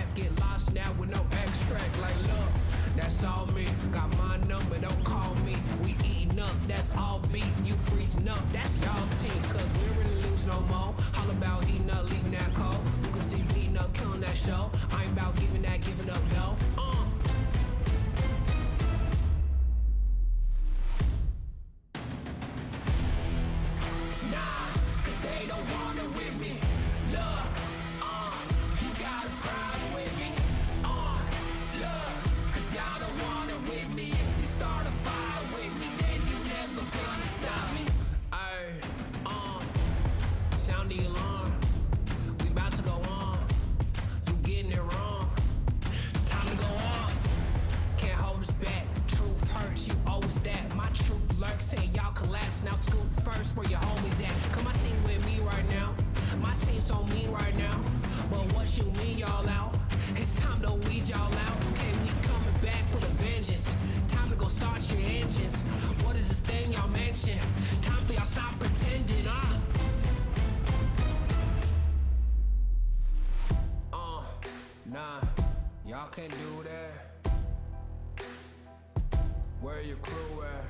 rap, get lost now with no extract. Like look, that's all me. Got my number, don't call me. We eating up, that's all beef. You freezing up, that's y'all's team. Cause we don't really lose no more. All about heating up, leaving that cold. You can see beating up, killing that show. I ain't about giving up, no. Nah, cause they don't want it with me. Look, you got a problem with me. Look, cause y'all don't want it with me. If you start a fire with me, then you never gonna stop me. Ayy, sound the alarm. We about to go on. You getting it wrong. Time to go off. Can't hold us back. Truth hurts, you owe us that. My truth lurks, say y'all collapse. Now scoop first where your homies at. Cause my team with me right now. My team's so mean right now. But what you mean y'all out? It's time to weed y'all out. Okay, we coming back with a vengeance. Time to go start your engines. What is this thing y'all mention? Time for y'all stop pretending, Nah, y'all can't do that. Where your crew at?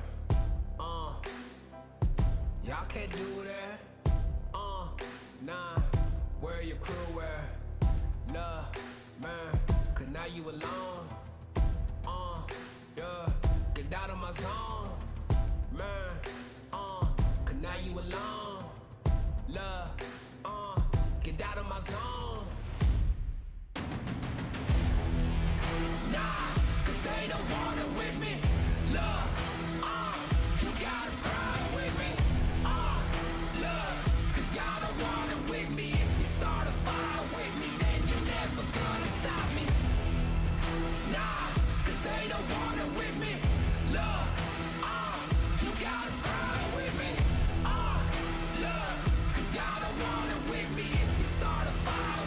Y'all can't do that. Nah, where your crew at? Nah, man, cause now you alone. Yeah, get out of my zone. Man, cause now you alone. Love, get out of my zone. Nah, cause they don't want it with me. Look, you got a problem with me. Look, cause y'all don't want it with me. If you start a fire with me, then you're never gonna stop me. Nah, cause they don't want it with me. Look, you got a problem with me. Look, cause y'all don't want it with me. If you start a fire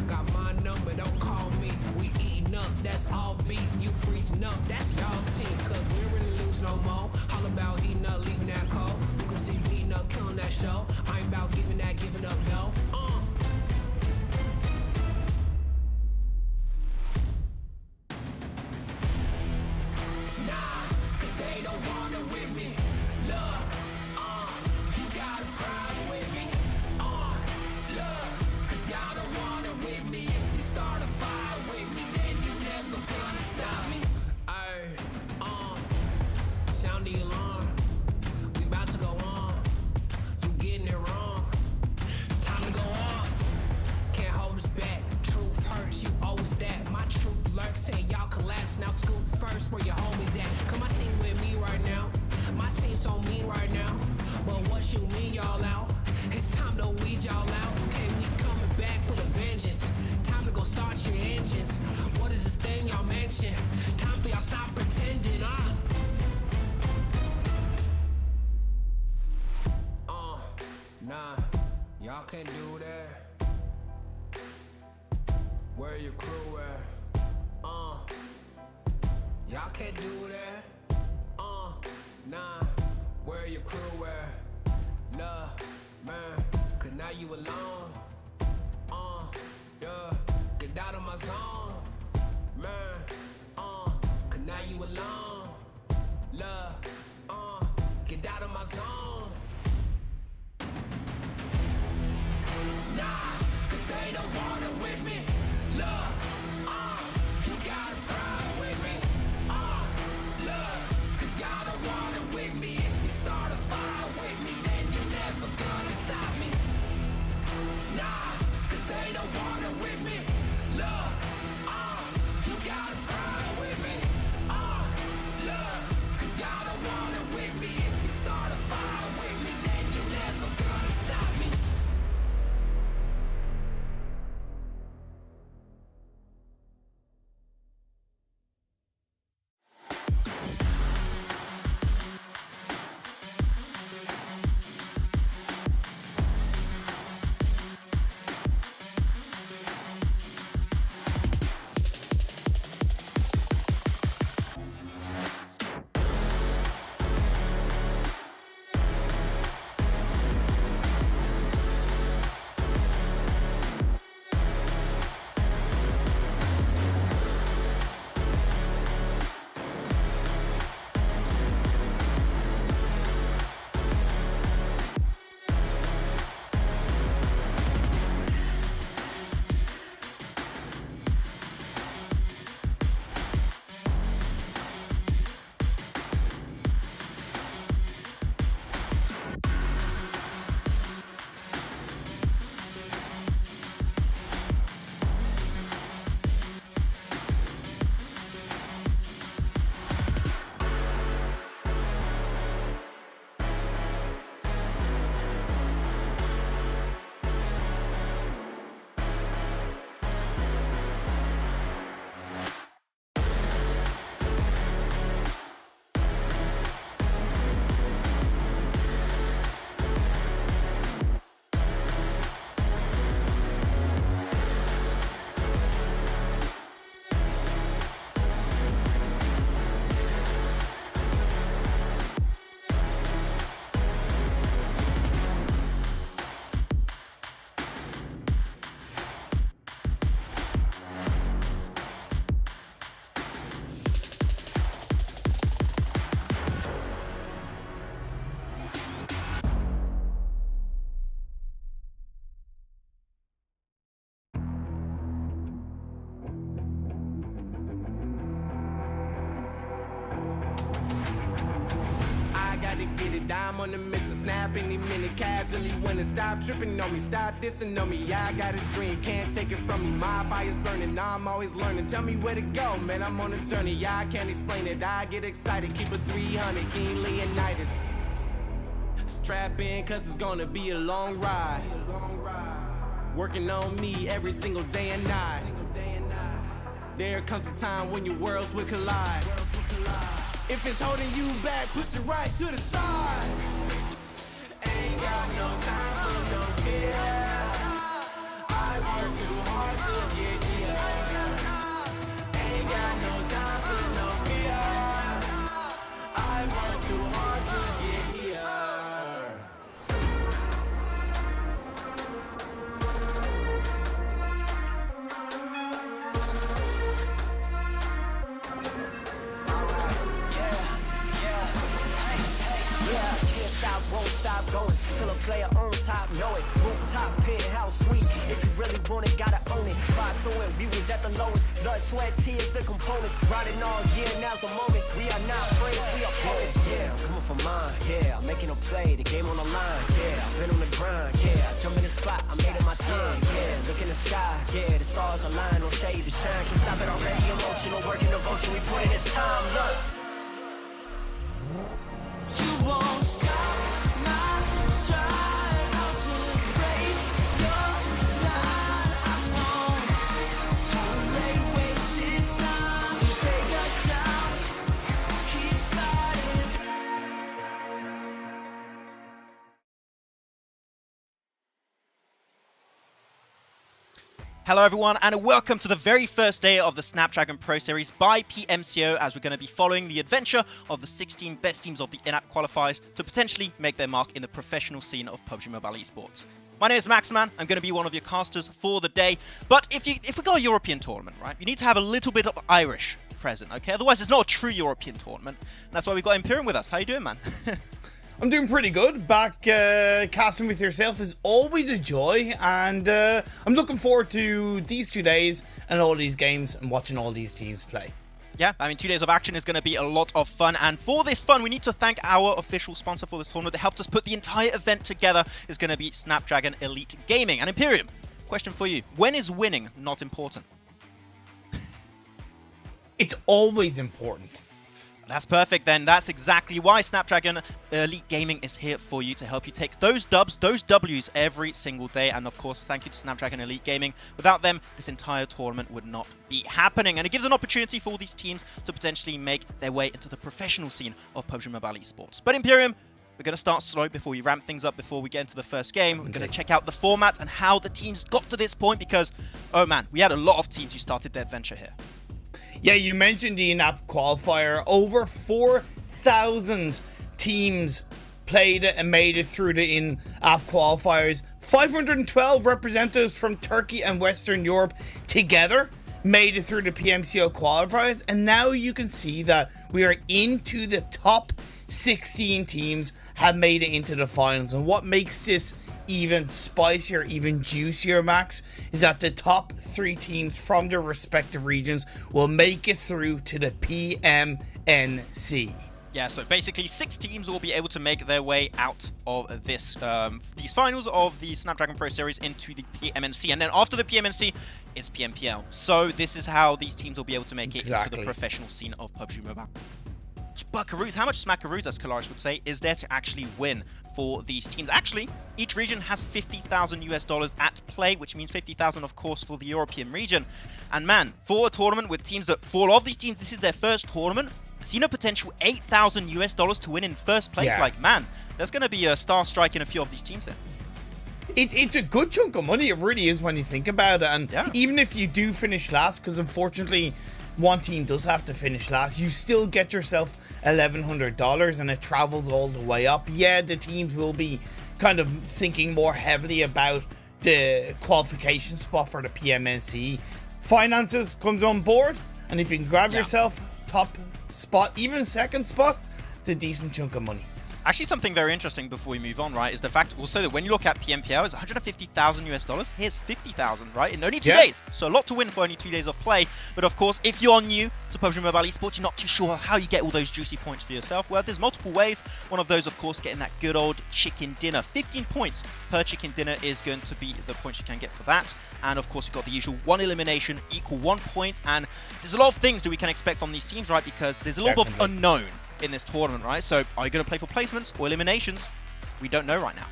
Got my number, don't call me. We eating up, that's all beef. You freezing up, that's y'all's team. Cause we ain't really lose no more. All about heating up, leaving that cold. You can see beating up, killing that show. I ain't about giving up, no. Nah, cause they don't wanna with me. Love, you got a problem with me. Love, cause y'all don't wanna with me. If you start a fire with me, then you never gonna stop me. Ayy, sound the alarm. We about to go on. You getting it wrong. Time to go off. Can't hold us back. Truth hurts, you always that. My truth lurks till y'all collapse. Now scoop first where your homies at. Cause my team with me right now. My team's on me right now. But what you mean y'all out? It's time to weed y'all out. Okay, we coming back with a vengeance. Time to go start your engines. What is this thing y'all mention? Time for y'all stop pretending, Nah, y'all can't do that. Where your crew at? Y'all can't do that. Nah, where your crew at? Nah, man, cause now you alone. Yeah, get out of my zone. Man, cause now you alone. Love, get out of my zone. Nah, cause they don't want it with me. Love, you got a problem with me. Love, cause y'all don't want it with me. If you start a fire with me, then you're never gonna stop me. Nah, cause they don't want it with me. Love, you got a problem with me. Love, cause y'all don't want it with me. If you start a fire with me, then you're never gonna stop me. To get it, I'm on the mission, snap any minute, casually when it stop tripping on me, stop dissing on me, yeah, I got a dream, can't take it from me, my fire's burning, I'm always learning, tell me where to go, man, I'm on a journey, yeah, I can't explain it, I get excited, keep it 300, King Leonidas, strap in, cause it's gonna be a long ride, working on me every single day and night, there comes a time when your worlds will collide. If it's holding you back, push it right to the side. Ain't got no time for no fear. I work too hard to going till a player on top know it. Rooftop, penthouse suite. If you really want it, gotta own it. Fight through it, we was at the lowest. Blood, sweat, tears, the components. Riding all year, now's the moment. We are not friends, we are opponents. Yeah, I'm coming for mine. Yeah, I'm making a play, the game on the line. Yeah, I've been on the grind. Yeah, I jump in the spot, I made it my time. Yeah, look in the sky. Yeah, the stars align, no shade to shine. Can't stop it already, emotional, working devotion. We put in this time, look. You won't stop my stride. I'll just break your line. I don't tolerate wasted time. You take us down, keep fighting. Hello everyone and welcome to the very first day of the Snapdragon Pro Series by PMCO, as we're going to be following the adventure of the 16 best teams of the in-app qualifiers to potentially make their mark in the professional scene of PUBG Mobile Esports. My name is Maxman, I'm going to be one of your casters for the day, but if we got a European tournament, right, you need to have a little bit of Irish present, okay? Otherwise it's not a true European tournament, and that's why we got Imperium with us. How you doing, man? I'm doing pretty good. Back casting with yourself is always a joy, and I'm looking forward to these 2 days and all these games and watching all these teams play. Yeah, I mean, 2 days of action is going to be a lot of fun, and for this fun, we need to thank our official sponsor for this tournament that helped us put the entire event together. Is going to be Snapdragon Elite Gaming. And Imperium, question for you: when is winning not important? It's always important. That's perfect then. That's exactly why Snapdragon Elite Gaming is here for you, to help you take those dubs, those Ws every single day. And of course, thank you to Snapdragon Elite Gaming. Without them, this entire tournament would not be happening. And it gives an opportunity for all these teams to potentially make their way into the professional scene of PUBG Mobile Esports. But Imperium, we're going to start slow before we ramp things up, before we get into the first game. We're going to check out the format and how the teams got to this point, because, oh man, we had a lot of teams who started their adventure here. Yeah, you mentioned the in-app qualifier. Over 4,000 teams played it and made it through the in-app qualifiers. 512 representatives from Turkey and Western Europe together made it through the PMCO qualifiers, and now you can see that we are into the top 16 teams have made it into the finals. And what makes this even spicier, even juicier, Max, is that the top 3 teams from their respective regions will make it through to the PMNC. Yeah, so basically 6 teams will be able to make their way out of this these finals of the Snapdragon Pro Series into the PMNC, and then after the PMNC is PMPL. So this is how these teams will be able to make it into the professional scene of PUBG Mobile. Buckaroos, how much smackaroos, as Kalaris would say, is there to actually win for these teams? Actually, each region has $50,000 at play, which means 50,000, of course, for the European region. And man, for a tournament with teams that, for all of these teams, this is their first tournament, seen a potential $8,000 to win in first place. Yeah. Like, man, there's going to be a star strike in a few of these teams there. It's a good chunk of money, it really is, when you think about it. And yeah, even if you do finish last, because unfortunately one team does have to finish last, you still get yourself $1,100 and it travels all the way up. Yeah, the teams will be kind of thinking more heavily about the qualification spot for the PMNC. Finances comes on board, and if you can grab yourself top spot, even second spot, it's a decent chunk of money. Actually, something very interesting before we move on, right, is the fact also that when you look at PMPL, it's $150,000. Here's 50,000, right, in only 2 days. So a lot to win for only 2 days of play. But of course, if you're new to PUBG Mobile Esports, you're not too sure how you get all those juicy points for yourself. Well, there's multiple ways. One of those, of course, getting that good old chicken dinner. 15 points per chicken dinner is going to be the points you can get for that. And of course, you've got the usual 1 elimination equal 1 point. And there's a lot of things that we can expect from these teams, right? Because there's a lot of unknown in this tournament, right? So are you going to play for placements or eliminations? We don't know right now.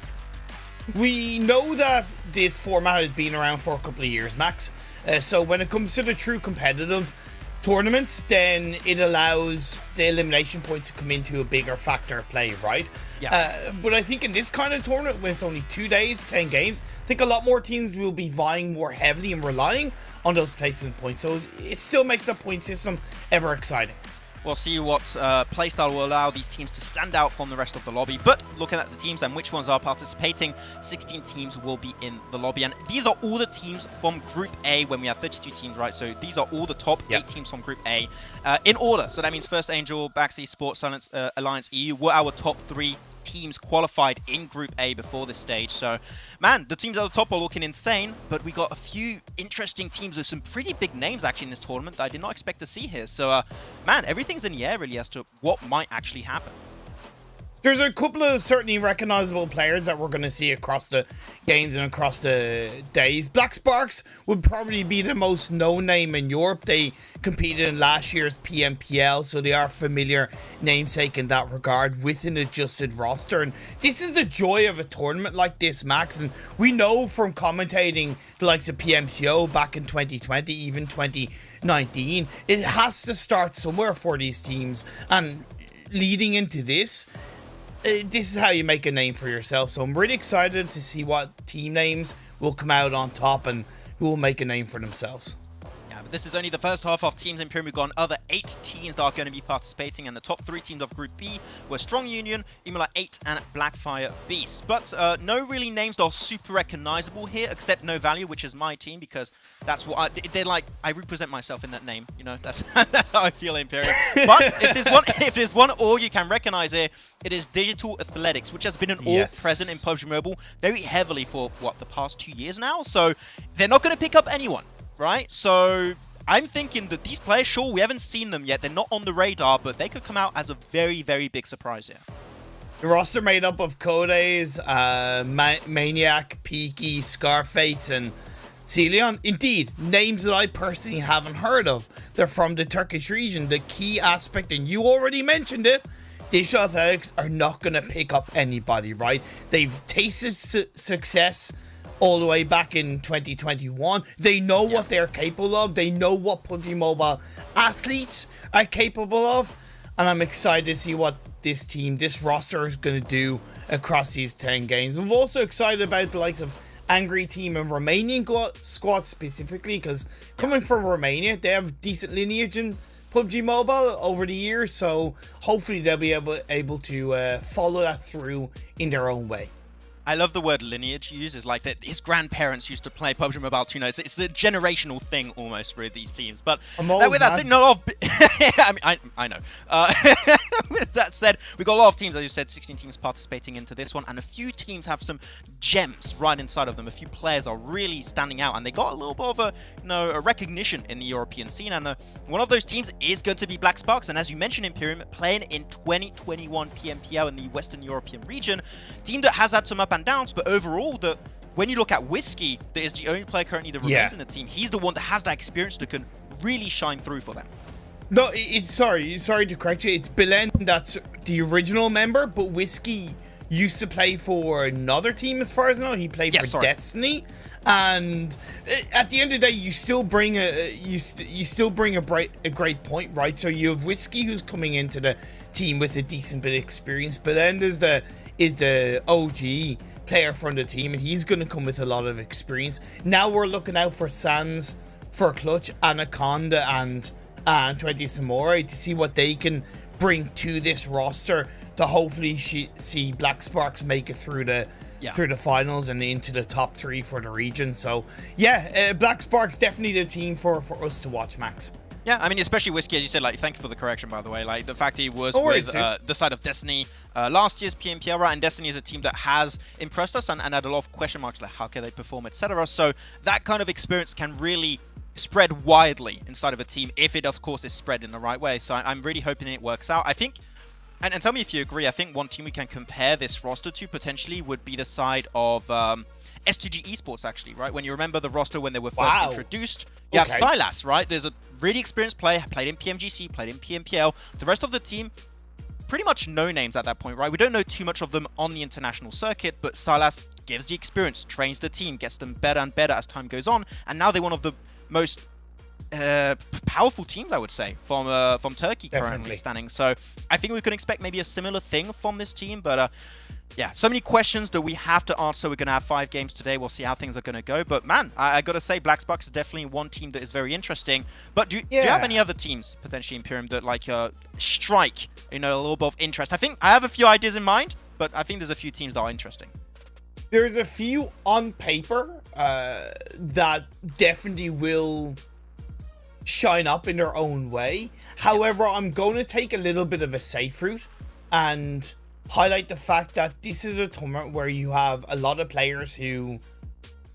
We know that this format has been around for a couple of years, Max. So when it comes to the true competitive tournaments, then it allows the elimination points to come into a bigger factor of play, right? Yeah. But I think in this kind of tournament, when it's only 2 days, 10 games, I think a lot more teams will be vying more heavily and relying on those placement points. So it still makes that point system ever exciting. We'll see what playstyle will allow these teams to stand out from the rest of the lobby. But looking at the teams and which ones are participating, 16 teams will be in the lobby. And these are all the teams from Group A when we have 32 teams, right? So these are all the top 8 teams from Group A in order. So that means First Angel, Bax Esports, Silence Alliance EU were our top 3 teams qualified in Group A before this stage. So, man, the teams at the top are looking insane, but we got a few interesting teams with some pretty big names actually in this tournament that I did not expect to see here. So, man, everything's in the air really as to what might actually happen. There's a couple of certainly recognizable players that we're going to see across the games and across the days. Black Sparks would probably be the most known name in Europe. They competed in last year's PMPL, so they are familiar namesake in that regard with an adjusted roster. And this is the joy of a tournament like this, Max. And we know from commentating the likes of PMCO back in 2020, even 2019, it has to start somewhere for these teams. And leading into this is how you make a name for yourself. So I'm really excited to see what team names will come out on top and who will make a name for themselves. Yeah, but this is only the first half of Teams Imperium. We've got another 8 teams that are going to be participating, and the top 3 teams of Group B were Strong Union, Imola 8, and Blackfire Beast. But no really names that are super recognizable here, except No Value, which is my team, because that's what they're like. I represent myself in that name, you know. That's how I feel, Imperium. But if there's one all you can recognize here, it is Digital Athletics, which has been an all present in PUBG Mobile very heavily for what, the past 2 years now. So they're not going to pick up anyone, right? So I'm thinking that these players, sure, we haven't seen them yet. They're not on the radar, but they could come out as a very, very big surprise here. The roster made up of Codes, Maniac, Peaky, Scarface, and Celion. Indeed, names that I personally haven't heard of. They're from the Turkish region. The key aspect, and you already mentioned it, Digital Athletics are not going to pick up anybody, right? They've tasted success all the way back in 2021. They know what they're capable of. They know what PUBG Mobile athletes are capable of. And I'm excited to see what this team, this roster is going to do across these 10 games. I'm also excited about the likes of Angry Team and Romanian squad specifically, because coming from Romania, they have decent lineage in PUBG Mobile over the years, so hopefully they'll be able to follow that through in their own way. I love the word lineage uses, like that his grandparents used to play PUBG Mobile 2. It's a generational thing almost for these teams. But with that said, not a lot of I know. With that said, we got a lot of teams, as you said, 16 teams participating into this one, and a few teams have some gems right inside of them. A few players are really standing out, and they got a little bit of a recognition in the European scene. And one of those teams is going to be Black Sparks, and as you mentioned, Imperium playing in 2021 PMPL in the Western European region, team that has had some up and downs, but overall, when you look at Whiskey, that is the only player currently that remains in the team. He's the one that has that experience that can really shine through for them. No, it's sorry to correct you. It's Belen that's the original member, but Whiskey used to play for another team, as far as I know. He played for Destiny, and at the end of the day, you still bring a great point, right? So you have Whiskey, who's coming into the team with a decent bit of experience, but then there's the OG player from the team, and he's going to come with a lot of experience. Now we're looking out for Sans, for Clutch, Anaconda, and 20 Samurai to see what they can bring to this roster to hopefully see Black Sparks make it through the finals and into the top 3 for the region. So yeah, Black Sparks definitely the team for us to watch, Max. Yeah, I mean, especially Whiskey, as you said, like, thank you for the correction, by the way. Like, the fact he was with the side of Destiny last year's PMPL, right? And Destiny is a team that has impressed us and had a lot of question marks, like how can they perform, etc. So that kind of experience can really spread widely inside of a team if it, of course, is spread in the right way. So I'm really hoping it works out. I think, and tell me if you agree, I think one team we can compare this roster to potentially would be the side of S2G Esports, actually, right? When you remember the roster when they were first introduced, you have Silas, right? There's a really experienced player, played in PMGC, played in PMPL. The rest of the team, pretty much no names at that point, right? We don't know too much of them on the international circuit, but Silas gives the experience, trains the team, gets them better and better as time goes on, and now they're one of the most powerful teams, I would say, from Turkey currently standing. So I think we can expect maybe a similar thing from this team, but yeah, so many questions that we have to answer. We're going to have 5 games today. We'll see how things are going to go. But man, I got to say, Black Sparks is definitely one team that is very interesting. But do you have any other teams, potentially, Imperium, that like strike, a little bit of interest? I think I have a few ideas in mind, but I think there's a few teams that are interesting. There's a few on paper that definitely will shine up in their own way. However, I'm going to take a little bit of a safe route, and highlight the fact that this is a tournament where you have a lot of players who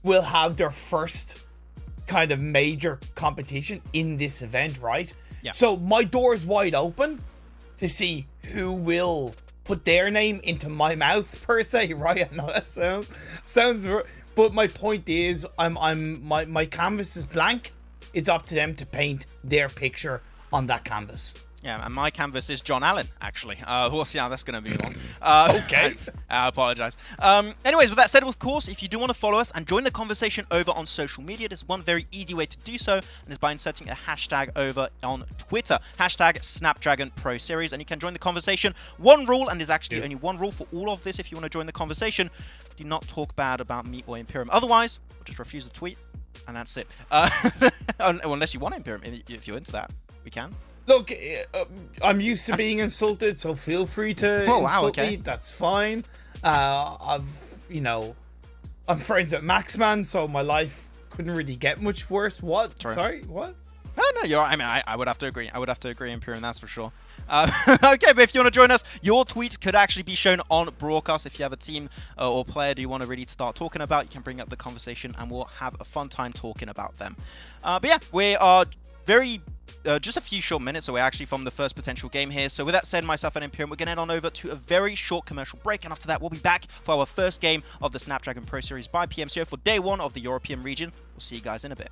will have their first kind of major competition in this event, right? Yeah. So my door is wide open to see who will put their name into my mouth, per se, right? I know that sounds, but my point is, my canvas is blank. It's up to them to paint their picture on that canvas. Yeah, and my canvas is John Allen, actually. We'll see how that's going to be on. Okay. I apologize. Anyways, with that said, of course, if you do want to follow us and join the conversation over on social media, there's one very easy way to do so, and it's by inserting a hashtag over on Twitter. Hashtag Snapdragon Pro Series, and you can join the conversation. One rule, and there's actually only one rule for all of this if you want to join the conversation. Do not talk bad about me or Imperium. Otherwise, we'll just refuse the tweet, and that's it. Unless you want Imperium, if you're into that, we can. Look, I'm used to being insulted, so feel free to insult me. That's fine. I'm friends with Maxman, so my life couldn't really get much worse. What? Sorry, what? No, you're right. I mean, I would have to agree. Imperium, that's for sure. Okay, but if you want to join us, your tweets could actually be shown on broadcast. If you have a team or player you want to really start talking about, you can bring up the conversation, and we'll have a fun time talking about them. But yeah, we are just a few short minutes away actually from the first potential game here. So with that said, myself and Imperium, we're going to head on over to a very short commercial break, and after that we'll be back for our first game of the Snapdragon Pro Series by PMCO for day one of the European region. We'll see you guys in a bit.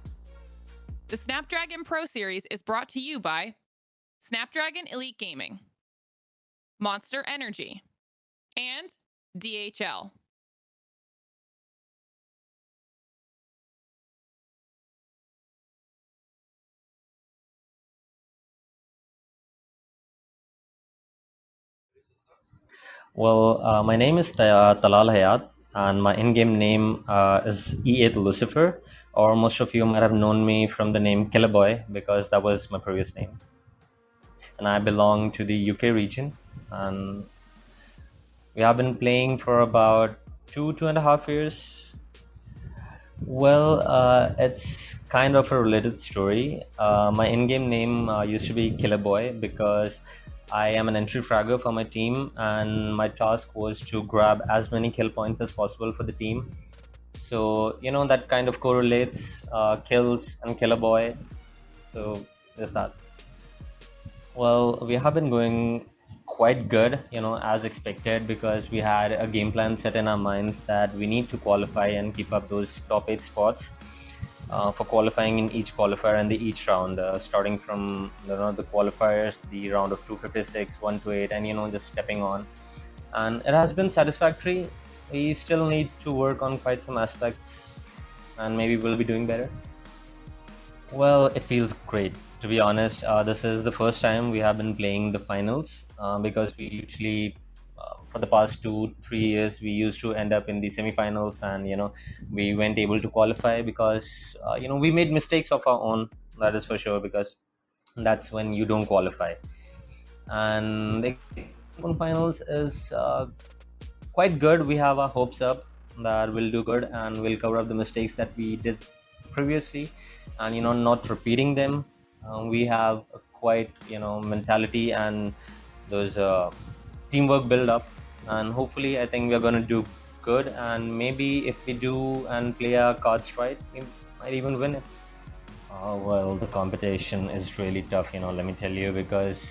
The Snapdragon Pro Series is brought to you by Snapdragon Elite Gaming, Monster Energy, and DHL. Well, my name is Talal Hayat, and my in-game name is E8 Lucifer, or most of you might have known me from the name Killerboi, because that was my previous name. And I belong to the UK region, and we have been playing for about 2.5 years. Well, it's kind of a related story. My in-game name used to be Killerboi because I am an entry fragger for my team, and my task was to grab as many kill points as possible for the team. So, that kind of correlates kills and Killerboi. So, there's that. Well, we have been going quite good, as expected, because we had a game plan set in our minds that we need to qualify and keep up those top 8 spots. For qualifying in each qualifier and each round, starting from the qualifiers, the round of 256, 1 to 8, and just stepping on. And it has been satisfactory. We still need to work on quite some aspects, and maybe we'll be doing better. Well, it feels great, to be honest. This is the first time we have been playing the finals, because we usually for the past 2-3 years we used to end up in the semi-finals, and we weren't able to qualify because we made mistakes of our own, that is for sure, because that's when you don't qualify. And the open finals is quite good. We have our hopes up that we'll do good and we'll cover up the mistakes that we did previously, and not repeating them. We have a quite mentality and those teamwork build up, and hopefully I think we're going to do good, and maybe if we do and play our cards right, we might even win it. Well, the competition is really tough, let me tell you, because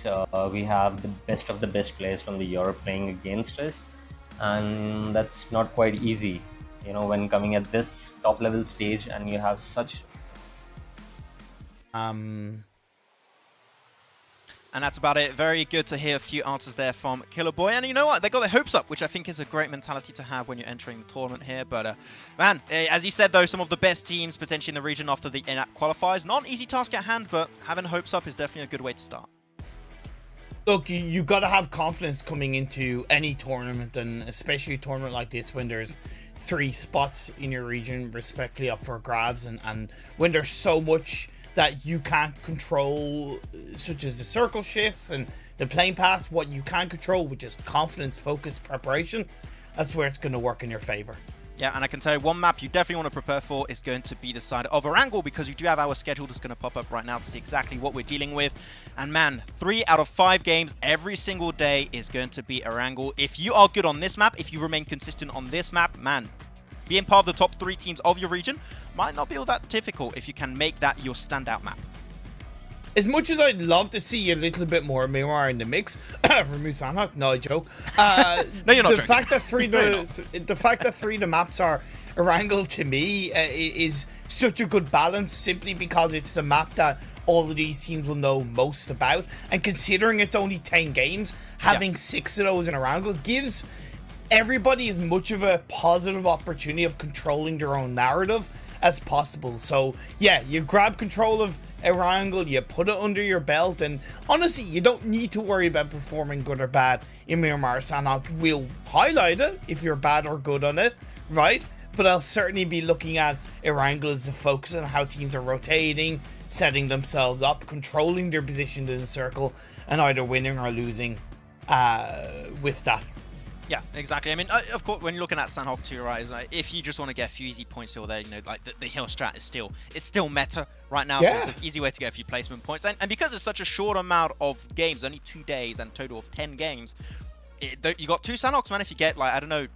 we have the best of the best players from the Europe playing against us, and that's not quite easy, when coming at this top level stage and you have such And that's about it. Very good to hear a few answers there from Killerboi. And you know what? They got their hopes up, which I think is a great mentality to have when you're entering the tournament here. But, man, as you said, though, some of the best teams potentially in the region after the in-app qualifiers. Not an easy task at hand, but having hopes up is definitely a good way to start. Look, you got to have confidence coming into any tournament, and especially a tournament like this when there's 3 spots in your region respectively up for grabs, and when there's so much that you can't control, such as the circle shifts and the plane pass. What you can control, which is confidence, focus, preparation, that's where it's going to work in your favor. Yeah, and I can tell you one map you definitely want to prepare for is going to be the side of Erangel, because we do have our schedule that's going to pop up right now to see exactly what we're dealing with. And man, 3 out of 5 games every single day is going to be Erangel. If you are good on this map, if you remain consistent on this map, man, being part of the top 3 teams of your region might not be all that difficult if you can make that your standout map. As much as I'd love to see a little bit more Miramar in the mix, remove Sanhok, no, I joke. No, you're not the joking. fact that three No, the fact that 3 of the maps are Erangel to me is such a good balance, simply because it's the map that all of these teams will know most about, and considering it's only 10 games, having 6 of those in Erangel gives everybody as much of a positive opportunity of controlling their own narrative as possible. So yeah, you grab control of Erangel, you put it under your belt, and honestly, you don't need to worry about performing good or bad in Miramar. Sanhok will highlight it if you're bad or good on it, right? But I'll certainly be looking at Erangel as a focus on how teams are rotating, setting themselves up, controlling their position in the circle, and either winning or losing with that. Yeah, exactly. I mean, of course, when you're looking at Sanhok too, right, is like, if you just want to get a few easy points here or there, you know, like the hill strat is still meta right now. Yeah. So it's an easy way to get a few placement points. And because it's such a short amount of games, only 2 days and a total of 10 games, you got 2 Sanhoks, man. If you get, like, I don't know,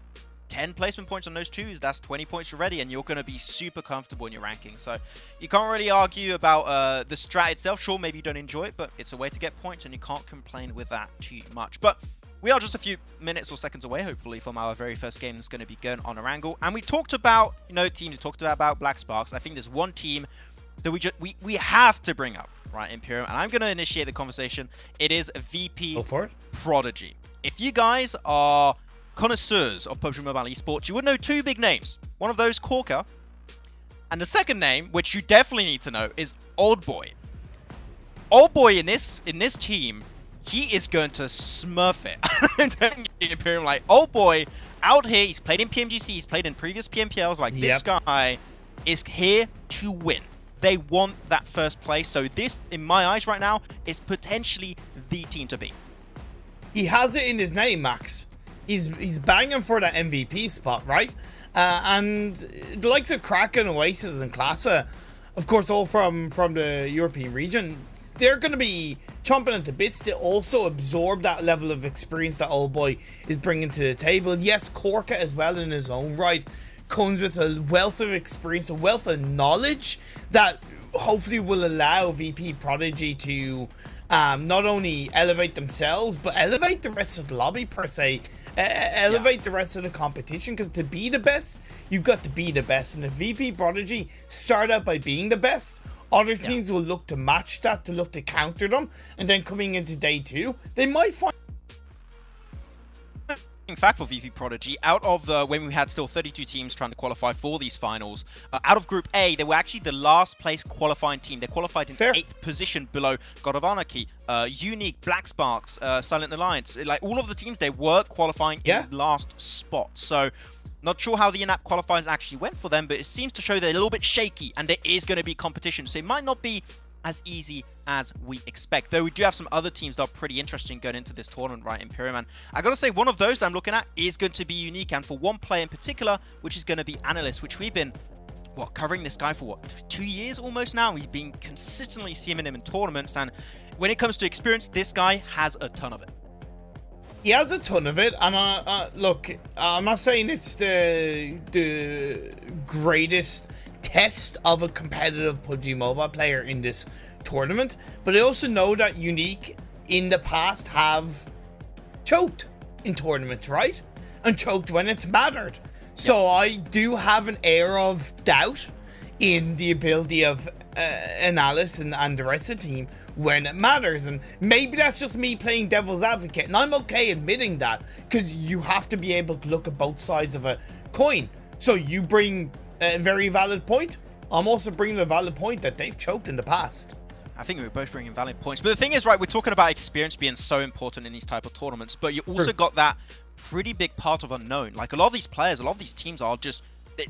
10 placement points on those 2s, that's 20 points already, and you're going to be super comfortable in your ranking. So you can't really argue about the strat itself. Sure, maybe you don't enjoy it, but it's a way to get points, and you can't complain with that too much. But we are just a few minutes or seconds away, hopefully, from our very first game that's going to be going on Erangel. And we talked about, you know, teams. We talked about Black Sparks. I think there's one team that we have to bring up, right, Imperium. And I'm going to initiate the conversation. It is VP Prodigy. If you guys are connoisseurs of PUBG Mobile Esports, you would know 2 big names. One of those, Corker. And the second name, which you definitely need to know, is Old Boy. Old Boy in this team, he is going to smurf it. I'm telling you, Imperium, like, Old Boy out here, he's played in PMGC, he's played in previous PMPLs, like, this guy is here to win. They want that first place, so this, in my eyes right now, is potentially the team to beat. He has it in his name, Max. He's banging for that MVP spot, right? And the likes of Kraken, Oasis, and Classa, of course, all from the European region, they're going to be chomping at the bits to also absorb that level of experience that Old Boy is bringing to the table. Yes, Korka as well in his own right comes with a wealth of experience, a wealth of knowledge that hopefully will allow VP Prodigy to not only elevate themselves, but elevate the rest of the lobby, per se. Elevate the rest of the competition, because to be the best, you've got to be the best. And if VP Prodigy start out by being the best, other teams will look to match that, to look to counter them, and then coming into day 2, they might find... In fact, for VP Prodigy, out of the, when we had still 32 teams trying to qualify for these finals, out of Group A, they were actually the last place qualifying team. They qualified in 8th position below God of Anarchy, Unique, Black Sparks, Silent Alliance. Like, all of the teams, they were qualifying in last spot. So, not sure how the in-app qualifiers actually went for them, but it seems to show they're a little bit shaky, and there is going to be competition. So it might not be as easy as we expect. Though we do have some other teams that are pretty interesting going into this tournament, right, Imperium? And I gotta say, one of those that I'm looking at is going to be Unique, and for one player in particular, which is going to be Analyst, which we've been, covering this guy for 2 years almost now. We've been consistently seeing him in tournaments, and when it comes to experience, this guy has a ton of it. He has a ton of it, and look, I'm not saying it's the greatest test of a competitive PUBG Mobile player in this tournament, but I also know that Unique in the past have choked in tournaments, right? And choked when it's mattered. So I do have an air of doubt in the ability of Analyst and the rest of the team when it matters. And maybe that's just me playing devil's advocate, and I'm okay admitting that, because you have to be able to look at both sides of a coin. So you bring a very valid point. I'm also bringing a valid point that they've choked in the past. I think we're both bringing valid points. But the thing is, right, we're talking about experience being so important in these type of tournaments, but you also got that pretty big part of unknown. Like, a lot of these players, a lot of these teams are just,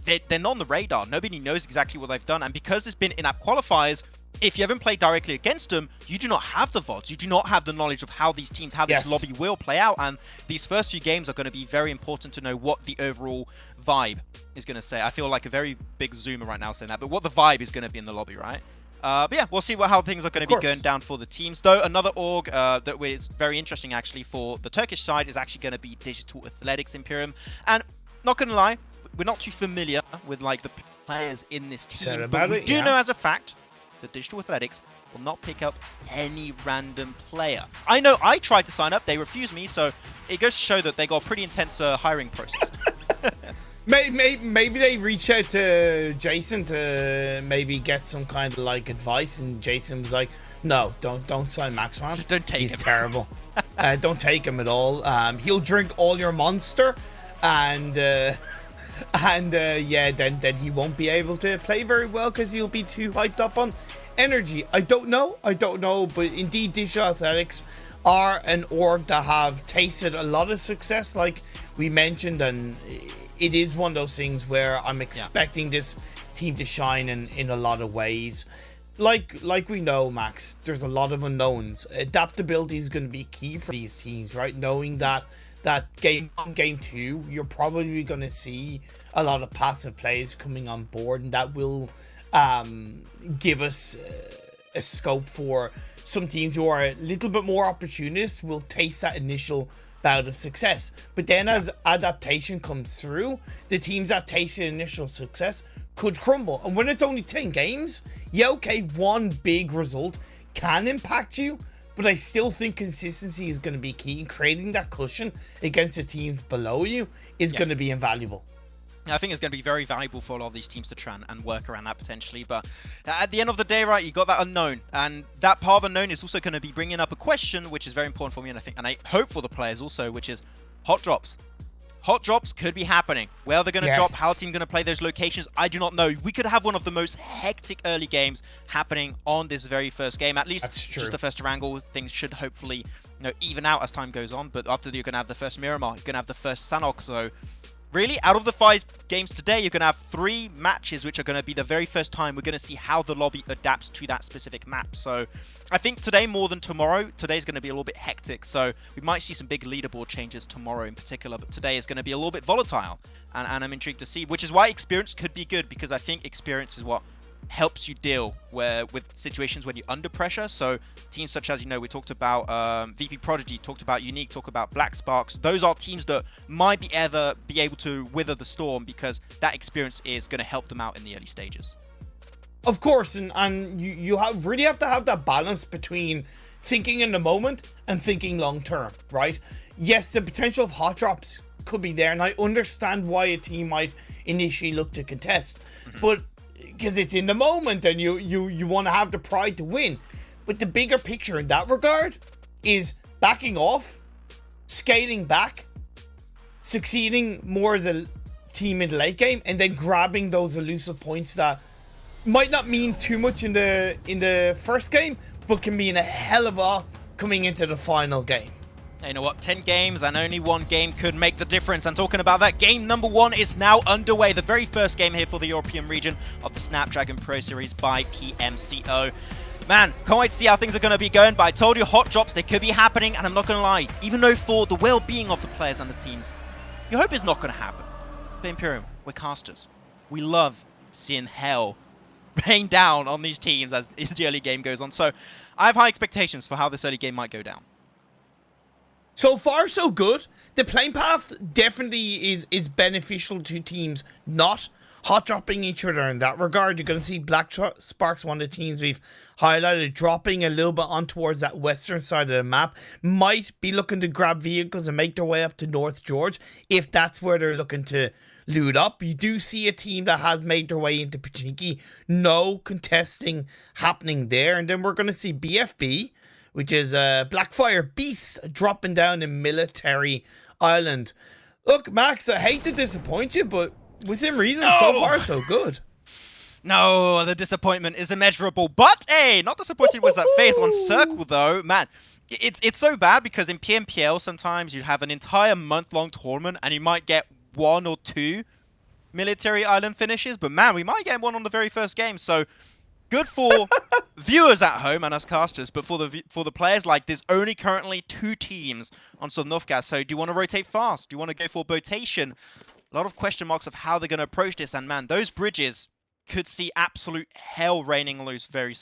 they're not on the radar. Nobody knows exactly what they've done. And because it's been in-app qualifiers, if you haven't played directly against them, you do not have the VODs. You do not have the knowledge of how these teams, how this lobby will play out. And these first few games are going to be very important to know what the overall vibe is going to say. I feel like a very big zoomer right now saying that, but what the vibe is going to be in the lobby, right? But yeah, we'll see how things are going to be going down for the teams. Though another org that is very interesting actually for the Turkish side is actually going to be Digital Athletics Imperium. And not going to lie, we're not too familiar with like the players in this team. But we do know as a fact that Digital Athletics will not pick up any random player. I know I tried to sign up, they refused me, so it goes to show that they got a pretty intense hiring process. Maybe they reach out to Jason to maybe get some kind of like advice, and Jason was like, "No, don't sign Max, man. Don't take him. He's terrible. Don't take him at all. He'll drink all your Monster, and yeah, then he won't be able to play very well because he'll be too hyped up on energy." I don't know, but indeed, Digital Athletics are an org that have tasted a lot of success, like we mentioned, and it is one of those things where I'm expecting this team to shine in a lot of ways. Like we know, Max, there's a lot of unknowns. Adaptability is going to be key for these teams, right? Knowing that game 1, game 2, you're probably going to see a lot of passive plays coming on board, and that will give us a scope for some teams who are a little bit more opportunists will taste that initial bout of success. But then as adaptation comes through, the teams that tasted initial success could crumble. And when it's only 10 games, yeah, okay, one big result can impact you, but I still think consistency is going to be key. Creating that cushion against the teams below you is going to be invaluable. I think it's going to be very valuable for a lot of these teams to try and work around that potentially. But at the end of the day, right, you got that unknown. And that part of unknown is also going to be bringing up a question, which is very important for me, and I hope for the players also, which is hot drops. Hot drops could be happening. Where they're going to drop, how a team going to play those locations, I do not know. We could have one of the most hectic early games happening on this very first game. At least just the first wrangle. Things should hopefully even out as time goes on. But after you're going to have the first Miramar, you're going to have the first Sanhok. So really, out of the 5 games today, you're going to have 3 matches, which are going to be the very first time we're going to see how the lobby adapts to that specific map. So I think today more than tomorrow, today's going to be a little bit hectic. So we might see some big leaderboard changes tomorrow in particular, but today is going to be a little bit volatile. And I'm intrigued to see, which is why experience could be good, because I think experience is what helps you deal with situations when you're under pressure. So teams such as, we talked about VP Prodigy, talked about Unique, talked about Black Sparks. Those are teams that might be able to weather the storm because that experience is going to help them out in the early stages. Of course, and you really have to have that balance between thinking in the moment and thinking long term, right? Yes, the potential of hot drops could be there, and I understand why a team might initially look to contest, but because it's in the moment and you want to have the pride to win. But the bigger picture in that regard is backing off, scaling back, succeeding more as a team in the late game, and then grabbing those elusive points that might not mean too much in the first game, but can mean a hell of a lot coming into the final game. You know what, 10 games and only 1 game could make the difference. And talking about that, game number 1 is now underway. The very first game here for the European region of the Snapdragon Pro Series by PMCO. Man, can't wait to see how things are going to be going, but I told you hot drops, they could be happening, and I'm not going to lie, even though for the well-being of the players and the teams, you hope it's not going to happen. But Imperium, we're casters. We love seeing hell rain down on these teams as the early game goes on. So I have high expectations for how this early game might go down. So far, so good. The playing path definitely is beneficial to teams not hot dropping each other in that regard. You're going to see Black Sparks, one of the teams we've highlighted, dropping a little bit on towards that western side of the map. Might be looking to grab vehicles and make their way up to North George if that's where they're looking to loot up. You do see a team that has made their way into Pachinki. No contesting happening there. And then we're going to see BFB, which is Blackfire Beast, dropping down in Military Island. Look, Max, I hate to disappoint you, but within reason, so far, so good. No, the disappointment is immeasurable. But, hey, not disappointed was that phase 1 circle, though. Man, it's so bad because in PMPL, sometimes you have an entire month-long tournament and you might get 1 or 2 Military Island finishes. But, man, we might get one on the very first game. So, good for viewers at home and us casters, but for the players, like, there's only currently 2 teams on Sanhok. So do you want to rotate fast? Do you want to go for rotation? A lot of question marks of how they're going to approach this, and man, those bridges could see absolute hell raining loose very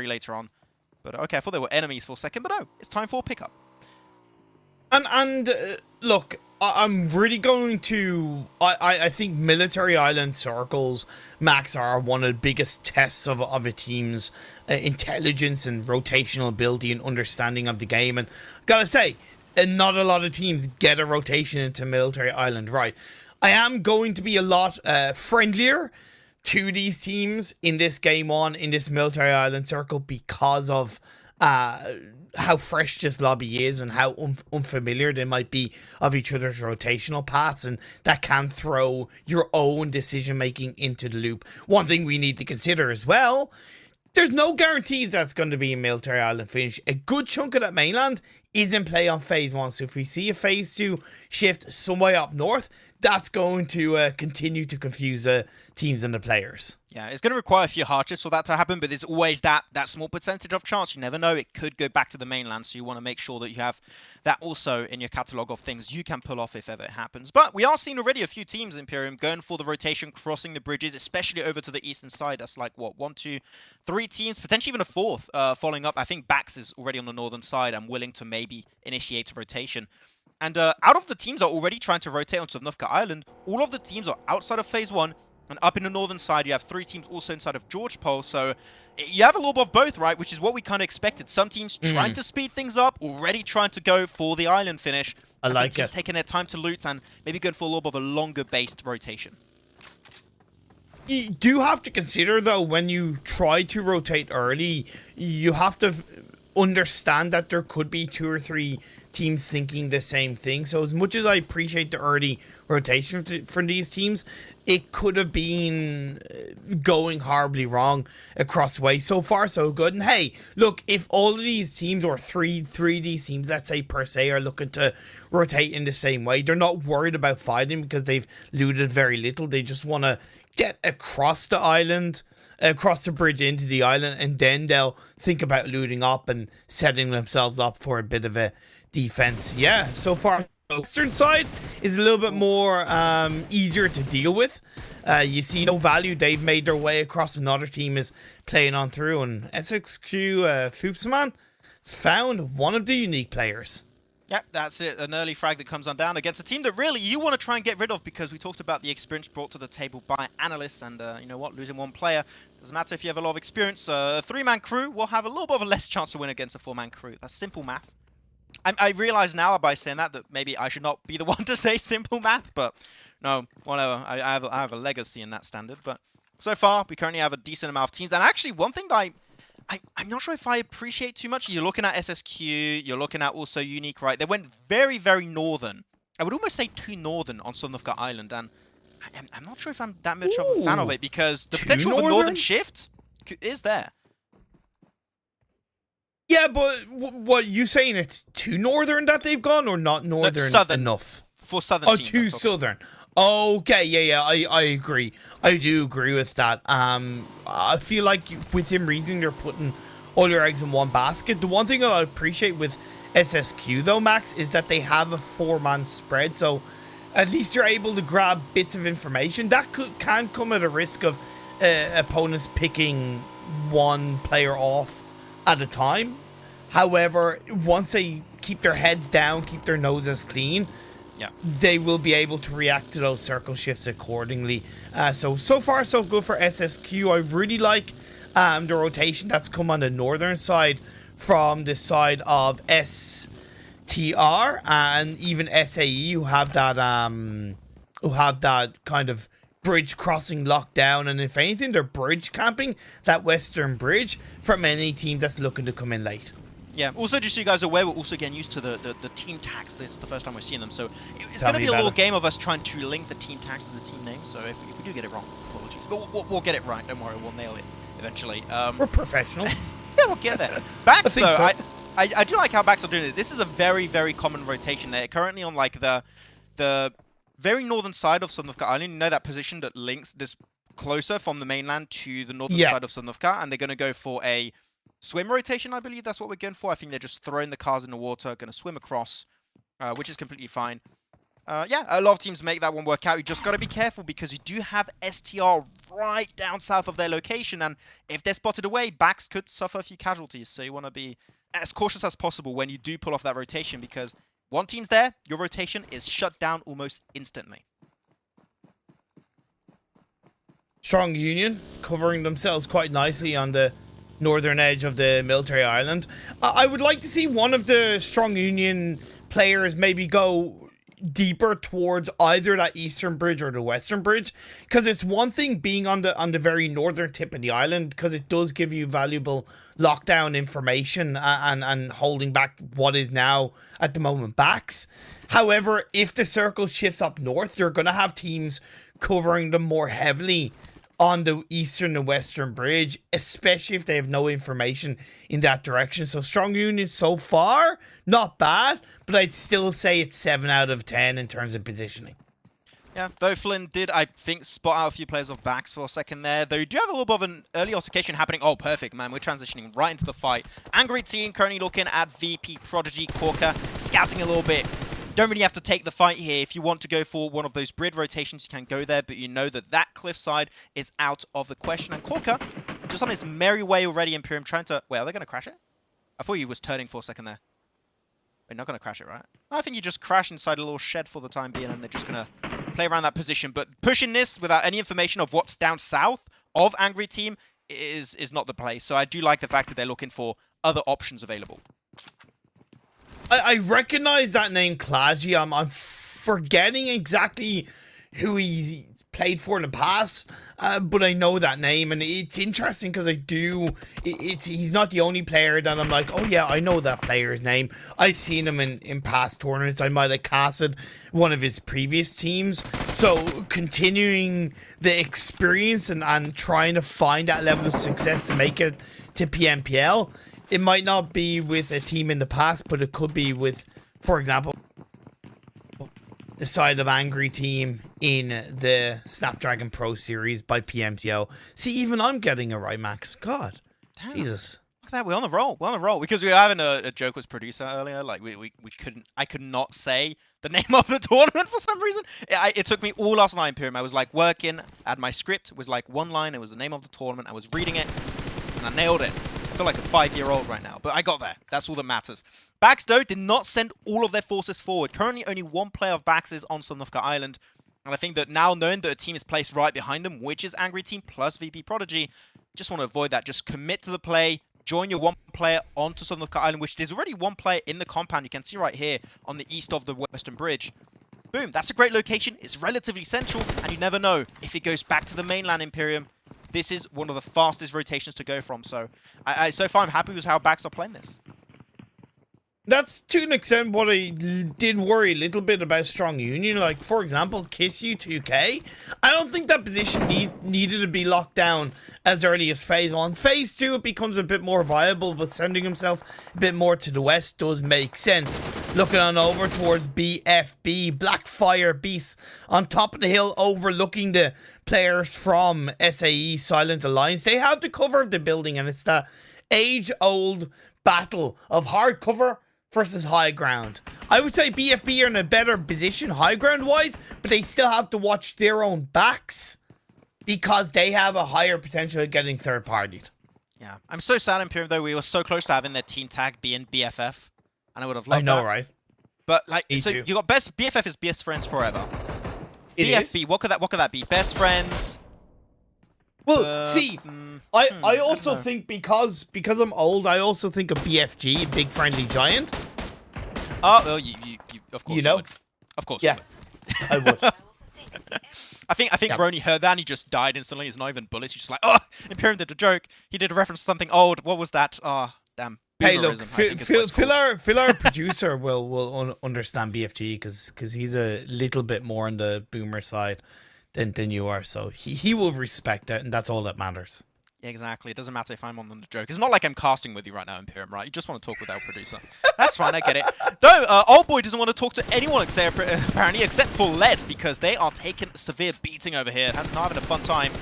later on. But okay, I thought they were enemies for a second, but no, it's time for a pickup. And look, I'm really going to... I think military island circles, Max, are one of the biggest tests of a team's intelligence and rotational ability and understanding of the game. And gotta say, not a lot of teams get a rotation into military island right. I am going to be a lot friendlier to these teams in this game in this military island circle because of how fresh this lobby is and how unfamiliar they might be of each other's rotational paths, and that can throw your own decision making into the loop. One thing we need to consider as well, there's no guarantees that's going to be a military island finish. A good chunk of that mainland is in play on phase 1, so if we see a phase 2 shift some way up north, that's going to continue to confuse the teams and the players. Yeah, it's going to require a few hardships for that to happen, but there's always that small percentage of chance. You never know, it could go back to the mainland, so you want to make sure that you have that also in your catalogue of things you can pull off if ever it happens. But we are seeing already a few teams, Imperium, going for the rotation, crossing the bridges, especially over to the eastern side. That's like, what, 1, 2, 3 teams, potentially even a 4th following up. I think Bax is already on the northern side and willing to maybe initiate a rotation. And out of the teams that are already trying to rotate onto Sanhok Island, all of the teams are outside of phase 1. And up in the northern side, you have 3 teams also inside of George Pole. So you have a little bit of both, right? Which is what we kind of expected. Some teams trying to speed things up, already trying to go for the island finish. I like teams it. Taking their time to loot and maybe going for a little bit of a longer-based rotation. You do have to consider, though, when you try to rotate early, you have to understand that there could be 2 or 3 teams thinking the same thing. So as much as I appreciate the early rotation from these teams, it could have been going horribly wrong across the way. So far, so good. And hey, look, if all of these teams, or three of these teams, let's say per se, are looking to rotate in the same way, they're not worried about fighting because they've looted very little. They just want to get across the island, across the bridge into the island, and then they'll think about looting up and setting themselves up for a bit of a defense. Yeah, so far the western side is a little bit more easier to deal with. You see no value, they've made their way across. Another team is playing on through, and SXQ Foopsman has found one of the unique players. Yep, that's it. An early frag that comes on down against a team that really you want to try and get rid of, because we talked about the experience brought to the table by analysts, and you know what, losing 1 player doesn't matter if you have a lot of experience. A 3-man crew will have a little bit of a less chance to win against a 4-man crew. That's simple math. I realize now by saying that maybe I should not be the one to say simple math, but no, whatever. I have a legacy in that standard. But so far, we currently have a decent amount of teams, and actually one thing that I'm not sure if I appreciate too much. You're looking at SSQ, you're looking at also Unique, right? They went very, very northern. I would almost say too northern on Sanhok Island, and I'm not sure if I'm that much of a fan of it, because the potential of a northern shift is there. Yeah, but what you saying, it's too northern that they've gone, or not northern enough? For southern teams. Oh, too southern. Okay, yeah, I agree. I do agree with that. I feel like within reason you're putting all your eggs in one basket. The one thing I appreciate with SSQ though, Max, is that they have a 4-man spread, so at least you're able to grab bits of information. That can come at a risk of opponents picking one player off at a time. However, once they keep their heads down, keep their noses clean, yeah, they will be able to react to those circle shifts accordingly. So far so good for SSQ. I really like the rotation that's come on the northern side from the side of STR and even SAE, who have that kind of bridge crossing lockdown, and if anything, they're bridge camping that western bridge from any team that's looking to come in late. Yeah, also just so you guys are aware, we're also getting used to the team tags. This is the first time we're seeing them, so it's going to be a little game of us trying to link the team tags to the team name, so if we do get it wrong, apologies. But we'll get it right, don't worry, we'll nail it eventually. We're professionals. Yeah, we'll get there. Bax, though, so. I do like how Bax are doing it. This is a very, very common rotation. They're currently on like the very northern side of Sanhok Island. You know that position that links this closer from the mainland to the northern side of Sanhok, and they're going to go for a swim rotation, I believe that's what we're going for. I think they're just throwing the cars in the water, going to swim across, which is completely fine. Yeah, a lot of teams make that one work out. You just got to be careful because you do have STR right down south of their location, and if they're spotted away, backs could suffer a few casualties. So you want to be as cautious as possible when you do pull off that rotation, because one team's there, your rotation is shut down almost instantly. Strong Union covering themselves quite nicely on the northern edge of the military island. I would like to see one of the Strong Union players maybe go deeper towards either that eastern bridge or the western bridge, because it's one thing being on the very northern tip of the island, because it does give you valuable lockdown information and holding back what is now at the moment backs. However, if the circle shifts up north, you're going to have teams covering them more heavily on the eastern and western bridge, especially if they have no information in that direction. So Strong Union so far, not bad, but I'd still say it's 7 out of 10 in terms of positioning. Yeah, though Flynn did, I think, spot out a few players off backs for a second there. Though you do have a little bit of an early altercation happening. Oh, perfect, man. We're transitioning right into the fight. Angry Team currently looking at VP, Prodigy, Corker, scouting a little bit. Don't really have to take the fight here. If you want to go for one of those bridge rotations, you can go there, but you know that that cliffside is out of the question. And Corker, just on his merry way already, Imperium trying to... Wait, are they going to crash it? I thought he was turning for a second there. They're not going to crash it, right? I think you just crash inside a little shed for the time being, and they're just going to play around that position. But pushing this without any information of what's down south of Angry Team is not the play. So I do like the fact that they're looking for other options available. I recognize that name, Klaji. I'm forgetting exactly who he's played for in the past, but I know that name, and it's interesting because he's not the only player that I'm like, oh yeah, I know that player's name. I've seen him in past tournaments. I might have casted one of his previous teams. So continuing the experience and trying to find that level of success to make it to PMPL. It might not be with a team in the past, but it could be with, for example, the side of Angry Team in the Snapdragon Pro Series by PMCO. See, even I'm getting it right, Max. God, damn. Jesus. Look at that, we're on the roll. We're on the roll. Because we were having a joke with producer earlier. Like, I could not say the name of the tournament for some reason. It took me all last night, Imperium. I was like working, I had my script, it was like one line, it was the name of the tournament. I was reading it, and I nailed it. I feel like a 5-year-old right now, but I got there. That's all that matters. Backs, though, did not send all of their forces forward. Currently, only one player of Backs is on Sanhok Island, and I think that now knowing that a team is placed right behind them, which is Angry Team plus VP Prodigy, just want to avoid that. Just commit to the play, join your one player onto Sanhok Island, which there's already one player in the compound. You can see right here on the east of the Western Bridge. Boom, that's a great location. It's relatively central, and you never know if it goes back to the mainland, Imperium. This is one of the fastest rotations to go from, so so far I'm happy with how Backs are playing this. That's to an extent what I did worry a little bit about Strong Union. Like, for example, Kiss You 2K. I don't think that position needed to be locked down as early as Phase 1. Phase 2, it becomes a bit more viable, but sending himself a bit more to the west does make sense. Looking on over towards BFB, Blackfire Beast, on top of the hill overlooking the players from SAE Silent Alliance. They have the cover of the building, and it's the age-old battle of hard cover versus high ground. I would say BFB are in a better position high ground wise, but they still have to watch their own backs because they have a higher potential of getting third partied. Yeah, I'm so sad, Imperium, though. We were so close to having their team tag be in BFF, and I would have loved that. I know, right? But like, Me so too. you got BFF is best friends forever. It BFB, is. what could that be? Best friends. Well, see, I also think because I'm old, I also think of BFG, Big Friendly Giant. Oh, well, you of course You know? would. Of course. Yeah, I would. I think Brony heard that and he just died instantly. He's not even bullets. He's just like, oh, Imperium did a joke. He did a reference to something old. What was that? Oh, damn. Hey, look, Phil, our producer will understand BFG because he's a little bit more on the boomer side than you are, so he will respect it, and that's all that matters. Yeah, exactly. It doesn't matter if I'm on the joke. It's not like I'm casting with you right now, Imperium, right? You just want to talk with our producer. That's fine, I get it. Though, Old Boy doesn't want to talk to anyone apparently, except for Led, because they are taking a severe beating over here. Not having a fun time.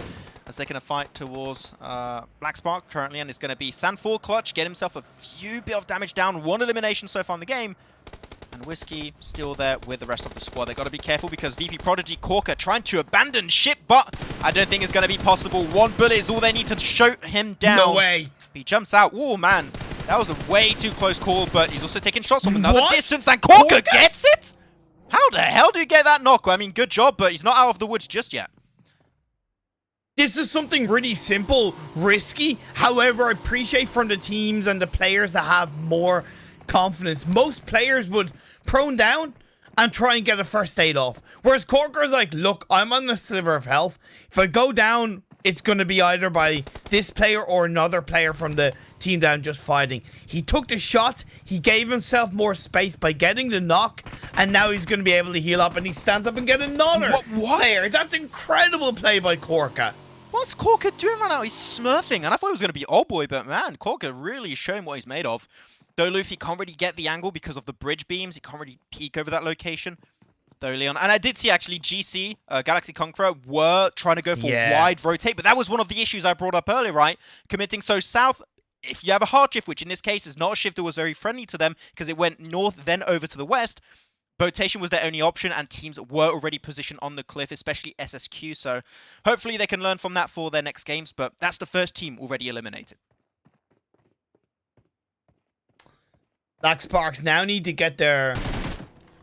as they're going to fight towards Black Spark currently, and it's going to be Sanhok clutch, get himself a few bit of damage down, 1 elimination so far in the game. And Whiskey still there with the rest of the squad. They got to be careful because VP Prodigy Corker trying to abandon ship, but I don't think it's going to be possible. 1 bullet is all they need to shoot him down. No way. He jumps out. Oh, man. That was a way too close call, but he's also taking shots from another What? distance, and Corker gets it? How the hell do you get that knock? I mean, good job, but he's not out of the woods just yet. This is something really simple, risky. However, I appreciate from the teams and the players that have more confidence. Most players would prone down and try and get a first aid off. Whereas Corker is like, look, I'm on the sliver of health. If I go down, it's going to be either by this player or another player from the team that I'm just fighting. He took the shot. He gave himself more space by getting the knock. And now he's going to be able to heal up. And he stands up and get another player. That's incredible play by Corker. What's Corker doing right now? He's smurfing. And I thought it was going to be Old Boy, but man, Corker really showing what he's made of. Though Luffy can't really get the angle because of the bridge beams. He can't really peek over that location. Though Leon, and I did see actually GC, Galaxy Conqueror, were trying to go for wide rotate, but that was one of the issues I brought up earlier, right? Committing so south, if you have a hard shift, which in this case is not a shift that was very friendly to them because it went north, then over to the west, rotation was their only option, and teams were already positioned on the cliff, especially SSQ, so hopefully they can learn from that for their next games, but that's the first team already eliminated. Black Sparks now need to get their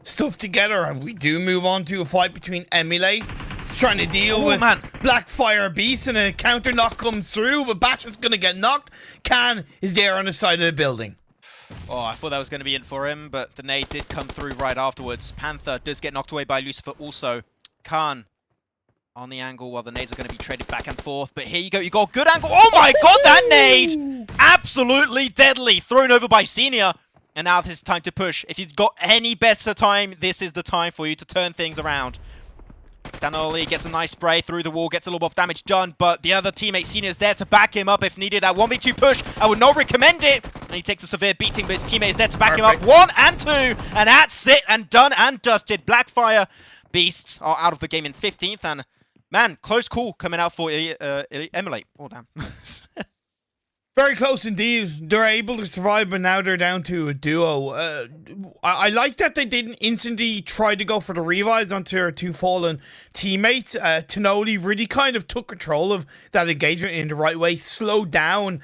stuff together, and we do move on to a fight between Emulate. He's trying to deal with Blackfire Beast, and a counter knock comes through, but Bash is going to get knocked. Khan is there on the side of the building. Oh, I thought that was going to be in for him, but the nade did come through right afterwards. Panther does get knocked away by Lucifer also. Khan on the angle while the nades are going to be traded back and forth. But here you go. You got a good angle. Oh my god, that nade! Absolutely deadly. Thrown over by Senior. And now this is time to push. If you've got any better time, this is the time for you to turn things around. Danoli gets a nice spray through the wall, gets a little bit of damage done, but the other teammate Senior is there to back him up if needed. That 1v2 push, I would not recommend it. And he takes a severe beating, but his teammate is there to back him up. 1 and 2, and that's it, and done and dusted. Blackfire Beasts are out of the game in 15th, and man, close call coming out for Emulate. Oh, damn. Very close indeed. They're able to survive, but now they're down to a duo. I like that they didn't instantly try to go for the revives onto their 2 fallen teammates. Tenoli really kind of took control of that engagement in the right way, slowed down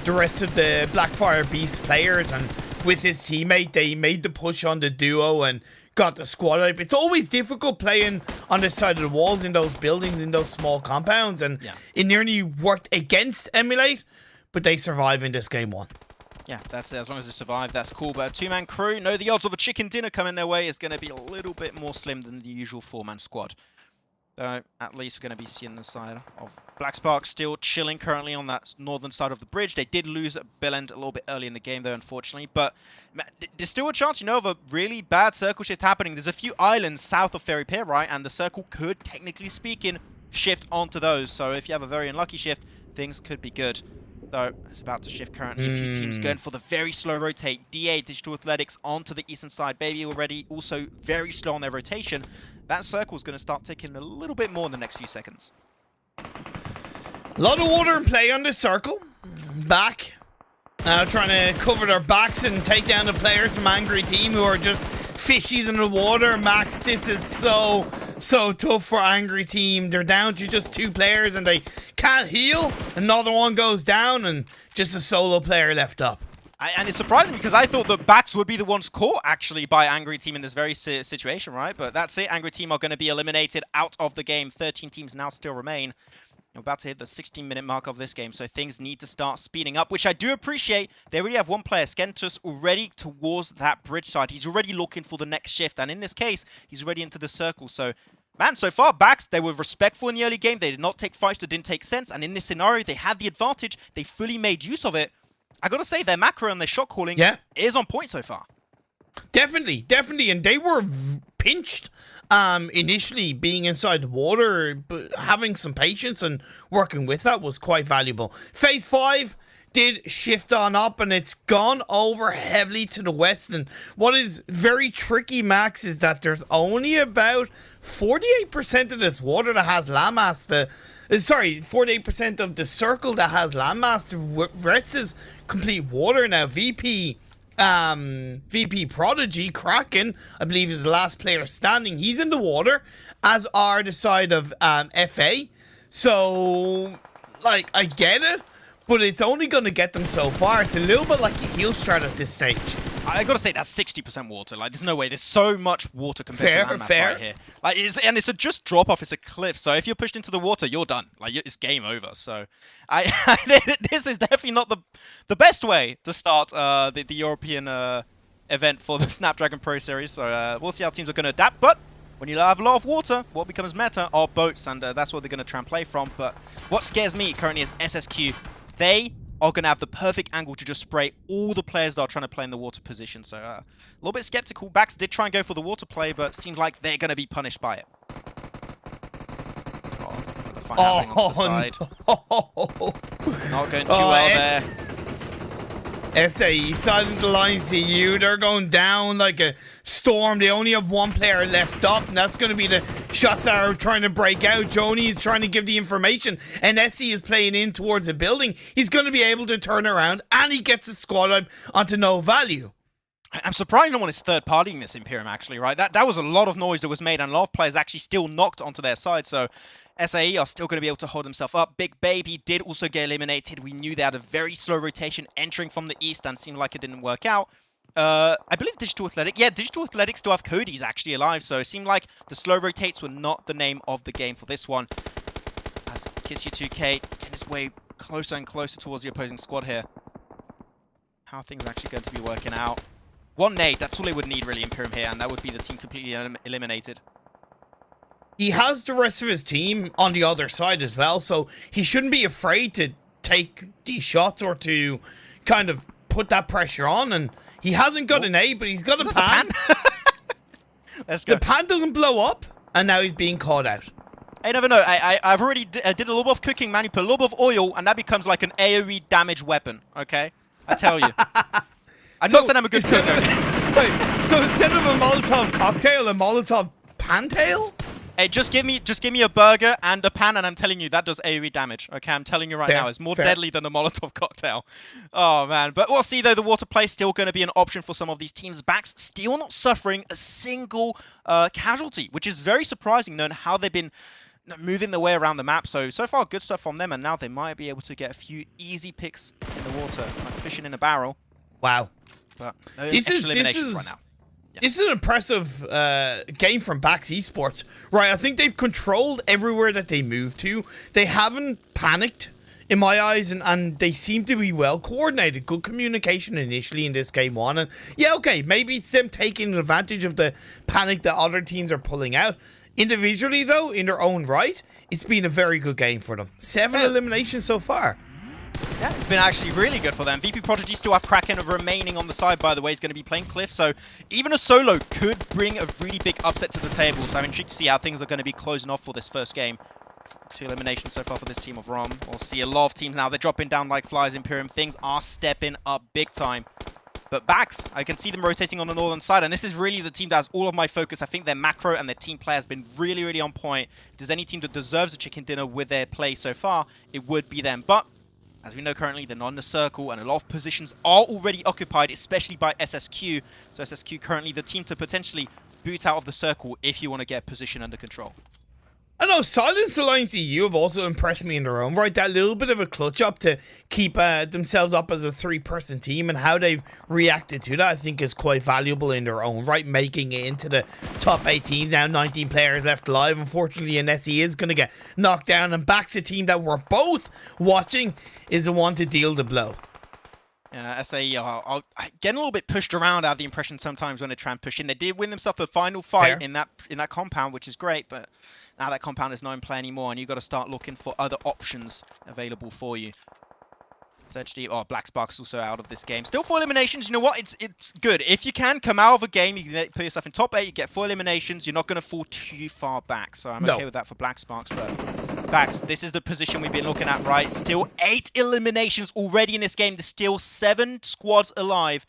the rest of the Blackfire Beast players, and with his teammate, they made the push on the duo and got the squad up. It's always difficult playing on the side of the walls in those buildings, in those small compounds, and it nearly worked against Emulate, but they survive in this game 1. Yeah, that's it. As long as they survive, that's cool. But a 2-man crew, no, the odds of a chicken dinner coming their way is going to be a little bit more slim than the usual 4-man squad. Though, at least we're going to be seeing the side of Black Spark still chilling currently on that northern side of the bridge. They did lose at Bellend a little bit early in the game, though, unfortunately. But there's still a chance, you know, of a really bad circle shift happening. There's a few islands south of Ferry Pier, right? And the circle could, technically speaking, shift onto those. So if you have a very unlucky shift, things could be good. Though, it's about to shift currently. A few teams going for the very slow rotate. DA, Digital Athletics, onto the eastern side. Baby already also very slow on their rotation. That circle is going to start taking a little bit more in the next few seconds. A lot of water in play on this circle. Back. Now trying to cover their backs and take down the players from Angry Team who are just fishies in the water. Max, this is so tough for Angry Team. They're down to just 2 players and they can't heal. Another one goes down and just a solo player left up. And it's surprising because I thought that Backs would be the ones caught, actually, by Angry Team in this very situation, right? But that's it. Angry Team are going to be eliminated out of the game. 13 teams now still remain. We're about to hit the 16-minute mark of this game, so things need to start speeding up, which I do appreciate. They already have one player, Skentus, already towards that bridge side. He's already looking for the next shift, and in this case, he's already into the circle. So, man, so far, Backs, they were respectful in the early game. They did not take fights that didn't take sense, and in this scenario, they had the advantage. They fully made use of it. I gotta say, their macro and their shot calling is on point so far. Definitely, and they were pinched initially being inside the water, but having some patience and working with that was quite valuable. Phase 5 did shift on up, and it's gone over heavily to the west. And what is very tricky, Max, is that there's only about 48% of this water that has landmass. 48% of the circle that has landmass. The rest is complete water now. VP Prodigy, Kraken, I believe, is the last player standing. He's in the water, as are the side of FA. So, like, I get it, but it's only going to get them so far. It's a little bit like a heel start at this stage. I gotta say, that's 60% water. Like, there's no way. There's so much water compared to landmass right here. Like, it's a just drop off. It's a cliff. So if you're pushed into the water, you're done. Like, it's game over. So, this is definitely not the best way to start the European event for the Snapdragon Pro Series. So we'll see how teams are going to adapt. But when you have a lot of water, what becomes meta are boats, and that's what they're going to try and play from. But what scares me currently is SSQ. They are going to have the perfect angle to just spray all the players that are trying to play in the water position. So a little bit skeptical. Bax did try and go for the water play, but seems like they're going to be punished by it. Oh, no. Not going too well there. SAE, Silent Alliance CU, they're going down like a storm. They only have one player left up, and that's going to be the shots that are trying to break out. Joni is trying to give the information, and SE is playing in towards the building. He's going to be able to turn around, and he gets the squad out onto no value. I'm surprised no one is third-partying this Imperium, actually, right? That was a lot of noise that was made, and a lot of players actually still knocked onto their side, so SAE are still going to be able to hold themselves up. Big Baby did also get eliminated. We knew they had a very slow rotation entering from the east, and seemed like it didn't work out. I believe Digital Athletic. Yeah, Digital Athletics still have Cody's actually alive, so it seemed like the slow rotates were not the name of the game for this one. As Kiss You 2K getting his way closer and closer towards the opposing squad here. How are things actually going to be working out? One nade, that's all they would need really, Imperium here, and that would be the team completely eliminated. He has the rest of his team on the other side as well, so he shouldn't be afraid to take these shots or to kind of put that pressure on. And he hasn't got an A, but he's got a pan. Let's go. The pan doesn't blow up, and now he's being caught out. I never know. I've already did a little bit of cooking, man. You put a little bit of oil, and that becomes like an AoE damage weapon, okay? I tell you. I'm not saying I'm a good cook. Wait, so instead of a Molotov cocktail, a Molotov pantail? Hey, just give me a burger and a pan, and I'm telling you, that does AoE damage. Okay, I'm telling you right now, it's more deadly than a Molotov cocktail. Oh, man. But we'll see, though. The water play is still going to be an option for some of these teams. Bax still not suffering a single casualty, which is very surprising, knowing how they've been moving their way around the map. So far, good stuff from them, and now they might be able to get a few easy picks in the water, like fishing in a barrel. Wow. But This is right now. Yeah. This is an impressive game from Bax Esports. Right, I think they've controlled everywhere that they move to. They haven't panicked, in my eyes, and they seem to be well coordinated. Good communication initially in this game one. And yeah, okay, maybe it's them taking advantage of the panic that other teams are pulling out. Individually, though, in their own right, it's been a very good game for them. 7 eliminations so far. Yeah, it's been actually really good for them. VP Prodigy still have Kraken remaining on the side, by the way. He's going to be playing Cliff, so even a solo could bring a really big upset to the table. So I'm intrigued to see how things are going to be closing off for this first game. 2 eliminations so far for this team of ROM. We'll see a lot of teams now. They're dropping down like flies. Imperium, things are stepping up big time. But Bax, I can see them rotating on the northern side, and this is really the team that has all of my focus. I think their macro and their team play has been really, really on point. If there's any team that deserves a chicken dinner with their play so far, it would be them. But as we know currently, they're not in the circle, and a lot of positions are already occupied, especially by SSQ. So SSQ currently the team to potentially boot out of the circle if you want to get position under control. I know, Silence Alliance EU have also impressed me in their own right. That little bit of a clutch up to keep themselves up as a 3-person team, and how they've reacted to that, I think, is quite valuable in their own right, making it into the top 8 teams. Now 19 players left alive. Unfortunately, an SE is going to get knocked down, and Bax, a team that we're both watching, is the one to deal the blow. SAE are getting a little bit pushed around, I have the impression sometimes when they try and push in. They did win themselves the final fight in that compound, which is great, but now that compound is not in play anymore, and you've got to start looking for other options available for you. SG, oh, Black Spark's also out of this game. Still 4 eliminations. You know what? It's good. If you can come out of a game, you can put yourself in top 8, you get 4 eliminations, you're not going to fall too far back. So I'm okay with that for Black Sparks. But Bax, this is the position we've been looking at, right? Still 8 eliminations already in this game. There's still 7 squads alive,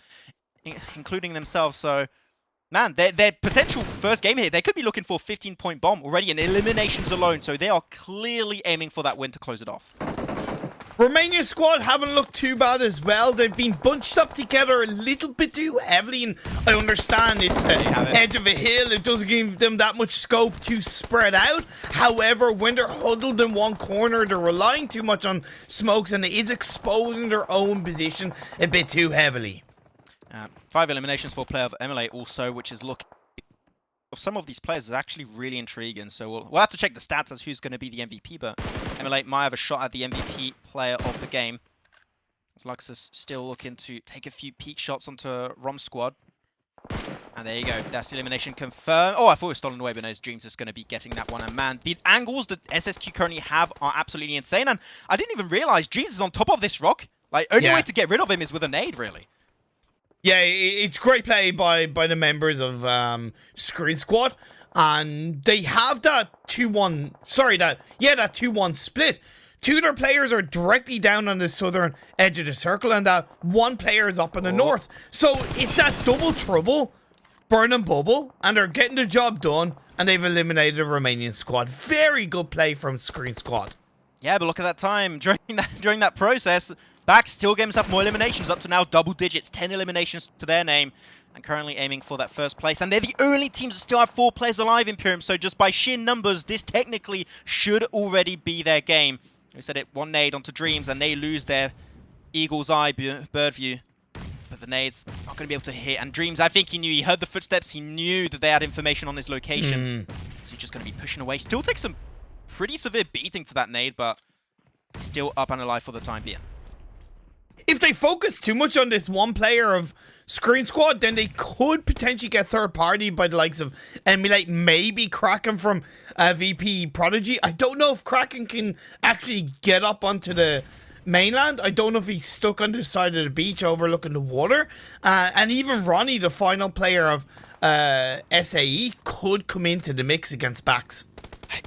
including themselves. So, man, their potential first game here, they could be looking for a 15-point bomb already in eliminations alone. So they are clearly aiming for that win to close it off. Romanian squad haven't looked too bad as well. They've been bunched up together a little bit too heavily, and I understand it's the edge of a hill. It doesn't give them that much scope to spread out. However, when they're huddled in one corner, they're relying too much on smokes, and it is exposing their own position a bit too heavily. 5 eliminations for player of Emulate also, which is looking... Some of these players is actually really intriguing, so we'll have to check the stats as who's going to be the MVP, but Emulate might have a shot at the MVP player of the game. As Luxus still looking to take a few peak shots onto Rom squad. And there you go, that's the elimination confirmed. Oh, I thought it was stolen away, but no, it's Dreams is going to be getting that one. And man, the angles that SSQ currently have are absolutely insane, and I didn't even realize Dreams is on top of this rock. Like, only way to get rid of him is with a nade, really. Yeah, it's great play by the members of Screen Squad, and they have that 2-1. Sorry, that 2-1 split. 2 of their players are directly down on the southern edge of the circle, and that 1 player is up in the north. So it's that double trouble, burn and bubble, and they're getting the job done, and they've eliminated the Romanian squad. Very good play from Screen Squad. Yeah, but look at that time during that process. Bax still getting himself more eliminations, up to now double digits, 10 eliminations to their name, and currently aiming for that first place. And they're the only teams that still have 4 players alive in Imperium, so just by sheer numbers, this technically should already be their game. We said it, 1 nade onto Dreams, and they lose their Eagle's Eye bird view. But the nade's not going to be able to hit. And Dreams, I think he heard the footsteps, he knew that they had information on his location. So he's just going to be pushing away. Still takes some pretty severe beating to that nade, but still up and alive for the time being. If they focus too much on this 1 player of Screen Squad, then they could potentially get third party by the likes of Emulate, maybe Kraken from VP Prodigy. I don't know if Kraken can actually get up onto the mainland. I don't know if he's stuck on this side of the beach overlooking the water. And even Ronnie, the final player of SAE, could come into the mix against Bax.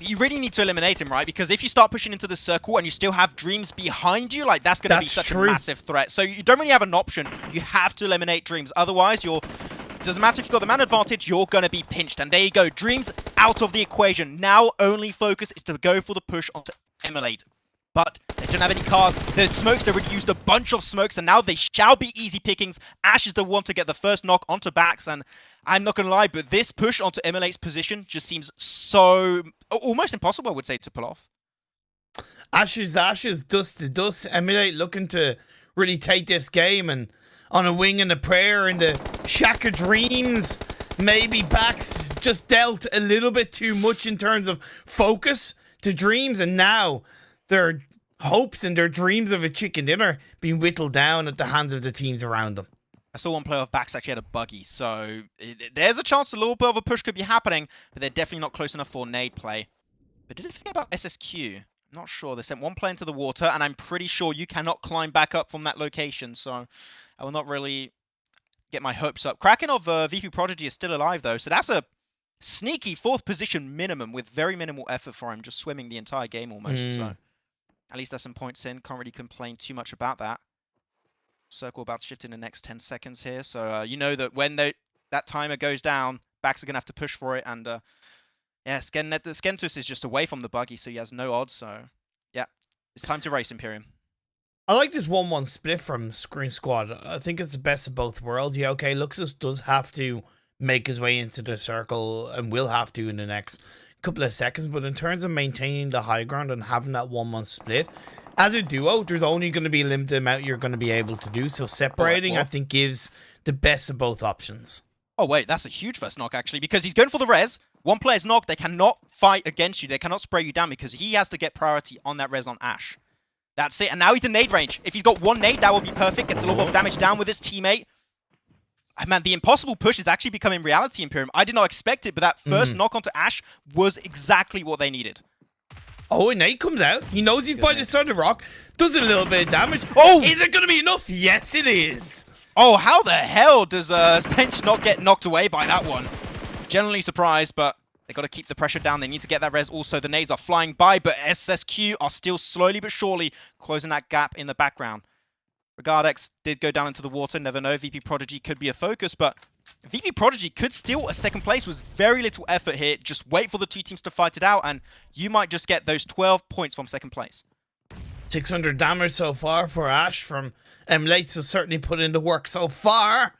You really need to eliminate him, right? Because if you start pushing into the circle and you still have Dreams behind you, like, that's going to be such a massive threat. So you don't really have an option. You have to eliminate Dreams. Otherwise, doesn't matter if you've got the man advantage, you're going to be pinched. And there you go. Dreams out of the equation. Now only focus is to go for the push onto Emulate. But they don't have any cars. The smokes, they already used a bunch of smokes, and now they shall be easy pickings. Ash is the one to get the first knock onto Bax, and I'm not going to lie, but this push onto Emulate's position just seems so... almost impossible, I would say, to pull off. Ashes, dust to dust. Emulate looking to really take this game, and on a wing and a prayer in the Shack of Dreams, maybe Bax just dealt a little bit too much in terms of focus to Dreams, and now their hopes and their dreams of a chicken dinner being whittled down at the hands of the teams around them. I saw one player of Bax actually had a buggy, so there's a chance a little bit of a push could be happening, but they're definitely not close enough for nade play. But did it forget about SSQ? I'm not sure. They sent 1 player into the water, and I'm pretty sure you cannot climb back up from that location, so I will not really get my hopes up. Kraken of VP Prodigy is still alive, though, so that's a sneaky 4th position minimum with very minimal effort for him, just swimming the entire game almost, so at least that's some points in. Can't really complain too much about that. Circle about to shift in the next 10 seconds here. So you know that when that timer goes down, Bax are going to have to push for it. And yeah, Skentus is just away from the buggy, so he has no odds. So yeah, it's time to race, Imperium. I like this 1-1 split from Screen Squad. I think it's the best of both worlds. Yeah, okay, Luxus does have to make his way into the circle and will have to in the next couple of seconds. But in terms of maintaining the high ground and having that 1-1 split, as a duo, there's only going to be a limited amount you're going to be able to do. So separating, I think, gives the best of both options. Oh, wait, that's a huge first knock, actually, because he's going for the res. 1 player's knocked. They cannot fight against you. They cannot spray you down because he has to get priority on that res on Ash. That's it. And now he's in nade range. If he's got 1 nade, that would be perfect. Gets a lot of damage down with his teammate. Man, the impossible push is actually becoming reality, Imperium. I did not expect it, but that first knock onto Ash was exactly what they needed. Oh, and Nate comes out. He knows he's by the side of the rock. Does a little bit of damage. Oh! Is it going to be enough? Yes, it is. Oh, how the hell does Spence not get knocked away by that one? Generally surprised, but they got to keep the pressure down. They need to get that res. Also, the nades are flying by, but SSQ are still slowly but surely closing that gap in the background. Regardex did go down into the water. Never know. VP Prodigy could be a focus, but VP Prodigy could steal a second place with very little effort here. Just wait for the two teams to fight it out, and you might just get those 12 points from second place. 600 damage so far for Ash from Emulate, so certainly put in the work so far.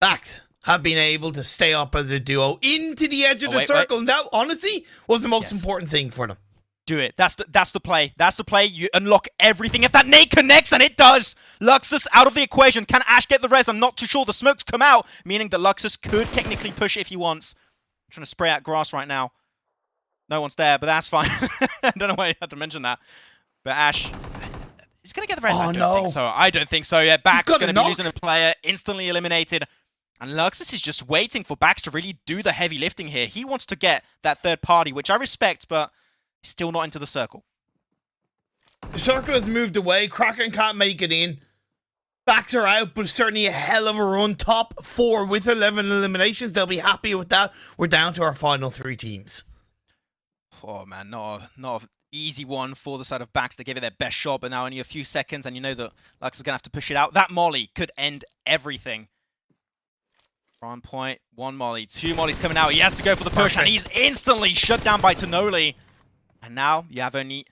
Bax have been able to stay up as a duo into the edge of the circle. Wait. That, honestly, was the most important thing for them. Do it. That's the play. That's the play. You unlock everything. If that nade connects, and it does, Luxus out of the equation. Can Ash get the res? I'm not too sure. The smokes come out, meaning that Luxus could technically push if he wants. I'm trying to spray out grass right now. No one's there, but that's fine. I don't know why I had to mention that. But Ash, he's going to get the res. Oh, I don't think so. Yeah, Bax going to be losing a player, instantly eliminated. And Luxus is just waiting for Bax to really do the heavy lifting here. He wants to get that third party, which I respect, but he's still not into the circle. The circle has moved away. Kraken can't make it in. Backs are out, but certainly a hell of a run. Top 4 with 11 eliminations. They'll be happy with that. We're down to our final 3 teams. Oh, man, not an easy one for the side of Bax. They gave it their best shot, but now only a few seconds, and you know that Lux is going to have to push it out. That molly could end everything. 1 point, 1 molly, 2 mollies coming out. He has to go for the push, and he's instantly shut down by Tonoli. And now you have only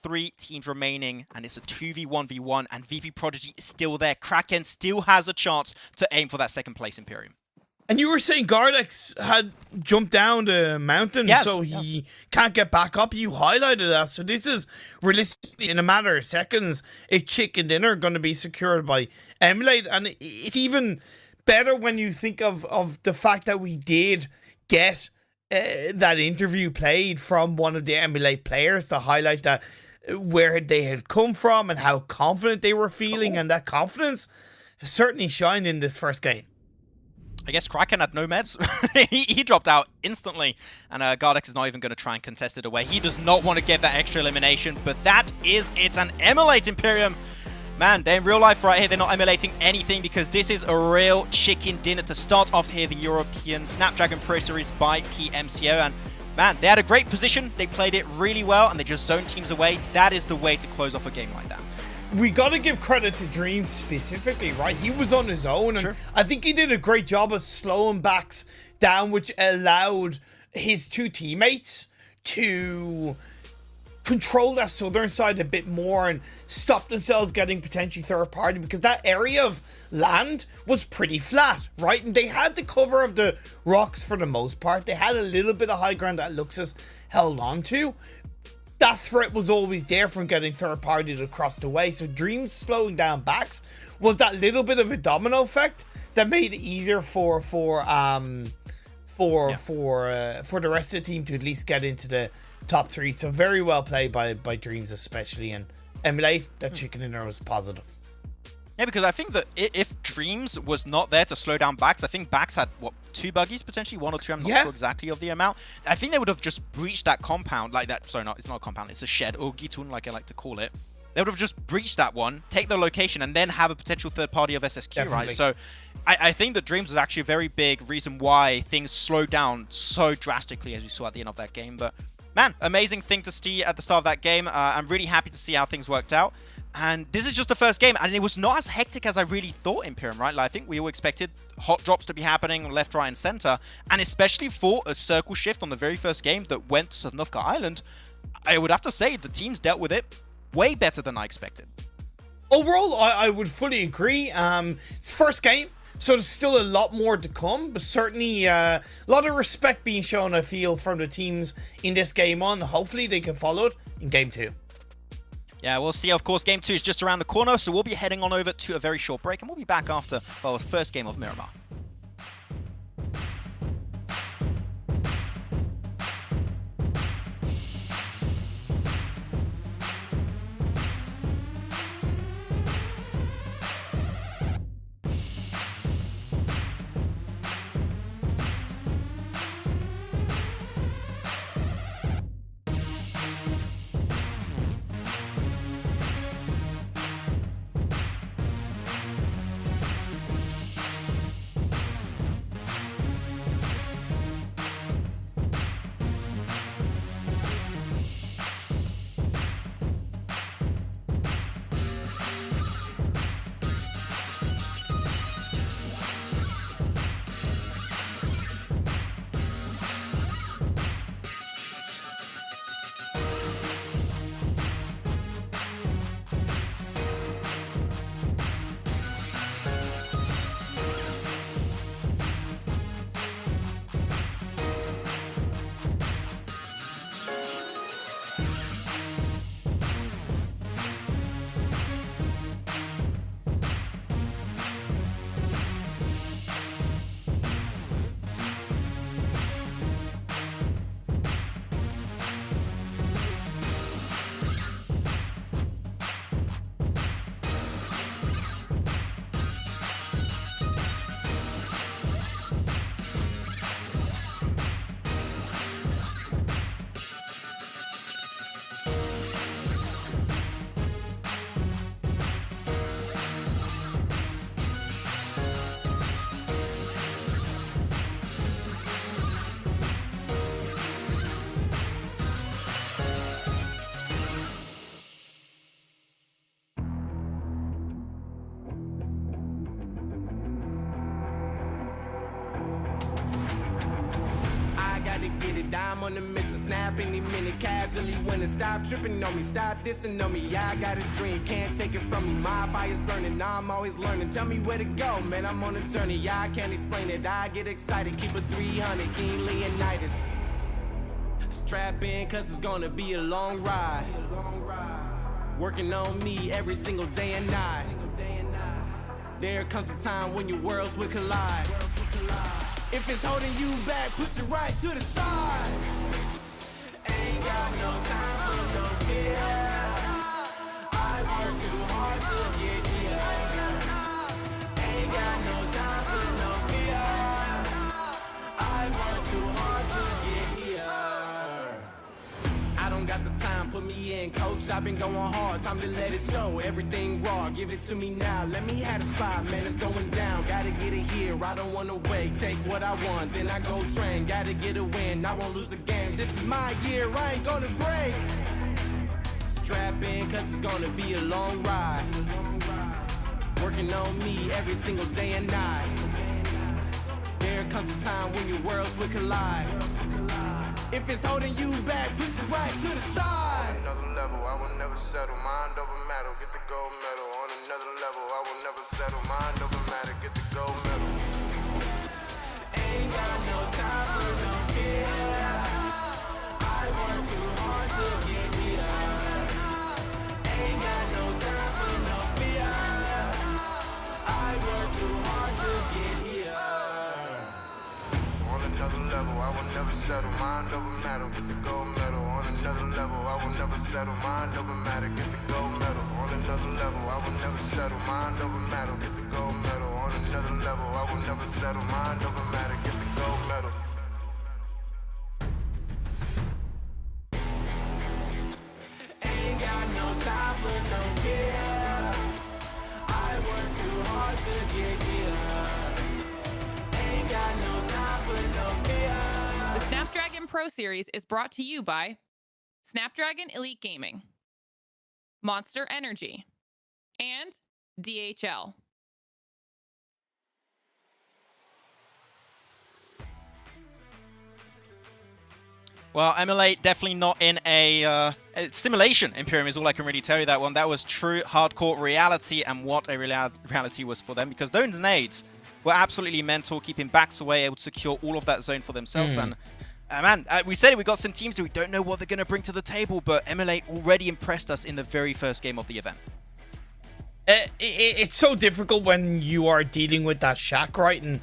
3 teams remaining, and it's a 2v1v1, and VP Prodigy is still there. Kraken still has a chance to aim for that second place Imperium. And you were saying Gardex had jumped down the mountain, so he can't get back up. You highlighted that. So this is realistically, in a matter of seconds, a chicken dinner going to be secured by Emulate. And it's even better when you think of the fact that we did get that interview played from one of the Emulate players to highlight that where they had come from and how confident they were feeling. And that confidence certainly shined in this first game. I guess Kraken had no meds. he dropped out instantly, and Gardex is not even going to try and contest it away. He does not want to get that extra elimination, but that is it. And Emulate Imperium, man, they're in real life right here. They're not emulating anything because this is a real chicken dinner to start off here, the European Snapdragon Pro Series by PMCO. And man, they had a great position. They played it really well, and they just zoned teams away. That is the way to close off a game like that. We got to give credit to Dreams specifically, right? He was on his own, and I think he did a great job of slowing Bax down, which allowed his 2 teammates to control that southern side a bit more and stop themselves getting potentially third party, because that area of land was pretty flat, right? And they had the cover of the rocks for the most part. They had a little bit of high ground that Luxus held on to. That threat was always there from getting third party across the way. So Dreams slowing down Bax was that little bit of a domino effect that made it easier for the rest of the team to at least get into the top 3. So very well played by Dreams especially, and Emulate that chicken dinner was positive. Yeah, because I think that if Dreams was not there to slow down Bax, I think Bax had, what, 2 buggies potentially? 1 or 2, I'm not sure exactly of the amount. I think they would have just breached that compound, like that, sorry, it's not a compound, it's a shed, or Gitun, like I like to call it. They would have just breached that one, take the location, and then have a potential third party of SSQ, Definitely. right? So I think that Dreams was actually a very big reason why things slowed down so drastically, as we saw at the end of that game. But man, amazing thing to see at the start of that game. I'm really happy to see how things worked out. And this is just the first game, and it was not as hectic as I really thought, Imperium, right? Like, I think we all expected hot drops to be happening left, right, and center, and especially for a circle shift on the very first game that went to Sanhok Island, I would have to say the teams dealt with it way better than I expected. Overall, I would fully agree. It's first game, so there's still a lot more to come, but certainly a lot of respect being shown, I feel, from the teams in this game on. Hopefully they can follow it in game 2. Yeah, we'll see. Of course, game 2 is just around the corner, so we'll be heading on over to a very short break, and we'll be back after our first game of Miramar. got to get it. I'm on the mission, snap any minute, casually winning. Stop tripping on me, stop dissing on me. Yeah, I got a dream, can't take it from me. My fire's burning, now I'm always learning. Tell me where to go, man, I'm on a journey. Yeah, I can't explain it, I get excited. Keep it 300, King Leonidas. Strap in, cause it's gonna be a long ride. Working on me every single day and night. There comes a time when your worlds will collide. If it's holding you back, push it right to the side. Ain't got no time for no fear. I work too hard to get here. Ain't got no time for no fear. I work too hard to get here. I don't got the time, put me in, coach. I've been going hard, time to let it show. Everything raw, give it to me now. Let me have the spot, man, it's going down. Gotta get it here, I don't wanna wait. Take what I want, then I go train. Gotta get a win, I won't lose the game. This is my year, I ain't gonna break. Strap in, cause it's gonna be a long ride. Working on me every single day and night. There comes a time when your worlds will collide. If it's holding you back, push it right to the side. On another level, I will never settle. Mind over matter, get the gold medal. On another level, I will never settle. Mind over matter, get the gold medal. Ain't got no time for no fear. I work too hard to get here. Ain't got no time for no fear. I work too hard to get here. On another level, I will never settle. Mind over matter, get the gold medal. On another level, I will never settle. Mind over matter, get the gold medal. On another level, I will never settle. Mind over matter, get the gold medal. On another level, I will never settle. Mind over matter, get the gold medal. Ain't got no time for no fear. I work too hard to get here. Ain't got no time for no fear. The Snapdragon Pro Series is brought to you by Snapdragon Elite Gaming, Monster Energy, and DHL. Well, Emulate definitely not in a simulation. Imperium is all I can really tell you that one. That was true hardcore reality, and what a reality was for them, because those nades were absolutely mental, keeping backs away, able to secure all of that zone for themselves. And man, we said it, we got some teams who we don't know what they're going to bring to the table, but Emulate already impressed us in the very first game of the event. It's so difficult when you are dealing with that shack, right? And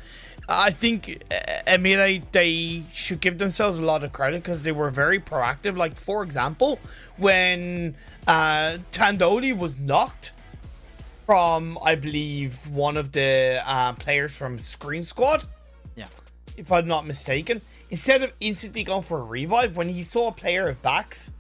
I think Emulate, they should give themselves a lot of credit because they were very proactive. Like, for example, when Tandoli was knocked from, I believe, one of the players from Screen Squad, Yeah. if I'm not mistaken, instead of instantly going for a revive, when he saw a player of backs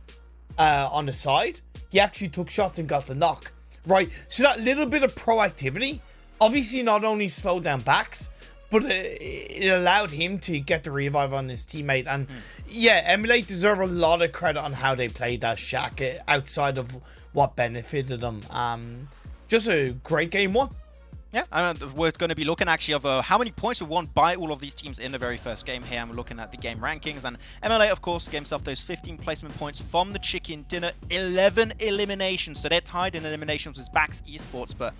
on the side, he actually took shots and got the knock. Right, so that little bit of proactivity obviously not only slowed down backs, but it allowed him to get the revive on his teammate. And yeah, Emulate deserve a lot of credit on how they played that shack outside of what benefited them. Just a great game one. Yeah, we're going to be looking actually of how many points were won by all of these teams in the very first game here, and we're looking at the game rankings. And MLA, of course, gave himself those 15 placement points from the chicken dinner, 11 eliminations, so they're tied in eliminations with Bax Esports. But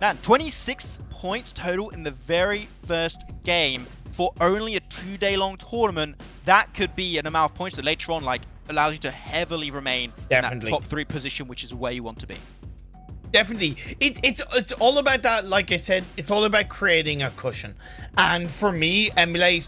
man, 26 points total in the very first game for only a 2-day-long tournament. That could be an amount of points that later on allows you to heavily remain in that top 3 position, which is where you want to be. Definitely. It's all about that. Like I said, it's all about creating a cushion. And for me, Emulate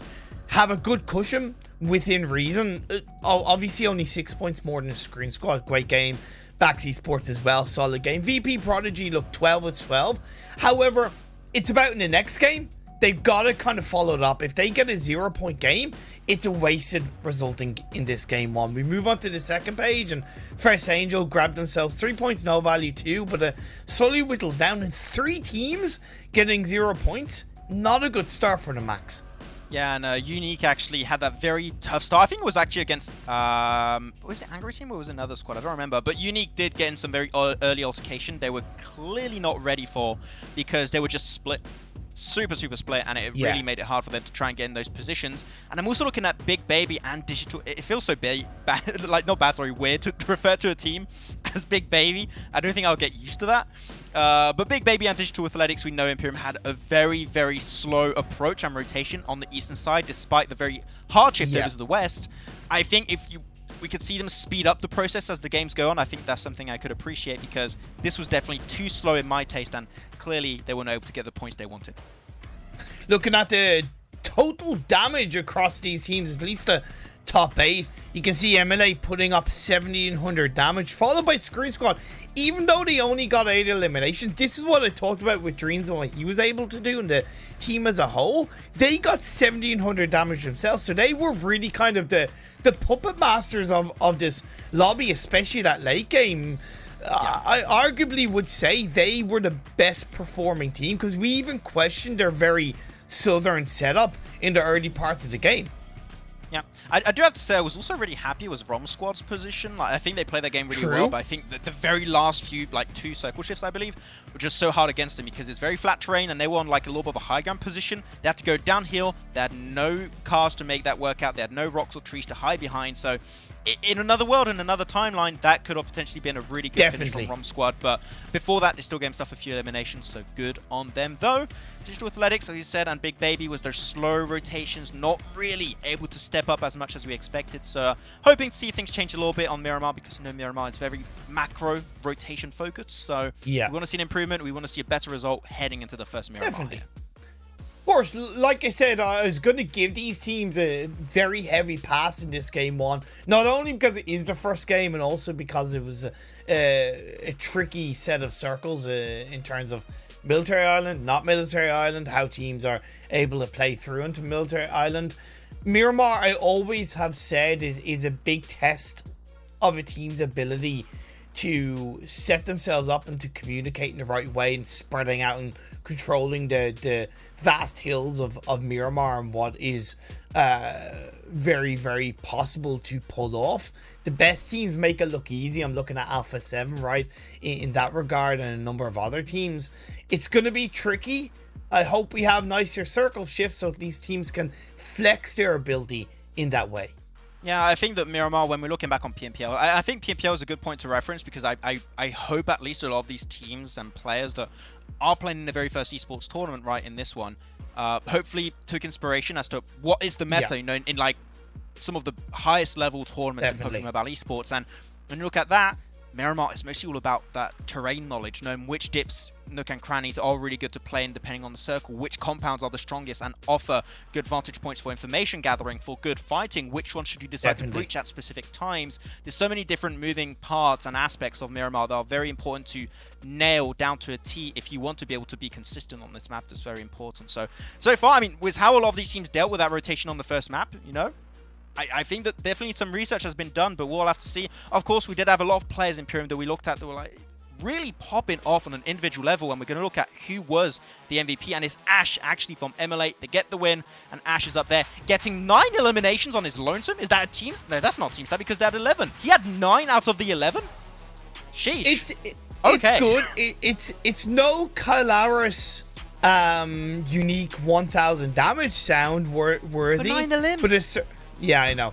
have a good cushion within reason. Obviously, only 6 points more than the Screen Squad. Great game. Bax Esports as well. Solid game. VP Prodigy looked 12 of 12. However, it's about in the next game. They've got to kind of follow it up. If they get a 0-point game, it's a wasted result in this game one. We move on to the second page, and Fresh Angel grabbed themselves 3 points, no value 2, but slowly whittles down, and 3 teams getting 0 points. Not a good start for the Max. Yeah, and Unique actually had that very tough start. I think it was actually against, was it Angry Team or was it another squad? I don't remember. But Unique did get in some very early altercation they were clearly not ready for, because they were just split. super split, and it Yeah. really made it hard for them to try and get in those positions. And I'm also looking at Big Baby and Digital. It feels so bad, like not bad, sorry, weird to refer to a team as Big Baby. I don't think I'll get used to that. But Big Baby and Digital Athletics, we know Imperium had a very slow approach and rotation on the eastern side, despite the very hard shift over to the west. I think if we could see them speed up the process as the games go on, I think that's something I could appreciate, because this was definitely too slow in my taste, and clearly they weren't able to get the points they wanted. Looking at the total damage across these teams, at least the top 8, you can see MLA putting up 1700 damage, followed by Screen Squad. Even though they only got 8 eliminations, this is what I talked about with Dreams and what he was able to do, and the team as a whole, they got 1700 damage themselves, so they were really kind of the puppet masters of this lobby, especially that late game. I arguably would say they were the best performing team, because we even questioned their very southern setup in the early parts of the game. Yeah, I do have to say I was also really happy with Rom Squad's position. Like, I think they play their game really well, but I think that the very last few, like 2 circle shifts, I believe, were just so hard against them, because it's very flat terrain and they were on like a little bit of a high ground position. They had to go downhill. They had no cars to make that work out. They had no rocks or trees to hide behind. So in another world, in another timeline, that could have potentially been a really good finish from Rom Squad. But before that, they still gave themselves a few eliminations, so good on them. Though, Digital Athletics, as you said, and Big Baby was their slow rotations, not really able to step up as much as we expected. So hoping to see things change a little bit on Miramar, because you know Miramar is very macro rotation focused. So we want to see an improvement. We want to see a better result heading into the first Miramar. Definitely. Of course, like I said, I was going to give these teams a very heavy pass in this game 1. Not only because it is the first game, and also because it was a tricky set of circles in terms of Military Island, not Military Island, how teams are able to play through into Military Island. Miramar, I always have said, is a big test of a team's ability to set themselves up and to communicate in the right way, and spreading out and controlling the vast hills of Miramar, and what is very possible to pull off. The best teams make it look easy. I'm looking at Alpha 7, right, in that regard, and a number of other teams. It's going to be tricky. I hope we have nicer circle shifts so these teams can flex their ability in that way. Yeah, I think that Miramar, when we're looking back on PMPL, I think PMPL is a good point to reference, because I hope at least a lot of these teams and players that are playing in the very first esports tournament, right, in this one, hopefully took inspiration as to what is the meta, you know, in like some of the highest level tournaments in PUBG Mobile Esports. And when you look at that, Miramar is mostly all about that terrain knowledge, knowing which dips, nook and crannies are really good to play in depending on the circle, which compounds are the strongest and offer good vantage points for information gathering, for good fighting, which one should you decide to breach at specific times. There's so many different moving parts and aspects of Miramar that are very important to nail down to a T if you want to be able to be consistent on this map. That's very important. So far, I mean, with how a lot of these teams dealt with that rotation on the first map, you know, I think that definitely some research has been done, but we'll have to see. Of course, we did have a lot of players in Imperium that we looked at that were like really popping off on an individual level, and we're going to look at who was the MVP, and it's Ash, actually, from ML8. They get the win, and Ash is up there, getting 9 eliminations on his lonesome. Is that a team? No, that's not team stat, because they had 11. He had 9 out of the 11? Sheesh. It's good. It's no Kylaris unique 1000 damage sound worthy. 9 elims. But it's... Yeah, I know.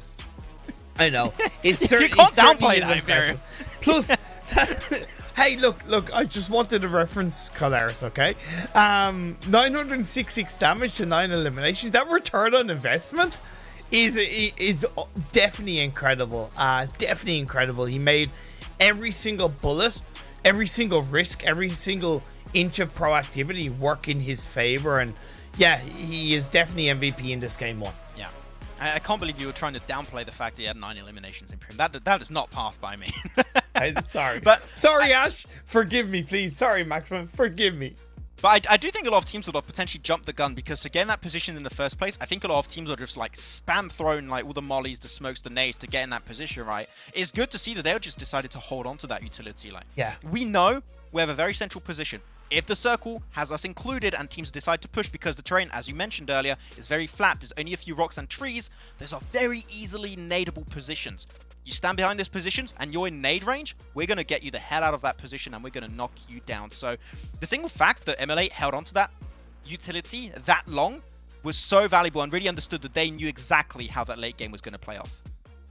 It's certainly, you can't downplay that, impressive. Plus, hey, look, I just wanted to reference Kylaris, okay? 966 damage to 9 eliminations. That return on investment is definitely incredible. Definitely incredible. He made every single bullet, every single risk, every single inch of proactivity work in his favor, and yeah, he is definitely MVP in this game 1. Yeah. I can't believe you were trying to downplay the fact that he had 9 eliminations in Prim. That is not passed by me. Sorry, Ash. Forgive me, please. Sorry, Maximum. Forgive me. But I do think a lot of teams would have potentially jumped the gun, because to get in that position in the first place, I think a lot of teams are just like spam throwing like all the mollies, the smokes, the nades to get in that position, right? It's good to see that they just decided to hold on to that utility. Like, yeah, we know we have a very central position. If the circle has us included and teams decide to push, because the terrain, as you mentioned earlier, is very flat, there's only a few rocks and trees, those are very easily nadeable positions. You stand behind those positions and you're in nade range, we're going to get you the hell out of that position and we're going to knock you down. So the single fact that ML8 held on to that utility that long was so valuable and really understood that they knew exactly how that late game was going to play off.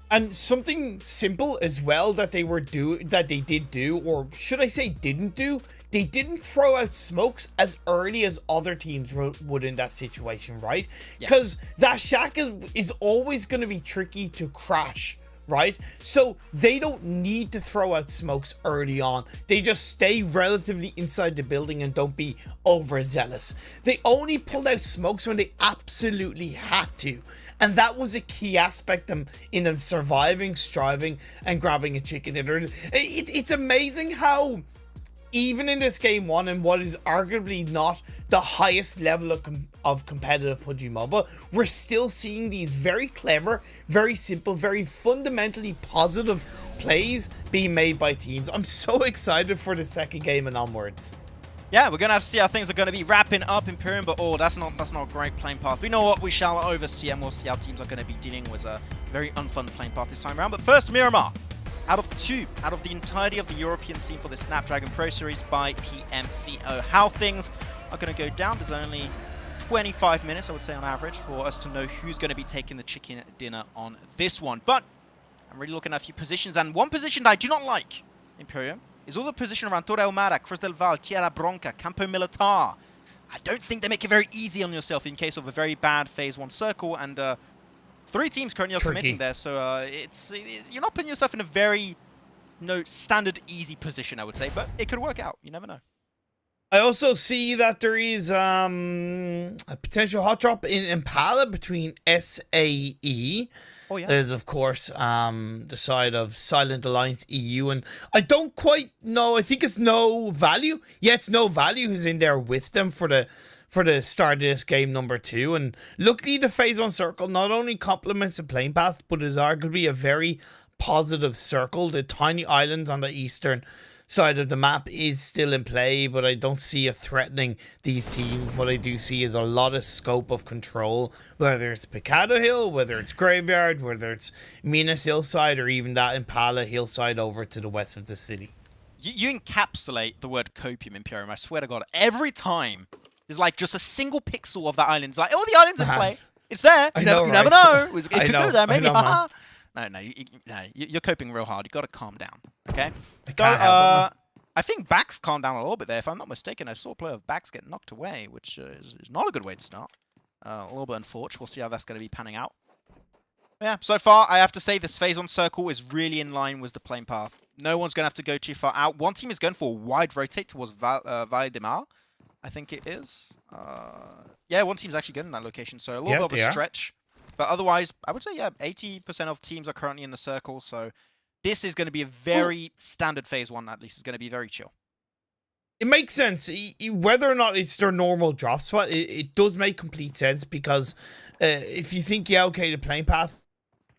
And something simple as well that they did do, or should I say didn't do, they didn't throw out smokes as early as other teams would in that situation, right? Because that shack is always going to be tricky to crash, right? So they don't need to throw out smokes early on. They just stay relatively inside the building and don't be overzealous. They only pulled out smokes when they absolutely had to. And that was a key aspect in them surviving, striving, and grabbing a chicken dinner. It's amazing how, even in this game one, and what is arguably not the highest level of competitive PUBG Mobile, we're still seeing these very clever, very simple, very fundamentally positive plays being made by teams. I'm so excited for the second game and onwards. Yeah, we're gonna have to see how things are gonna be wrapping up Imperium, but that's not a great playing path. We know what we shall oversee, and we'll see how teams are gonna be dealing with a very unfun playing path this time around. But first, Miramar, out of the entirety of the European scene for the Snapdragon Pro Series by PMCO. How things are gonna go down. There's only 25 minutes, I would say, on average, for us to know who's gonna be taking the chicken dinner on this one. But I'm really looking at a few positions, and one position that I do not like, Imperium, is all the position around Torre Ahumada, Cruz del Val, Tierra Bronca, Campo Militar. I don't think they make it very easy on yourself in case of a very bad Phase 1 circle, and 3 teams currently are committing there, so you're not putting yourself in a very standard easy position, I would say, but it could work out. You never know. I also see that there is a potential hot drop in Impala between SAE. Oh, yeah. There's, of course, the side of Silent Alliance EU, and I don't quite know. I think it's No Value. Yeah, it's No Value who's in there with them for the start of this game number 2. And luckily, the Phase 1 circle not only complements the playing path, but is arguably a very positive circle. The tiny islands on the eastern side of the map is still in play, but I don't see it threatening these teams. What I do see is a lot of scope of control, whether it's Picado Hill, whether it's Graveyard, whether it's Minas Hillside, or even that Impala Hillside over to the west of the city. You encapsulate the word copium, Imperium, I swear to God. Every time there's like just a single pixel of that island. It's like, oh, the island's in play. It's there. You never know. It could go there, maybe. No, you're coping real hard. You got to calm down, okay? I think Bax calmed down a little bit there. If I'm not mistaken, I saw a player of Bax get knocked away, which is not a good way to start. A little bit unfortunate. We'll see how that's going to be panning out. But yeah, so far, I have to say this Phase 1 circle is really in line with the playing path. No one's going to have to go too far out. One team is going for a wide rotate towards Valle de Mar, I think it is. Yeah, one team's actually good in that location, so a little bit of a stretch. But otherwise, I would say, yeah, 80% of teams are currently in the circle, so this is going to be a very standard Phase 1, at least. It's going to be very chill. It makes sense. Whether or not it's their normal drop spot, it does make complete sense, because if you think, yeah, okay, the playing path,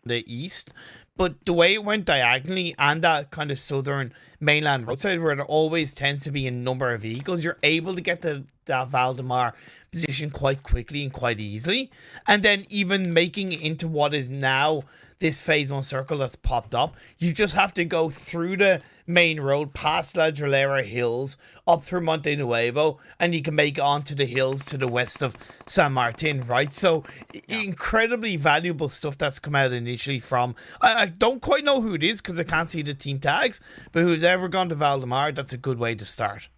the east, but the way it went diagonally and that kind of southern mainland roadside where there always tends to be a number of vehicles, you're able to get to that Valdemar position quite quickly and quite easily. And then even making it into what is now this Phase 1 circle that's popped up, you just have to go through the main road, past La Drolera Hills, up through Monte Nuevo, and you can make it onto the hills to the west of San Martin, right? So incredibly valuable stuff that's come out initially from, I don't quite know who it is because I can't see the team tags, but who's ever gone to Valdemar, that's a good way to start.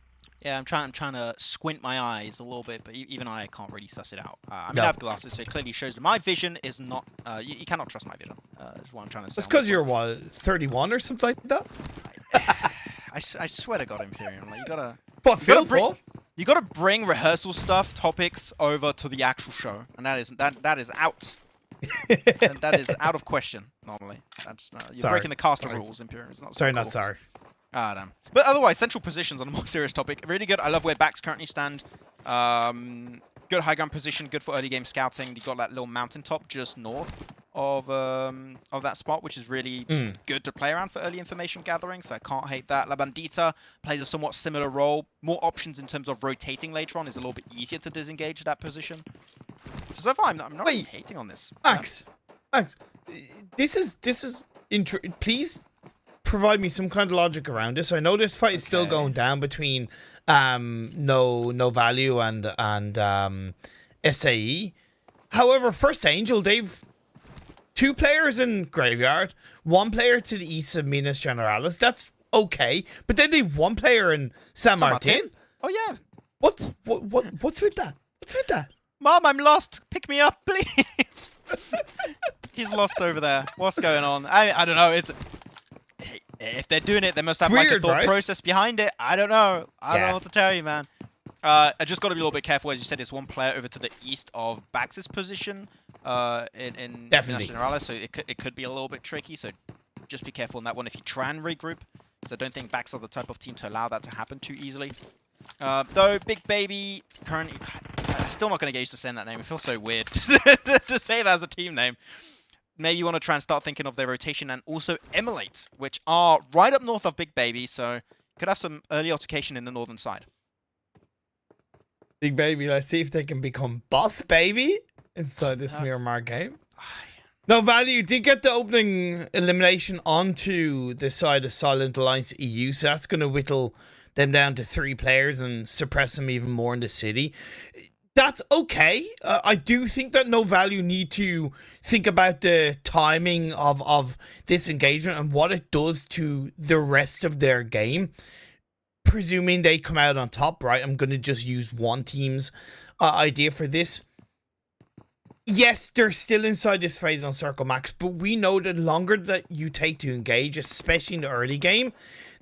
Yeah, I'm trying to squint my eyes a little bit, but even I can't really suss it out. I mean, I have glasses, so it clearly shows that my vision is not... you cannot trust my vision, is what I'm trying to say. That's because you're, what, 31 or something like that? I swear to God, Imperium, like, you gotta... But you gotta bring rehearsal stuff, topics, over to the actual show, and that is out. And that is out of question, normally. That's you're breaking the caster rules, Imperium. It's not so cool. Not sorry. Ah, damn. But otherwise, central positions on a more serious topic. Really good. I love where backs currently stand. Good high ground position. Good for early game scouting. You've got that little mountaintop just north of that spot, which is really good to play around for early information gathering. So I can't hate that. La Bandita plays a somewhat similar role. More options in terms of rotating later on. Is a little bit easier to disengage that position. So far, I'm not really hating on this. Max, this is please provide me some kind of logic around this? I know this fight is still going down between no value and SAE. However, First Angel, they've 2 players in Graveyard, 1 player to the east of Minas Generalis. That's okay, but then they've 1 player in San Martin. Oh yeah. What's with that? What's with that? Mom, I'm lost. Pick me up, please. He's lost over there. What's going on? I don't know. If they're doing it, they must have like a thought process behind it. I don't know. I don't know what to tell you, man. I just got to be a little bit careful. As you said, it's 1 player over to the east of Bax's position in Minas Generalis, so it could be a little bit tricky. So just be careful on that one if you try and regroup. So I don't think Bax are the type of team to allow that to happen too easily. Though Big Baby currently, I'm still not going to get used to saying that name. It feels so weird to say that as a team name. Maybe you want to try and start thinking of their rotation and also Emulate, which are right up north of Big Baby, so could have some early altercation in the northern side. Big Baby, let's see if they can become Boss Baby inside this Miramar game. No value did get the opening elimination onto the side of Silent Alliance EU, so that's going to whittle them down to 3 players and suppress them even more in the city. That's okay. I do think that No Value need to think about the timing of this engagement and what it does to the rest of their game. Presuming they come out on top, right? I'm going to just use one team's idea for this. Yes, they're still inside this phase on Circle Max, but we know the longer that you take to engage, especially in the early game,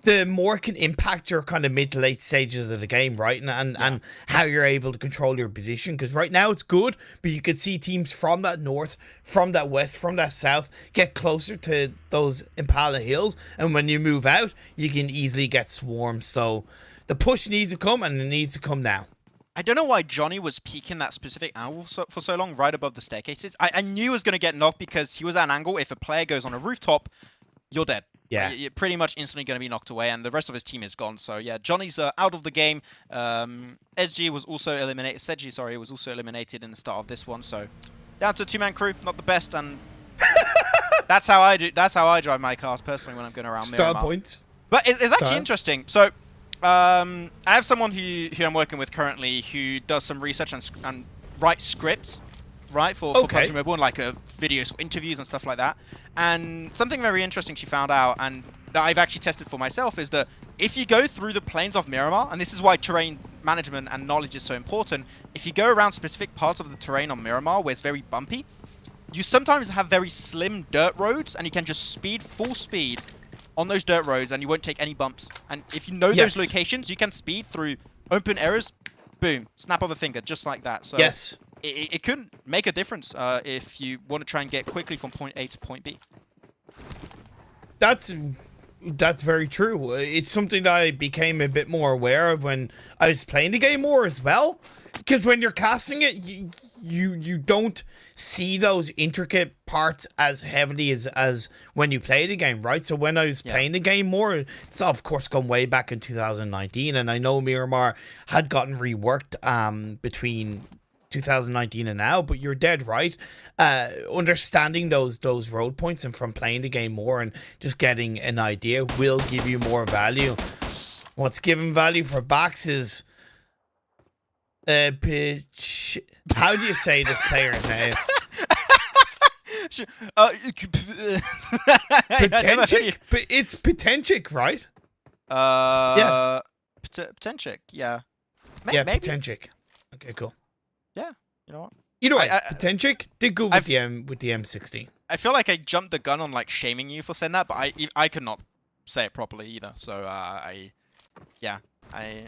the more it can impact your kind of mid to late stages of the game, right? And how you're able to control your position. Because right now it's good, but you could see teams from that north, from that west, from that south get closer to those Impala Hills. And when you move out, you can easily get swarmed. So the push needs to come, and it needs to come now. I don't know why Johnny was peeking that specific angle for so long, right above the staircases. I knew he was going to get knocked because he was at an angle. If a player goes on a rooftop, you're dead. Yeah. You're pretty much instantly going to be knocked away, and the rest of his team is gone. So, yeah, Johnny's out of the game. SG was also eliminated. Seji, sorry, was also eliminated in the start of this one. So, down to a 2-man crew. Not the best, and that's how I do. That's how I drive my cars personally when I'm going around Miramar. Star points. But it's actually interesting. So, I have someone who I'm working with currently who does some research and writes scripts, right, for PUBG Mobile, and like videos for interviews and stuff like that. And something very interesting she found out, and that I've actually tested for myself, is that if you go through the plains of Miramar, and this is why terrain management and knowledge is so important, if you go around specific parts of the terrain on Miramar where it's very bumpy, you sometimes have very slim dirt roads, and you can just speed full speed on those dirt roads, and you won't take any bumps. And if you know those locations, you can speed through open areas, boom, snap of a finger, just like that. So yes, it could make a difference if you want to try and get quickly from point A to point B. That's very true. It's something that I became a bit more aware of when I was playing the game more as well. Because when you're casting it, you don't see those intricate parts as heavily as when you play the game, right? So when I was playing the game more, it's of course gone way back in 2019, and I know Miramar had gotten reworked between 2019 and now, but you're dead right. Understanding those road points and from playing the game more and just getting an idea will give you more value. What's giving value for Bax is pitch. How do you say this player's name? Potenchik? It's Potenchik, right? Yeah. Potenchik, yeah. Maybe. Potenchik. Okay, cool. Yeah, you know what? Either way, Potenchik did good with the M16. I feel like I jumped the gun on like shaming you for saying that, but I could not say it properly either. So yeah, I'm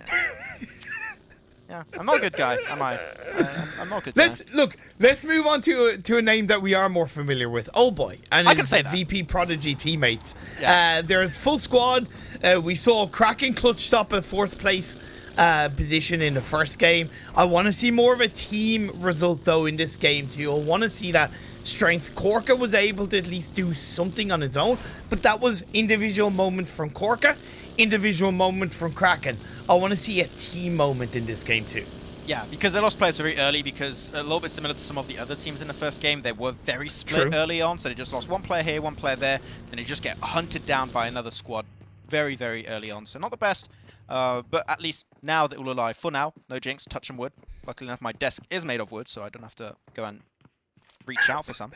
not a good guy, am I? I'm not a good guy. Let's move on to a name that we are more familiar with. Old Boy and his VP Prodigy teammates. Yeah. There's full squad. We saw Kraken clutch stop at 4th place position in the first game. I want to see more of a team result though in this game too. I want to see that strength. Korka was able to at least do something on his own, but that was individual moment from Korka, individual moment from Kraken. I want to see a team moment in this game too. Yeah, because they lost players very early, because a little bit similar to some of the other teams in the first game, they were very split early on, so they just lost one player here, one player there, then they just get hunted down by another squad very, very early on. So not the best, but at least now that we're alive, for now, no jinx, touch some wood. Luckily enough, my desk is made of wood, so I don't have to go and reach out for some.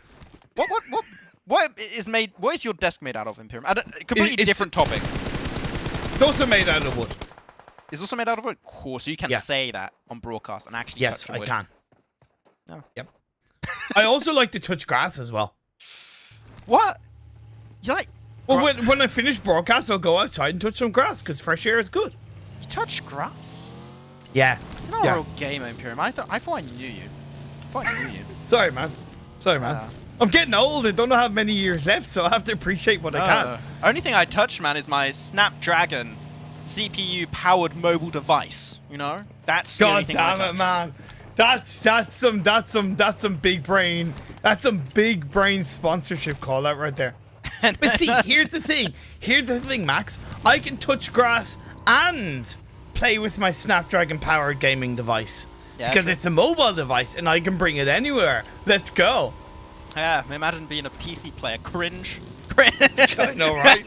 What is your desk made out of, Imperium? Completely different topic. It's also made out of wood. It's also made out of wood? Cool, so you can say that on broadcast and actually touch wood. Yes, I can. Oh. Yep. I also like to touch grass as well. What? You like... Well, when I finish broadcast, I'll go outside and touch some grass, because fresh air is good. You touch grass? Yeah. You're not a real gamer, Imperium. I thought I knew you. Sorry, man. I'm getting old. I don't have many years left, so I have to appreciate what I can. Only thing I touch, man, is my Snapdragon CPU-powered mobile device. You know, that's the only thing I touch. God damn it, man! That's some big brain. That's some big brain sponsorship call out right there. But see, here's the thing, Max. I can touch grass and play with my Snapdragon-powered gaming device because it's a mobile device and I can bring it anywhere. Let's go. Yeah, imagine being a PC player. Cringe. I know, right?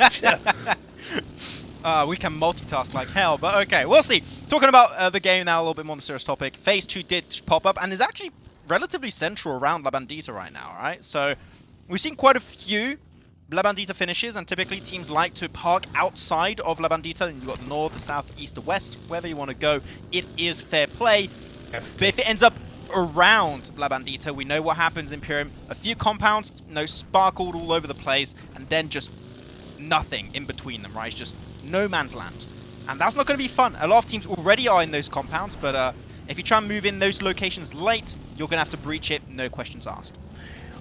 We can multitask like hell, but okay, we'll see. Talking about the game now, a little bit more on a serious topic. Phase 2 did pop up and is actually relatively central around La Bandita right now, right? So we've seen quite a few La Bandita finishes, and typically teams like to park outside of La Bandita, and you've got the north, the south, the east, the west, wherever you want to go, it is fair play. But if it ends up around La Bandita, we know what happens, Imperium. A few compounds, sparkled all over the place, and then just nothing in between them, right? It's just no man's land. And that's not going to be fun. A lot of teams already are in those compounds, but if you try and move in those locations late, you're going to have to breach it, no questions asked.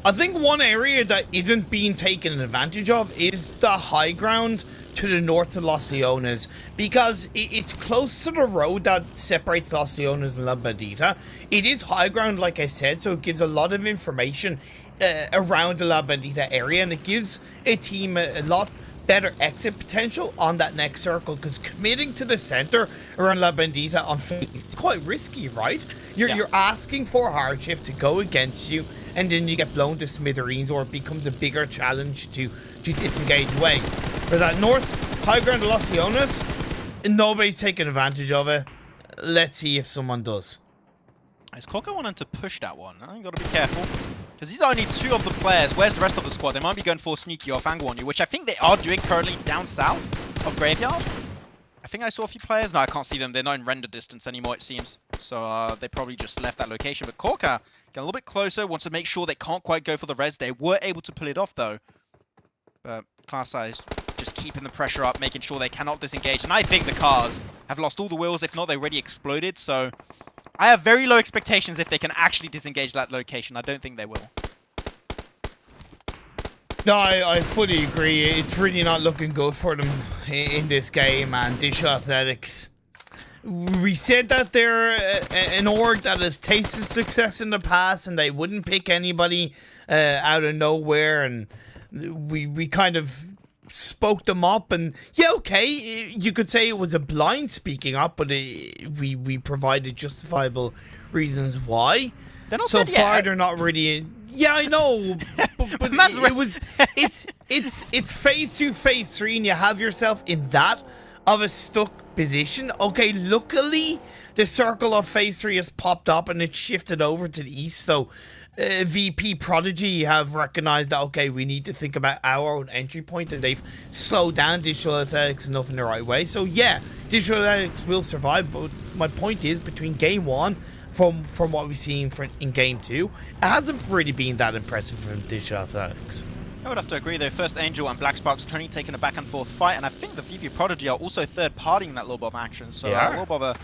I think one area that isn't being taken advantage of is the high ground to the north of Los Leones, because it's close to the road that separates Los Leones and La Bandita. It is high ground, like I said, so it gives a lot of information around the La Bandita area, and it gives a team a lot better exit potential on that next circle, because committing to the center around La Bandita on phase is quite risky, right? You're asking for hardship to go against you, and then you get blown to smithereens, or it becomes a bigger challenge to disengage away. For that north high ground of Los Leones, nobody's taking advantage of it. Let's see if someone does. Is Coco wanting to push that one? You got to be careful, because these are only two of the players. Where's the rest of the squad? They might be going for sneaky off angle on you, which I think they are doing currently down south of Graveyard. I think I saw a few players. No, I can't see them. They're not in render distance anymore, it seems. So they probably just left that location. But Corka getting a little bit closer, wants to make sure they can't quite go for the res. They were able to pull it off, though. But Class Size just keeping the pressure up, making sure they cannot disengage. And I think the cars have lost all the wheels. If not, they already exploded. So I have very low expectations if they can actually disengage that location. I don't think they will. No, I fully agree. It's really not looking good for them in this game, and Dish Athletics. We said that they're an org that has tasted success in the past, and they wouldn't pick anybody out of nowhere, and we kind of spoke them up, and yeah, okay, you could say it was a blind speaking up, but we provided justifiable reasons why. So far, they're not really. Yeah, I know, but it's phase 2, phase 3, and you have yourself in that of a stuck position. Okay, luckily the circle of phase 3 has popped up and it's shifted over to the east, so VP Prodigy have recognized that, okay, we need to think about our own entry point, and they've slowed down Digital Athletics enough in the right way. So yeah, Digital Athletics will survive, but my point is, between game 1 from what we've seen in game 2, it hasn't really been that impressive from Digital Athletics. I would have to agree, though. First Angel and Black Sparks currently taking a back and forth fight, and I think the VP Prodigy are also third-partying that little bit of action. So a little bit of a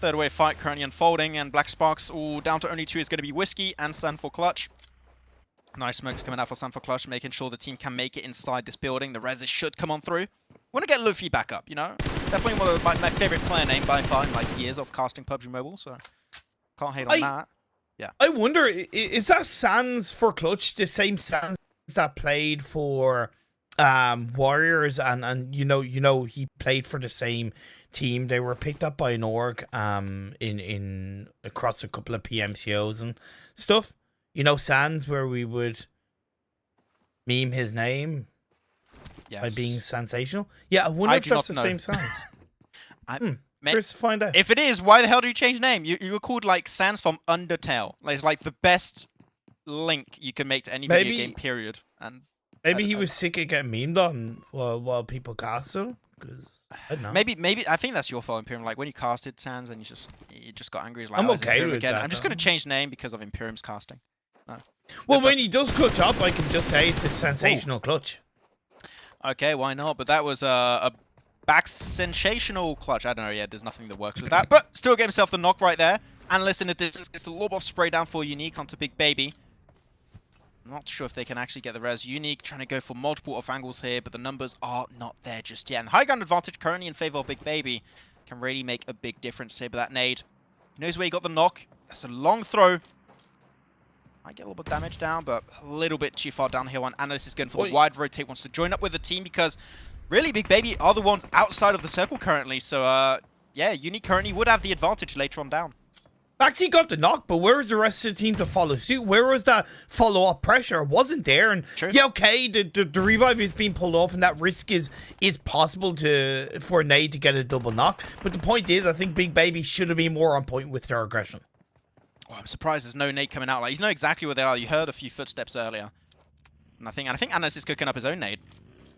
third-wave fight currently unfolding, and Black Sparks all down to only 2 is going to be Whiskey and Sun for Clutch. Nice smokes coming out for Sun for Clutch, making sure the team can make it inside this building. The reses should come on through. Want to get Luffy back up, you know? Definitely one of my favorite player name by far in like years of casting PUBG Mobile, so can't hate on that. Yeah. I wonder, is that Sans for Clutch the same Sans that played for Warriors, and you know he played for the same team. They were picked up by an org in across a couple of PMCOs and stuff. You know, Sans, where we would meme his name by being sensational. Yeah, I wonder if that's the same Sans. First to find out. If it is, why the hell do you change name? You were called like Sans from Undertale. Like, it's like the best link you can make to any video game, period. And maybe he was sick of getting memed on while people cast him. Because I don't know. Maybe I think that's your fault, Imperium. Like when you casted Sans and you just got angry. Like, I'm oh, it's okay Imperium with again. that. I'm just gonna change name because of Imperium's casting. No. Well, when he does clutch up, I can just say it's a sensational clutch. Okay, why not? But that was a back sensational clutch. I don't know. Yeah, there's nothing that works with that. But still get himself the knock right there. Analyst in the distance gets a lob off spray down for Unique onto Big Baby. Not sure if they can actually get the res. Unique trying to go for multiple off angles here, but the numbers are not there just yet. And the high ground advantage currently in favor of Big Baby can really make a big difference here. But that nade, he knows where he got the knock. That's a long throw. Might get a little bit of damage down, but a little bit too far down here. One Analyst is going for the wide rotate, wants to join up with the team because really Big Baby are the ones outside of the circle currently. So yeah, Unique currently would have the advantage later on down. Actually got the knock, but where was the rest of the team to follow suit? Where was that follow-up pressure? It wasn't there. And yeah, okay, the revive is being pulled off, and that risk is possible for Nade to get a double knock. But the point is, I think Big Baby should have been more on point with their aggression. Oh, I'm surprised there's no Nade coming out. Like, you know exactly where they are. You heard a few footsteps earlier. And I think Anas is cooking up his own nade.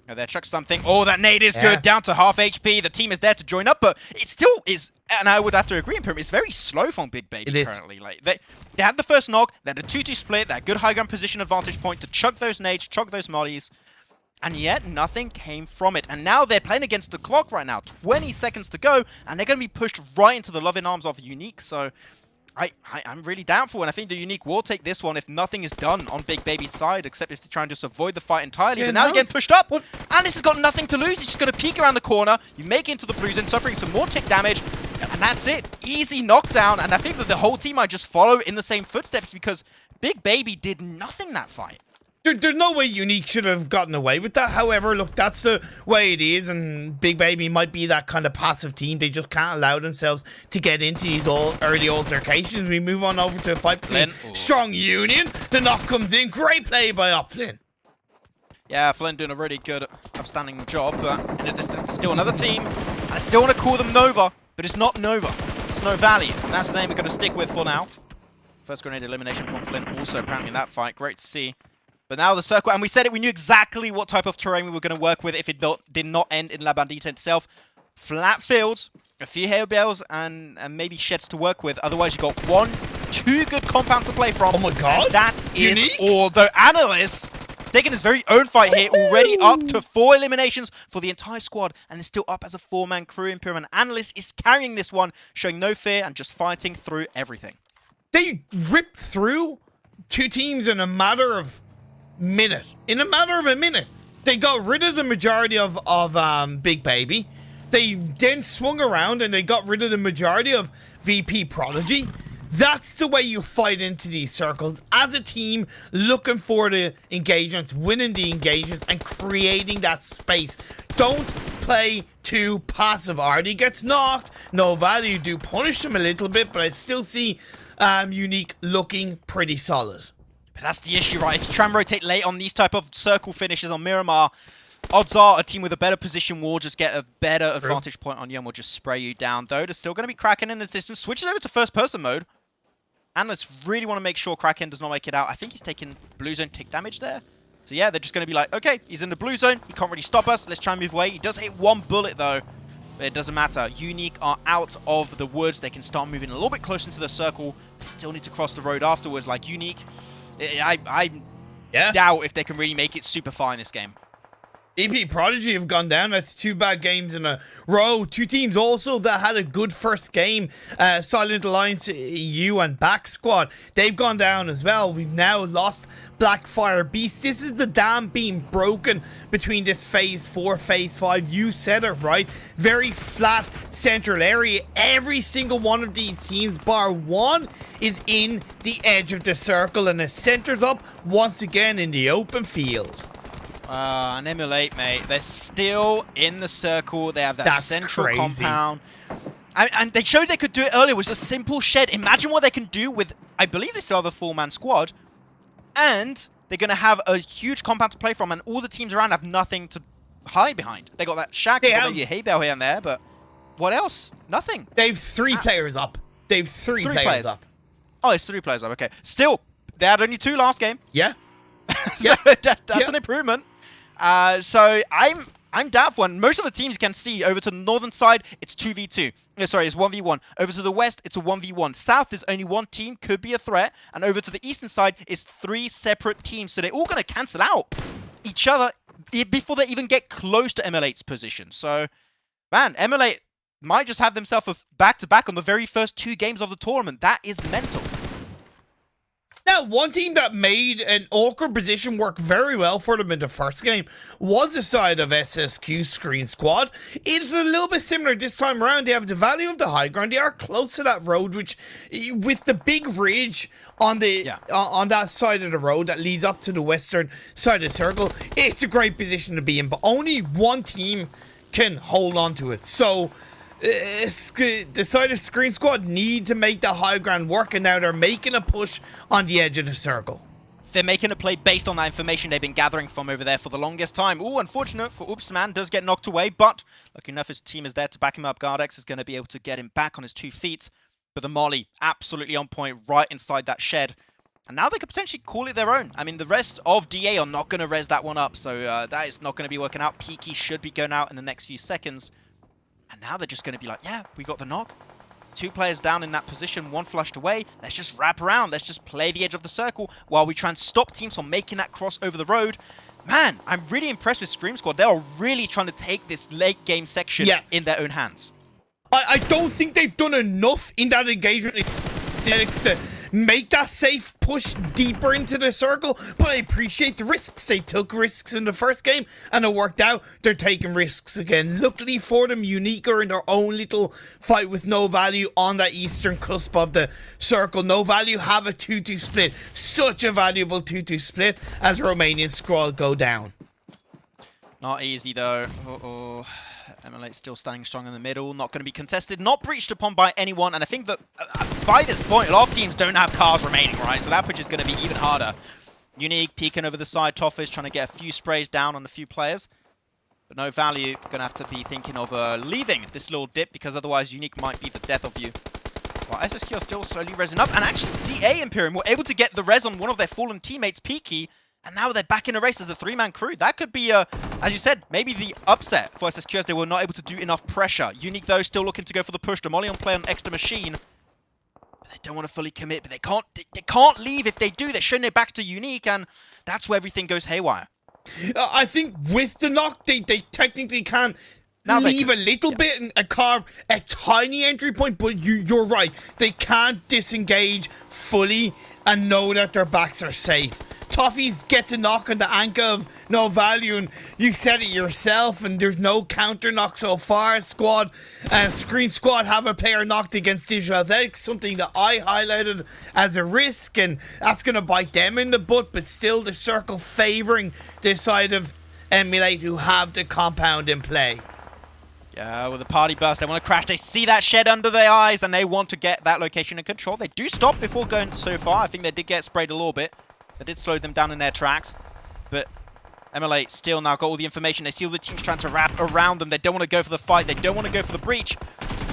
Oh, there, chuck something. Oh, that nade is good. Down to half HP. The team is there to join up, but it still is, and I would have to agree, Imperium, it's very slow from Big Baby currently. Like, they had the first knock, they had a 2-2 split, they had good high ground position advantage point to chuck those nades, chuck those mollies, and yet nothing came from it. And now they're playing against the clock right now. 20 seconds to go, and they're going to be pushed right into the loving arms of Unique, so I'm really doubtful, and I think the Unique will take this one if nothing is done on Big Baby's side, except if they try and just avoid the fight entirely. But now you're getting pushed up, and this has got nothing to lose. He's just going to peek around the corner. You make it into the blue zone, suffering some more tick damage, and that's it. Easy knockdown, and I think that the whole team might just follow in the same footsteps because Big Baby did nothing that fight. There's no way Unique should have gotten away with that. However, look, that's the way it is, and Big Baby might be that kind of passive team. They just can't allow themselves to get into these early altercations. We move on over to a fight between Strong Union. The knock comes in. Great play by Flynn. Yeah, Flynn doing a really good, upstanding job, but there's still another team. I still want to call them Nova, but it's not Nova. It's No Valley, and that's the name we're going to stick with for now. First grenade elimination from Flynn also apparently in that fight. Great to see. But now the circle, and we said it, we knew exactly what type of terrain we were going to work with if it did not end in La Bandita itself. Flat fields, a few hail bells, and maybe sheds to work with. Otherwise, you've got 1-2 good compounds to play from. Oh my god! And that is all. Though Analyst taking his very own fight here, already up to 4 eliminations for the entire squad, and is still up as a 4-man crew. Imperium and Analyst is carrying this one, showing no fear and just fighting through everything. They ripped through 2 teams in a matter of in a matter of a minute. They got rid of the majority of Big Baby. They then swung around and they got rid of the majority of VP Prodigy. That's the way you fight into these circles as a team, looking for the engagements, winning the engagements, and creating that space. Don't play too passive. Artie gets knocked. No value. Do punish him a little bit, but I still see Unique looking pretty solid. But that's the issue, right? If you try and rotate late on these type of circle finishes on Miramar, odds are a team with a better position will just get a better advantage point on you and will just spray you down. Though, they're still going to be Kraken in the distance. Switches over to first-person mode. Analysts really want to make sure Kraken does not make it out. I think he's taking blue zone tick damage there. So yeah, they're just going to be like, okay, he's in the blue zone. He can't really stop us. Let's try and move away. He does hit 1 bullet, though. But it doesn't matter. Unique are out of the woods. They can start moving a little bit closer into the circle. They still need to cross the road afterwards. Like, Unique, I doubt if they can really make it super far in this game. EP Prodigy have gone down. That's 2 bad games in a row. 2 teams also that had a good first game. Silent Alliance EU and Back Squad. They've gone down as well. We've now lost Blackfire Beast. This is the dam being broken between this Phase 4, Phase 5. You said it right. Very flat central area. Every single one of these teams, bar one, is in the edge of the circle. And it centers up once again in the open field. And Emulate, mate, they're still in the circle. They have that central compound. And they showed they could do it earlier. It was a simple shed. Imagine what they can do with, I believe they still have a 4-man squad. And they're going to have a huge compound to play from, and all the teams around have nothing to hide behind. They got that shack, maybe a hay bale here and there, but what else? Nothing. They've 3 players up. They've 3 players up. Oh, it's 3 players up. Okay. Still, they had only 2 last game. Yeah. So that's an improvement. So I'm doubtful. And most of the teams you can see over to the northern side, it's 2v2. Sorry, it's 1v1. Over to the west, it's a 1v1. South, there's only 1 team, could be a threat. And over to the eastern side, it's 3 separate teams. So they're all going to cancel out each other before they even get close to ML8's position. So, man, ML8 might just have themselves a back-to-back on the very first 2 games of the tournament. That is mental. Now, one team that made an awkward position work very well for them in the first game was the side of SSQ Screen Squad. It's a little bit similar this time around. They have the value of the high ground. They are close to that road, which, with the big ridge on the on that side of the road that leads up to the western side of the circle, it's a great position to be in. But only one team can hold on to it. So the side of Screen Squad need to make the high ground work, and now they're making a push on the edge of the circle. They're making a play based on that information they've been gathering from over there for the longest time. Ooh, unfortunate for Oopsman, does get knocked away, but lucky enough his team is there to back him up. Gardex is going to be able to get him back on his 2 feet. But the molly, absolutely on point, right inside that shed. And now they could potentially call it their own. I mean, the rest of DA are not going to res that one up, so that is not going to be working out. Peaky should be going out in the next few seconds. And now they're just going to be like, yeah, we got the knock. 2 players down in that position, 1 flushed away. Let's just wrap around. Let's just play the edge of the circle while we try and stop teams from making that cross over the road. Man, I'm really impressed with Scream Squad. They are really trying to take this late game section in their own hands. I don't think they've done enough in that engagement to make that safe push deeper into the circle, but I appreciate the risks. They took risks in the first game and it worked out. They're taking risks again. Luckily for them, Unique are in their own little fight with No Value on that eastern cusp of the circle. No Value have a 2-2 split. Such a valuable 2-2 split as Romanian squad go down. Not easy though. Uh-oh. ML8 still standing strong in the middle, not going to be contested, not breached upon by anyone, and I think that by this point, a lot of teams don't have cars remaining, right? So that push is going to be even harder. Unique peeking over the side, Toffish trying to get a few sprays down on a few players. But No Value, going to have to be thinking of leaving this little dip, because otherwise Unique might be the death of you. While SSQ are still slowly resing up, and actually DA Imperium were able to get the res on one of their fallen teammates, Peaky, and now they're back in a race as a 3-man crew. That could be, as you said, maybe the upset for SSQ as they were not able to do enough pressure. Unique, though, still looking to go for the push. The molly on play on Extra Machine. But they don't want to fully commit, but they can't leave. If they do, they're showing their back to Unique, and that's where everything goes haywire. I think with the knock, they technically can leave a little bit and carve a tiny entry point, but you're right. They can't disengage fully and know that their backs are safe. Toffees gets a knock on the ankle of No Value, and you said it yourself, and there's no counter knock so far. Screen Squad have a player knocked against Digital Athletics, something that I highlighted as a risk, and that's going to bite them in the butt, but still the circle favouring the side of Emulate, who have the compound in play. Yeah, with the party burst, they want to crash. They see that shed under their eyes, and they want to get that location in control. They do stop before going so far. I think they did get sprayed a little bit. That did slow them down in their tracks. But ML8 still now got all the information. They see all the teams trying to wrap around them. They don't want to go for the fight. They don't want to go for the breach.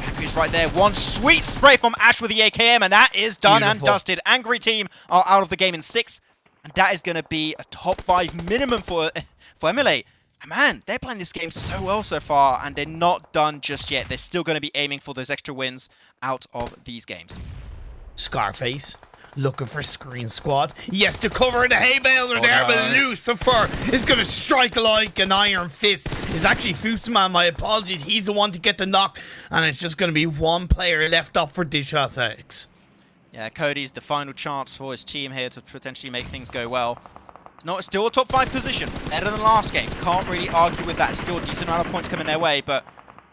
Angry's right there. One sweet spray from Ash with the AKM, and that is done and dusted. Angry team are out of the game in 6. And that is going to be a top 5 minimum for ML8. And man, they're playing this game so well so far, and they're not done just yet. They're still going to be aiming for those extra wins out of these games. Scarface looking for Screen Squad. Yes, the cover of the hay bales are there, but Lucifer is going to strike like an iron fist. It's actually Foosman, my apologies. He's the one to get the knock, and it's just going to be 1 player left up for Digital Athletics. Yeah, Cody's the final chance for his team here to potentially make things go well. It's still a top 5 position, better than last game. Can't really argue with that. Still a decent amount of points coming their way, but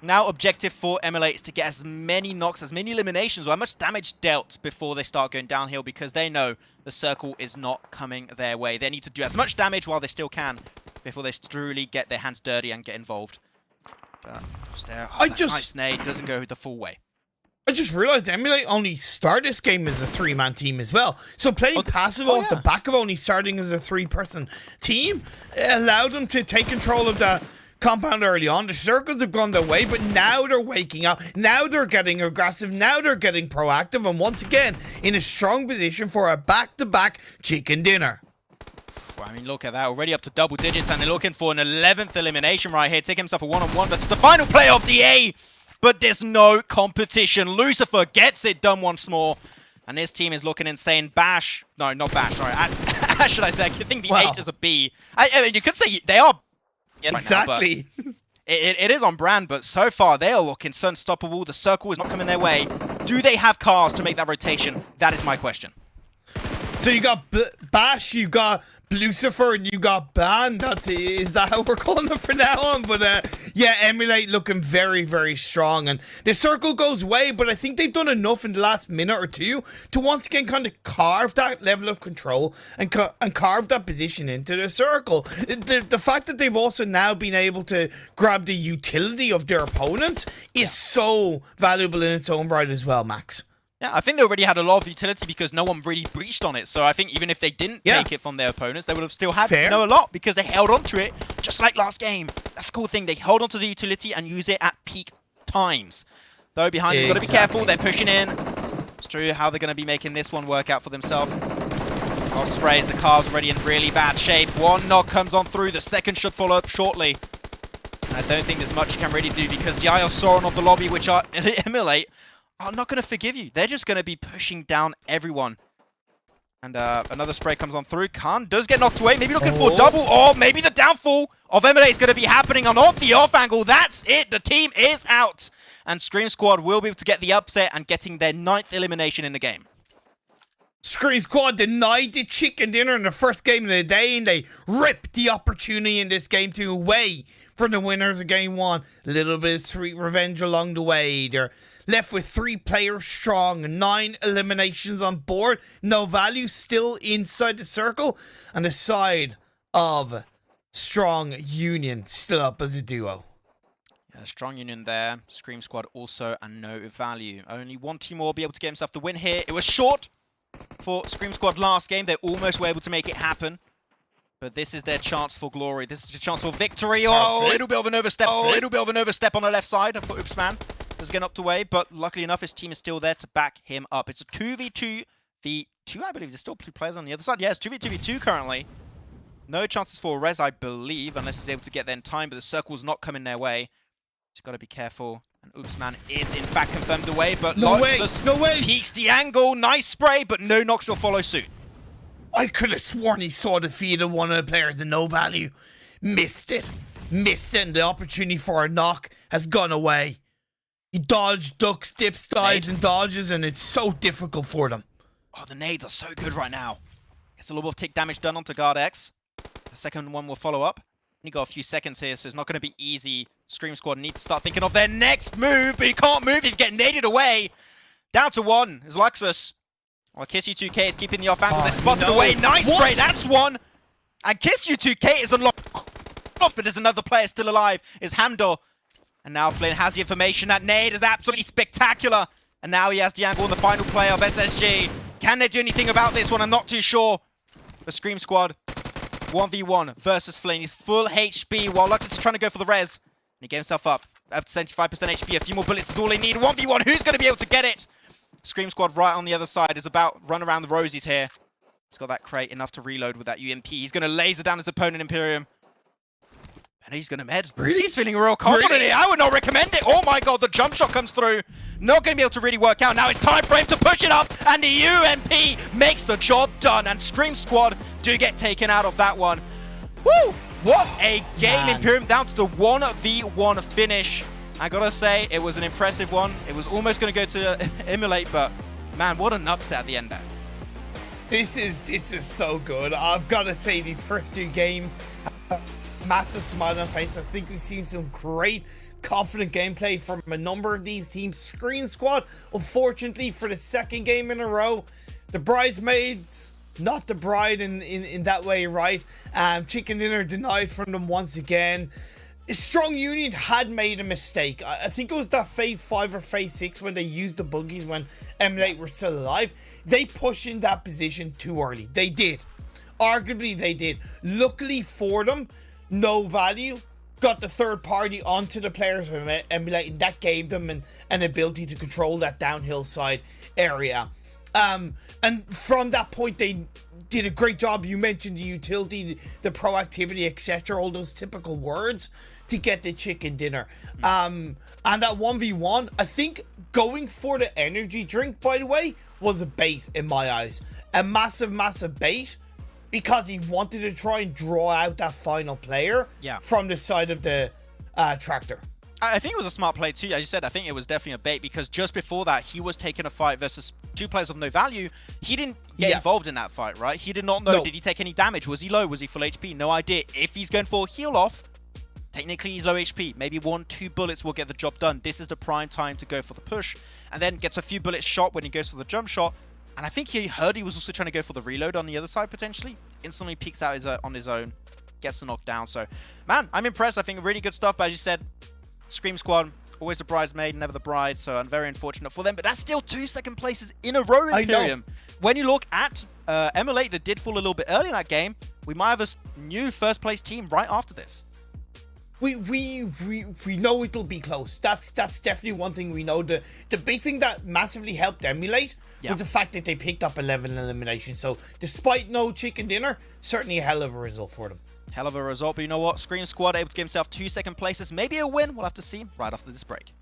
now objective for ML8 is to get as many knocks, as many eliminations, or as much damage dealt before they start going downhill, because they know the circle is not coming their way. They need to do as much damage while they still can before they truly get their hands dirty and get involved. But just there, nice nade doesn't go the full way. I just realized Emulate only started this game as a 3-man team as well. So playing passive off the back of only starting as a 3-person team allowed them to take control of the compound early on. The circles have gone their way, but now they're waking up. Now they're getting aggressive. Now they're getting proactive. And once again, in a strong position for a back-to-back chicken dinner. Well, I mean, look at that. Already up to double digits, and they're looking for an 11th elimination right here. Taking himself a one-on-one. That's the final play of the A. But there's no competition. Lucifer gets it done once more. And this team is looking insane. Bash. No, not Bash. Sorry. Ash, should I say? I think the 8 is a B. I mean, you could say they are. Exactly. Right now, it is on brand, but so far they are looking so unstoppable. The circle is not coming their way. Do they have cars to make that rotation? That is my question. So you got Bash, you got Lucifer, and you got Ban. Is that how we're calling it from now on? But yeah, Emulate looking very, very strong. And the circle goes away, but I think they've done enough in the last minute or two to once again kind of carve that level of control and carve that position into the circle. The fact that they've also now been able to grab the utility of their opponents is so valuable in its own right as well, Max. Yeah, I think they already had a lot of utility because no one really breached on it. So I think even if they didn't take it from their opponents, they would have still had a lot because they held on to it, just like last game. That's the cool thing. They held on to the utility and use it at peak times. Though behind them, got to be careful. They're pushing in. It's true how they're going to be making this one work out for themselves. Sprays, the car's already in really bad shape. One knock comes on through. The second should follow up shortly. I don't think there's much you can really do because the IO Sauron of the lobby, which are Emulate, are not going to forgive you. They're just going to be pushing down everyone. And another spray comes on through. Khan does get knocked away. Maybe looking for a double. Or maybe the downfall of Emulate is going to be happening on off the off angle. That's it. The team is out. And Scream Squad will be able to get the upset and getting their 9th elimination in the game. Scream Squad denied the chicken dinner in the first game of the day, and they ripped the opportunity in this game 2 away from the winners of game 1. A little bit of sweet revenge along the way. They're left with 3 players strong, 9 eliminations on board, no value still inside the circle, and a side of Strong Union still up as a duo. Yeah, strong Union there. Scream Squad also a no value. Only one team will be able to get himself the win here. It was short for Scream Squad last game. They almost were able to make it happen. But this is their chance for glory. This is the chance for victory. Oh, a little bit of an overstep. A little bit of an overstep on the left side for Oopsman. Does get knocked away, but luckily enough, his team is still there to back him up. It's a 2v2. The 2, I believe, there's still 2 players on the other side. Yeah, it's 2v2v2 currently. No chances for Rez, I believe, unless he's able to get there in time, but the circle's not coming their way. So got to be careful. And Oopsman is, in fact, confirmed away, but no way. Peeks the angle. Nice spray, but no knocks will follow suit. I could have sworn he saw the feed of one of the players in no value. Missed it, and the opportunity for a knock has gone away. He dodged, ducks, dips, dives, and dodges, and it's so difficult for them. Oh, the nades are so good right now. Gets a little bit of tick damage done onto Guard X. The second one will follow up. Only got a few seconds here, so it's not going to be easy. Scream Squad need to start thinking of their next move, but he can't move. He's getting naded away. Down to 1 is Luxus. Well, Kiss You 2K is keeping the off angle. They're spotted away. Nice spray. That's one. And Kiss You 2K is unlocked. But there's another player still alive. Is Hamdor. And now Flynn has the information. That nade is absolutely spectacular. And now he has the angle on the final player of SSG. Can they do anything about this one? I'm not too sure. The Scream Squad, 1v1 versus Flynn. He's full HP while Luxus is trying to go for the res. And he gave himself up to 75% HP. A few more bullets is all they need. 1v1. Who's going to be able to get it? Scream Squad right on the other side is about run around the rosies here. He's got that crate enough to reload with that UMP. He's going to laser down his opponent, Imperium. And he's going to med. Really? He's feeling real confident here. I would not recommend it. Oh my god, the jump shot comes through. Not going to be able to really work out. Now it's time for him to push it up. And the UMP makes the job done. And Scream Squad do get taken out of that one. Woo! What a game. Man. Imperium down to the 1v1 finish. I gotta say, it was an impressive one. It was almost going to go to Emulate, but man, what an upset at the end there. This is so good. I've got to say, these first 2 games, massive smile on face. I think we've seen some great, confident gameplay from a number of these teams. Scream Squad, unfortunately, for the 2nd game in a row, the bridesmaids not the bride in that way, right? Chicken dinner denied from them once again. Strong Union had made a mistake. I think it was that phase 5 or phase 6 when they used the buggies when Emulate were still alive. They pushed in that position too early. They did. Arguably, they did. Luckily for them, No Value got the third party onto the players of Emulate, and that gave them an ability to control that downhill side area. And from that point, they did a great job. You mentioned the utility, the proactivity, etc. All those typical words to get the chicken dinner. And that 1v1, I think going for the energy drink, by the way, was a bait in my eyes. A massive, massive bait, because he wanted to try and draw out that final player from the side of the tractor. I think it was a smart play too. As you said, I think it was definitely a bait, because just before that, he was taking a fight versus 2 players of No Value. He didn't get involved in that fight, right? He did not know. Did he take any damage? Was he low? Was he full HP? No idea. If he's going for a heal off, technically he's low HP. Maybe 1-2 bullets will get the job done. This is the prime time to go for the push, and then gets a few bullets shot when he goes for the jump shot. And I think he heard he was also trying to go for the reload on the other side, potentially. Instantly peeks out on his own, gets the knockdown. So, man, I'm impressed. I think really good stuff. But as you said, Scream Squad, always the bridesmaid, never the bride. So I'm very unfortunate for them. But that's still 2 second places in a row, Imperium. When you look at Emulate, that did fall a little bit early in that game, we might have a new first place team right after this. We know it'll be close. That's definitely one thing we know. The big thing that massively helped Emulate was the fact that they picked up 11 eliminations. So despite no chicken dinner, certainly a hell of a result for them. Hell of a result, but you know what? Scream Squad able to give himself 2 second places. Maybe a win. We'll have to see right after this break.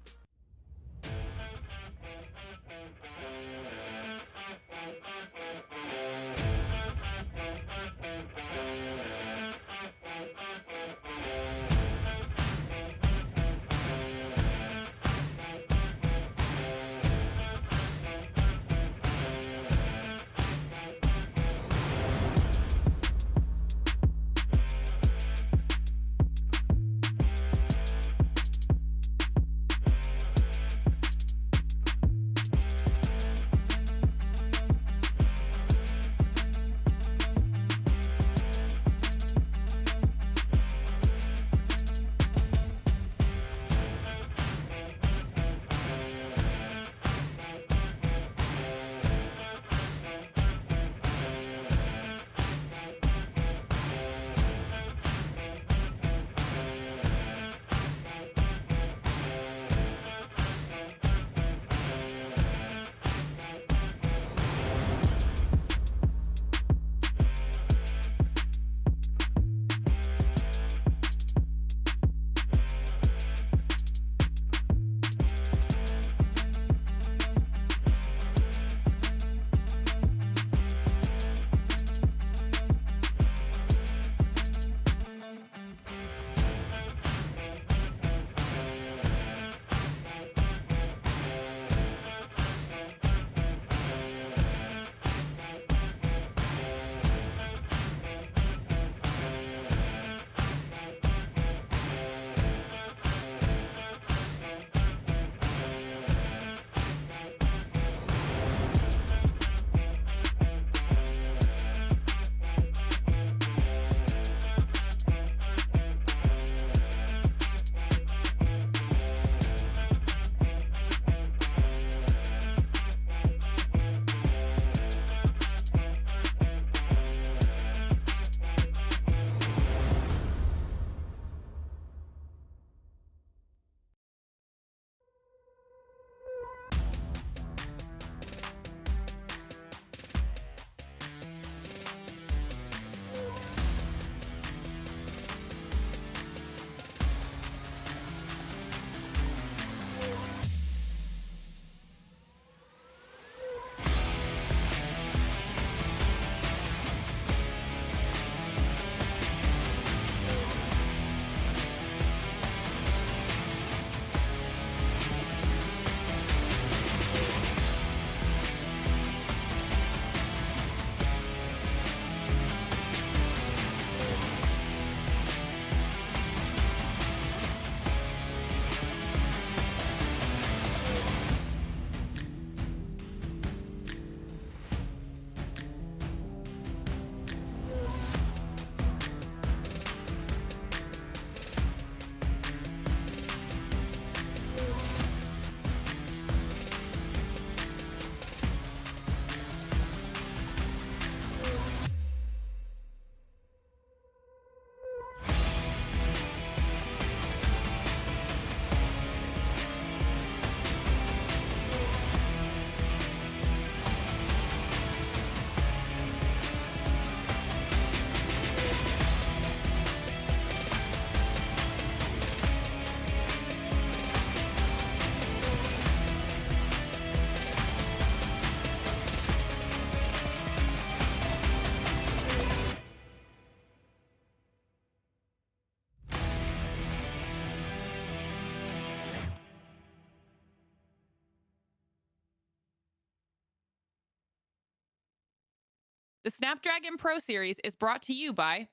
The Snapdragon Pro Series is brought to you by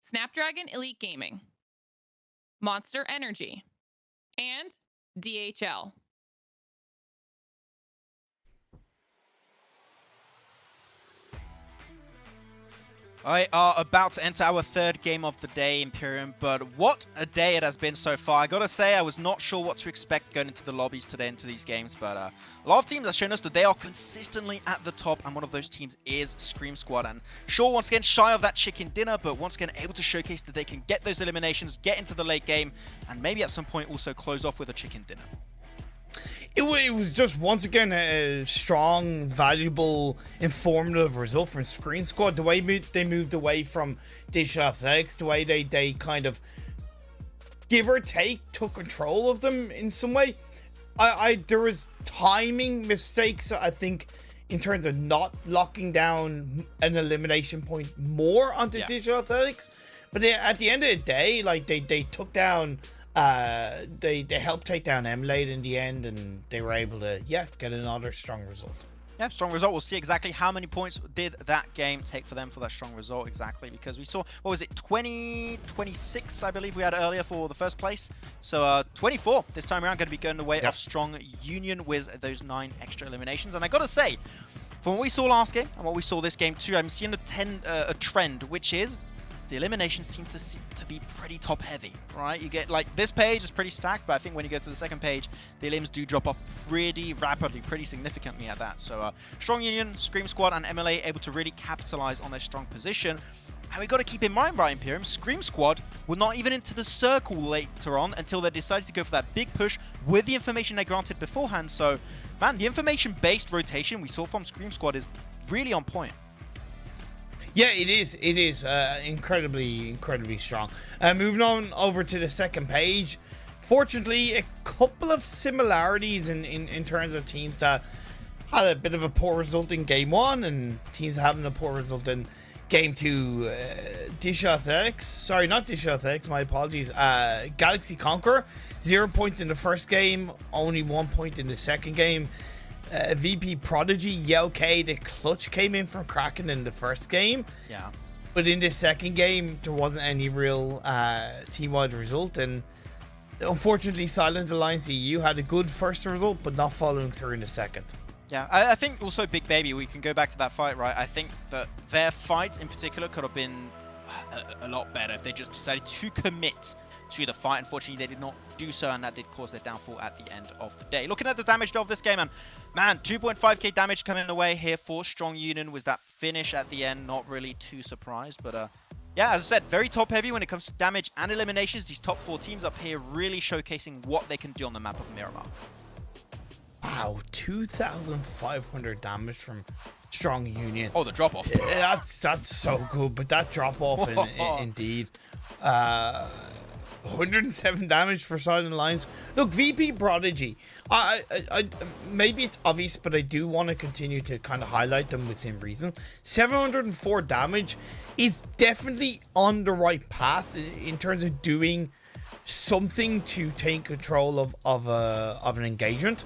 Snapdragon Elite Gaming, Monster Energy, and DHL. We are about to enter our third game of the day, Imperium, but what a day it has been so far. I gotta say, I was not sure what to expect going into the lobbies today, into these games, but a lot of teams have shown us that they are consistently at the top, and one of those teams is Scream Squad. And sure, once again, shy of that chicken dinner, but once again, able to showcase that they can get those eliminations, get into the late game, and maybe at some point also close off with a chicken dinner. It was just, once again, a strong, valuable, informative result from Screen Squad. The way they moved away from Digital Athletics, the way they kind of, give or take, took control of them in some way. There was timing mistakes, I think, in terms of not locking down an elimination point more onto Digital Athletics. But at the end of the day, like, they took down... they helped take down Emulate in the end, and they were able to get another strong result. Yeah, strong result. We'll see exactly how many points did that game take for them for that strong result exactly, because we saw, what was it, 26 I believe we had earlier for the first place. So 24 this time around, going to be going the way of Strong Union with those 9 extra eliminations. And I gotta say, from what we saw last game and what we saw this game too, I'm seeing a trend, which is the eliminations seem to be pretty top heavy, right? You get, like, this page is pretty stacked, but I think when you go to the second page, the elims do drop off pretty rapidly, pretty significantly at that. So Strong Union, Scream Squad, and MLA able to really capitalize on their strong position. And we got to keep in mind, right, Imperium, Scream Squad were not even into the circle later on until they decided to go for that big push with the information they granted beforehand. So, man, the information-based rotation we saw from Scream Squad is really on point. Yeah, it is. It is incredibly strong. Moving on over to the second page. Fortunately, a couple of similarities in terms of teams that had a bit of a poor result in game 1 and teams having a poor result in game 2. Digital Athletics, sorry, not Digital Athletics, my apologies. Galaxy Conqueror, 0 points in the first game, only 1 point in the second game. VP Prodigy, okay, the clutch came in from Kraken in the first game. Yeah. But in the second game, there wasn't any real team-wide result. And unfortunately, Silent Alliance EU had a good first result, but not following through in the second. Yeah, I think also Big Baby, we can go back to that fight, right? I think that their fight in particular could have been a lot better if they just decided to commit to the fight. Unfortunately, they did not do so, and that did cause their downfall at the end of the day. Looking at the damage of this game, and man, 2.5k damage coming away here for Strong Union. Was that finish at the end? Not really too surprised, but yeah, as I said, very top heavy when it comes to damage and eliminations. These top 4 teams up here really showcasing what they can do on the map of Miramar. Wow, 2,500 damage from Strong Union. Oh, the drop-off. That's so good, but that drop-off indeed. 107 damage for Silent Alliance. Look, VP Prodigy, I maybe it's obvious, but I do want to continue to kind of highlight them within reason. 704 damage is definitely on the right path in terms of doing something to take control of an engagement.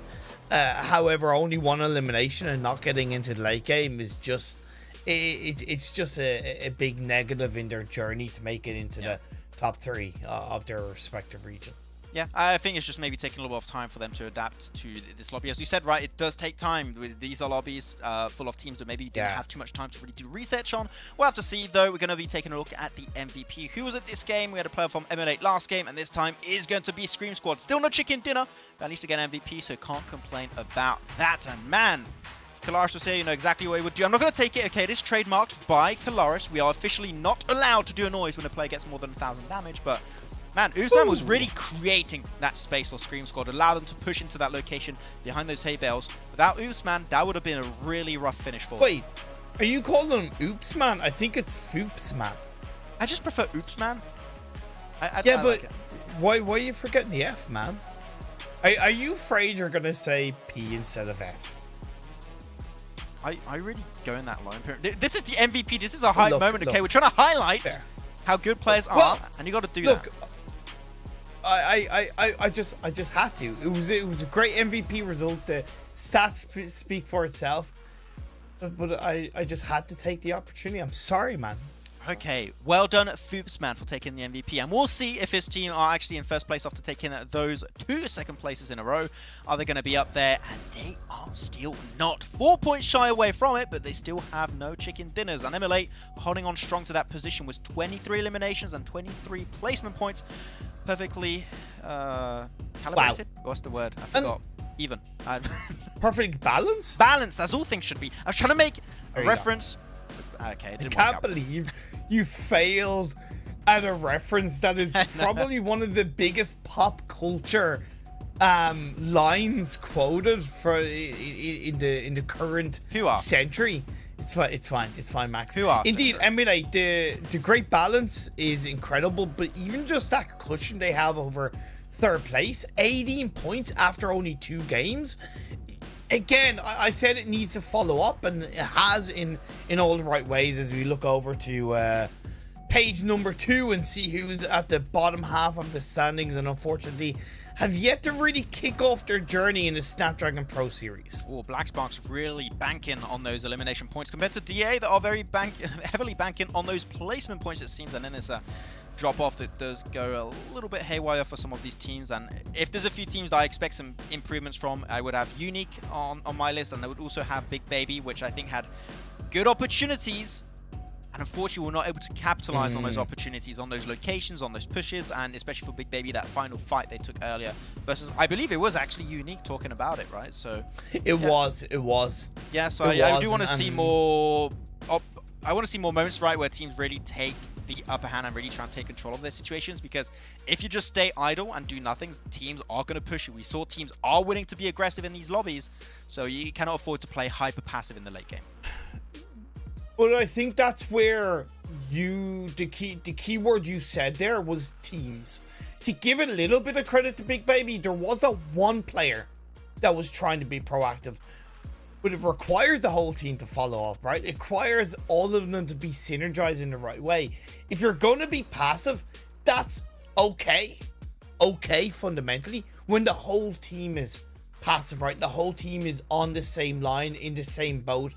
However, only 1 elimination and not getting into the late game is just it's just a big negative in their journey to make it into the top 3 of their respective region. Yeah, I think it's just maybe taking a little bit of time for them to adapt to this lobby. As you said, right, it does take time. These are lobbies full of teams that maybe didn't have too much time to really do research on. We'll have to see, though. We're going to be taking a look at the MVP. Who was at this game? We had a player from Emulate last game, and this time is going to be Scream Squad. Still no chicken dinner, but at least again MVP, so can't complain about that. And man, Kalaris was here, you know exactly what he would do. I'm not going to take it, okay, it is trademarked by Kalaris. We are officially not allowed to do a noise when a player gets more than 1,000 damage, but man, Usman was really creating that space for Scream Squad, allow them to push into that location behind those hay bales. Without Usman, that would have been a really rough finish for them. Wait, are you calling him Oops Man? I think it's Foops Man. I just prefer Oops Man. I but like why are you forgetting the F, man? Are you afraid you're going to say P instead of F? I really go in that line. This is the MVP. This is a hype moment, okay? Look. We're trying to highlight how good players are, and you got to do that. I just have to. It was a great MVP result. The stats speak for itself. But I just had to take the opportunity. I'm sorry, man. Okay, well done, Foops man, for taking the MVP. And we'll see if his team are actually in first place after taking those 2 second places in a row. Are they going to be up there? And they are still not. 4 points shy away from it, but they still have no chicken dinners. And Emulate holding on strong to that position with 23 eliminations and 23 placement points. Perfectly calibrated? Wow. What's the word? I forgot. Even. Perfect balance? Balance, that's all things should be. I was trying to make a reference. Okay, it didn't I can't believe you failed at a reference that is probably one of the biggest pop culture lines quoted for in the current century. It's fine, Max. Who are? Indeed, Emulate, the great balance is incredible, but even just that cushion they have over third place, 18 points after only 2 games. Again, I said it needs to follow up, and it has in all the right ways as we look over to page number 2 and see who's at the bottom half of the standings and unfortunately have yet to really kick off their journey in the Snapdragon Pro Series. Oh, Blackspark's really banking on those elimination points compared to DA that are very heavily banking on those placement points, it seems, and then it's a drop off that does go a little bit haywire for some of these teams. And if there's a few teams that I expect some improvements from, I would have Unique on my list, and I would also have Big Baby, which I think had good opportunities, and unfortunately we're not able to capitalize on those opportunities, on those locations, on those pushes, and especially for Big Baby, that final fight they took earlier versus, I believe it was actually Unique talking about it, right? So it was. Yeah, so I do want to see more. I want to see more moments, right, where teams really take the upper hand and really try and take control of their situations, because if you just stay idle and do nothing, teams are going to push you. We saw teams are willing to be aggressive in these lobbies, so you cannot afford to play hyper passive in the late game. But I think that's where the key word you said there was teams. To give a little bit of credit to Big Baby, there was a one player that was trying to be proactive. But it requires the whole team to follow up, right? It requires all of them to be synergized in the right way. If you're going to be passive, that's okay. Okay, fundamentally. When the whole team is passive, right? The whole team is on the same line, in the same boat.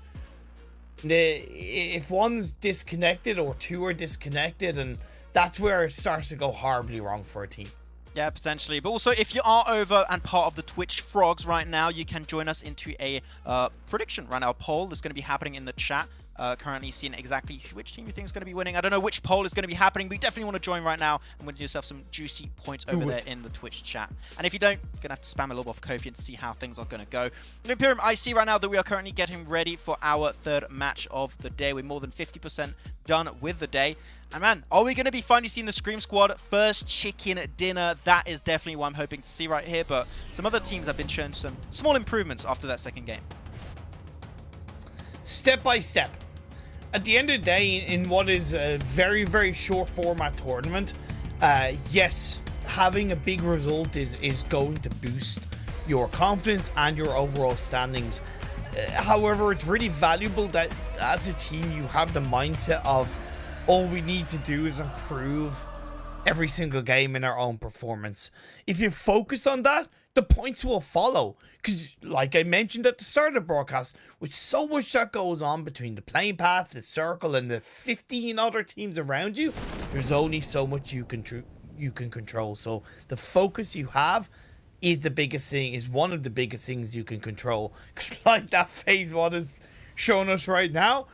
If one's disconnected or two are disconnected, and that's where it starts to go horribly wrong for a team. Yeah, potentially. But also, if you are over and part of the Twitch Frogs right now, you can join us into a prediction right now, poll that's going to be happening in the chat. Currently seeing exactly which team you think is going to be winning. I don't know which poll is going to be happening, but you definitely want to join right now and win yourself some juicy points over there in the Twitch chat. And if you don't, you're going to have to spam a little bit of Kofian to see how things are going to go. In Imperium, I see right now that we are currently getting ready for our 3rd match of the day. We're more than 50% done with the day. And man, are we going to be finally seeing the Scream Squad first chicken dinner? That is definitely what I'm hoping to see right here. But some other teams have been shown some small improvements after that 2nd game. Step by step. At the end of the day, in what is a very, very short format tournament, yes, having a big result is going to boost your confidence and your overall standings. However, it's really valuable that as a team you have the mindset of all we need to do is improve every single game in our own performance. If you focus on that, the points will follow. Because, like I mentioned at the start of the broadcast, with so much that goes on between the playing path, the circle, and the 15 other teams around you, there's only so much you can control. So the focus you have is the biggest thing, is one of the biggest things you can control. Because like that phase 1 is showing us right now,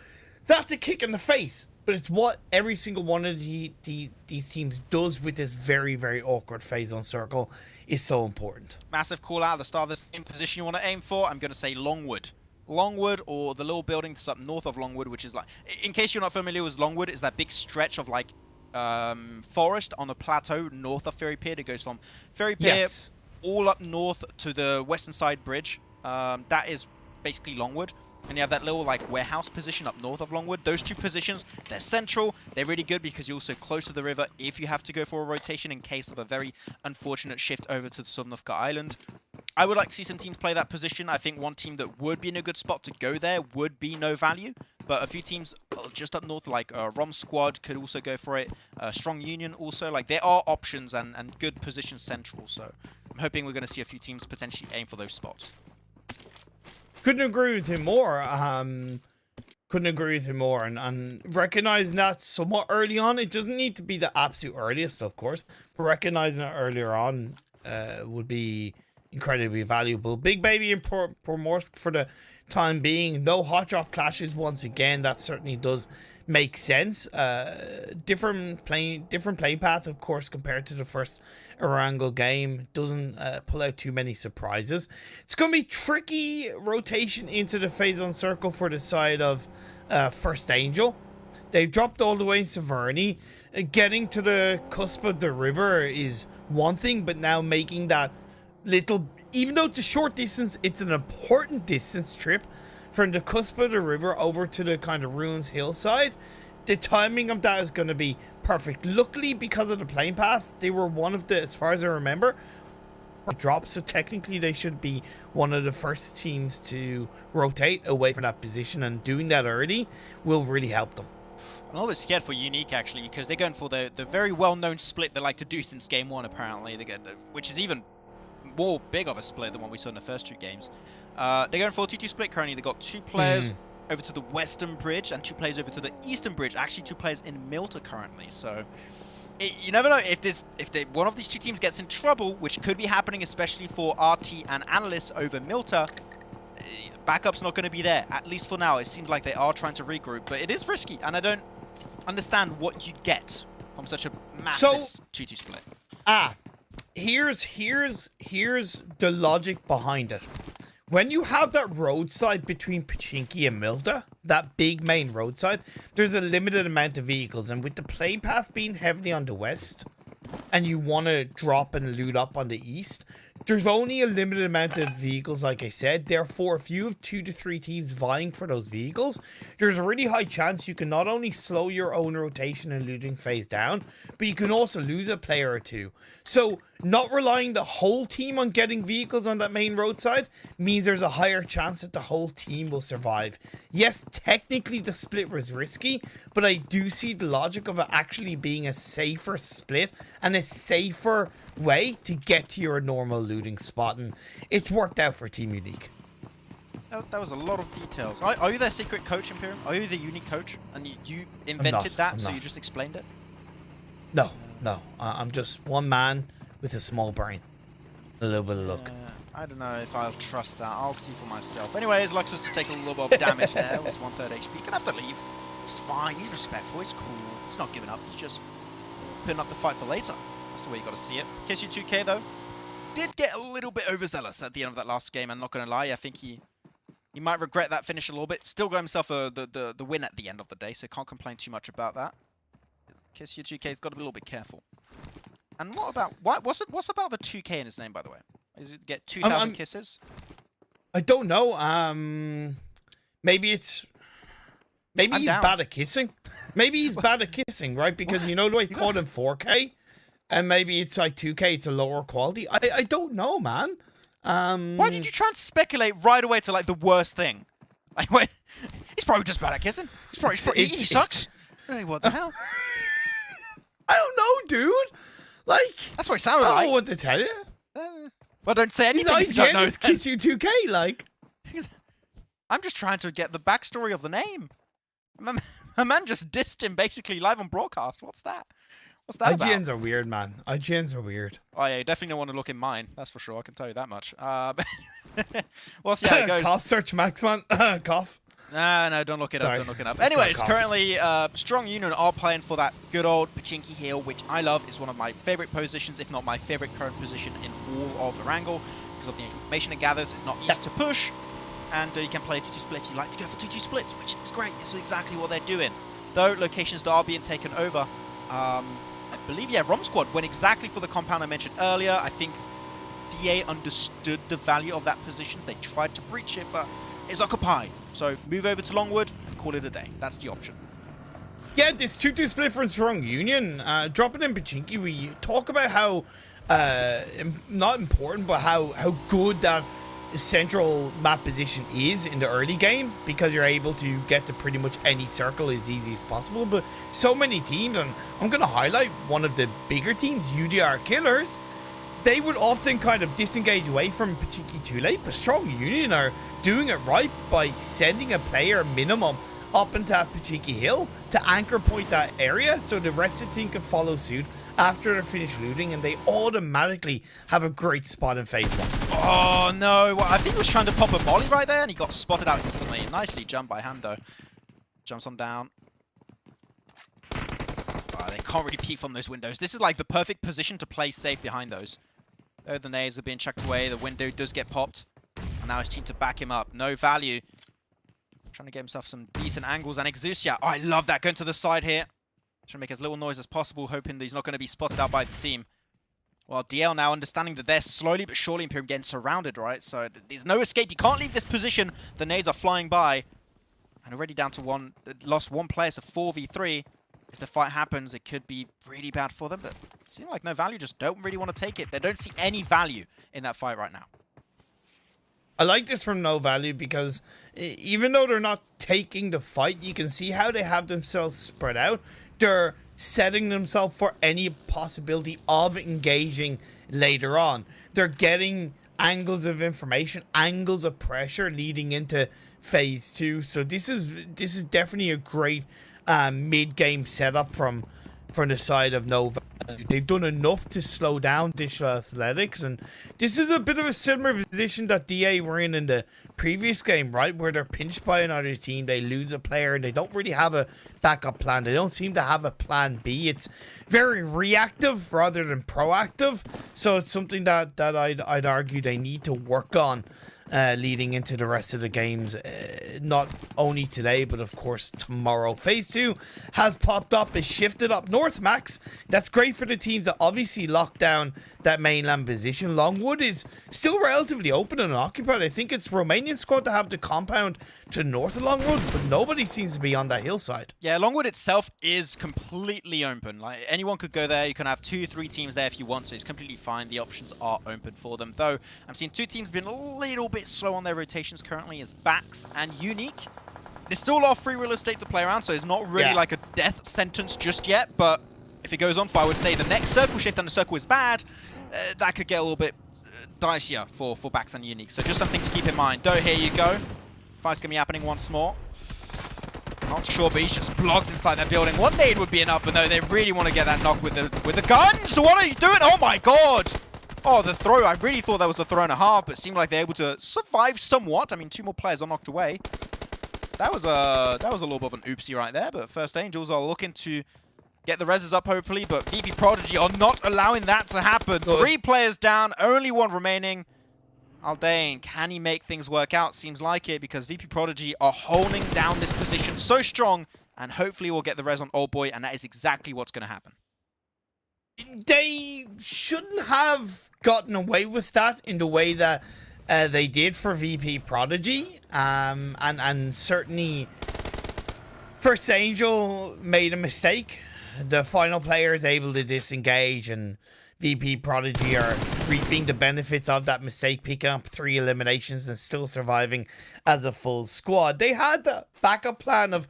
that's a kick in the face. But it's what every single one of these teams does with this very, very awkward phase on circle is so important. Massive call out at the start of this position you want to aim for. I'm going to say Longwood. Longwood, or the little building that's up north of Longwood, which is like, in case you're not familiar with Longwood, it's that big stretch of like forest on a plateau north of Ferry Pier. That goes from Ferry Pier all up north to the western side bridge. That is basically Longwood. And you have that little like warehouse position up north of Longwood. Those 2 positions, they're central. They're really good because you're also close to the river if you have to go for a rotation in case of a very unfortunate shift over to the Sovnovka Island. I would like to see some teams play that position. I think one team that would be in a good spot to go there would be No Value. But a few teams just up north, like Rom Squad, could also go for it. Strong Union also. Like, there are options and good positions central. So I'm hoping we're going to see a few teams potentially aim for those spots. Couldn't agree with him more. Couldn't agree with you more. And recognizing that somewhat early on, it doesn't need to be the absolute earliest, of course, but recognizing it earlier on would be incredibly valuable. Big Baby and Pomorsk for the time being. No hot drop clashes once again. That certainly does make sense. Different play path, of course, compared to the first Erangel game. Doesn't pull out too many surprises. It's going to be tricky rotation into the phase on circle for the side of First Angel. They've dropped all the way in Severny. Getting to the cusp of the river is one thing, but now making that little, even though it's a short distance, it's an important distance trip from the cusp of the river over to the kind of ruins hillside. The timing of that is going to be perfect. Luckily, because of the plane path, they were one of the, as far as I remember, drops, so technically they should be one of the first teams to rotate away from that position, and doing that early will really help them. I'm a little bit scared for Unique, actually, because they're going for the very well-known split they like to do since game one, apparently, which is even more big of a split than what we saw in the first 2 games. They're going for a 2-2 split currently. They've got 2 players over to the western bridge and 2 players over to the eastern bridge. Actually, 2 players in Milta currently. So you never know if one of these 2 teams gets in trouble, which could be happening, especially for RT and Analysts over Milta. Backup's not going to be there, at least for now. It seems like they are trying to regroup, but it is risky, and I don't understand what you get from such a massive 2-2 split. Here's the logic behind it. When you have that roadside between Pachinki and Milta, that big main roadside, there's a limited amount of vehicles, and with the plane path being heavily on the west, and you want to drop and loot up on the east, there's only a limited amount of vehicles, like I said. Therefore, if you have 2 to 3 teams vying for those vehicles, there's a really high chance you can not only slow your own rotation and looting phase down, but you can also lose a player or 2. So, not relying the whole team on getting vehicles on that main roadside means there's a higher chance that the whole team will survive. Yes, technically the split was risky, but I do see the logic of it actually being a safer split and a safer way to get to your normal looting spot, and it's worked out for Team Unique. That was a lot of details. Are you their secret coach, Imperium? Are you the Unique coach? And you invented that, so you just explained it? No. I'm just one man with a small brain. A little bit of luck. I don't know if I'll trust that. I'll see for myself. Anyways, Luxus to take a little bit of damage there. It was 1/3 HP. Gonna have to leave. It's fine. He's respectful. It's cool. He's not giving up. He's just putting up the fight for later. That's the way you got to see it. KSU2K, though, did get a little bit overzealous at the end of that last game. I'm not going to lie. I think he might regret that finish a little bit. Still got himself the win at the end of the day, so can't complain too much about that. KSU2K's got to be a little bit careful. And what about what's about the 2K in his name, by the way? Is it get 2,000 kisses? I don't know. Maybe he's bad at kissing. Maybe he's bad at kissing, right? Because you know the way he called him 4K, and maybe it's like 2K. It's a lower quality. I don't know, man. Why did you try and speculate right away to like the worst thing? Like, wait, he's probably just bad at kissing. He sucks. Hey, what the hell? I don't know, dude. Like, that's what it sounded like. I don't know what to tell you. Well, don't say anything if you don't know. Kiss you 2K, like. I'm just trying to get the backstory of the name. My man just dissed him basically live on broadcast. What's that? What's that about? IGNs are weird, man. IGNs are weird. Oh yeah, you definitely don't want to look in mine. That's for sure. I can tell you that much. We'll see how it goes. Cough search, Max, man. Cough. No, don't look it up. Don't look it up. Anyways, currently, Strong Union are playing for that good old Pachinki Hill, which I love. Is one of my favorite positions, if not my favorite current position in all of Erangel. Because of the information it gathers, it's not easy to push. And you can play 2-2 split if you like to go for 2-2 splits, which is great. This is exactly what they're doing. Though locations that are being taken over, I believe, Rom Squad went exactly for the compound I mentioned earlier. I think DA understood the value of that position. They tried to breach it, but it's occupied. So move over to Longwood and call it a day. That's the option. Yeah, this 2-2 split for Strong Union. Dropping in Pachinki, we talk about how, not important, but how good that central map position is in the early game, because you're able to get to pretty much any circle as easy as possible. But so many teams, and I'm going to highlight one of the bigger teams, UDR Killers, they would often kind of disengage away from Pachinki too late, but Strong Union are doing it right by sending a player minimum up into Pachiki Hill to anchor point that area so the rest of the team can follow suit after they're finished looting, and they automatically have a great spot in phase 1. Oh no, well, I think he was trying to pop a volley right there and he got spotted out instantly. Nicely jumped by Hando. Jumps on down. Oh, they can't really peek from those windows. This is like the perfect position to play safe behind those. Though the nades are being chucked away, the window does get popped. And now his team to back him up. No value. Trying to get himself some decent angles. And Exusia, oh, I love that, going to the side here. Trying to make as little noise as possible, hoping that he's not going to be spotted out by the team. Well, DL now understanding that they're slowly but surely Imperium getting surrounded, right? So there's no escape. You can't leave this position. The nades are flying by. And already down to one, lost one player, so 4v3. If the fight happens, it could be really bad for them. But it seems like No Value just don't really want to take it. They don't see any value in that fight right now. I like this from No Value because even though they're not taking the fight, you can see how they have themselves spread out. They're setting themselves for any possibility of engaging later on. They're getting angles of information, angles of pressure leading into phase 2. So this is definitely a great mid-game setup from the side of No Value. They've done enough to slow down Digital Athletics, and this is a bit of a similar position that DA were in the previous game, right? Where they're pinched by another team, they lose a player, and they don't really have a backup plan. They don't seem to have a plan B. It's very reactive rather than proactive, so it's something that I'd argue they need to work on leading into the rest of the games, not only today but of course tomorrow. Phase 2 has popped up, is shifted up north, Max. That's great for the teams that obviously lock down that mainland position. Longwood is still relatively open and occupied. I think it's Romanian squad to have the compound to the north of Longwood, but nobody seems to be on that hillside. Yeah, Longwood itself is completely open. Like, anyone could go there. You can have 2-3 teams there if you want, so it's completely fine. The options are open for them. Though, I'm seeing two teams being a little bit slow on their rotations currently, as Bax and Unique. There's still a lot of free real estate to play around, so it's not really like a death sentence just yet, but if it goes on for, I would say, the next circle shift and the circle is bad, that could get a little bit dicier for Bax and Unique. So just something to keep in mind. Doe, here you go. Fight's going to be happening once more. Not sure, but he's just blocked inside that building. One nade would be enough, but no, they really want to get that knock with the gun. So what are you doing? Oh my god! Oh, the throw. I really thought that was a throw and a half, but it seemed like they're able to survive somewhat. I mean, 2 more players are knocked away. That was a little bit of an oopsie right there, but First Angels are looking to get the reses up, hopefully, but VP Prodigy are not allowing that to happen. Good. 3 players down, only 1 remaining. Aldane, can he make things work out? Seems like it, because VP Prodigy are holding down this position so strong, and hopefully we'll get the res on Old Boy, and that is exactly what's going to happen. They shouldn't have gotten away with that in the way that they did for VP Prodigy, and certainly First Angel made a mistake. The final player is able to disengage, and VP Prodigy are reaping the benefits of that mistake, picking up 3 eliminations and still surviving as a full squad. They had the backup plan of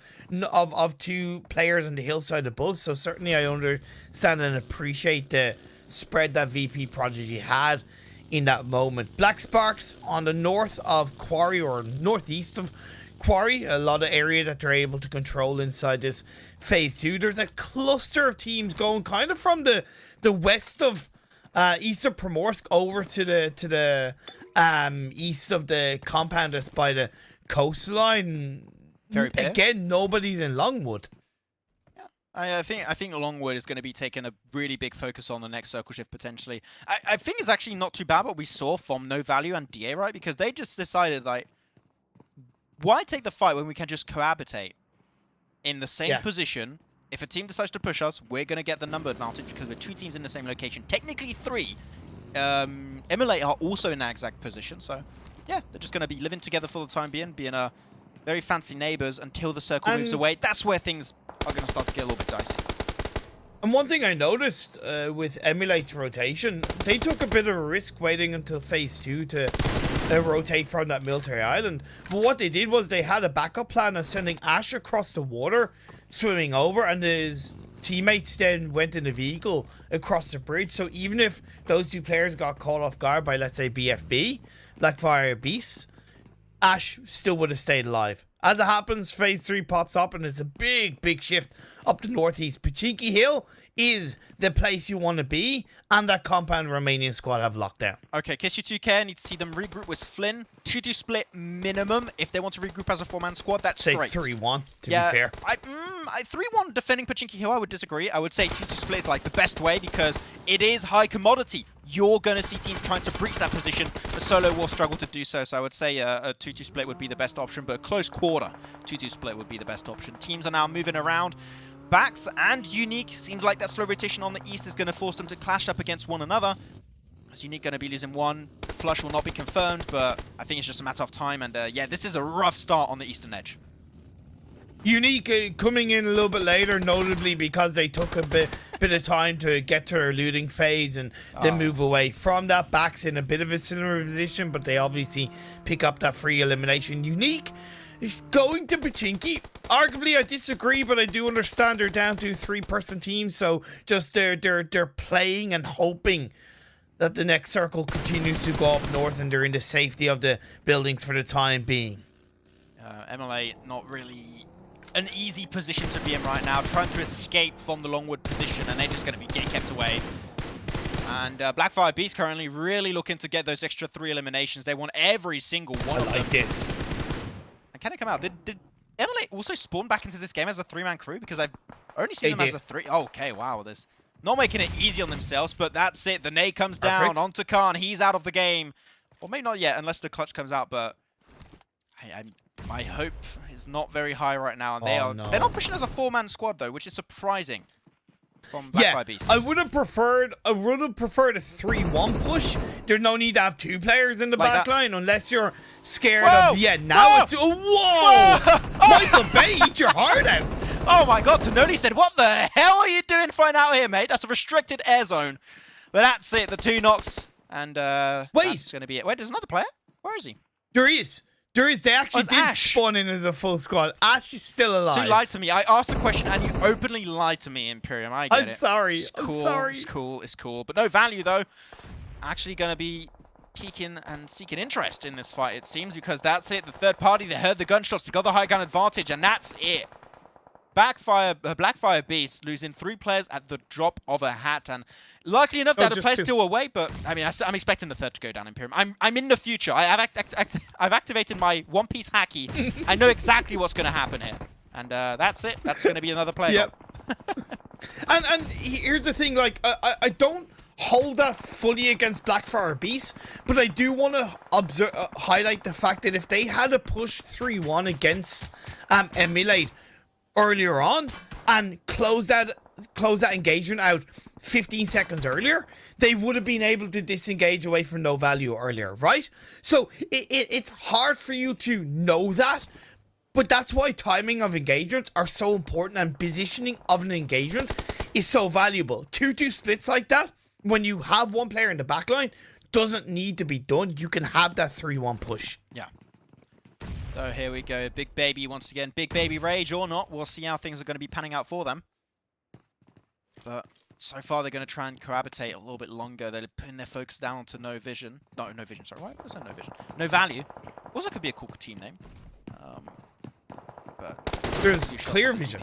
2 players on the hillside above, so certainly I understand and appreciate the spread that VP Prodigy had in that moment. Black Sparks on the north of Quarry, or northeast of Quarry, a lot of area that they're able to control inside this phase 2. There's a cluster of teams going kind of from the west of east of Primorsk over to the east of the compound that's by the coastline. Again, nobody's in Longwood. I think Longwood is going to be taking a really big focus on the next circle shift potentially. I think it's actually not too bad what we saw from No Value and DA, right? Because they just decided, like, why take the fight when we can just cohabitate in the same position? If a team decides to push us, we're going to get the number advantage because we're 2 teams in the same location. Technically 3. Emulate are also in that exact position. So, yeah, they're just going to be living together for the time being very fancy neighbors until the circle moves away. That's where things are going to start to get a little bit dicey. And one thing I noticed with Emulate's rotation, they took a bit of a risk waiting until phase 2 to rotate from that military island. But what they did was they had a backup plan of sending Ash across the water, swimming over, and his teammates then went in a vehicle across the bridge. So even if those 2 players got caught off guard by, let's say, BFB, Blackfire Beasts, Ash still would have stayed alive. As it happens, phase 3 pops up, and it's a big, big shift up the northeast. Pachinki Hill is the place you want to be, and that compound Romanian squad have locked down. Okay, Kiss You 2K, I need to see them regroup with Flynn. 2-2 split minimum. If they want to regroup as a 4-man squad, that's Say great. 3-1, to be fair. 3-1 defending Pachinki Hill, I would disagree. I would say 2-2 split is like the best way because it is high commodity. You're going to see teams trying to breach that position. The solo will struggle to do so, so I would say a 2-2 split would be the best option, but a close quarter 2-2 split would be the best option. Teams are now moving around. Bax and Unique, seems like that slow rotation on the east is going to force them to clash up against one another. As Unique going to be losing one. Flush will not be confirmed, but I think it's just a matter of time, and yeah, this is a rough start on the eastern edge. Unique coming in a little bit later, notably because they took a bit of time to get to their looting phase and then move away from that. Back's in a bit of a similar position, but they obviously pick up that free elimination. Unique is going to Pachinki. Arguably, I disagree, but I do understand they're down to 3-person teams, so just they're playing and hoping that the next circle continues to go up north and they're in the safety of the buildings for the time being. MLA not really an easy position to be in right now, trying to escape from the Longwood position, and they're just going to be getting kept away. And Blackfire Beast currently really looking to get those extra 3 eliminations. They want every single one of them. Like this. And can it come out? Did MLA also spawn back into this game as a 3-man crew? Because I've only seen them as a 3. Oh, okay, wow. There's not making it easy on themselves, but that's it. The nade comes down onto Khan. He's out of the game. Or maybe not yet, unless the clutch comes out, but my hope is not very high right now. And they're not pushing as a 4-man squad, though, which is surprising from Blackfire Beast. I would have preferred a 3-1 push. There's no need to have 2 players in the back line unless you're scared of... Yeah, now it's... Whoa! Michael Bay, eat your heart out. Oh my god, Tononi said, what the hell are you doing flying out here, mate? That's a restricted air zone. But that's it, the 2 knocks. And that's going to be it. Wait, there's another player? Where is he? There is. They actually did spawn in as a full squad. Ash is still alive. So you lied to me. I asked the question and you openly lied to me, Imperium. I get it. I'm sorry. It's cool. I'm sorry. It's cool. But no value, though. Actually going to be peeking and seeking interest in this fight, it seems, because that's it. The third party, they heard the gunshots. They got the high gun advantage, and that's it. Blackfire Beast losing 3 players at the drop of a hat, and luckily enough, that a player's still away. But I mean, I'm expecting the third to go down, Imperium. I'm in the future. I've activated my One Piece Hacky. I know exactly what's going to happen here, and that's it. That's going to be another player. Yep. and here's the thing, like I don't hold that fully against Blackfire Beast, but I do want to highlight the fact that if they had a push 3-1 against Emulate earlier on and close that engagement out 15 seconds earlier, they would have been able to disengage away from no value earlier, right? So it's hard for you to know that, but that's why timing of engagements are so important, and positioning of an engagement is so valuable. 2-2 splits like that, when you have 1 player in the backline, doesn't need to be done. You can have that 3-1 push. Yeah. So here we go, Big Baby once again. Big Baby Rage or not, we'll see how things are going to be panning out for them. But so far they're going to try and cohabitate a little bit longer. They're putting their focus down to No Vision. No Vision, sorry. Why was that No Vision? No Value. Also could be a cool team name. But there's Clear Vision.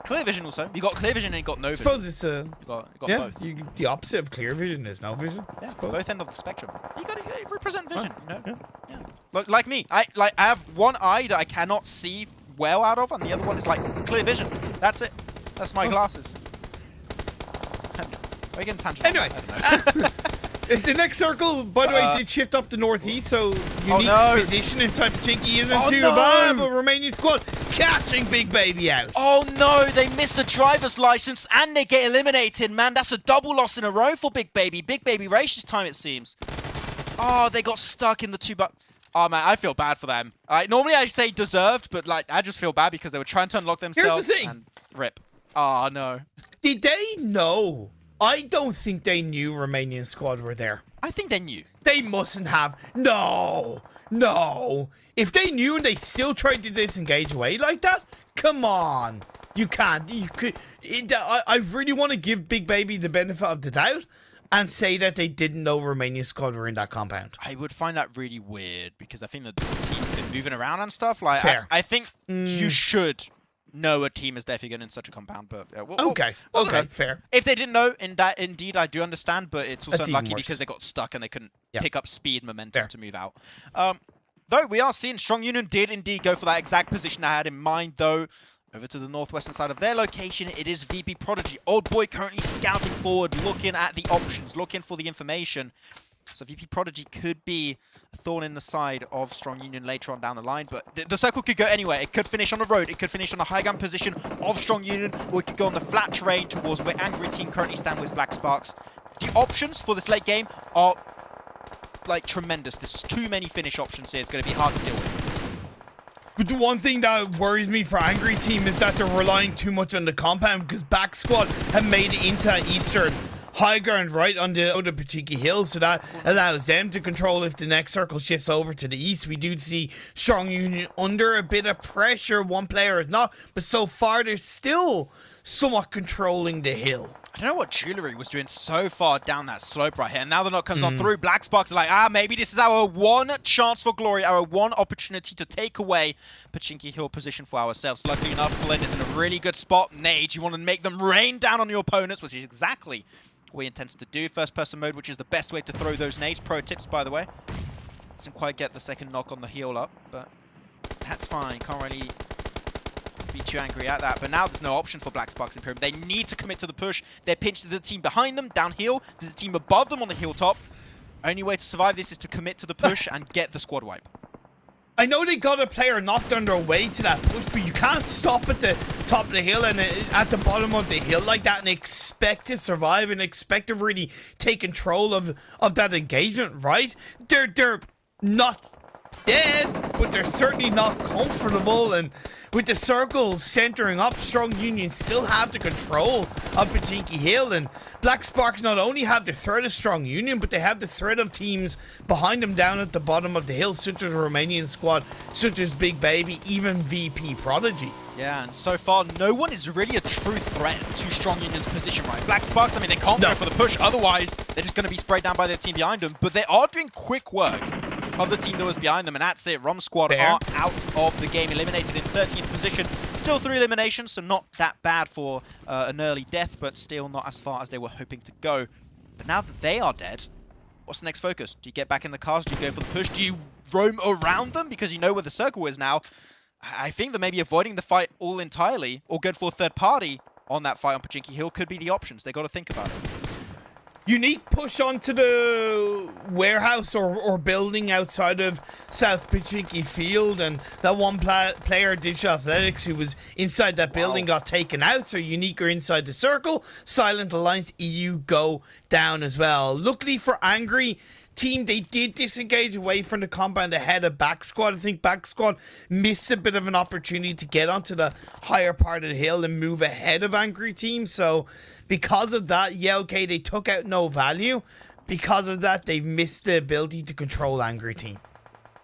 Clear Vision also. You got Clear Vision and you got No Vision. I suppose it's a... You got both. The opposite of Clear Vision is No Vision, I suppose. Both ends of the spectrum. You got to represent vision, you know? Yeah. Look, like me. I have one eye that I cannot see well out of, and the other one is like clear vision. That's it. That's my glasses. Are we getting tangent? Anyway, the next circle, by the way, did shift up to northeast, so Unique's position inside Pachinki isn't too bad, but Romanian squad catching Big Baby out. Oh no, they missed a driver's license and they get eliminated, man. That's a double loss in a row for Big Baby. Big Baby race this time, it seems. Oh, they got stuck in the 2 but. Oh man, I feel bad for them. Normally I say deserved, but like I just feel bad because they were trying to unlock themselves. Here's the thing. And rip. Oh no. Did they know? I don't think they knew Romanian squad were there. I think they knew. They mustn't have. No. If they knew and they still tried to disengage away like that, come on. You can't. You could. I really want to give Big Baby the benefit of the doubt and say that they didn't know Romanian squad were in that compound. I would find that really weird because I think that the team's been moving around and stuff. Like, Fair. I think you should know a team is definitely going in such a compound. But Okay, fair. If they didn't know, indeed, I do understand. But it's also That's even unlucky worse. because they got stuck and they couldn't Yeah. pick up speed momentum Fair. to move out. Though we are seeing Strong Union did indeed go for that exact position I had in mind, though. Over to the northwestern side of their location, it is VP Prodigy. Old Boy currently scouting forward, looking at the options, looking for the information. So VP Prodigy could be a thorn in the side of Strong Union later on down the line, but the circle could go anywhere. It could finish on the road, it could finish on the high ground position of Strong Union, or it could go on the flat terrain towards where Angry Team currently stand with Black Sparks. The options for this late game are like tremendous. There's too many finish options here. It's going to be hard to deal with. But the one thing that worries me for Angry Team is that they're relying too much on the compound, because Back Squad have made it into Eastern high ground right on the other Pachiki Hill, so that allows them to control if the next circle shifts over to the east. We do see Strong Union under a bit of pressure. One player is not, but so far they're still somewhat controlling the hill. I don't know what Jewelry was doing so far down that slope right here. And now the knock comes on through. Black Sparks are like, maybe this is our one chance for glory, our one opportunity to take away Pachinki Hill position for ourselves. Luckily enough, Flynn is in a really good spot. Nate, you want to make them rain down on your opponents, which is exactly what he intends to do. First person mode, which is the best way to throw those nades. Pro tips, by the way. Doesn't quite get the second knock on the heel up, but that's fine. Can't really be too angry at that, but now there's no option for Black Sparks Imperium. They need to commit to the push. They're pinched to the team behind them, downhill. There's a team above them on the hilltop. Only way to survive this is to commit to the push and get the squad wipe. I know they got a player knocked on their way to that push, but you can't stop at the top of the hill and at the bottom of the hill like that and expect to survive and expect to really take control of that engagement, right? They're not dead, but they're certainly not comfortable, and with the circle centering up, Strong Union still have the control of Pachinki Hill, and Black Sparks not only have the threat of Strong Union, but they have the threat of teams behind them down at the bottom of the hill, such as Romanian squad, such as Big Baby, even VP Prodigy. Yeah, and so far, no one is really a true threat to Strong Union's position, right? Black Sparks, I mean, they can't go for the push, otherwise they're just going to be sprayed down by their team behind them, but they are doing quick work of the team that was behind them, and that's it. Rom Squad are out of the game, eliminated in 13th position. Still 3 eliminations, so not that bad for an early death, but still not as far as they were hoping to go. But now that they are dead, what's the next focus? Do you get back in the cars? Do you go for the push? Do you roam around them because you know where the circle is now? I think that maybe avoiding the fight all entirely or going for a third party on that fight on Pachinki Hill could be the options. They got to think about it. Unique push onto the warehouse or building outside of South Pachinki Field, and that one player, Digital Athletics, who was inside that building got taken out, so Unique are inside the circle. Silent Alliance EU go down as well. Luckily for Angry Team, they did disengage away from the compound ahead of Back Squad. I think Back Squad missed a bit of an opportunity to get onto the higher part of the hill and move ahead of Angry Team. So because of that, yeah, okay, they took out no value. Because of that, they've missed the ability to control Angry Team.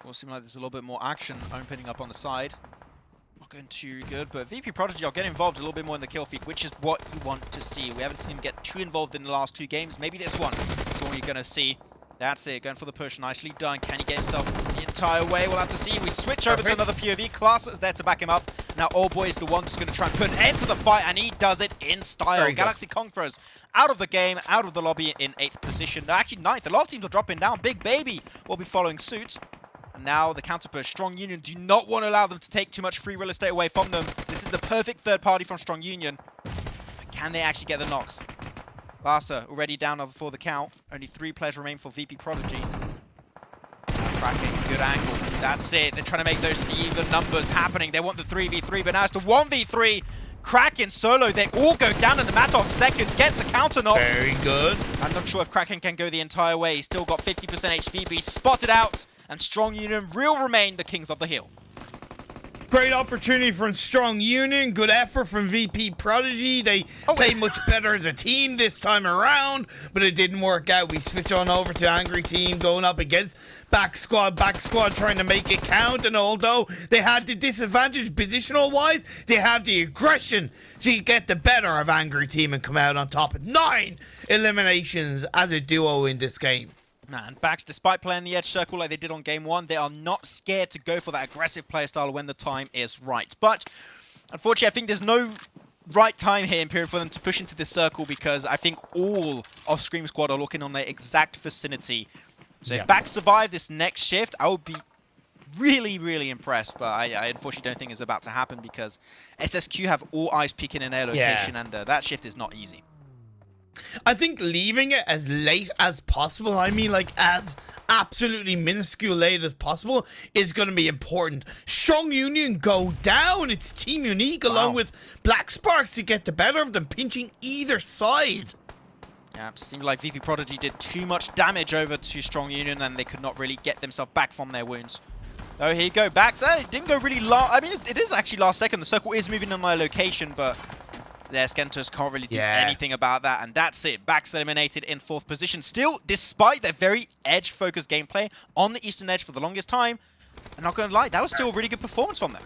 Well, it seems like there's a little bit more action opening up on the side. Not going too good, but VP Prodigy will get involved a little bit more in the kill feed, which is what you want to see. We haven't seen him get too involved in the last 2 games. Maybe this one is what you're going to see. That's it, going for the push, nicely done. Can he get himself the entire way? We'll have to see. We switch over to another POV. Class is there to back him up. Now Old Boy is the one that's going to try and put an end to the fight, and he does it in style. Galaxy Conquerors out of the game, out of the lobby in 8th position. No, actually 9th. A lot of teams are dropping down. Big Baby will be following suit. And now the counter push. Strong Union do not want to allow them to take too much free real estate away from them. This is the perfect third party from Strong Union. But can they actually get the knocks? Larsa already down for the count. Only 3 players remain for VP Prodigy. Cracking, good angle. That's it. They're trying to make those even numbers happening. They want the 3v3, but now it's the 1v3. Kraken solo. They all go down in the matter of seconds. Gets a counter knock. Very good. I'm not sure if Kraken can go the entire way. He's still got 50% HP, but he's spotted out. And Strong Union will remain the kings of the hill. Great opportunity from Strong Union. Good effort from VP Prodigy. They played much better as a team this time around, but it didn't work out. We switch on over to Angry Team going up against Back Squad. Back Squad trying to make it count, and although they had the disadvantage positional-wise, they have the aggression to get the better of Angry Team and come out on top. 9 eliminations as a duo in this game. Man, Bax, despite playing the edge circle like they did on game 1, they are not scared to go for that aggressive playstyle when the time is right. But, unfortunately, I think there's no right time here, Imperium, for them to push into this circle, because I think all of Scream Squad are looking on their exact vicinity. So if Bax survive this next shift, I would be really, really impressed. But I unfortunately don't think it's about to happen, because SSQ have all eyes peeking in their location, and that shift is not easy. I think leaving it as late as possible, I mean like as absolutely minuscule late as possible, is going to be important. Strong Union go down. It's Team Unique along with Black Sparks to get the better of them, pinching either side. Yeah, it seemed like VP Prodigy did too much damage over to Strong Union, and they could not really get themselves back from their wounds. Oh, here you go, Bax. It didn't go really long. I mean, it is actually last second. The circle is moving on my location, but their Skentos can't really do anything about that, and that's it. Bax eliminated in 4th position. Still, despite their very edge-focused gameplay on the Eastern Edge for the longest time, I'm not going to lie, that was still a really good performance from them.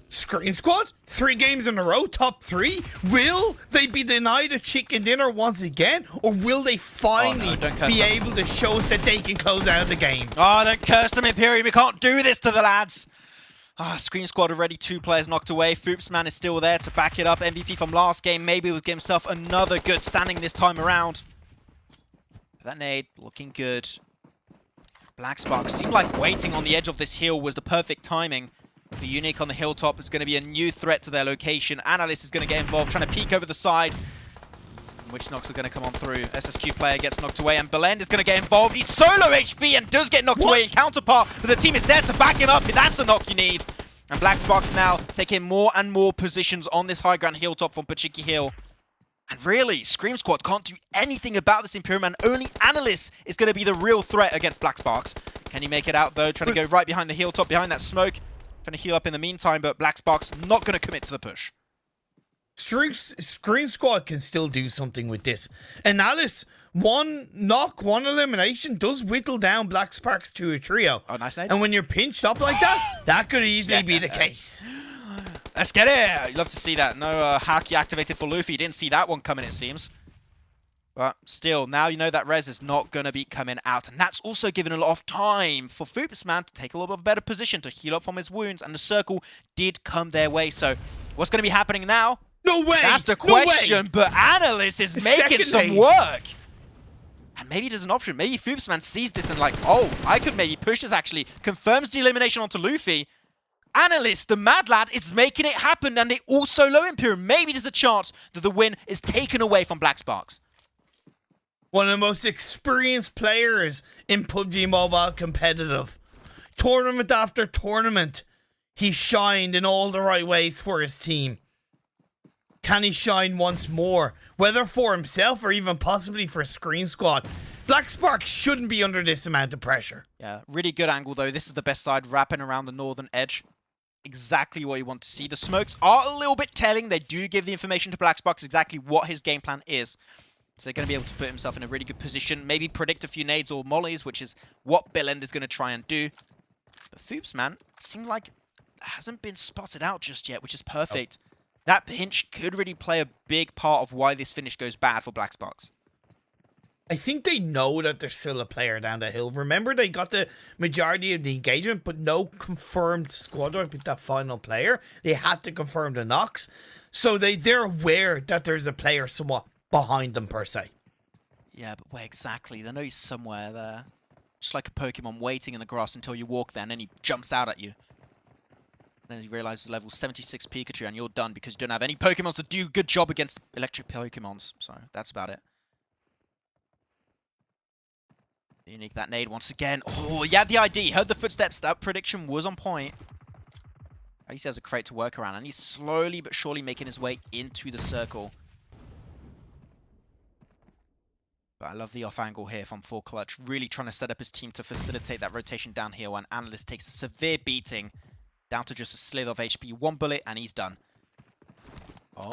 Screen Squad, 3 games in a row, top 3. Will they be denied a chicken dinner once again, or will they finally be able to show us that they can close out the game? Oh, don't curse them, Imperium. We can't do this to the lads. Screen Squad already 2 players knocked away. Foopsman is still there to back it up. MVP from last game maybe will give himself another good standing this time around. That nade looking good. Black Spark seemed like waiting on the edge of this hill was the perfect timing. The Unique on the hilltop is going to be a new threat to their location. Analyst is going to get involved, trying to peek over the side. Which knocks are going to come on through. SSQ player gets knocked away, and Belend is going to get involved. He's solo HP and does get knocked away in counterpart, but the team is there to back it up. That's a knock you need. And Black Sparks now taking more and more positions on this high ground hilltop from Pachiki Hill. And really, Scream Squad can't do anything about this Imperium, and only Analyst is going to be the real threat against Black Sparks. Can he make it out, though? Trying to go right behind the hilltop, behind that smoke. Trying to heal up in the meantime, but Black Sparks not going to commit to the push. Scream Squad can still do something with this. And Alice, 1 knock, 1 elimination does whittle down Black Sparks to a trio. Oh, nice nade. And when you're pinched up like that, that could easily be the case. Let's get it! You'd love to see that. No Haki activated for Luffy. Didn't see that one coming, it seems. But still, now you know that res is not going to be coming out. And that's also given a lot of time for Foopsman to take a little bit of a better position to heal up from his wounds. And the circle did come their way. So what's going to be happening now? No way! That's the question, but Analyst is making some work. And maybe there's an option. Maybe Foopsman sees this and like, oh, I could maybe push this actually. Confirms the elimination onto Luffy. Analyst, the mad lad, is making it happen, and they all solo Imperium. Maybe there's a chance that the win is taken away from Black Sparks. One of the most experienced players in PUBG Mobile competitive. Tournament after tournament, he shined in all the right ways for his team. Can he shine once more? Whether for himself or even possibly for Screen Squad. Black Spark shouldn't be under this amount of pressure. Yeah, really good angle though. This is the best side, wrapping around the northern edge. Exactly what you want to see. The smokes are a little bit telling. They do give the information to Black Sparks exactly what his game plan is. So they're going to be able to put himself in a really good position. Maybe predict a few nades or mollies, which is what Billend is going to try and do. But Foops, man, seemed like hasn't been spotted out just yet, which is perfect. That pinch could really play a big part of why this finish goes bad for Black Sparks. I think they know that there's still a player down the hill. Remember, they got the majority of the engagement, but no confirmed squad wipe with that final player. They had to confirm the knocks. So they're aware that there's a player somewhat behind them, per se. Yeah, but where exactly? They know he's somewhere there. Just like a Pokemon waiting in the grass until you walk there, and then he jumps out at you. Then you realize the level 76 Pikachu, and you're done because you don't have any Pokemons to do a good job against electric Pokemons. So that's about it. Unique that nade once again. Oh, yeah, the ID. Heard the footsteps. That prediction was on point. At least he has a crate to work around, and he's slowly but surely making his way into the circle. But I love the off angle here from Full Clutch. Really trying to set up his team to facilitate that rotation downhill, and Analyst takes a severe beating. Down to just a slither of HP. 1 bullet, and he's done. Oh.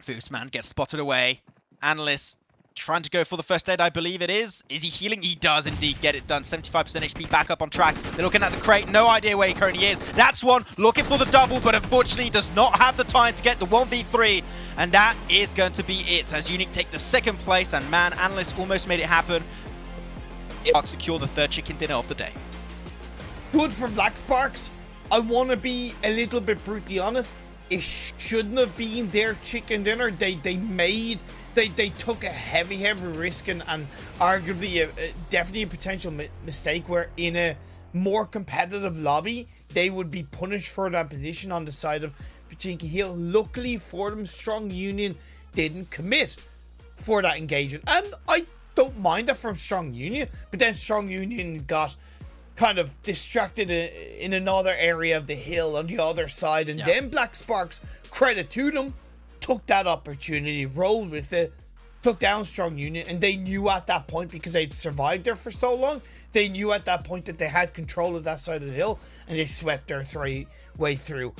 Foosman gets spotted away. Analyst trying to go for the first aid, I believe it is. Is he healing? He does indeed get it done. 75% HP back up on track. They're looking at the crate. No idea where he currently is. That's one. Looking for the double, but unfortunately does not have the time to get the 1v3. And that is going to be it as Unique take the second place. And man, Analyst almost made it happen. secure the third chicken dinner of the day. Good for Black Sparks. I want to be a little bit brutally honest. It shouldn't have been their chicken dinner. They took a heavy risk and arguably definitely a potential mistake where in a more competitive lobby they would be punished for that position on the side of Pachinki Hill. Luckily for them, Strong Union didn't commit for that engagement, and I don't mind that from Strong Union, but then Strong Union got kind of distracted in another area of the hill on the other side, and then Black Sparks, credit to them, took that opportunity, rolled with it, took down Strong Union, and they knew at that point, because they'd survived there for so long, they knew at that point that they had control of that side of the hill, and they swept their way through.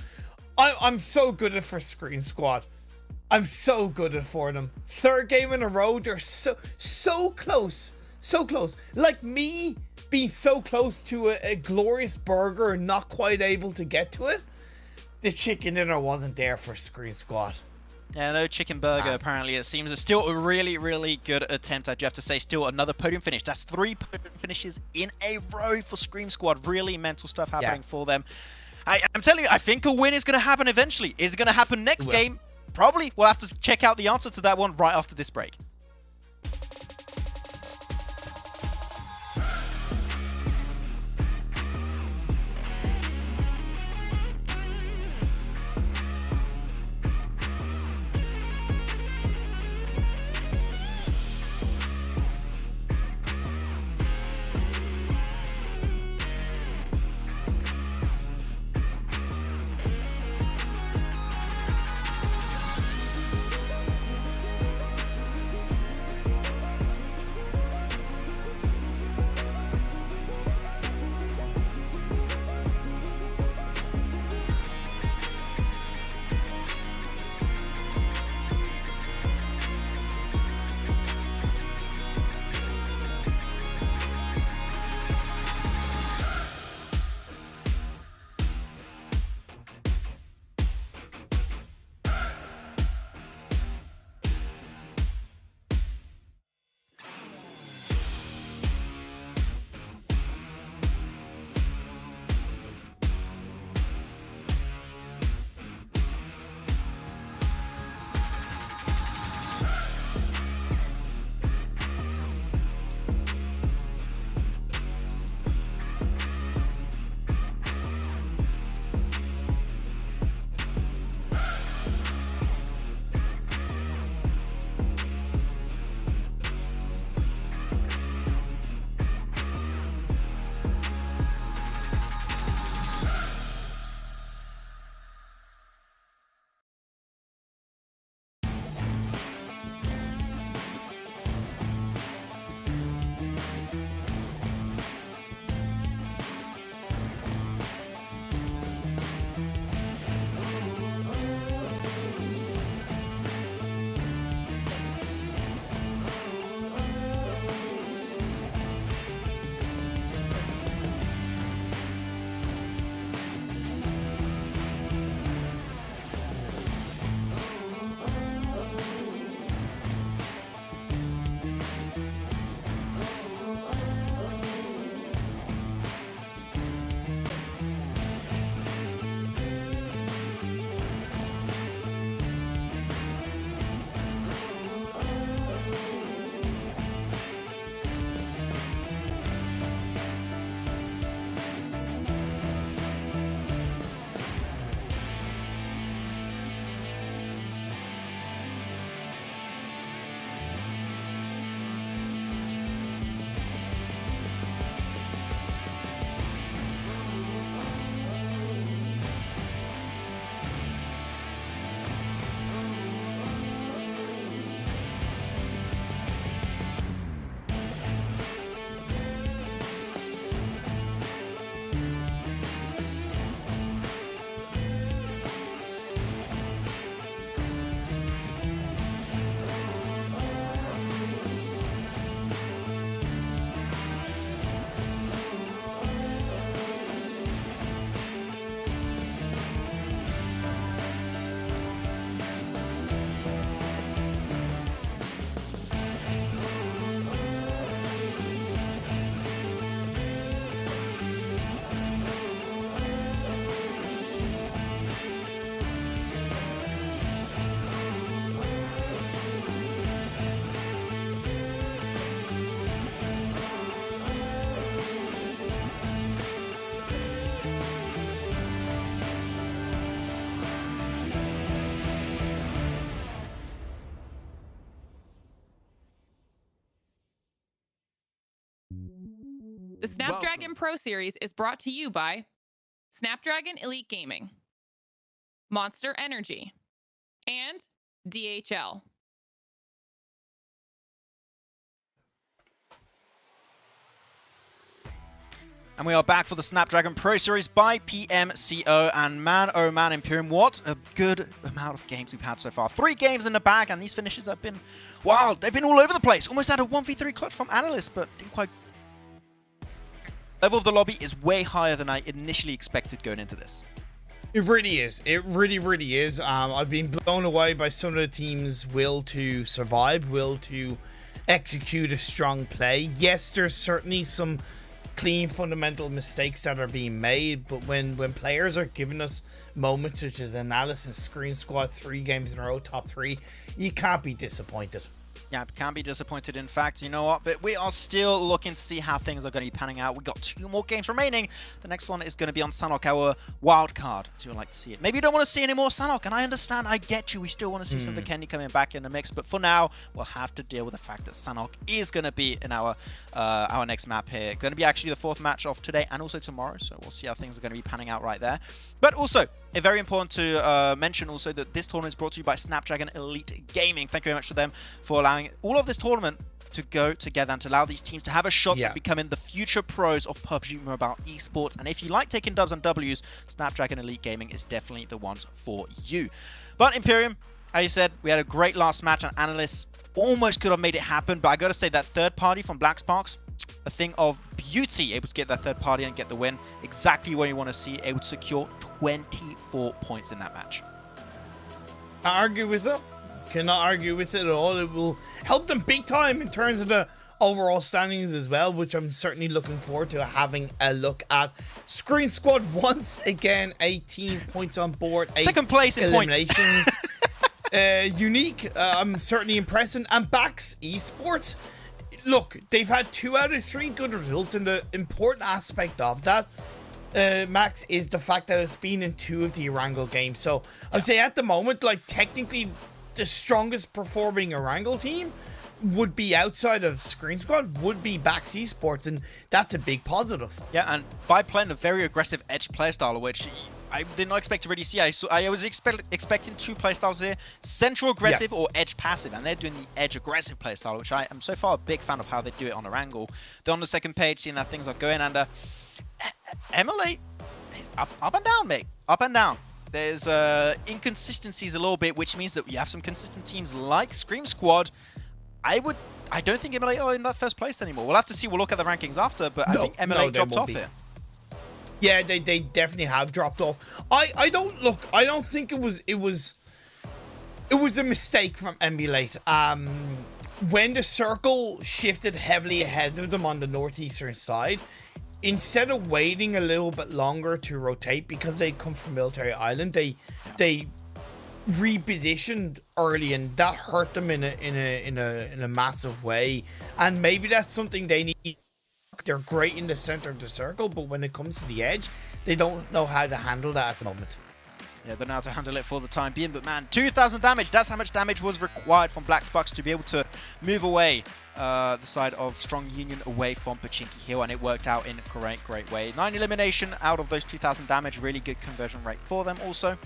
I'm so good at for Screen Squad. I'm so good at for them. Third game in a row, they're so close. So close. Like me being so close to a glorious burger and not quite able to get to it. The chicken dinner wasn't there for Screen Squad. Yeah, no chicken burger, apparently. It seems it's still a really, really good attempt, I do have to say. Still another podium finish. That's 3 podium finishes in a row for Scream Squad. Really mental stuff happening for them. I'm telling you, I think a win is going to happen eventually. Is it going to happen next game? Probably. We'll have to check out the answer to that one right after this break. The Snapdragon Pro Series is brought to you by Snapdragon Elite Gaming, Monster Energy, and DHL. And we are back for the Snapdragon Pro Series by PMCO. And man, oh man, Imperium, what a good amount of games we've had so far. 3 games in the bag, and these finishes have been wild. They've been all over the place. Almost had a 1v3 clutch from Analyst, but didn't quite. Level of the lobby is way higher than I initially expected going into this. It really is. It really, really is. I've been blown away by some of the team's will to survive, will to execute a strong play. Yes, there's certainly some clean fundamental mistakes that are being made, but when players are giving us moments such as Analysis, Screen Squad, 3 games in a row, top 3, you can't be disappointed. Yeah, can be disappointed. In fact, you know what? But we are still looking to see how things are going to be panning out. We've got 2 more games remaining. The next one is going to be on Sanhok, our wild card, as you would like to see it. Maybe you don't want to see any more Sanhok, and I understand. I get you. We still want to see some Vikendi coming back in the mix. But for now, we'll have to deal with the fact that Sanhok is going to be in our next map here. Going to be actually the 4th match of today and also tomorrow. So we'll see how things are going to be panning out right there. But also, very important to mention also that this tournament is brought to you by Snapdragon Elite Gaming. Thank you very much to them for allowing all of this tournament to go together and to allow these teams to have a shot at becoming the future pros of PUBG Mobile Esports. And if you like taking dubs and Ws, Snapdragon Elite Gaming is definitely the ones for you. But Imperium, as you said, we had a great last match, and Analysts almost could have made it happen. But I got to say, that third party from Black Sparks, a thing of beauty, able to get that third party and get the win. Exactly what you want to see, able to secure 24 points in that match. Can't argue with it. Cannot argue with it at all. It will help them big time in terms of the overall standings as well, which I'm certainly looking forward to having a look at. Screen Squad once again, 18 points on board, 8 second place in eliminations. Unique, I'm certainly impressed. And Bax Esports, look, they've had 2 out of 3 good results, and the important aspect of that, Max, is the fact that it's been in 2 of the Erangel games. So I'd say at the moment, like, technically the strongest performing Erangel team would be outside of Screen Squad, would be Bax Esports, and that's a big positive. Yeah, and by playing a very aggressive edge playstyle, which I did not expect to really see. I was expecting 2 playstyles here, central aggressive or edge passive, and they're doing the edge aggressive playstyle, which I am so far a big fan of how they do it on Erangel. They're on the second page, seeing that things are going, and Emily is up and down, mate, up and down. There's inconsistencies a little bit, which means that we have some consistent teams like Scream Squad. I don't think MLA are in that first place anymore. We'll have to see. We'll look at the rankings after, but I think MLA dropped off here. Yeah, they definitely have dropped off. I don't think it was a mistake from Emulate. When the circle shifted heavily ahead of them on the northeastern side, instead of waiting a little bit longer to rotate, because they come from Military Island, they repositioned early, and that hurt them in a massive way. And maybe that's something they need. They're great in the center of the circle, but when it comes to the edge, they don't know how to handle that at the moment. Yeah, they know how to handle it for the time being, but man, 2,000 damage, that's how much damage was required from Black Sparks to be able to move away the side of Strong Union away from Pachinki Hill, and it worked out in a great way. 9 elimination out of those 2,000 damage, really good conversion rate for them also.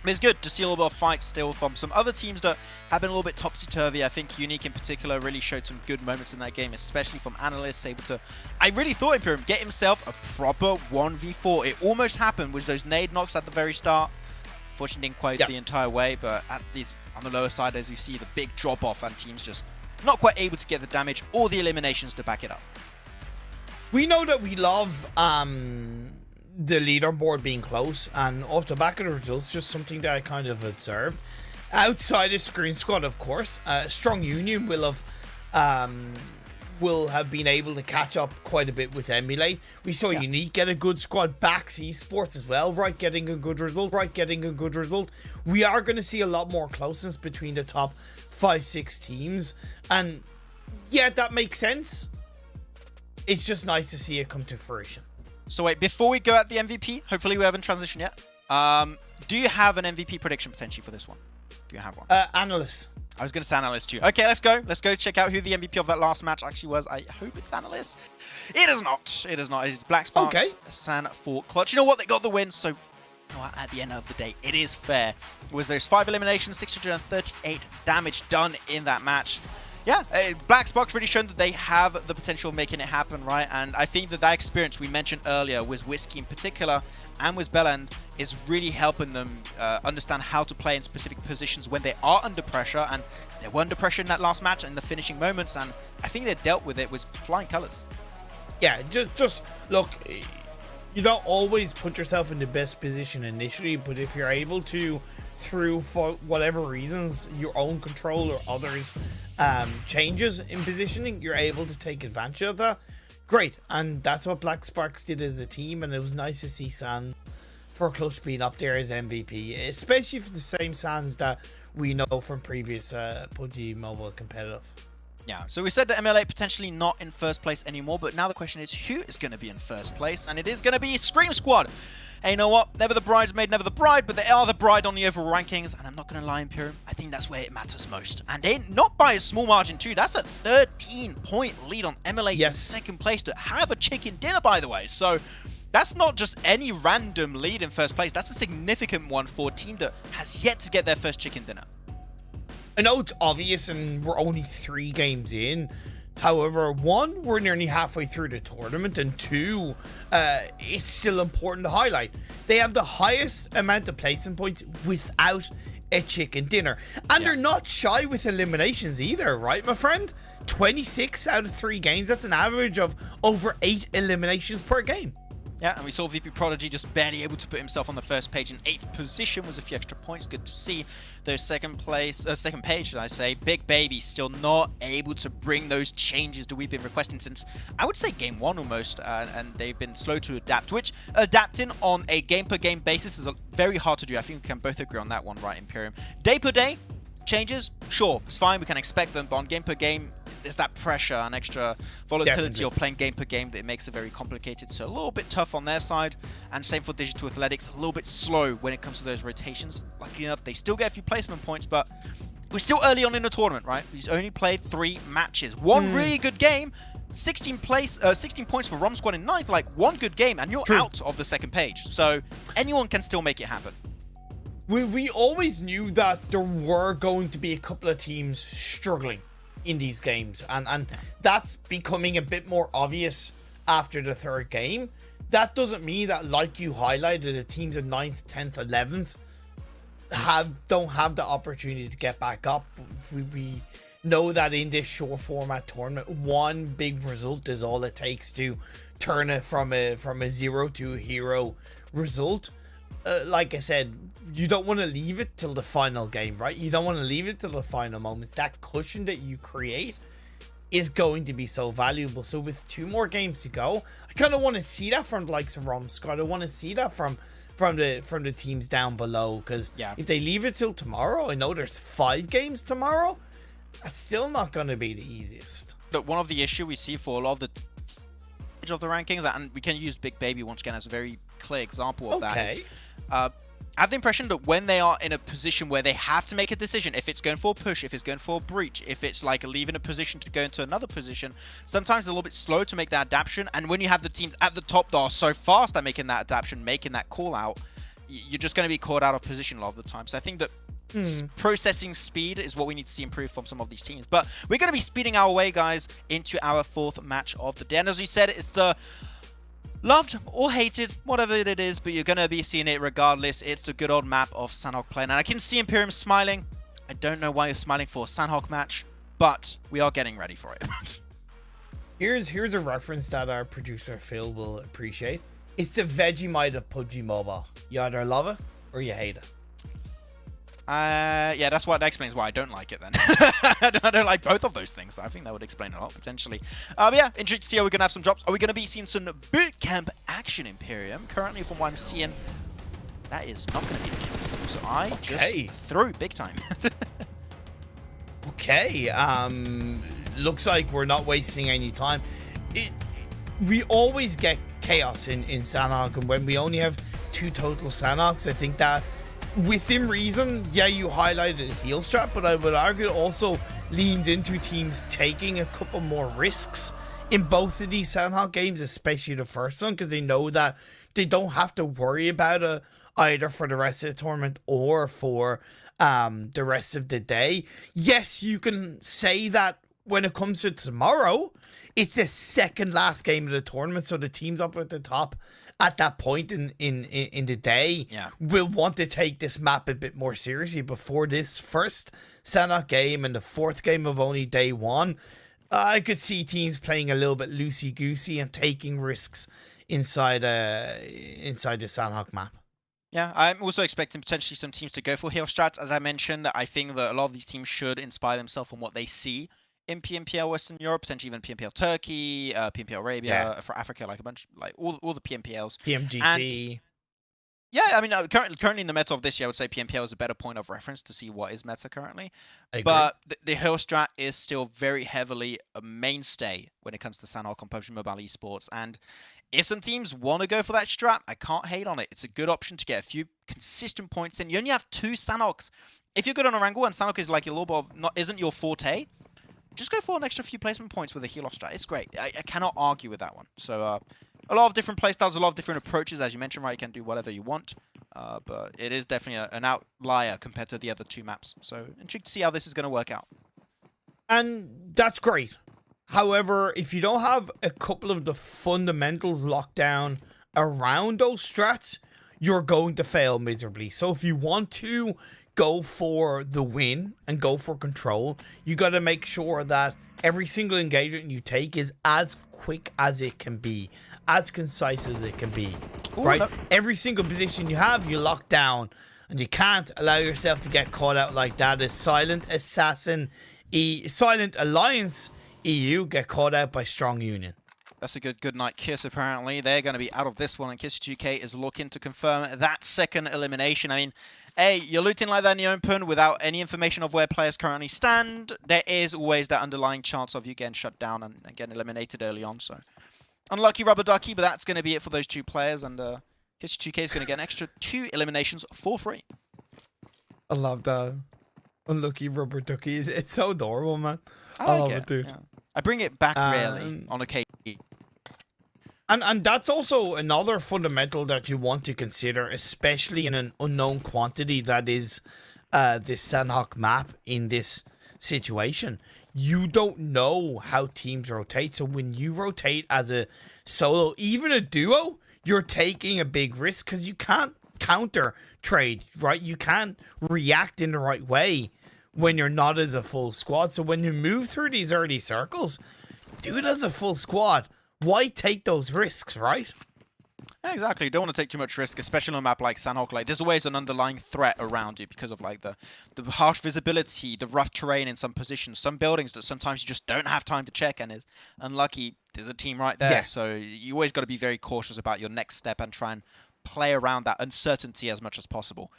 It's good to see a little bit of fight still from some other teams that have been a little bit topsy-turvy. I think Unique in particular really showed some good moments in that game, especially from Analysts, able to, I really thought, Imperium get himself a proper 1v4. It almost happened with those nade knocks at the very start. Fortunately, didn't quite the entire way, but at these, on the lower side, as you see, the big drop-off and teams just not quite able to get the damage or the eliminations to back it up. We know that we love the leaderboard being close, and off the back of the results, just something that I kind of observed. Outside of Screen Squad, of course, Strong Union will have been able to catch up quite a bit with Emulate. We saw Unique get a good squad, Bax Esports as well, getting a good result. We are going to see a lot more closeness between the top 5-6 teams, and yeah, that makes sense. It's just nice to see it come to fruition. So wait, before we go at the MVP, hopefully we haven't transitioned yet. Do you have an MVP prediction potentially for this one? Do you have one? Analysts. I was going to say Analyst too. Okay, let's go. Let's go check out who the MVP of that last match actually was. I hope it's Analyst. It is not. It is not. It's Black Sparks, Okay. Sanhok, Clutch. You know what? They got the win, so at the end of the day, it is fair. It was those 5 eliminations, 638 damage done in that match. Yeah, Black Sparks really shown that they have the potential of making it happen, right? And I think that experience we mentioned earlier with Whiskey in particular and with Belland is really helping them understand how to play in specific positions when they are under pressure. And they were under pressure in that last match in the finishing moments, and I think they dealt with it with flying colors. Yeah, just look, you don't always put yourself in the best position initially, but if you're able to, through for whatever reasons, your own control or others changes in positioning, you're able to take advantage of that. Great, and that's what Black Sparks did as a team, and it was nice to see San for Clutch being up there as MVP, especially for the same Sans that we know from previous PUBG Mobile competitive. Yeah, so we said that MLA potentially not in first place anymore, but now the question is who is going to be in first place, and it is going to be Scream Squad. Hey, you know what? Never the bridesmaid, never the bride, but they are the bride on the overall rankings, and I'm not going to lie, Imperium, I think that's where it matters most. And they not by a small margin too. That's a 13-point lead on MLA in second place to have a chicken dinner, by the way. So that's not just any random lead in first place. That's a significant one for a team that has yet to get their first chicken dinner. I know it's obvious and we're only 3 games in. However, 1, we're nearly halfway through the tournament, and 2, it's still important to highlight. They have the highest amount of placement points without a chicken dinner. And they're not shy with eliminations either, right, my friend? 26 out of 3 games, that's an average of over 8 eliminations per game. Yeah, and we saw VP Prodigy just barely able to put himself on the first page in 8th position, was a few extra points. Good to see. Those second page, should I say. Big Baby still not able to bring those changes that we've been requesting since, I would say, game 1 almost, and they've been slow to adapt, which adapting on a game-per-game basis is very hard to do. I think we can both agree on that one, right, Imperium? Day-per-day changes, sure, it's fine, we can expect them, but on game-per-game, there's that pressure and extra volatility of playing game per game that it makes it very complicated. So a little bit tough on their side, and same for Digital Athletics, a little bit slow when it comes to those rotations. Luckily enough, they still get a few placement points, but we're still early on in the tournament, right? We've only played 3 matches. One really good game, 16 points for Rom Squad in 9th, like one good game, and you're out of the second page. So anyone can still make it happen. We always knew that there were going to be a couple of teams struggling in these games, and that's becoming a bit more obvious after the 3rd game. That doesn't mean that, like you highlighted, the teams in 9th, 10th, 11th don't have the opportunity to get back up. We know that in this short format tournament, one big result is all it takes to turn it from a 0 to a hero result. Like I said, you don't want to leave it till the final game, right? You don't want to leave it till the final moments. That cushion that you create is going to be so valuable. So with 2 more games to go, I kind of want to see that from the likes of Rom Squad. I want to see that from the teams down below, because if they leave it till tomorrow, I know there's 5 games tomorrow. That's still not going to be the easiest. But one of the issue we see for a lot of the rankings, and we can use Big Baby once again as a very clear example of that. Is, I have the impression that when they are in a position where they have to make a decision, if it's going for a push, if it's going for a breach, if it's like leaving a position to go into another position, sometimes they're a little bit slow to make that adaptation. And when you have the teams at the top that are so fast at making that adaptation, making that call out, you're just going to be caught out of position a lot of the time. So I think that processing speed is what we need to see improve from some of these teams. But we're going to be speeding our way, guys, into our 4th match of the day. And as we said, it's the loved or hated, whatever it is, but you're going to be seeing it regardless. It's the good old map of Sanhok playing. And I can see Imperium smiling. I don't know why you're smiling for a Sanhok match, but we are getting ready for it. Here's a reference that our producer Phil will appreciate. It's the Vegemite of PUBG Mobile. You either love it or you hate it. Yeah, that explains why I don't like it then. I don't like both of those things. I think that would explain a lot, potentially. But yeah, interesting to see how we're going to have some drops. Are we going to be seeing some boot camp action, Imperium? Currently, from what I'm seeing, that is not going to be the case. So I just threw big time. Okay, looks like we're not wasting any time. We always get chaos in Sanhok, and when we only have 2 total Sanhoks, I think that within reason, yeah, you highlighted a heel strat, but I would argue it also leans into teams taking a couple more risks in both of these Sanhok games, especially the first one, because they know that they don't have to worry about it either for the rest of the tournament or for the rest of the day. Yes, you can say that when it comes to tomorrow, it's the second last game of the tournament, so the teams up at the top at that point in the day will want to take this map a bit more seriously before this first Sanhok game and the fourth game of only day one. I could see teams playing a little bit loosey-goosey and taking risks inside the Sanhok map. Yeah, I'm also expecting potentially some teams to go for heel strats. As I mentioned, I think that a lot of these teams should inspire themselves from what they see in PMPL Western Europe, potentially even PMPL Turkey, PMPL Arabia, for Africa, like a bunch, like all the PMPLs. PMGC. And yeah, I mean, currently in the meta of this year, I would say PMPL is a better point of reference to see what is meta currently. But the heel strat is still very heavily a mainstay when it comes to Sanhok on PUBG Mobile Esports. And if some teams want to go for that strat, I can't hate on it. It's a good option to get a few consistent points in. You only have 2 Sanhoks. If you're good on a Wrangle and Sanhok is like your little bit of isn't your forte, just go for an extra few placement points with a heal off strat. It's great. I cannot argue with that one. So a lot of different playstyles, a lot of different approaches. As you mentioned, right, you can do whatever you want. But it is definitely an outlier compared to the other 2 maps. So intrigued to see how this is going to work out. And that's great. However, if you don't have a couple of the fundamentals locked down around those strats, you're going to fail miserably. So if you want to go for the win and go for control, you got to make sure that every single engagement you take is as quick as it can be, as concise as it can be. Ooh, right? No. Every single position you have, you lock down, and you can't allow yourself to get caught out like that. As Silent Assassin, Silent Alliance EU get caught out by Strong Union. That's a good night Kiss, apparently. They're going to be out of this one, and Kiss2K is looking to confirm that second elimination. I mean, hey, you're looting like that in the open without any information of where players currently stand. There is always that underlying chance of you getting shut down and getting eliminated early on. So, unlucky rubber ducky, but that's going to be it for those 2 players. And Kiss2K is going to get an extra 2 eliminations for free. I love that. Unlucky rubber ducky. It's so adorable, man. I like it, dude. Yeah. I bring it back rarely on occasion. And that's also another fundamental that you want to consider, especially in an unknown quantity that is this Sanhok map in this situation. You don't know how teams rotate, so when you rotate as a solo, even a duo, you're taking a big risk because you can't counter trade, right? You can't react in the right way when you're not as a full squad. So when you move through these early circles, do it as a full squad. Why take those risks, right? Yeah, exactly. You don't want to take too much risk, especially on a map like Sanhok. Like, there's always an underlying threat around you because of like the harsh visibility, the rough terrain in some positions, some buildings that sometimes you just don't have time to check, and is unlucky. There's a team right there, yeah. So you always got to be very cautious about your next step and try and play around that uncertainty as much as possible.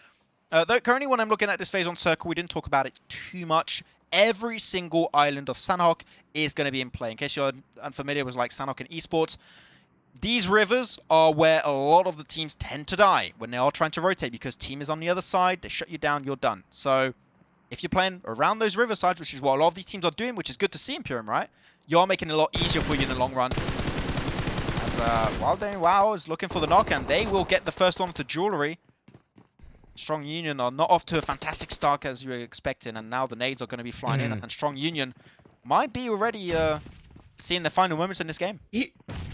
Though currently, when I'm looking at this phase on Circle, we didn't talk about it too much. Every single island of Sanhok is going to be in play. In case you're unfamiliar with like Sanhok and Esports, these rivers are where a lot of the teams tend to die when they are trying to rotate, because team is on the other side, they shut you down, you're done. So if you're playing around those river sides, which is what a lot of these teams are doing, which is good to see in Purim, right? You are making it a lot easier for you in the long run. As WoW is looking for the knock, and they will get the first one to Jewelry. Strong Union are not off to a fantastic start as you were expecting, and now the nades are going to be flying in, and Strong Union might be already seeing the final moments in this game.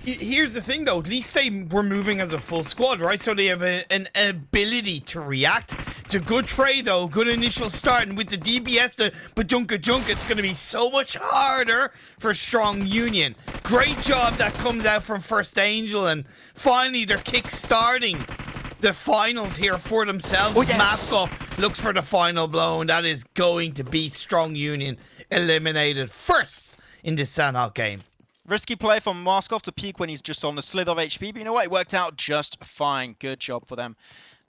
Here's the thing, though. At least they were moving as a full squad, right? So they have an ability to react. It's a good trade, though. Good initial start. And with the DBS, the Badunka Junk, it's going to be so much harder for Strong Union. Great job that comes out from First Angel. And finally, they're kick-starting the finals here for themselves. Oh, yes. Maskov looks for the final blow, and that is going to be Strong Union eliminated first in this Sanhok game. Risky play from Maskov to peek when he's just on a slither of HP, but you know what? It worked out just fine. Good job for them.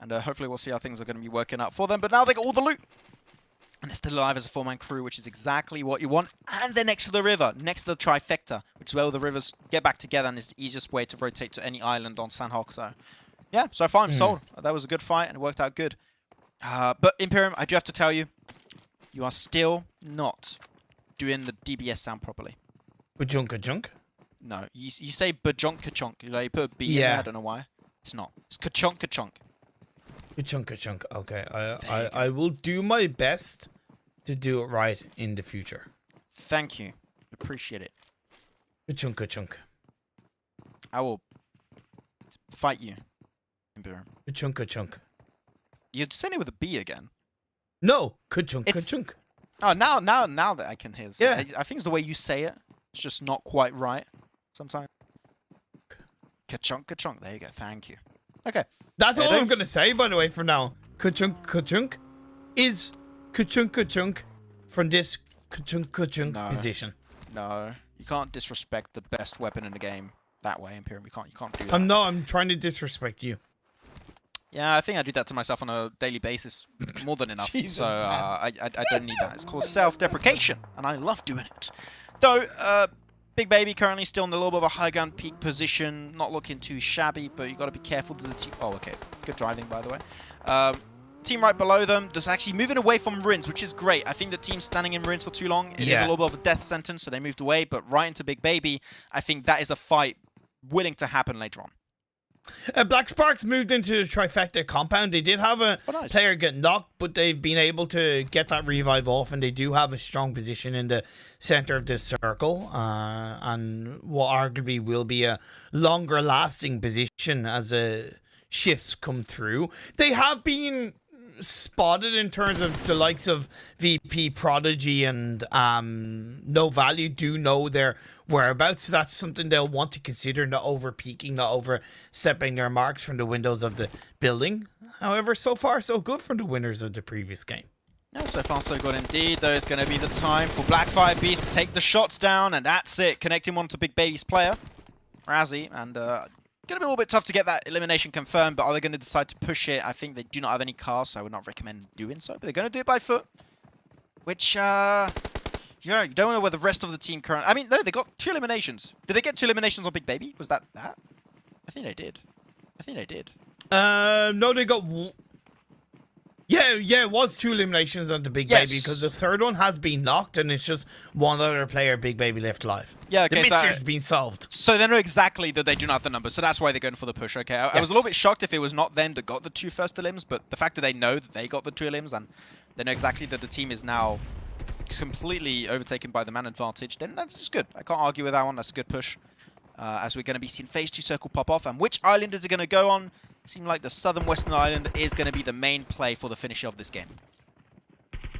And hopefully we'll see how things are going to be working out for them. But now they got all the loot. And they're still alive as a 4-man crew, which is exactly what you want. And they're next to the river, next to the trifecta, which is where all the rivers get back together and is the easiest way to rotate to any island on Sanhok. So, yeah, so far I'm sold. That was a good fight and it worked out good. But Imperium, I do have to tell you, you are still not doing the DBS sound properly. Ka-chunk. No, you say bajonk ka-chunk. You put a B in there, I don't know why. It's not. It's ka-chunk ka-chunk. Ka-chunk. Okay, I will do my best to do it right in the future. Thank you. Appreciate it. Ka-chunk. I will fight you, Imperium. Ka-chunk. You're saying it with a B again. No, ka-chunk. Oh, now that I can hear. Yeah. I think it's the way you say it. It's just not quite right sometimes. Ka-chunk. There you go. Thank you. Okay. That's all I'm gonna say, by the way, for now. Ka-chunk is ka-chunk from this ka-chunk position. No, you can't disrespect the best weapon in the game that way, Imperium. You can't do that. I'm trying to disrespect you. Yeah, I think I do that to myself on a daily basis more than enough. Jesus, so I don't need that. It's called self-deprecation, and I love doing it. Though, Big Baby currently still in a little bit of a high ground peak position, not looking too shabby, but you got to be careful to the team. Oh, okay, good driving by the way. Team right below them, just actually moving away from Rins, which is great. I think the team standing in Rins for too long, it is a little bit of a death sentence, so they moved away. But right into Big Baby, I think that is a fight willing to happen later on. Black Sparks moved into the trifecta compound. They did have a player get knocked, but they've been able to get that revive off, and they do have a strong position in the center of this circle, and what arguably will be a longer lasting position as the shifts come through. They have been spotted in terms of the likes of VP Prodigy and No Value do know their whereabouts, so that's something they'll want to consider, not over peaking, not overstepping their marks from the windows of the building. However, so far so good from the winners of the previous game. Yeah, so far so good indeed. Though it's going to be the time for Blackfire Beast to take the shots down, and that's it, connecting one to Big Baby's player, Razzie, and going to be a little bit tough to get that elimination confirmed, but are they going to decide to push it? I think they do not have any cars, so I would not recommend doing so. But they're going to do it by foot, which, yeah, you don't know where the rest of the team currently... I mean, no, they got 2 eliminations. Did they get 2 eliminations on Big Baby? Was that? I think they did. No, they got... Yeah, it was 2 eliminations on the Big Baby, because the third one has been knocked, and it's just one other player Big Baby left alive. Yeah, okay, the mystery's been solved. So they know exactly that they do not have the numbers, so that's why they're going for the push, okay? I was a little bit shocked if it was not them that got the 2 first elims, but the fact that they know that they got the 2 elims, and they know exactly that the team is now completely overtaken by the man advantage, then that's just good. I can't argue with that one. That's a good push. As we're going to be seeing phase 2 circle pop off, and which island is it going to go on? It seems like the southern western island is going to be the main play for the finish of this game.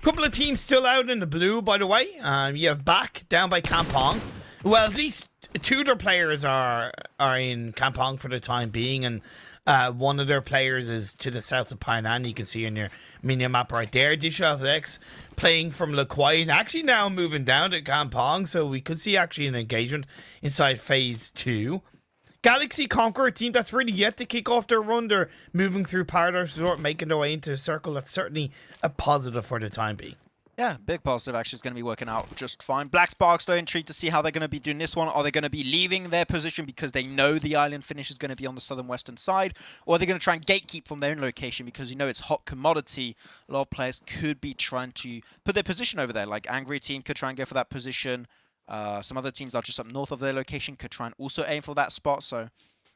Couple of teams still out in the blue, by the way. You have Back down by Kampong. Well, at least 2 of their players are in Kampong for the time being, and one of their players is to the south of Painan. You can see in your mini map right there. Disha Athletics playing from La Quai, and actually now moving down to Kampong, so we could see actually an engagement inside phase 2. Galaxy Conqueror, a team that's really yet to kick off their run. They're moving through Paradise Resort, making their way into the circle. That's certainly a positive for the time being. Yeah, big positive actually is going to be working out just fine. Black Sparks, though, intrigued to see how they're going to be doing this one. Are they going to be leaving their position because they know the island finish is going to be on the southern western side? Or are they going to try and gatekeep from their own location because you know it's hot commodity? A lot of players could be trying to put their position over there. Like Angry Team could try and go for that position. Some other teams are just up north of their location could try and also aim for that spot. So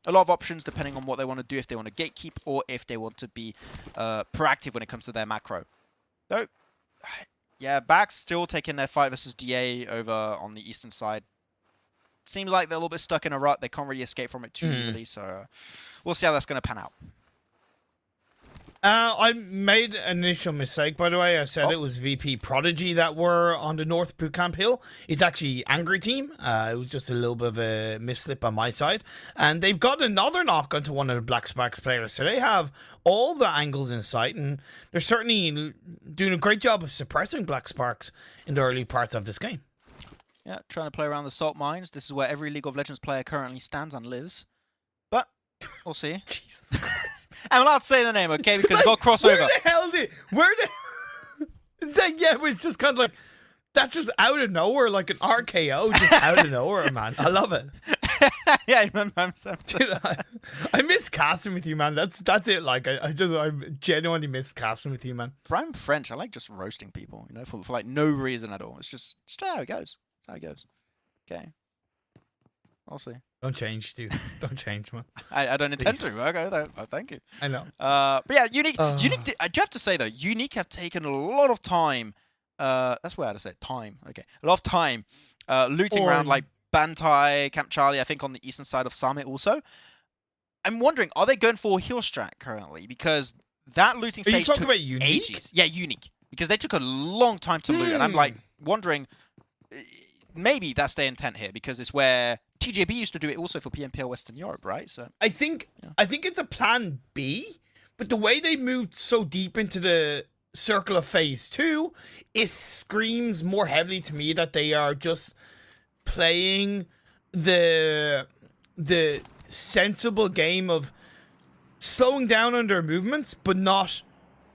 a lot of options depending on what they want to do, if they want to gatekeep or if they want to be proactive when it comes to their macro. So, yeah, Back's still taking their fight versus DA over on the eastern side. Seems like they're a little bit stuck in a rut. They can't really escape from it too easily. So we'll see how that's going to pan out. I made an initial mistake, by the way. I said it was VP Prodigy that were on the North Bootcamp Hill. It's actually Angry Team. It was just a little bit of a misslip on my side. And they've got another knock onto one of the Black Sparks players. So they have all the angles in sight, and they're certainly doing a great job of suppressing Black Sparks in the early parts of this game. Yeah, trying to play around the salt mines. This is where every League of Legends player currently stands and lives. But we'll see. Jesus Christ. I'm allowed to say the name, okay? Because we've got crossover. Where the hell did... It's like, yeah, it's just kind of like... That's just out of nowhere, like an RKO, just out of nowhere, man. I love it. Yeah, you remember himself. Dude, I miss casting with you, man. That's it. Like I genuinely miss casting with you, man. Bro, I'm French. I like just roasting people, you know, for like no reason at all. It's just how it goes. It's how it goes. Okay. I'll see. Don't change, dude. Don't change, man. I don't intend to. Okay, thank you. I know. But yeah, Unique. Unique. I do have to say though, Unique have taken a lot of time. That's where I had to say time. Okay, a lot of time, looting around like Bantai, Camp Charlie. I think on the eastern side of Summit also. I'm wondering, are they going for heel strat currently? Because that looting stage. Are you talking took about Unique? ages. Yeah, Unique. Because they took a long time to loot, and I'm like wondering, maybe that's their intent here because it's where TJB used to do it also for PMPL Western Europe, right? So I think it's a plan B, but the way they moved so deep into the circle of phase 2, it screams more heavily to me that they are just playing the sensible game of slowing down on their movements, but not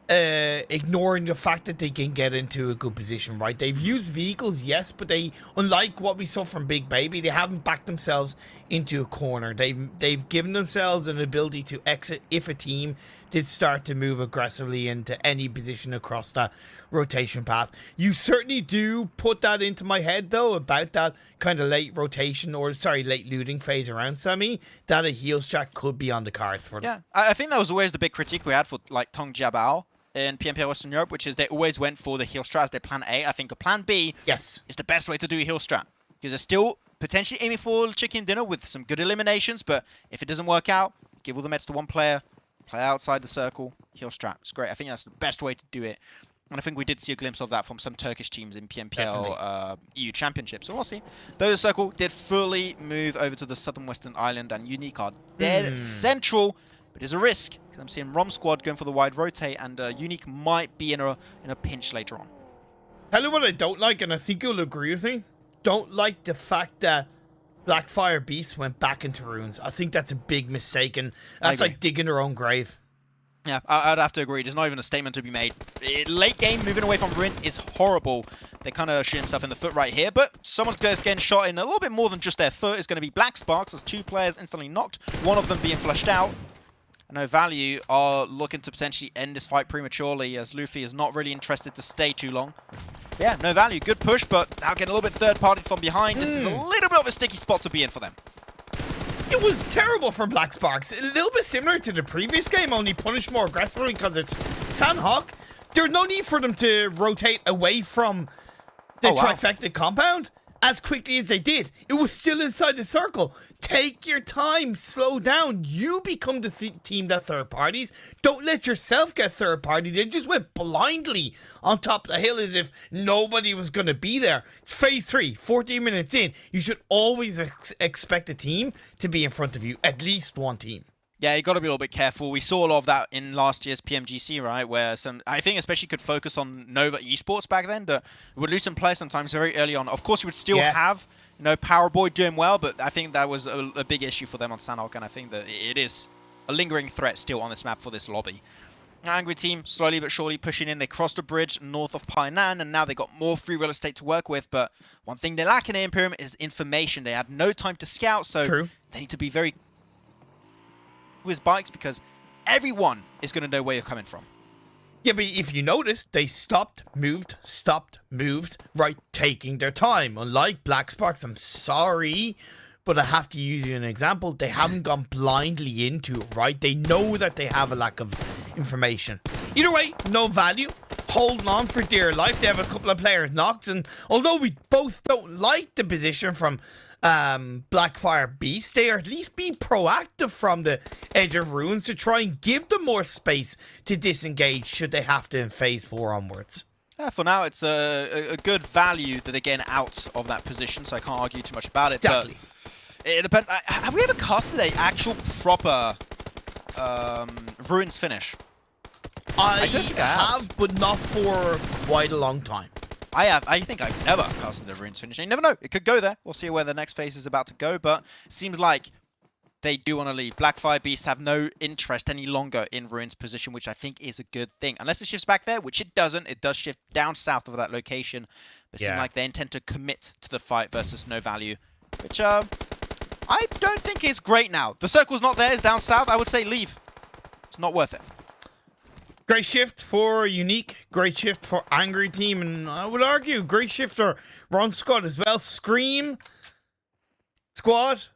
ignoring the fact that they can get into a good position, right? They've used vehicles, yes, but they, unlike what we saw from Big Baby, they haven't backed themselves into a corner. They've given themselves an ability to exit if a team did start to move aggressively into any position across that rotation path. You certainly do put that into my head, though, about that kind of late rotation, or sorry, late looting phase around Semi, that a heel strat could be on the cards for them. Yeah, I think that was always the big critique we had for like Tong Jiabao in PMPL Western Europe, which is they always went for the heel strat as their plan A. I think a plan B is the best way to do a heel strat because they're still potentially aiming for chicken dinner with some good eliminations, but if it doesn't work out, give all the meds to one player, play outside the circle, heel strat. It's great. I think that's the best way to do it. And I think we did see a glimpse of that from some Turkish teams in PMPL EU Championship. So we'll see. Though the circle did fully move over to the southern western island, and Unique are dead central, but there's a risk. I'm seeing Rom Squad going for the wide rotate, and Unique might be in a pinch later on. Tell you what I don't like, and I think you'll agree with me. Don't like the fact that Blackfire Beast went back into runes. I think that's a big mistake, and that's like digging their own grave. Yeah, I'd have to agree. There's not even a statement to be made. Late game, moving away from ruins is horrible. They kind of shoot himself in the foot right here, but someone's getting shot in a little bit more than just their foot. It's going to be Black Sparks as 2 players instantly knocked, one of them being flushed out. No Value are looking to potentially end this fight prematurely as Luffy is not really interested to stay too long. Yeah, No Value, good push, but now getting a little bit third party from behind. This is a little bit of a sticky spot to be in for them. It was terrible from Black Sparks. A little bit similar to the previous game, only punished more aggressively because it's Sanhok. There's no need for them to rotate away from the trifecta compound as quickly as they did. It was still inside the circle. Take your time, slow down. You become the team that third parties. Don't let yourself get third party. They just went blindly on top of the hill as if nobody was going to be there. It's phase 3, 14 minutes in. You should always expect a team to be in front of you, at least one team. Yeah, you got to be a little bit careful. We saw a lot of that in last year's PMGC, right? Where some, I think especially could focus on Nova Esports back then, that would lose some players sometimes very early on. Of course, you would still have, you know, Powerboy doing well, but I think that was a big issue for them on Sanhok, and I think that it is a lingering threat still on this map for this lobby. Angry team, slowly but surely pushing in. They crossed the bridge north of Painan, and now they got more free real estate to work with, but one thing they lack in Imperium is information. They had no time to scout, so they need to be very with bikes because everyone is going to know where you're coming from. Yeah, but if you notice, they stopped, moved, right, taking their time. Unlike Black Sparks, I'm sorry, but I have to use you an example. They haven't gone blindly into it, right? They know that they have a lack of information. Either way, No Value, holding on for dear life. They have a couple of players knocked, and although we both don't like the position from Blackfire Beast, they are at least being proactive from the edge of ruins to try and give them more space to disengage should they have to in phase 4 onwards. Yeah, for now it's a good value that they're getting out of that position, so I can't argue too much about it. Exactly. But it depends. Have we ever casted a actual proper ruins finish? I have, but not for quite a long time. I think I've never casted a ruins finish. You never know. It could go there. We'll see where the next phase is about to go, but it seems like they do want to leave. Blackfire Beasts have no interest any longer in ruins position, which I think is a good thing. Unless it shifts back there, which it doesn't. It does shift down south of that location. But it seems like they intend to commit to the fight versus No Value, which I'm I don't think it's great now. The circle's not there, it's down south. I would say leave. It's not worth it. Great shift for Unique, great shift for Angry Team, and I would argue great shift for Ron Squad as well. Scream Squad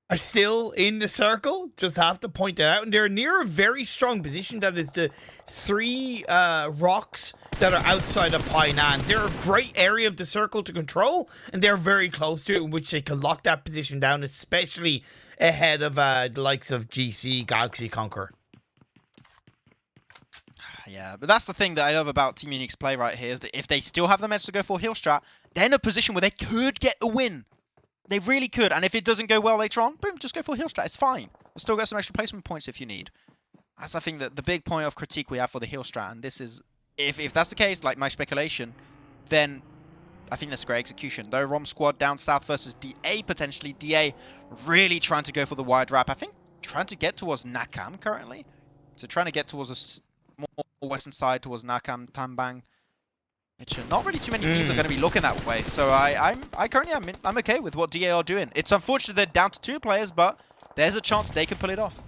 are still in the circle, just have to point it out, and they're near a very strong position. That is the 3 rocks that are outside of Painan. They're a great area of the circle to control, and they're very close to it, in which they can lock that position down, especially ahead of the likes of GC, Galaxy Conqueror. Yeah, but that's the thing that I love about Team Unique's play right here, is that if they still have the meds to go for heal strat, they're in a position where they could get a win. They really could, and if it doesn't go well later on, boom, just go for heal strat. It's fine. You'll still get some extra placement points if you need. That's, I think, that the big point of critique we have for the heal strat, and this is, if that's the case, like my speculation, then I think that's great execution. Though Rom Squad down south versus DA, potentially DA really trying to go for the wide wrap. I think trying to get towards Nakam currently. So trying to get towards a more western side, towards Nakam, Tambang. Which not really too many teams are going to be looking that way. So I'm okay with what DA are doing. It's unfortunate they're down to 2 players, but there's a chance they can pull it off.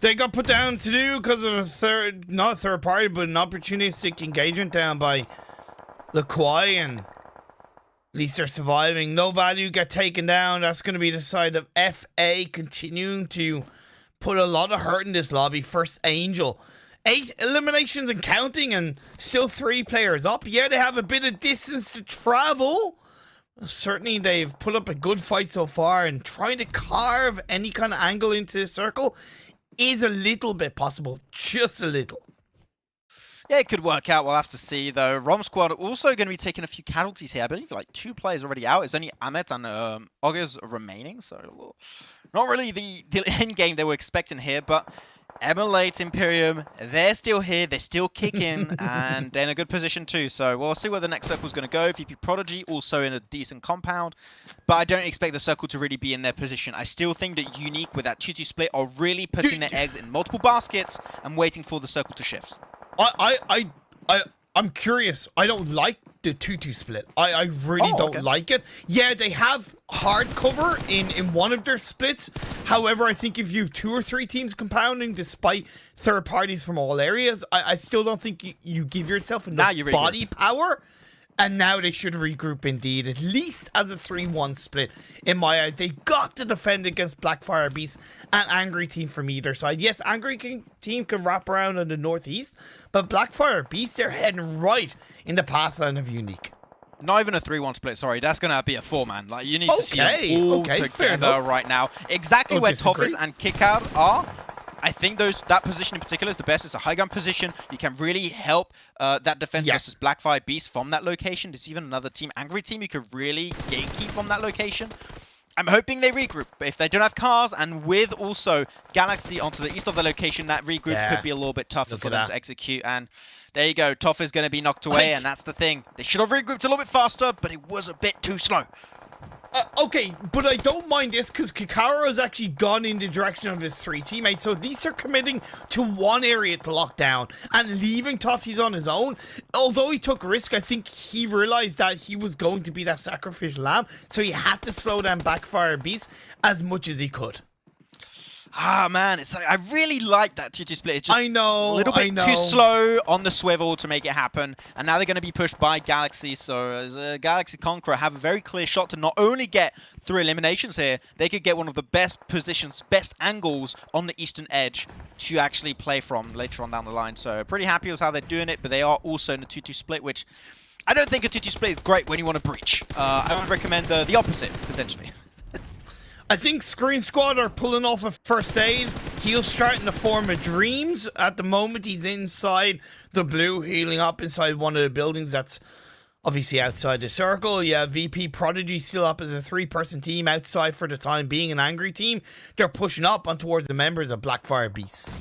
They got put down to 2 because of a not a third party, but an opportunistic engagement down by LaQuai, and at least they're surviving. No value get taken down. That's going to be the side of FA continuing to put a lot of hurt in this lobby. First Angel. 8 eliminations and counting, and still 3 players up. Yeah, they have a bit of distance to travel. Certainly, they've put up a good fight so far, and trying to carve any kind of angle into this circle is a little bit possible. Just a little. Yeah, it could work out. We'll have to see, though. Rom Squad are also going to be taking a few casualties here. I believe like 2 players already out. It's only Ahmet and Ogers remaining, so not really the end game they were expecting here, but Emulate, Imperium, they're still here, they're still kicking, and they're in a good position too. So we'll see where the next circle's going to go. VP Prodigy also in a decent compound, but I don't expect the circle to really be in their position. I still think that Unique with that 2-2 split are really putting their eggs in multiple baskets and waiting for the circle to shift. I'm curious. I don't like the 2-2 split. I really don't like it. Yeah, they have hard cover in one of their splits. However, I think if you have 2 or 3 teams compounding despite third parties from all areas, I still don't think you give yourself enough body power. And now they should regroup indeed, at least as a 3-1 split. In my eye, they got to defend against Blackfire Beast and Angry Team from either side. Yes, Angry Team can wrap around in the northeast, but Blackfire Beast, they're heading right in the pathline of Unique. Not even a 3-1 split, sorry. That's going to be a 4-man. Like, you need to see them all together right now. Exactly where Toffers and Kickout are. I think that position in particular is the best. It's a high ground position. You can really help that defense versus Blackfire Beast from that location. There's even another team, Angry Team, you could really gatekeep from that location. I'm hoping they regroup. But if they don't have cars, and with also Galaxy onto the east of the location, that regroup could be a little bit tougher for them to execute. And there you go. Toff is going to be knocked away, and that's the thing. They should have regrouped a little bit faster, but it was a bit too slow. Okay, but I don't mind this because Kikaro has actually gone in the direction of his 3 teammates. So these are committing to one area to lock down and leaving Toffees on his own. Although he took risk, I think he realized that he was going to be that sacrificial lamb. So he had to slow down Backfire Beast as much as he could. Ah, man, it's like, I really like that 2-2 split. It's just I know, a little bit too slow on the swivel to make it happen. And now they're going to be pushed by Galaxy. So as a Galaxy Conqueror have a very clear shot to not only get 3 eliminations here, they could get one of the best positions, best angles on the eastern edge to actually play from later on down the line. So pretty happy with how they're doing it, but they are also in a 2-2 split, which I don't think a 2-2 split is great when you want to breach. I would recommend the opposite, potentially. I think Screen Squad are pulling off a first aid. Heal start in the form of Dreams. At the moment, he's inside the blue, healing up inside one of the buildings that's obviously outside the circle. Yeah, VP Prodigy still up as a 3-person team outside for the time being, an Angry Team. They're pushing up on towards the members of Blackfire Beasts.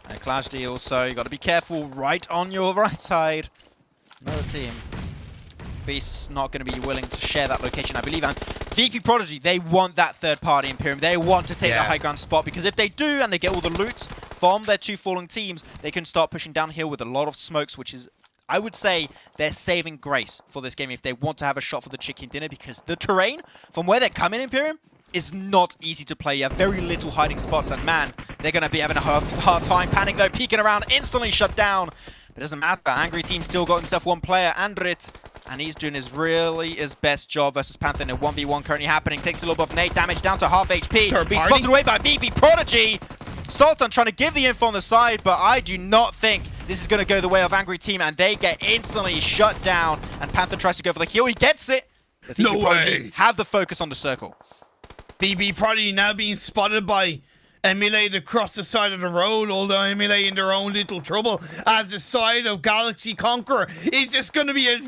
And Clash D also, you got to be careful right on your right side. Another team. Beast's not going to be willing to share that location, I believe. And VP Prodigy, they want that third-party Imperium. They want to take that high ground spot, because if they do and they get all the loot from their 2 falling teams, they can start pushing downhill with a lot of smokes, which is, I would say, their saving grace for this game if they want to have a shot for the chicken dinner, because the terrain from where they're coming, Imperium, is not easy to play. You have very little hiding spots, and man, they're going to be having a hard time. Panic though, peeking around, instantly shut down. But it doesn't matter. Angry Team still got himself one player, Andrit, and he's doing his best job versus Panther in a 1v1 currently happening. Takes a little bit of nade damage, down to half HP. He's spotted away by VP Prodigy. Sultan trying to give the info on the side, but I do not think this is going to go the way of Angry Team, and they get instantly shut down. And Panther tries to go for the heal. He gets it. No way. Have the focus on the circle. VP Prodigy now being spotted by Emulate across the side of the road, although Emulate in their own little trouble as the side of Galaxy Conqueror. Is this going to be a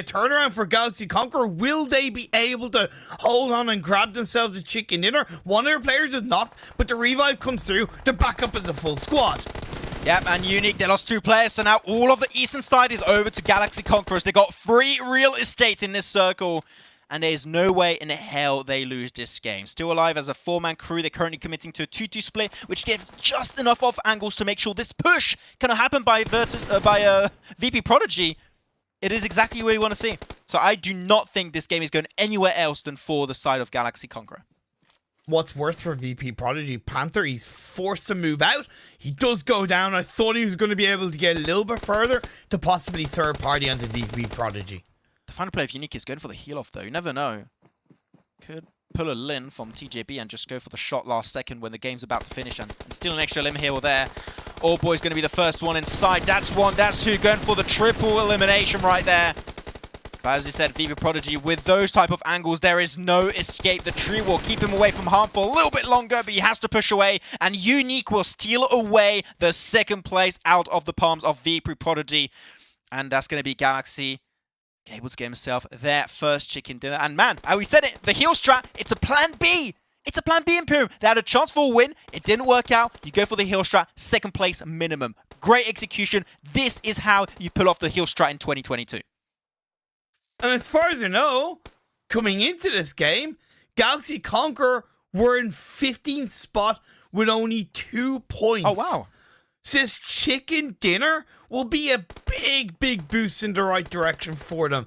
turnaround for Galaxy Conqueror? Will they be able to hold on and grab themselves a chicken dinner? One of their players is knocked, but the revive comes through. The backup is a full squad. Yep, and Unique, they lost 2 players, so now all of the eastern side is over to Galaxy Conquerors. They got free real estate in this circle, and there's no way in hell they lose this game. Still alive as a 4-man crew, they're currently committing to a 2-2 split, which gives just enough off angles to make sure this push can happen by VP Prodigy. It is exactly where you want to see. So I do not think this game is going anywhere else than for the side of Galaxy Conqueror. What's worse for VP Prodigy? Panther, he's forced to move out. He does go down. I thought he was going to be able to get a little bit further to possibly third party onto VP Prodigy. The final play of Unique is going for the heal off though. You never know. Could pull a Lin from TJB and just go for the shot last second when the game's about to finish, and steal an extra limb here or there. All Boy's going to be the first one inside. That's 1, that's 2, going for the triple elimination right there. But as you said, VP Prodigy, with those type of angles, there is no escape. The tree will keep him away from harm for a little bit longer, but he has to push away. And Unique will steal away the second place out of the palms of VP Prodigy. And that's going to be Galaxy able to get himself their first chicken dinner. And man, we said it, the heal strat, it's a plan B. It's a plan B, Imperium. They had a chance for a win. It didn't work out. You go for the heal strat, second place minimum. Great execution. This is how you pull off the heal strat in 2022. And as far as I know, coming into this game, Galaxy Conqueror were in 15th spot with only 2 points. Oh, wow. So this chicken dinner will be a big boost in the right direction for them.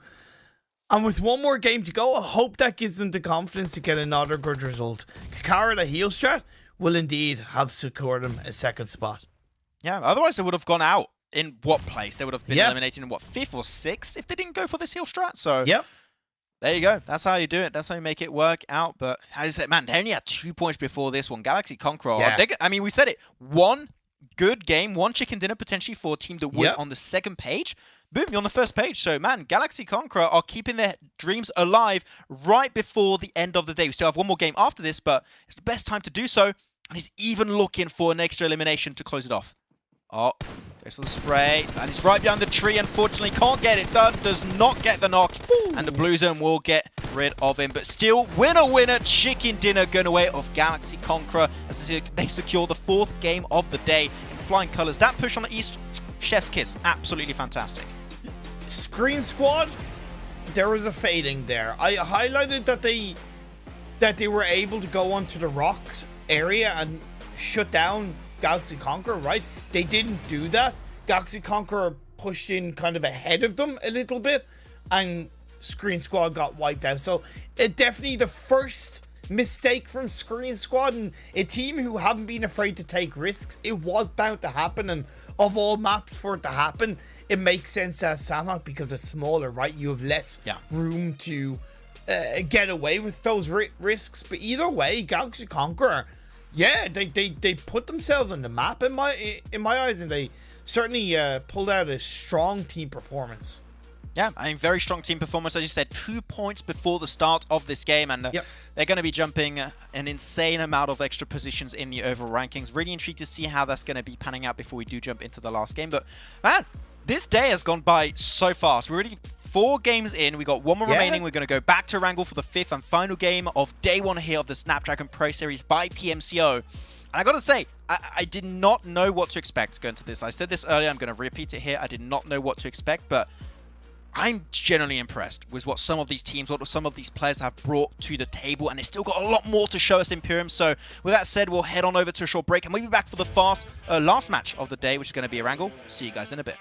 And with one more game to go, I hope that gives them the confidence to get another good result. Kakara, the heal strat, will indeed have secured them a second spot. Yeah, otherwise they would have gone out. In what place? They would have been eliminated in what, 5th or 6th if they didn't go for this heal strat. So there you go. That's how you do it. That's how you make it work out. But as I said, man, they only had 2 points before this one. Galaxy Conqueror. I mean, we said it. One good game, one chicken dinner potentially for a team that win on the second page. Boom, you're on the first page. So, man, Galaxy Conqueror are keeping their dreams alive right before the end of the day. We still have one more game after this, but it's the best time to do so. And he's even looking for an extra elimination to close it off. Oh, goes for the spray, and it's right behind the tree. Unfortunately, can't get it done, does not get the knock, and the blue zone will get rid of him. But still, winner, chicken dinner going away of Galaxy Conqueror as they secure the 4th game of the day in flying colors. That push on the East, chef's kiss, absolutely fantastic. Scream Squad, there was a fading there. I highlighted that they were able to go onto the rocks area and shut down Galaxy Conqueror, right? They didn't do that. Galaxy Conqueror pushed in kind of ahead of them a little bit, and Screen Squad got wiped out. So definitely the first mistake from Screen Squad, and a team who haven't been afraid to take risks. It was bound to happen, and of all maps for it to happen, it makes sense as Sanhok because it's smaller, right? You have less room to get away with those risks. But either way, Galaxy Conqueror, they put themselves on the map in my eyes, and they certainly pulled out a strong team performance. Yeah, I mean, very strong team performance. As you said, 2 points before the start of this game, and they're going to be jumping an insane amount of extra positions in the overall rankings. Really intrigued to see how that's going to be panning out before we do jump into the last game. But man, this day has gone by so fast. We're already 4 games in. We got 1 more remaining. We're going to go back to Wrangle for the 5th and final game of day 1 here of the Snapdragon Pro Series by PMCO. And I got to say, I did not know what to expect going to this. I said this earlier. I'm going to repeat it here. I did not know what to expect, but I'm generally impressed with what some of these teams, what some of these players have brought to the table, and they still got a lot more to show us, Imperium. So with that said, we'll head on over to a short break, and we'll be back for the last match of the day, which is going to be a Wrangle. See you guys in a bit.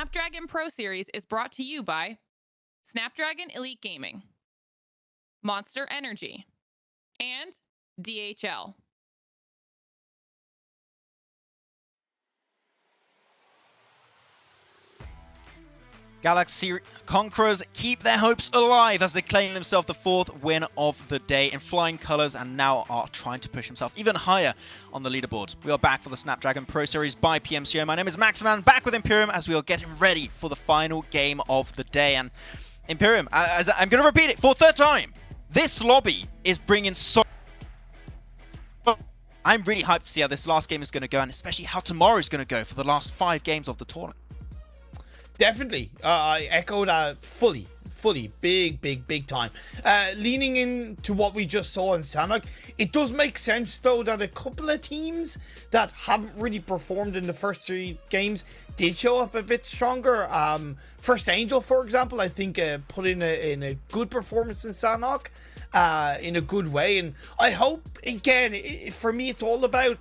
Snapdragon Pro Series is brought to you by Snapdragon Elite Gaming, Monster Energy, and DHL. Galaxy Conquerors keep their hopes alive as they claim themselves the 4th win of the day in flying colours and now are trying to push themselves even higher on the leaderboards. We are back for the Snapdragon Pro Series by PMCO. My name is Maximan, back with Imperium as we are getting ready for the final game of the day. And Imperium, as I'm going to repeat it for a third time, this lobby is bringing so... I'm really hyped to see how this last game is going to go and especially how tomorrow is going to go for the last 5 games of the tournament. Definitely. I echo that fully. Big time. Leaning into what we just saw in Sanhok, it does make sense though that a couple of teams that haven't really performed in the first 3 games did show up a bit stronger. First Angel, for example, I think put in a good performance in Sanhok in a good way, and I hope, again, for me it's all about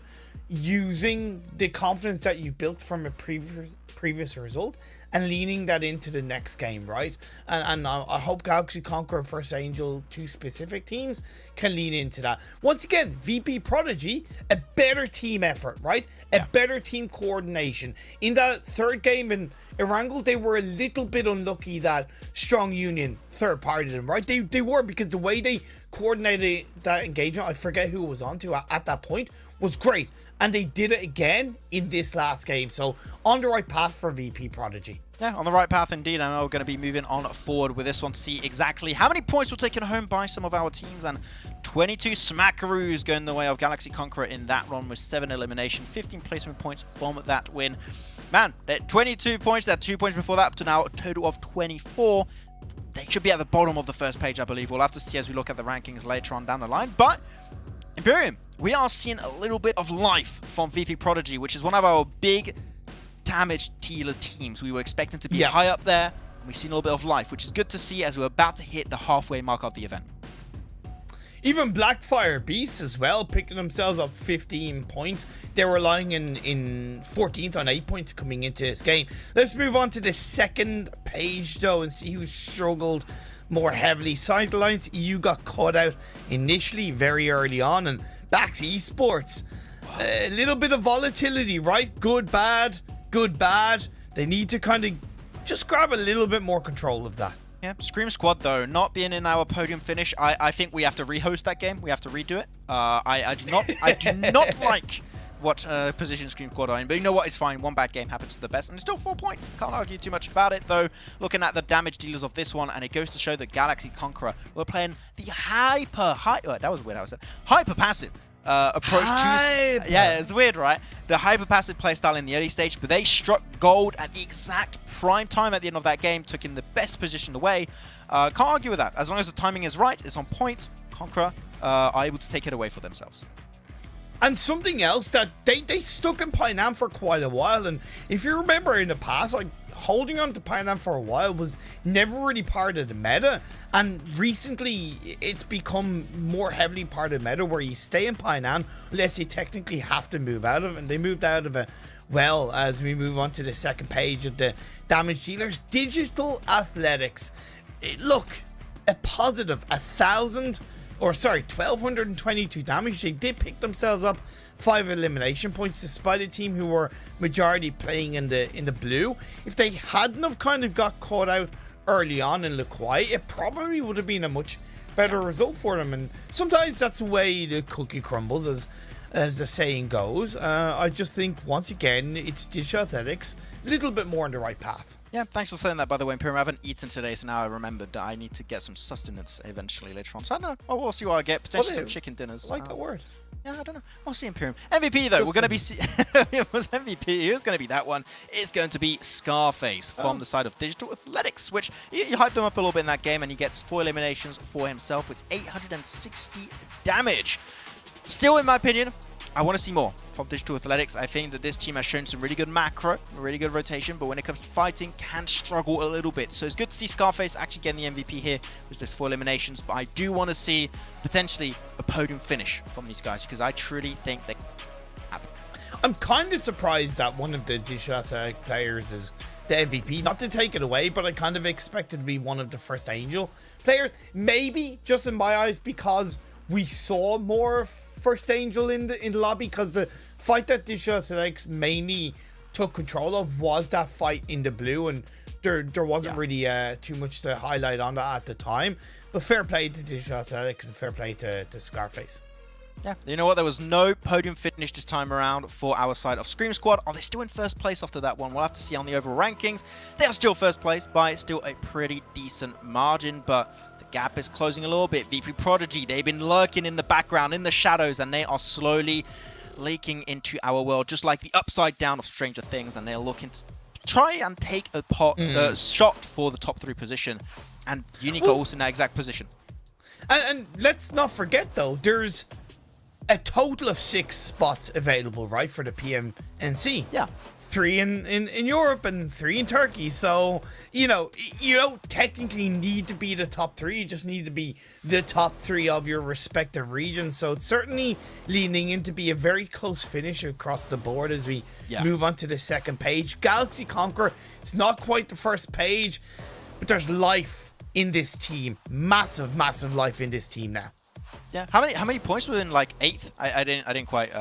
using the confidence that you built from a previous result and leaning that into the next game, right? And I hope Galaxy Conqueror and First Angel, 2 specific teams, can lean into that. Once again, VP Prodigy, a better team effort, right? A better team coordination. In that 3rd game in Erangel, they were a little bit unlucky that Strong Union third-partied them, right? They were, because the way they coordinated that engagement, I forget who it was onto at that point, was great. And they did it again in this last game. So on the right path for VP Prodigy. Yeah, on the right path indeed. And we're going to be moving on forward with this one to see exactly how many points were taken home by some of our teams. And 22 smackaroos going the way of Galaxy Conqueror in that run with 7 elimination, 15 placement points from that win. Man, 22 points, they had 2 points before that, up to now a total of 24. They should be at the bottom of the first page, I believe. We'll have to see as we look at the rankings later on down the line. But Imperium, we are seeing a little bit of life from VP Prodigy, which is one of our big damage dealer teams. We were expecting to be high up there, and we've seen a little bit of life, which is good to see as we're about to hit the halfway mark of the event. Even Blackfire Beasts as well, picking themselves up 15 points. They were lying in 14th on 8 points coming into this game. Let's move on to the second page though and see who struggled more heavily. Sidelines, EU got caught out initially very early on, and back to Esports. A little bit of volatility, right? Good, bad. They need to kind of just grab a little bit more control of that. Yeah, Scream Squad though, not being in our podium finish, I think we have to rehost that game. We have to redo it. I do not like what position Scream Squad are in, but you know what? It's fine. One bad game happens to the best, and it's still 4 points. Can't argue too much about it though. Looking at the damage dealers of this one, and it goes to show that Galaxy Conqueror were playing the hyper passive approach to... Yeah, it's weird, right? The hyper passive playstyle in the early stage, but they struck gold at the exact prime time at the end of that game, took in the best position away. Can't argue with that. As long as the timing is right, it's on point, Conqueror are able to take it away for themselves. And something else that they stuck in Painam for quite a while, and if you remember in the past, like holding on to Painam for a while was never really part of the meta, and recently it's become more heavily part of the meta where you stay in Painam unless you technically have to move out of it, and they moved out of it. Well, as we move on to the second page of the damage dealers, Digital Athletics. Look, a positive 1,222 damage. They did pick themselves up 5 elimination points despite a team who were majority playing in the blue. If they hadn't have kind of got caught out early on in Lukwai, it probably would have been a much better result for them. And sometimes that's the way the cookie crumbles, as the saying goes. I just think once again it's Digital Athletics a little bit more on the right path. Yeah, thanks for saying that, by the way, Imperium. I haven't eaten today, so now I remembered that I need to get some sustenance eventually later on. So I don't know. Oh, we'll see what I get. Potentially some chicken dinners. I like that word. Yeah, I don't know. We'll see, Imperium. MVP, though. We're going to be... It was MVP. Who's going to be that one? It's going to be Scarface from the side of Digital Athletics, which you hype them up a little bit in that game, and he gets 4 eliminations for himself with 860 damage. Still, in my opinion, I want to see more from Digital Athletics. I think that this team has shown some really good macro, really good rotation, but when it comes to fighting, can struggle a little bit. So it's good to see Scarface actually getting the MVP here with those 4 eliminations, but I do want to see potentially a podium finish from these guys because I truly think they happen. I'm kind of surprised that one of the Digital Athletic players is the MVP. Not to take it away, but I kind of expected to be one of the first Angel players. Maybe just in my eyes because we saw more first Angel in the lobby, because the fight that Digital Athletics mainly took control of was that fight in the blue, and there wasn't really too much to highlight on that at the time. But fair play to Digital Athletics and fair play to Scarface. Yeah, you know what? There was no podium finish this time around for our side of Scream Squad. Are they still in first place after that one? We'll have to see on the overall rankings. They are still first place by still a pretty decent margin, but the gap is closing a little bit. VP Prodigy, they've been lurking in the background, in the shadows, and they are slowly leaking into our world, just like the upside down of Stranger Things, and they're looking to try and take a shot for the top 3 position. And Unique are also in that exact position. And let's not forget, though, there's a total of 6 spots available, right, for the PMNC. Yeah. 3 in Europe and 3 in Turkey. So, you don't technically need to be the top 3. You just need to be the top 3 of your respective regions. So it's certainly leaning in to be a very close finish across the board as we move on to the second page. Galaxy Conqueror, it's not quite the first page, but there's life in this team. Massive, massive life in this team now. Yeah, how many points were in like 8th? I didn't quite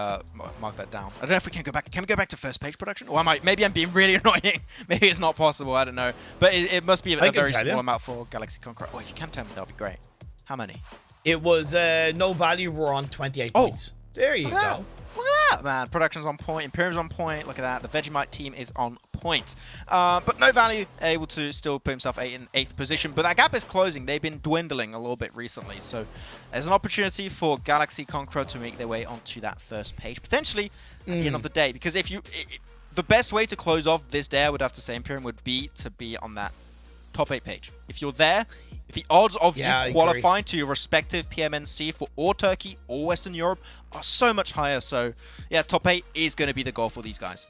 mark that down. I don't know if we can go back. Can we go back to first page production? Or maybe I'm being really annoying. Maybe it's not possible. I don't know. But it must be a very small amount for Galaxy Conqueror. Oh, if you can tell me, that'll be great. How many? It was no value. We're on 28 points. There you go. Look at that, man. Production's on point. Imperium's on point. Look at that. The Vegemite team is on point. But no value, able to still put himself in 8th position. But that gap is closing. They've been dwindling a little bit recently. So there's an opportunity for Galaxy Conqueror to make their way onto that first page, potentially at the end of the day. Because if the best way to close off this day, I would have to say, Imperium, would be to be on that top 8 page. If you're there, the odds of you qualifying to your respective PMNC for or Turkey or Western Europe are so much higher. So yeah, top 8 is going to be the goal for these guys.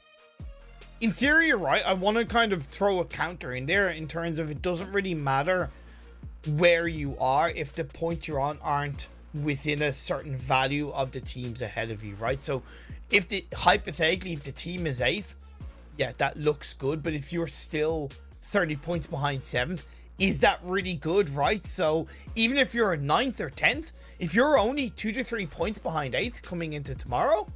In theory, you're right. I want to kind of throw a counter in there in terms of it doesn't really matter where you are if the points you're on aren't within a certain value of the teams ahead of you, right? So if hypothetically, if the team is 8th, yeah, that looks good. But if you're still 30 points behind 7th, is that really good, right? So even if you're a 9th or 10th, if you're only 2 to 3 points behind 8th coming into tomorrow,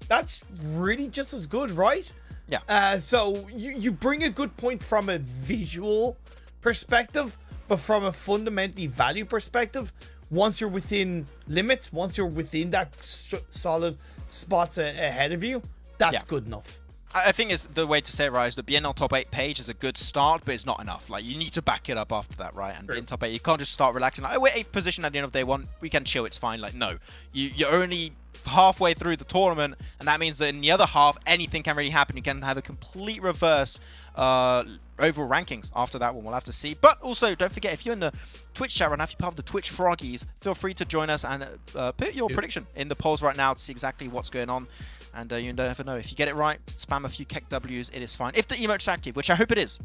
that's really just as good, right? Yeah. So you bring a good point from a visual perspective, but from a fundamentally value perspective, once you're within limits, once you're within that solid spots ahead of you, that's good enough. I think it's the way to say it, right, is the BNL top 8 page is a good start, but it's not enough. Like, you need to back it up after that, right? And in top 8, you can't just start relaxing. Like, oh, we're 8th position at the end of day 1. We can chill, it's fine. Like, no. You're only halfway through the tournament, and that means that in the other half, anything can really happen. You can have a complete reverse overall rankings after that one. We'll have to see. But also, don't forget, if you're in the Twitch chat right now, if you're part of the Twitch Froggies, feel free to join us and put your prediction in the polls right now to see exactly what's going on. And you never know. If you get it right, spam a few Keck W's, it is fine. If the emote's active, which I hope it is.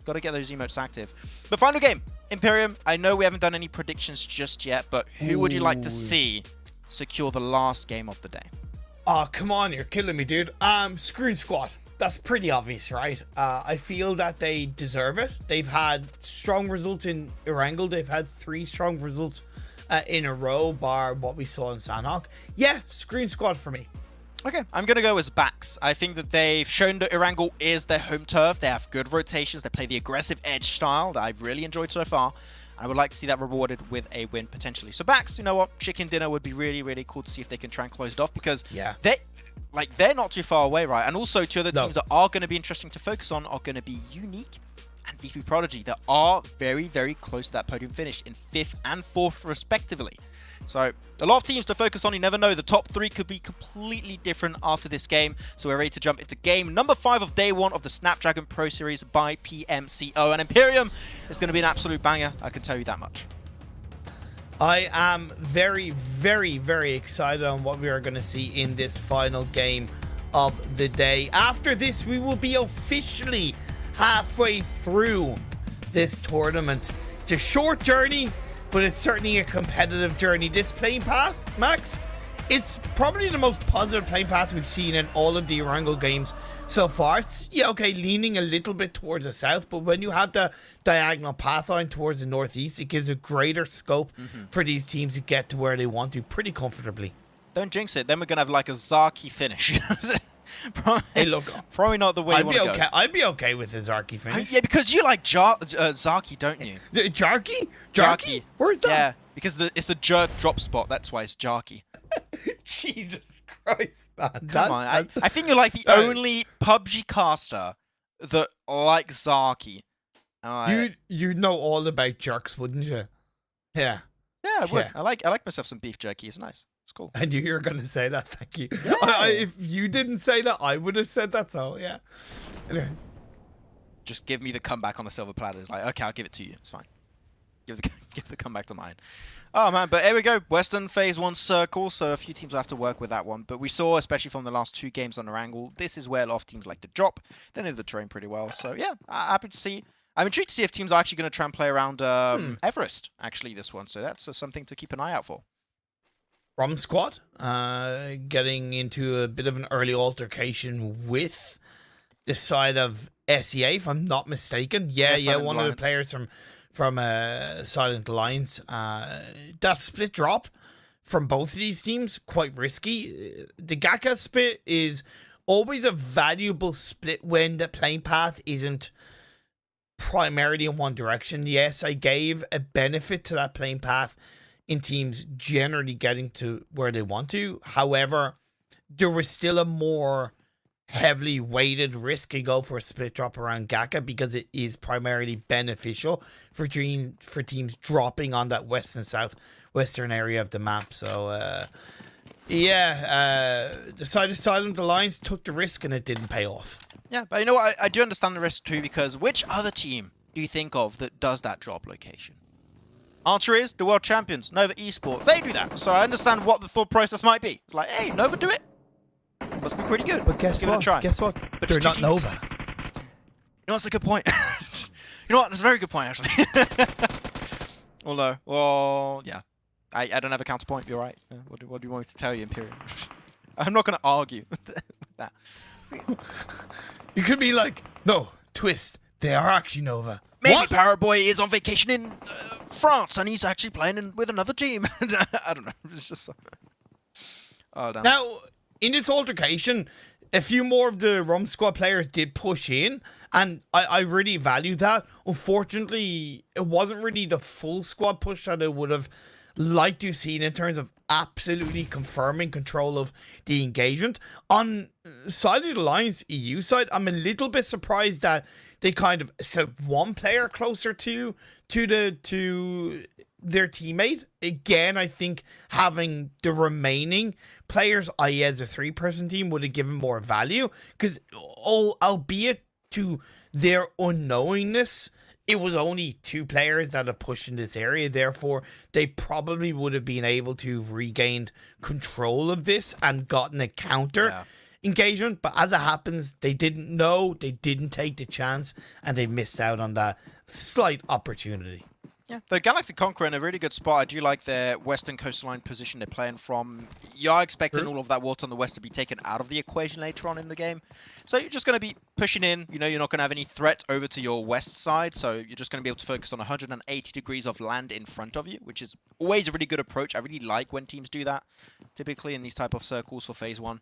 Got to get those emotes active. But final game, Imperium. I know we haven't done any predictions just yet, but who would you like to see secure the last game of the day? Oh, come on, you're killing me, dude. Scream Squad. That's pretty obvious, right? I feel that they deserve it. They've had strong results in Erangel. They've had 3 strong results in a row, bar what we saw in Sanhok. Yeah, Scream Squad for me. Okay, I'm going to go as backs. I think that they've shown that Erangel is their home turf. They have good rotations. They play the aggressive edge style that I've really enjoyed so far. I would like to see that rewarded with a win potentially. So backs, you know what? Chicken dinner would be really, really cool to see if they can try and close it off, because they're not too far away, right? And also 2 other teams that are going to be interesting to focus on are going to be Unique and VP Prodigy, that are very, very close to that podium finish in 5th and 4th respectively. So a lot of teams to focus on. You never know. The top 3 could be completely different after this game. So we're ready to jump into game number 5 of day 1 of the Snapdragon Pro Series by PMCO. And Imperium is going to be an absolute banger. I can tell you that much. I am very, very, very excited on what we are going to see in this final game of the day. After this, we will be officially halfway through this tournament. It's a short journey, but it's certainly a competitive journey. This playing path, Max, It's probably the most positive playing path we've seen in all of the Erangel games so far. It's, yeah, okay, leaning a little bit towards the south, but when you have the diagonal path line towards the northeast, it gives a greater scope for these teams to get to where they want to pretty comfortably. Don't jinx it. Then we're going to have like a Zaki finish. Hey, look, probably not the way you want to go. I'd be okay with the Zarky finish. Yeah, because you like Zaki, don't you? Jarky? Jarky? Where's that? Yeah, because it's the jerk drop spot. That's why it's Jarky. Jesus Christ, man. Come on. I think you're like the only PUBG caster that likes Zaki. You know all about jerks, wouldn't you? Yeah. Yeah, I would. I like myself some beef jerky. It's nice. It's cool. I knew you were going to say that. Thank you. Yeah. If you didn't say that, I would have said that. So, yeah. Anyway. Just give me the comeback on a silver platter. It's like, okay, I'll give it to you. It's fine. Give the comeback to mine. Oh, man. But here we go. Western Phase 1 Circle. So a few teams will have to work with that one. But we saw, especially from the last 2 games on Erangel, this is where a lot of teams like to drop. They know the terrain pretty well. So, yeah, happy to see. I'm intrigued to see if teams are actually going to try and play around Everest, actually, this one. So that's something to keep an eye out for. Rom Squad getting into a bit of an early altercation with the side of SEA, if I'm not mistaken. Yeah, one of the players from Silent Alliance. That split drop from both of these teams, quite risky. The Gaka split is always a valuable split when the playing path isn't primarily in one direction. Yes, I gave a benefit to that playing path in teams generally getting to where they want to. However, there was still a more heavily weighted risk to go for a split drop around Gaka because it is primarily beneficial for teams dropping on that west and southwestern area of the map. So, the side of Silent Alliance took the risk and it didn't pay off. Yeah, but you know what? I do understand the risk too, because which other team do you think of that does that drop location? Answer is the world champions, Nova Esports. They do that, so I understand what the thought process might be. It's like, hey, Nova do it. Must be pretty good. But guess Give what? it a try. Guess what? But They're not Nova. You know, that's a good point. You know what? That's a very good point, actually. Although, well, yeah. I don't have a counterpoint. You're right. What do you want me to tell you, Imperial? I'm not going to argue with that. You could be like, no, twist. They are actually Nova. Maybe What? Paraboy is on vacation in France and he's actually playing with another team. I don't know. It's just. Oh, damn. Now, in this altercation, a few more of the Rum Squad players did push in, and I really value that. Unfortunately, it wasn't really the full squad push that I would have liked to have seen in terms of absolutely confirming control of the engagement. On Silent Alliance EU side, I'm a little bit surprised that they kind of set one player closer to their teammate. Again, I think having the remaining players, i.e. as a 3-person team, would have given more value, because albeit to their unknowingness, it was only 2 players that have pushed in this area. Therefore, they probably would have been able to have regained control of this and gotten a counter engagement. But as it happens, they didn't know, they didn't take the chance, and they missed out on that slight opportunity. Yeah, the Galaxy Conqueror in a really good spot. I do like their western coastline position they're playing from. You are expecting all of that water on the west to be taken out of the equation later on in the game. So you're just going to be pushing in. You know, you're not going to have any threat over to your west side. So you're just going to be able to focus on 180 degrees of land in front of you, which is always a really good approach. I really like when teams do that, typically in these type of circles for Phase 1.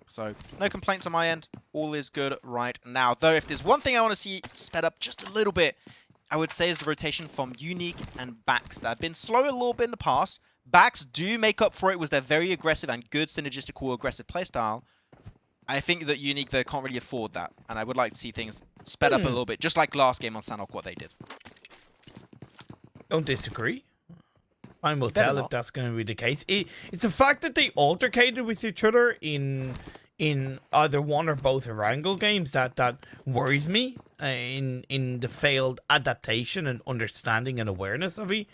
So no complaints on my end. All is good right now. Though if there's one thing I want to see sped up just a little bit, I would say is the rotation from Unique and Bax that have been slow a little bit in the past. Bax do make up for it with their very aggressive and good synergistical aggressive playstyle. I think that Unique, they can't really afford that. And I would like to see things sped up a little bit, just like last game on Sanhok, what they did. Don't disagree. Time will tell if that's going to be the case. It's the fact that they altercated with each other in either one or both Erangel games that worries me in the failed adaptation and understanding and awareness of each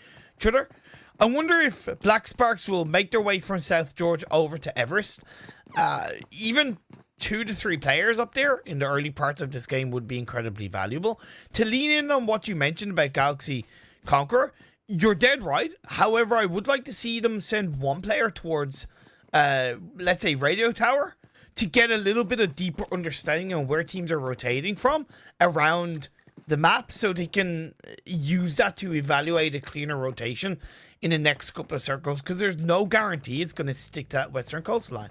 other. I wonder if Black Sparks will make their way from South George over to Everest. Even 2 to 3 players up there in the early parts of this game would be incredibly valuable. To lean in on what you mentioned about Galaxy Conqueror, you're dead right. However, I would like to see them send one player towards let's say, radio tower to get a little bit of deeper understanding on where teams are rotating from around the map, so they can use that to evaluate a cleaner rotation in the next couple of circles, because there's no guarantee it's going to stick to that western coastline.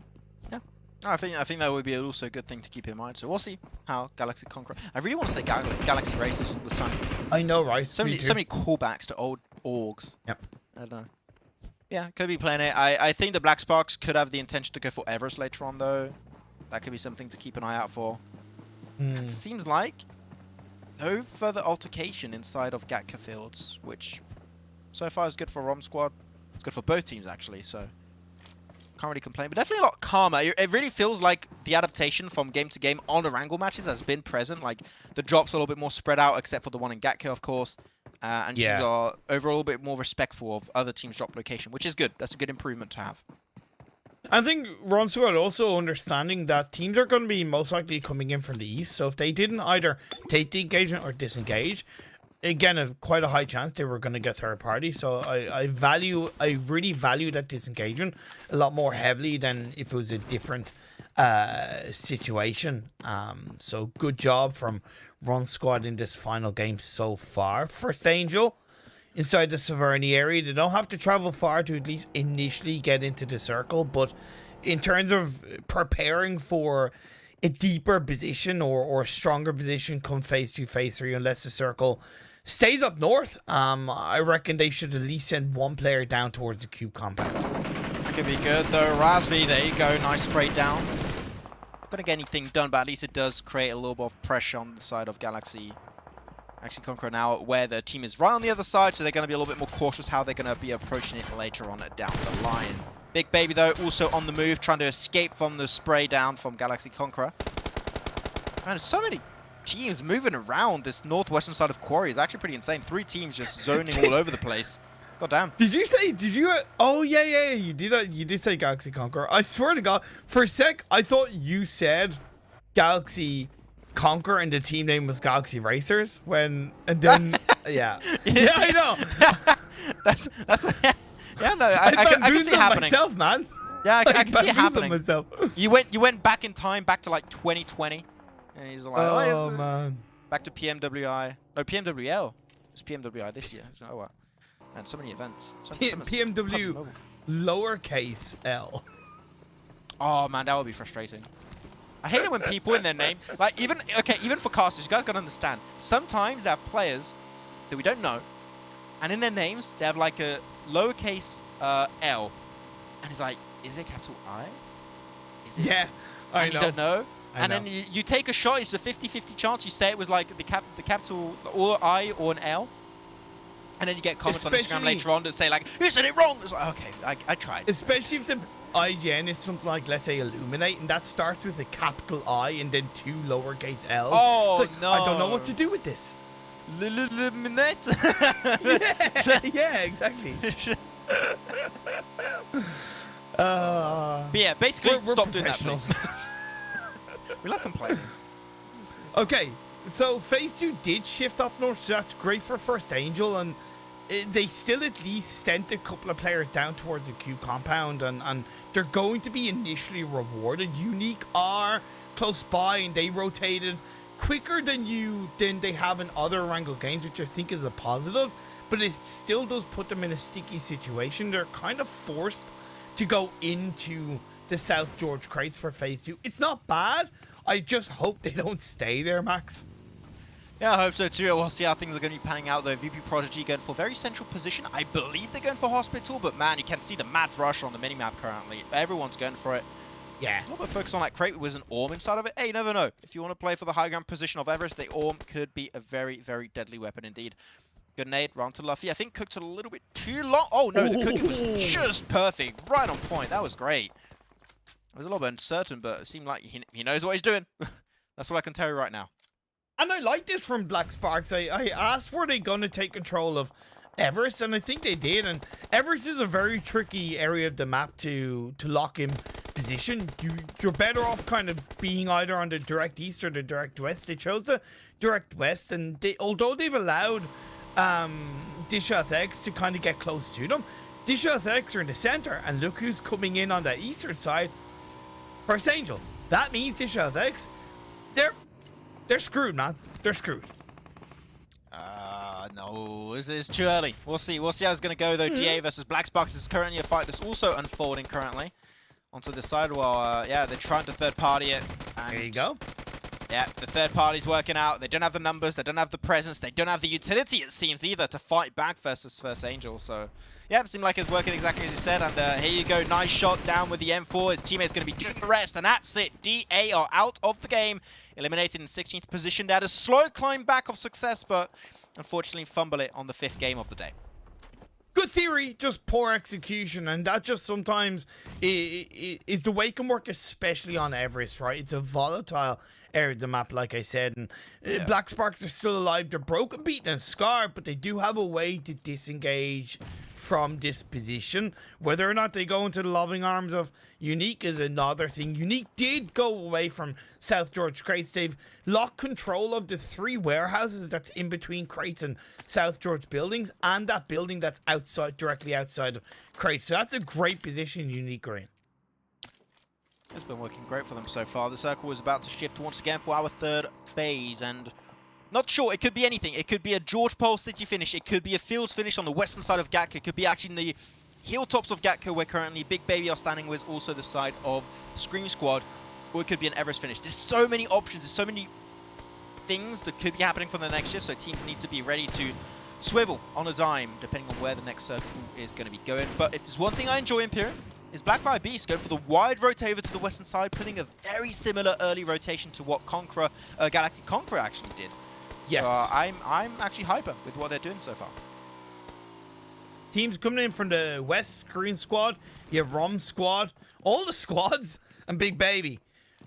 Yeah. No, I think that would be also a good thing to keep in mind. So we'll see how Galaxy Conqueror. I really want to say Galaxy Racers all this time. I know, right? So many callbacks to old orgs. Yep. I don't know. Yeah, could be playing it. I think the Black Sparks could have the intention to go for Everest later on, though. That could be something to keep an eye out for. It seems like no further altercation inside of Gatka Fields, which so far is good for ROM Squad. It's good for both teams, actually, so can't really complain. But definitely a lot calmer. It really feels like the adaptation from game to game on the Wrangle matches has been present. Like, the drops are a little bit more spread out, except for the one in Gatka, of course. And teams are overall a bit more respectful of other teams' drop location, which is good. That's a good improvement to have. I think ROM Squad also understanding that teams are going to be most likely coming in from the east, so if they didn't either take the engagement or disengage, again, quite a high chance they were going to get third party. So I really value that disengagement a lot more heavily than if it was a different situation. So good job from ROM Squad in this final game so far. First Angel inside the Severny area. They don't have to travel far to at least initially get into the circle, but in terms of preparing for a deeper position or stronger position come phase 2, phase 3, unless the circle stays up north, I reckon they should at least send one player down towards the cube compound. That could be good though. Razvi, there you go, nice spray down. Not gonna get anything done, but at least it does create a little bit of pressure on the side of Galaxy Conqueror now, where the team is right on the other side, so they're going to be a little bit more cautious how they're going to be approaching it later on down the line. Big Baby, though, also on the move, trying to escape from the spray down from Galaxy Conqueror. Man, so many teams moving around this northwestern side of Quarry. It's actually pretty insane. 3 teams just zoning all over the place. God damn. Oh, yeah, you did say Galaxy Conqueror. I swear to God, for a sec, I thought you said Galaxy Conquer and the team name was Galaxy Racers and then yeah I know. that's yeah, no, I can see it happening myself, man. Yeah, I can see it happening myself. You went back in time, back to like 2020, and he's like, oh man, back to PMWI. No, PMWL. It's PMWI this year. Oh wow, and so many events. PMW lowercase L. Oh man, that would be frustrating. I hate it when people in their name, like even for casters, you guys gotta understand. Sometimes they have players that we don't know, and in their names they have like a lowercase L, and it's like, is it capital I? Is it I know. You don't know, and then you take a shot. It's a 50-50 chance. You say it was like the capital or I or an L, and then you get comments on Instagram later on that say like, you said it wrong. It's like, okay, I tried. Especially if the IGN is something like, let's say, Illuminate, and that starts with a capital I and then 2 lowercase L's. Oh, it's like, no. I don't know what to do with this. Illuminate? yeah, exactly. But yeah, basically, we're stop doing that, professionals. please. We love complaining. Okay, so phase 2 did shift up north, so that's great for First Angel, and they still at least sent a couple of players down towards the cube compound, and they're going to be initially rewarded. Unique are close by, and they rotated quicker than they have in other Wrangle games, which I think is a positive, but it still does put them in a sticky situation. They're kind of forced to go into the South George crates for phase 2. It's not bad. I just hope they don't stay there, Max. Yeah, I hope so too. We'll see how things are going to be panning out though. VP Prodigy going for a very central position. I believe they're going for Hospital, but man, you can see the mad rush on the minimap currently. Everyone's going for it. Yeah, a little bit focused on that crate with an Orm inside of it. Hey, you never know. If you want to play for the high ground position of Everest, the Orm could be a very, very deadly weapon indeed. Good nade, round to Luffy. I think cooked it a little bit too long. Oh no, the cooking was just perfect. Right on point. That was great. It was a little bit uncertain, but it seemed like he knows what he's doing. That's all I can tell you right now. And I like this from Black Sparks. I asked, were they going to take control of Everest, and I think they did. And Everest is a very tricky area of the map to lock in position. You're better off kind of being either on the direct east or the direct west. They chose the direct west, and although they've allowed Dishath X to kind of get close to them, Dish Athletics are in the center, and look who's coming in on the eastern side. First Angel. That means Dish Athletics, they're screwed, man. They're screwed. No, it's too early. We'll see. We'll see how it's going to go, though. DA versus Blacksparks is currently a fight that's also unfolding currently. Onto the side, well, yeah, they're trying to third party it. And There you go. yeah, the third party's working out. They don't have the numbers, they don't have the presence, they don't have the utility, it seems, either, to fight back versus First Angel. So, yeah, it seemed like it's working exactly as you said. And here you go, nice shot down with the M4. His teammate's going to be doing the rest, and that's it. DA are out of the game, eliminated in 16th position. They had a slow climb back of success, but unfortunately fumble it on the 5th game of the day. Good theory, just poor execution, and that just sometimes is the way it can work, especially on Everest, right? It's a volatile area of the map, like I said, and Black Sparks are still alive. They're broken, beaten, and scarred, but they do have a way to disengage from this position. Whether or not they go into the loving arms of Unique is another thing. Unique did go away from South George crates. They've locked control of the 3 warehouses that's in between crates and South George buildings, and that building that's outside, directly outside of crates. So that's a great position Unique are in. It's been working great for them so far. The circle is about to shift once again for our 3rd phase, and not sure, it could be anything. It could be a George Pole City finish, it could be a Fields finish on the western side of Gatka, it could be actually in the hilltops of Gatka where currently Big Baby are standing with, also the side of Scream Squad, or it could be an Everest finish. There's so many options, there's so many things that could be happening for the next shift, so teams need to be ready to swivel on a dime, depending on where the next circle is going to be going. But if there's one thing I enjoy in Imperial, is Blackfire Beast going for the wide rotate over to the western side, putting a very similar early rotation to what Conqueror, Galactic Conqueror actually did. Yes. So I'm actually hyper with what they're doing so far. Teams coming in from the West, Screen Squad, you have Rom Squad, all the squads, and Big Baby.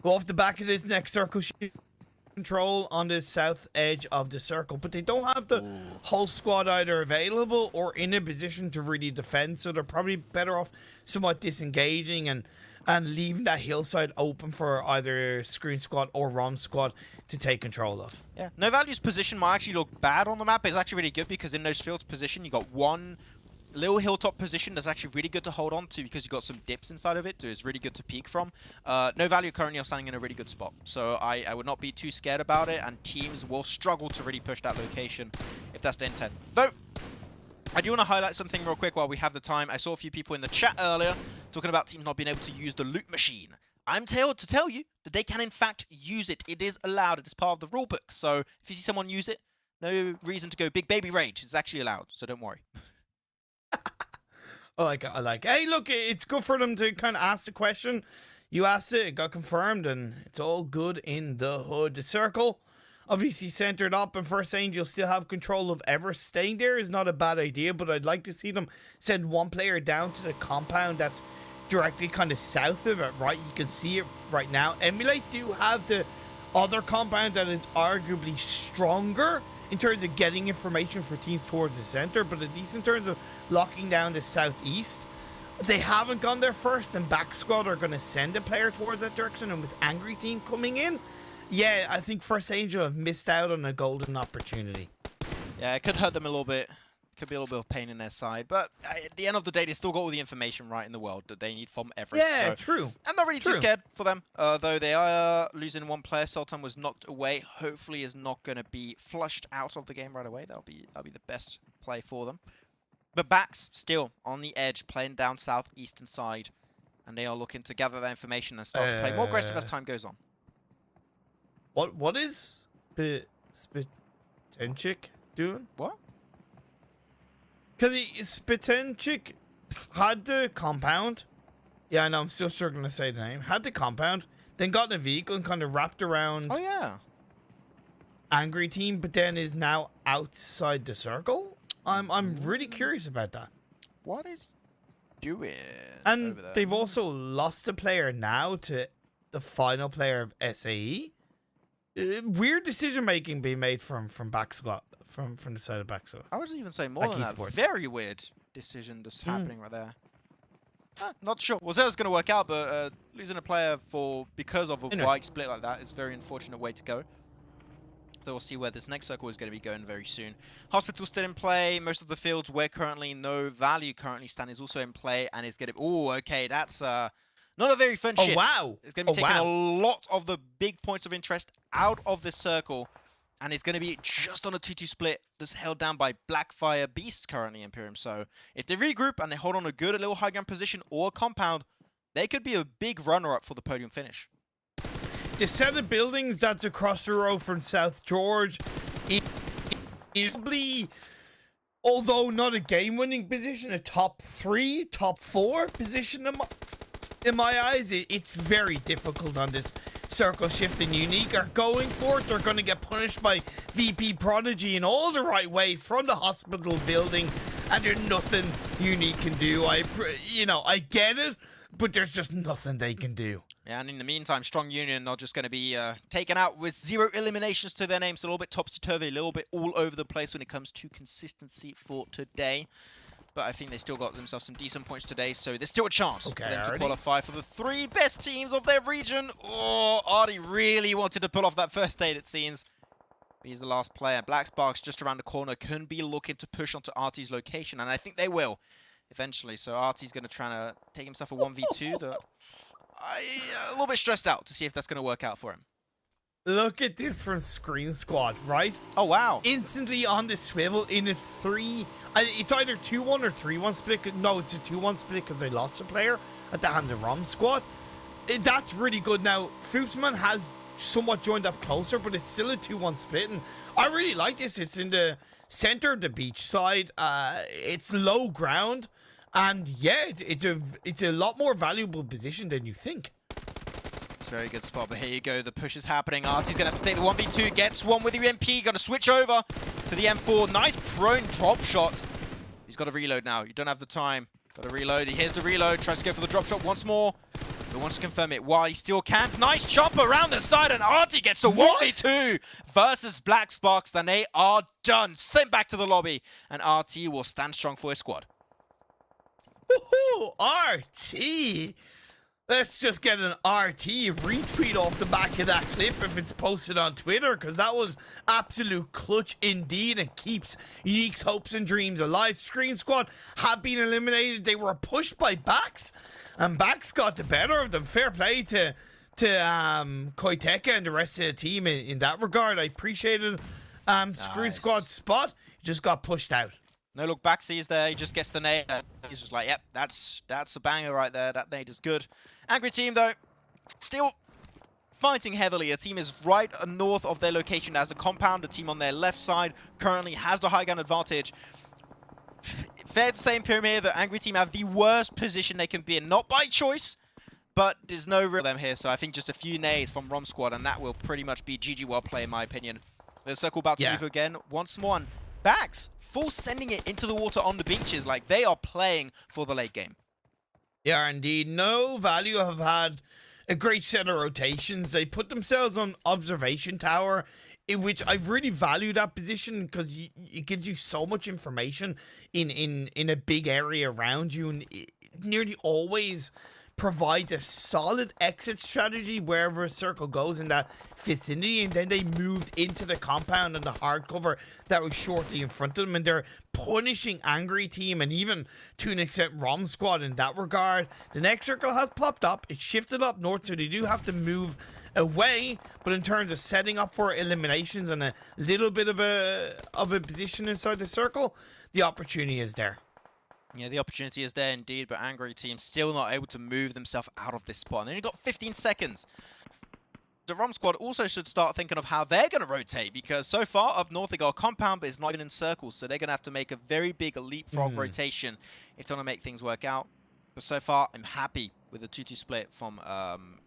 Go off the back of this next circle, control on the south edge of the circle, but they don't have the whole squad either available or in a position to really defend, so they're probably better off somewhat disengaging and leaving that hillside open for either Screen Squad or Rom Squad to take control of. Yeah, No Value's position might actually look bad on the map, but it's actually really good because in those fields position, you got one little hilltop position that's actually really good to hold on to because you got some dips inside of it, so it's really good to peek from. No Value currently are standing in a really good spot, so I would not be too scared about it, and teams will struggle to really push that location if that's the intent. Though, I do want to highlight something real quick while we have the time. I saw a few people in the chat earlier talking about teams not being able to use the loot machine. I'm told to tell you that they can in fact use it. It is allowed. It is part of the rulebook. So if you see someone use it, no reason to go Big Baby Rage. It's actually allowed, so don't worry. I like. Hey, look, it's good for them to kind of ask the question. You asked it, it got confirmed, and it's all good in the hood. The circle, obviously centered up, and First Angel still have control of Everest. Staying there is not a bad idea, but I'd like to see them send one player down to the compound that's directly kind of south of it, right? You can see it right now. Emulate do have the other compound that is arguably stronger in terms of getting information for teams towards the center, but at least in terms of locking down the southeast, they haven't gone there first, and Back Squad are going to send a player towards that direction, and with Angry Team coming in, yeah, I think First Angel have missed out on a golden opportunity. Yeah, it could hurt them a little bit. Could be a little bit of pain in their side, but at the end of the day, they still got all the information right in the world that they need from Everest. Yeah, so true. I'm not really too scared for them, though they are losing one player. Sultan was knocked away. Hopefully, is not going to be flushed out of the game right away. That'll be the best play for them. But Backs still on the edge, playing down southeastern side, and they are looking to gather that information and start to play more aggressive as time goes on. What is Spitenchik doing? What? Because Spitenchik had the compound. Yeah, I know, I'm still struggling to say the name. Had the compound, then got in a vehicle and kind of wrapped around Oh, yeah. Angry Team, but then is now outside the circle. I'm really curious about that. What is he doing And over there? they've also lost a player now to the final player of SAE. Weird decision making being made from Back Squad, from the side of Back Squad. I would even say more Like than Esports. that. Very weird decision that's happening right there. Not sure. Was it's going to work out, but losing a player because of a wide split like that is a very unfortunate way to go. So we'll see where this next circle is going to be going very soon. Hospital still in play. Most of the fields where currently no value currently stand is also in play and is going to... Oh, okay, that's not a very fun shift. Oh, wow. It's going to be taking a lot of the big points of interest out of this circle. And it's going to be just on a 2-2 split that's held down by Blackfire Beasts currently, Imperium. So if they regroup and they hold on a good little high ground position or a compound, they could be a big runner-up for the podium finish. The set of buildings that's across the road from South George is probably, although not a game-winning position, a top 3, top 4 position in my eyes. It's very difficult on this circle shift, and Unique are going for it. They're going to get punished by VP Prodigy in all the right ways from the hospital building, and there's nothing Unique can do. I get it, but there's just nothing they can do. Yeah, and in the meantime, Strong Union are just going to be taken out with 0 eliminations to their names. So a little bit topsy-turvy, a little bit all over the place when it comes to consistency for today. But I think they still got themselves some decent points today, so there's still a chance for them to qualify for the 3 best teams of their region. Oh, Artie really wanted to pull off that first aid, it seems. He's the last player. Black Sparks just around the corner can be looking to push onto Artie's location, and I think they will eventually. So Artie's going to try to take himself a 1v2. A little bit stressed out to see if that's going to work out for him. Look at this from Screen Squad, right? Oh, wow. Instantly on the swivel in a 3... It's either 2-1 or 3-1 split. No, it's a 2-1 split because they lost a player at the hands of Rom Squad. That's really good. Now, Foopsman has somewhat joined up closer, but it's still a 2-1 split. And I really like this. It's in the center of the beach side. It's low ground. And yeah, it's a lot more valuable position than you think. Very good spot, but here you go. The push is happening. Artie's going to have to take the 1v2. Gets one with the UMP. Going to switch over to the M4. Nice prone drop shot. He's got to reload now. You don't have the time. Got to reload. He hears the reload. Tries to go for the drop shot once more. But wants to confirm it while he still can. Nice chop around the side, and Artie gets a 1v2 versus Black Sparks, and they are done. Sent back to the lobby, and Artie will stand strong for his squad. Woohoo! RT! Let's just get an RT retweet off the back of that clip if it's posted on Twitter, because that was absolute clutch indeed and keeps Unique's hopes and dreams alive. Screen Squad have been eliminated. They were pushed by Bax, and Bax got the better of them. Fair play to Koiteka and the rest of the team in that regard. I appreciated Screen Squad's spot. Just got pushed out. No look back, sees there, he just gets the nade. He's just like, yep, that's a banger right there. That nade is good. Angry team, though, still fighting heavily. A team is right north of their location as a compound. A team on their left side currently has the high ground advantage. Fair to say, Imperium here, the Angry team have the worst position they can be in. Not by choice, but there's no real them here. So I think just a few nades from Rom Squad, and that will pretty much be GG well play, in my opinion. The circle about to move again once more. And Bax full sending it into the water on the beaches, like they are playing for the late game. Yeah, indeed. No Value have had a great set of rotations. They put themselves on observation tower, in which I really value that position because it gives you so much information in a big area around you, and it nearly always provides a solid exit strategy wherever a circle goes in that vicinity. And then they moved into the compound and the hard cover that was shortly in front of them, and they're punishing Angry team and even to an extent Rom Squad in that regard. The next circle has popped up. It's shifted up north, so they do have to move away, but in terms of setting up for eliminations and a little bit of a position inside the circle, the opportunity is there. Yeah, the opportunity is there indeed, but Angry team still not able to move themselves out of this spot. And they only got 15 seconds. The Rom Squad also should start thinking of how they're going to rotate, because so far up north they got a compound, but it's not even in circles, so they're going to have to make a very big leapfrog rotation if they want to make things work out. But so far, I'm happy with the 2-2 split from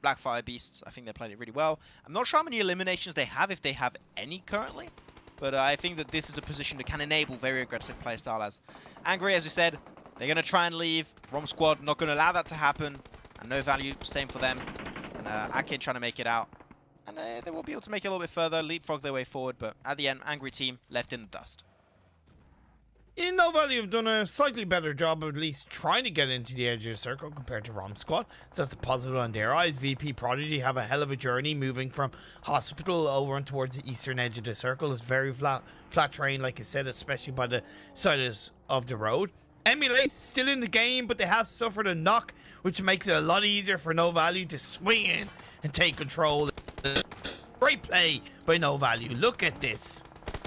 Blackfire Beasts. I think they played it really well. I'm not sure how many eliminations they have, if they have any currently. But I think that this is a position that can enable very aggressive playstyle. As Angry, as we said, they're going to try and leave. Rom Squad not going to allow that to happen. And No Value, same for them. And Akin trying to make it out. And they will be able to make it a little bit further, leapfrog their way forward. But at the end, Angry team left in the dust. In No Value have done a slightly better job of at least trying to get into the edge of the circle compared to Rom Squad. So that's a positive on their eyes. VP Prodigy have a hell of a journey moving from Hospital over and towards the eastern edge of the circle. It's very flat terrain, like I said, especially by the side of the road. Emulate still in the game, but they have suffered a knock, which makes it a lot easier for No Value to swing in and take control. Great play by No Value. Look at this.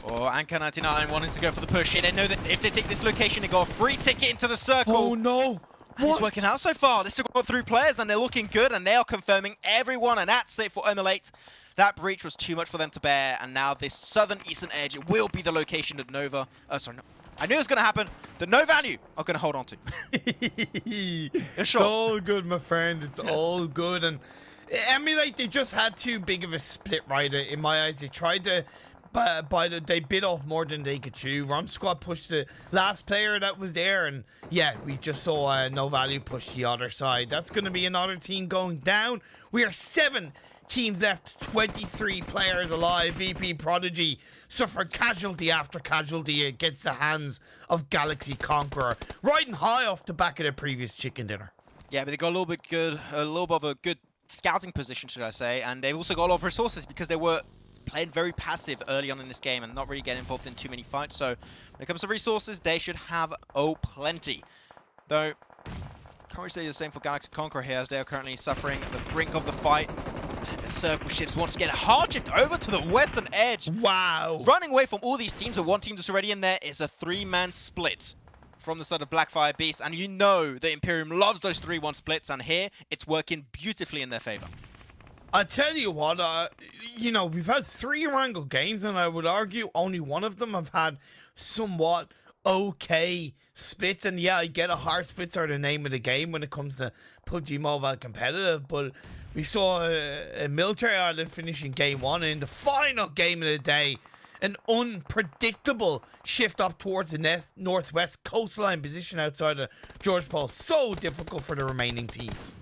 Oh, Anchor99 wanting to go for the push here. They know that if they take this location, they got a free ticket into the circle. Oh no! And it's working out so far. They still got 3 players, and they're looking good, and they are confirming everyone, and that's it for Emulate. That breach was too much for them to bear, and now this southern eastern edge, it will be the location that Nova... sorry, no. I knew it was going to happen. The No Value are going to hold on to. It's all good, my friend. It's all good. And Emulate, they just had too big of a split, right? In my eyes, they tried to... they bit off more than they could chew. Rom Squad pushed the last player that was there, and yeah, we just saw No Value push the other side. That's going to be another team going down. We are 7 teams left, 23 players alive. VP Prodigy suffered casualty after casualty against the hands of Galaxy Conqueror, riding high off the back of their previous chicken dinner. Yeah, but they got a little bit of a good scouting position, should I say, and they've also got a lot of resources because they were playing very passive early on in this game and not really getting involved in too many fights. So when it comes to resources, they should have plenty. Though, can't really say the same for Galaxy Conqueror here, as they are currently suffering at the brink of the fight. The circle shifts once again. Hard shift over to the western edge. Wow. Running away from all these teams, the one team that's already in there is a 3-man split from the side of Blackfire Beast. And you know that Imperium loves those 3-1 splits, and here it's working beautifully in their favor. I tell you what, you know, we've had 3 Wrangle games, and I would argue only one of them have had somewhat okay splits. And yeah, I get it, hard splits are the name of the game when it comes to PUBG Mobile competitive, but we saw a Military Island finishing game 1 in the final game of the day. An unpredictable shift up towards the northwest coastline position outside of George Paul. So difficult for the remaining teams.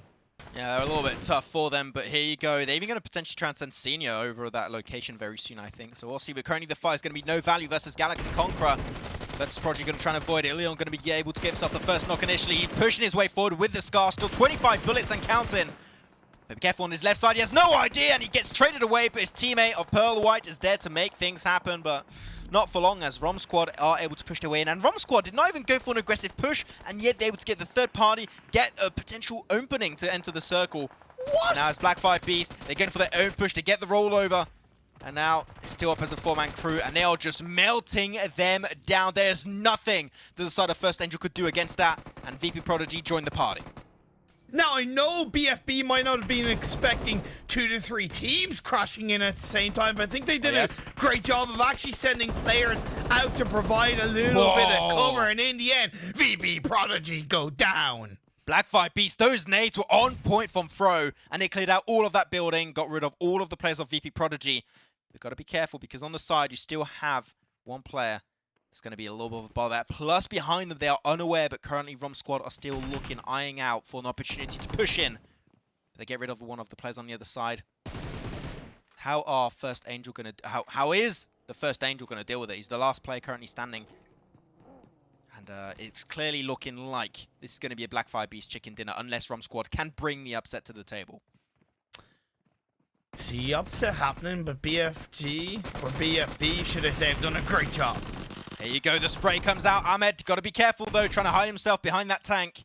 Yeah, they're a little bit tough for them, but here you go. They're even going to potentially transcend Senior over that location very soon, I think. So we'll see. But currently the fight is going to be No Value versus Galaxy Conqueror. That's probably going to try and avoid it. Leon going to be able to get himself the first knock initially. He's pushing his way forward with the Scar. Still 25 bullets and counting. But be careful on his left side. He has no idea, and he gets traded away. But his teammate of Pearl White is there to make things happen. But not for long, as Rom Squad are able to push their way in. And Rom Squad did not even go for an aggressive push, and yet they're able to get the third party, get a potential opening to enter the circle. What? Now it's Blackfire Beast. They're going for their own push to get the rollover. And now it's still up as a 4-man crew, and they are just melting them down. There's nothing that the side of First Angel could do against that. And VP Prodigy joined the party. Now, I know BFB might not have been expecting 2 to 3 teams crashing in at the same time, but I think they did a great job of actually sending players out to provide a little bit of cover, and in the end, VP Prodigy go down. Blackfire Beast, those nades were on point from Throw, and they cleared out all of that building, got rid of all of the players of VP Prodigy. We've got to be careful, because on the side, you still have one player. It's going to be a little bit of a bar there. Plus, behind them, they are unaware, but currently Rom Squad are still looking, eyeing out for an opportunity to push in. They get rid of one of the players on the other side. How are First Angel going to... How is the First Angel going to deal with it? He's the last player currently standing. And it's clearly looking like this is going to be a Blackfire Beast chicken dinner, unless Rom Squad can bring the upset to the table. See upset happening, but BFG, or BFB, should I say, have done a great job. Here you go, the spray comes out. Ahmed, got to be careful though, trying to hide himself behind that tank.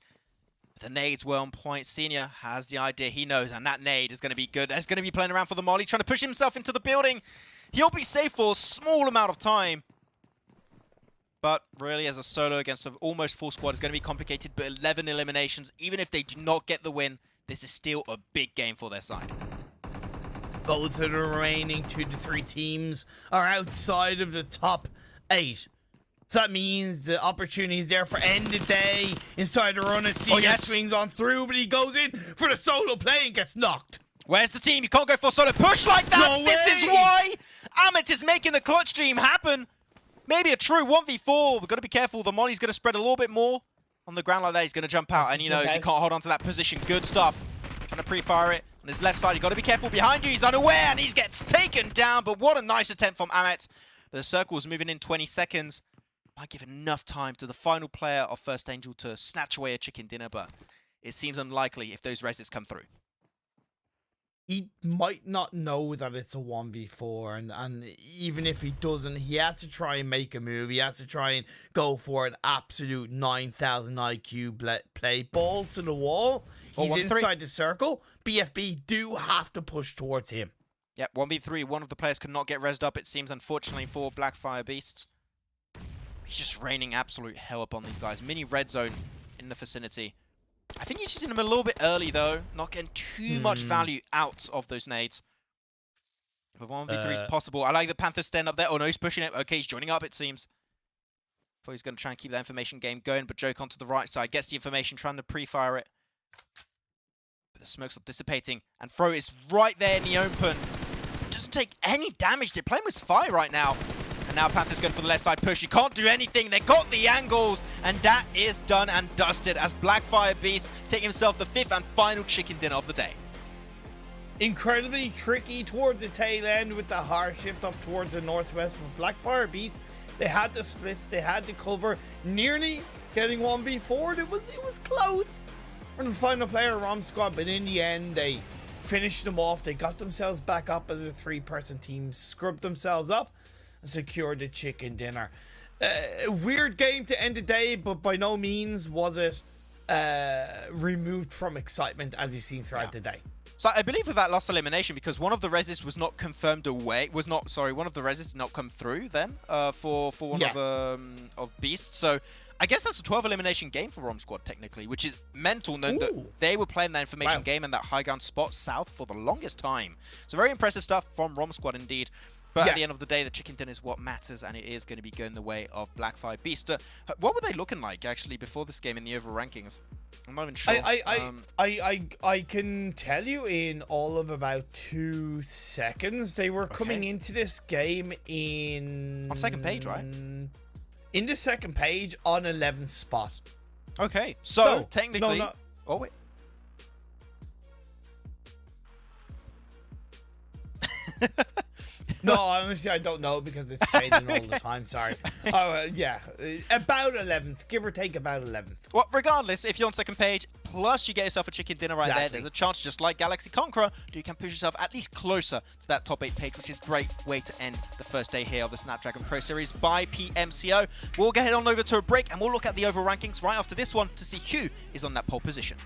The nades were on point. Senior has the idea, he knows, and that nade is going to be good. He's going to be playing around for the molly, trying to push himself into the building. He'll be safe for a small amount of time. But really, as a solo against an almost full squad, it's going to be complicated, but 11 eliminations, even if they do not get the win, this is still a big game for their side. Both of the remaining 2 to 3 teams are outside of the top 8. So that means the opportunity is there for end of day inside the run. Senior swings on through, but he goes in for the solo play and gets knocked. Where's the team? You can't go for a solo push like that. No this way. Is why Amit is making the clutch dream happen. Maybe a true 1v4. We've got to be careful. The molly's going to spread a little bit more on the ground like that. He's going to jump out, and he knows he can't hold on to that position. Good stuff. Trying to pre-fire it. On his left side, you've got to be careful behind you. He's unaware, and he gets taken down. But what a nice attempt from Amit. The circle's moving in 20 seconds. might give enough time to the final player of First Angel to snatch away a chicken dinner, but it seems unlikely if those reses come through. He might not know that it's a 1v4, and even if he doesn't, he has to try and make a move. He has to try and go for an absolute 9,000 IQ play. Balls to the wall. He's inside the circle. BFB do have to push towards him. Yep, 1v3. One of the players cannot get rezzed up, it seems, unfortunately, for Blackfire Beasts. He's just raining absolute hell upon these guys. Mini red zone in the vicinity. I think he's using them a little bit early, though. Not getting too much value out of those nades. But 1v3 is possible. I like the Panther stand up there. Oh, no, he's pushing it. Okay, he's joining up, it seems. Thought he's going to try and keep that information game going, but Joke onto the right side. Gets the information, trying to pre-fire it. But the smokes are dissipating. And Throw is right there in the open. Doesn't take any damage. They're playing with fire right now. And now Panther's going for the left side push. He can't do anything. They got the angles. And that is done and dusted as Blackfire Beast taking himself the 5th and final chicken dinner of the day. Incredibly tricky towards the tail end with the hard shift up towards the northwest. But Blackfire Beast, they had the splits. They had the cover. Nearly getting 1v4'd. It was close for the final player Rom Squad. But in the end, they finished them off. They got themselves back up as a 3-person team. Scrubbed themselves up and secured the chicken dinner. Weird game to end the day, but by no means was it removed from excitement as you've seen throughout the day. So I believe with that lost elimination, because one of the reses was not confirmed away, one of the reses did not come through then for one of the of Beasts. So I guess that's a 12 elimination game for Rom Squad technically, which is mental knowing that they were playing that information game and that high ground spot south for the longest time. So very impressive stuff from Rom Squad indeed. But at the end of the day, the chicken dinner is what matters, and it is going to be going the way of Blackfire Beast. What were they looking like, actually, before this game in the overall rankings? I'm not even sure. I can tell you in all of about 2 seconds. They were coming into this game in... on second page, right? In the second page, on 11th spot. Okay, so technically... No. Oh, wait. No, honestly, I don't know because it's changing all the time. Sorry. Yeah, about 11th, give or take about 11th. Well, regardless, if you're on second page, plus you get yourself a chicken dinner right there, there's a chance, just like Galaxy Conqueror, you can push yourself at least closer to that top 8 page, which is a great way to end the first day here of the Snapdragon Pro Series by PMCO. We'll get on over to a break, and we'll look at the overall rankings right after this one to see who is on that pole position.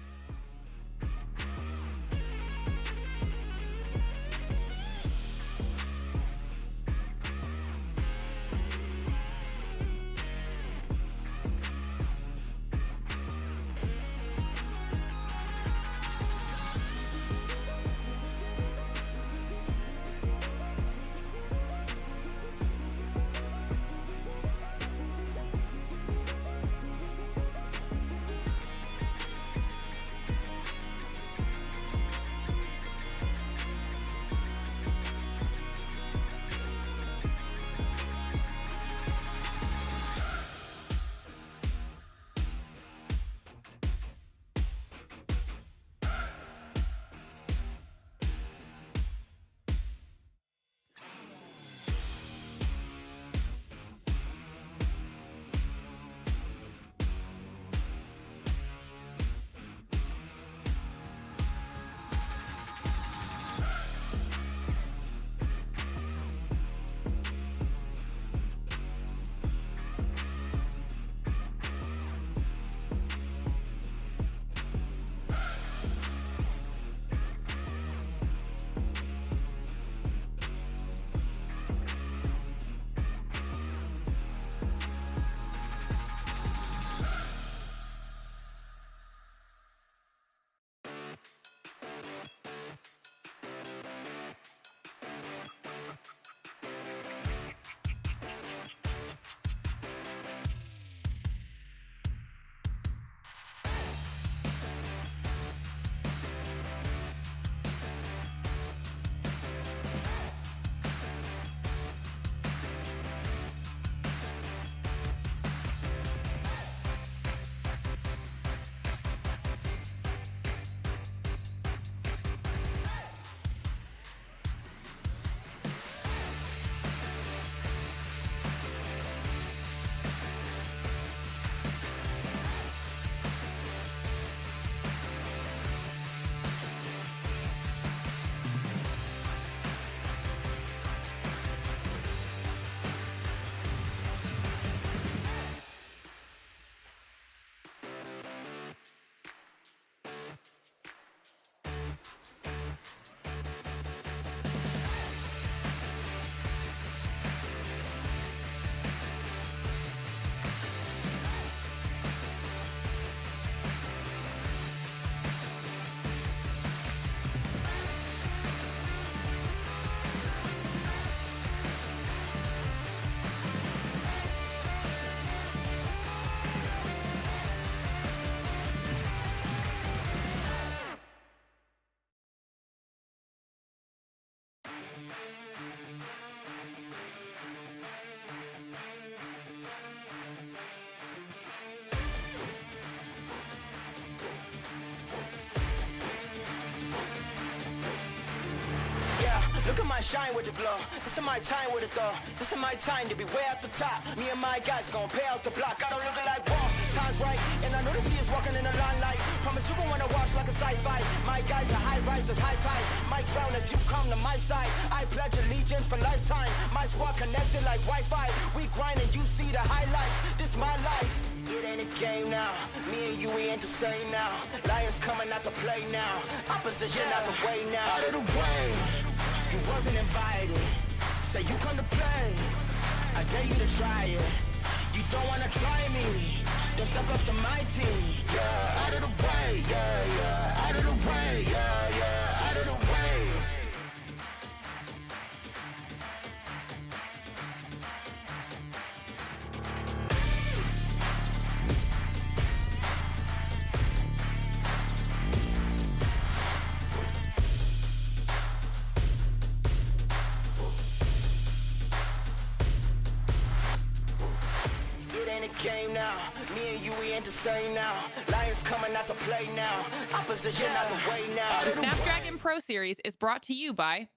shine with the glow. This is my time with it though. This is my time to be way at the top. Me and my guys gon' pay out the block. I don't look like wall. Time's right, and I know the sea is walking in a limelight. Promise you gon' wanna watch like a sci-fi. My guys are high risers, high tide. My crown if you come to my side. I pledge allegiance for lifetime. My squad connected like Wi-Fi. We grind and you see the highlights. This my life. It ain't a game now. Me and you, we ain't the same now. Lions coming out to play now. Opposition out the way now. Out of the way. You wasn't invited. Say you come to play. I dare you to try it. You don't wanna try me. Then step up to my team. Yeah, out of the way. Yeah, yeah. Out of the way. Yeah, yeah. Out of the way. Game now, me and you, we ain't the same now. Lions coming out to play now. Opposition out the way now. The Snapdragon Pro Series is brought to you by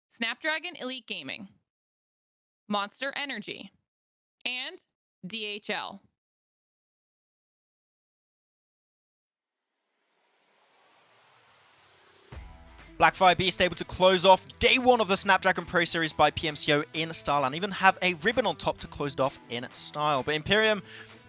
Snapdragon Elite Gaming, Monster Energy, and DHL. Blackfire Beast able to close off day one of the Snapdragon Pro Series by PMCO in style and even have a ribbon on top to close it off in style. But Imperium,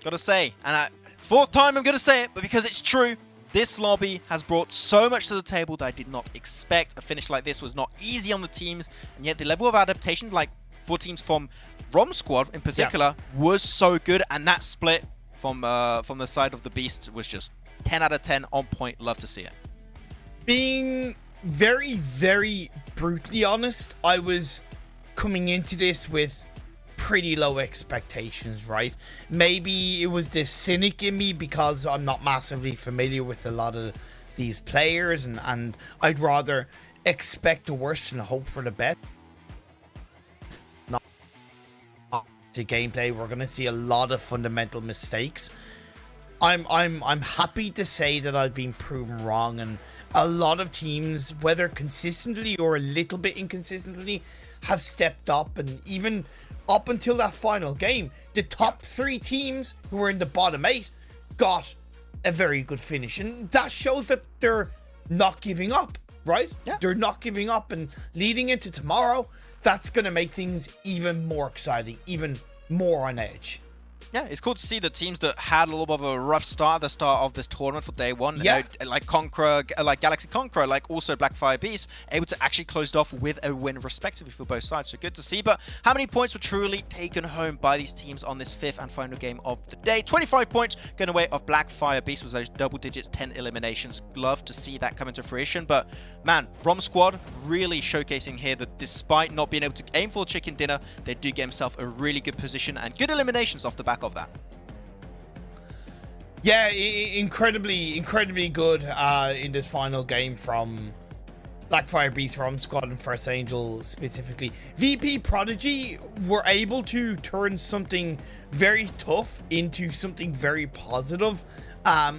gotta say, and fourth time I'm gonna say it, but because it's true, this lobby has brought so much to the table that I did not expect. A finish like this was not easy on the teams, and yet the level of adaptation, like for teams from ROM Squad in particular, was so good, and that split from the side of the Beast was just 10 out of 10 on point. Love to see it. Being very, very brutally honest, I was coming into this with pretty low expectations, right? Maybe it was the cynic in me because I'm not massively familiar with a lot of these players, and I'd rather expect the worst and hope for the best. Not to gameplay, we're gonna see a lot of fundamental mistakes. I'm happy to say that I've been proven wrong, and a lot of teams, whether consistently or a little bit inconsistently, have stepped up, and even up until that final game, the top 3 teams who were in the bottom 8 got a very good finish, and that shows that they're not giving up, right? Yeah. They're not giving up, and leading into tomorrow, that's going to make things even more exciting, even more on edge. Yeah, it's cool to see the teams that had a little bit of a rough start at the start of this tournament for day one. Yeah. You know, like Conqueror, like Galaxy Conqueror, like also Blackfire Beast, able to actually close it off with a win respectively for both sides. So good to see. But how many points were truly taken home by these teams on this 5th and final game of the day? 25 points going away of Blackfire Beast was those double digits, 10 eliminations. Love to see that come into fruition. But man, ROM Squad really showcasing here that despite not being able to aim for chicken dinner, they do get himself a really good position and good eliminations off the back of that. Yeah, incredibly good in this final game from Blackfire Beast, ROM Squad, and First Angel specifically. VP Prodigy were able to turn something very tough into something very positive out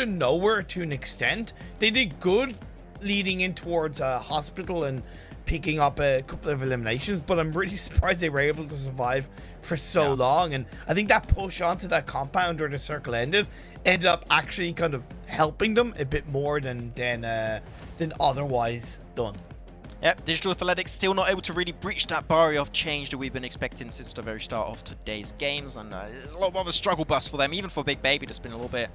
of nowhere to an extent. They did good leading in towards Hospital and picking up a couple of eliminations, but I'm really surprised they were able to survive for so long. And I think that push onto that compound where the circle ended up actually kind of helping them a bit more than otherwise done. Yep, Digital Athletics still not able to really breach that barrier of change that we've been expecting since the very start of today's games, and it's a lot more of a struggle bus for them, even for Big Baby that's been a little bit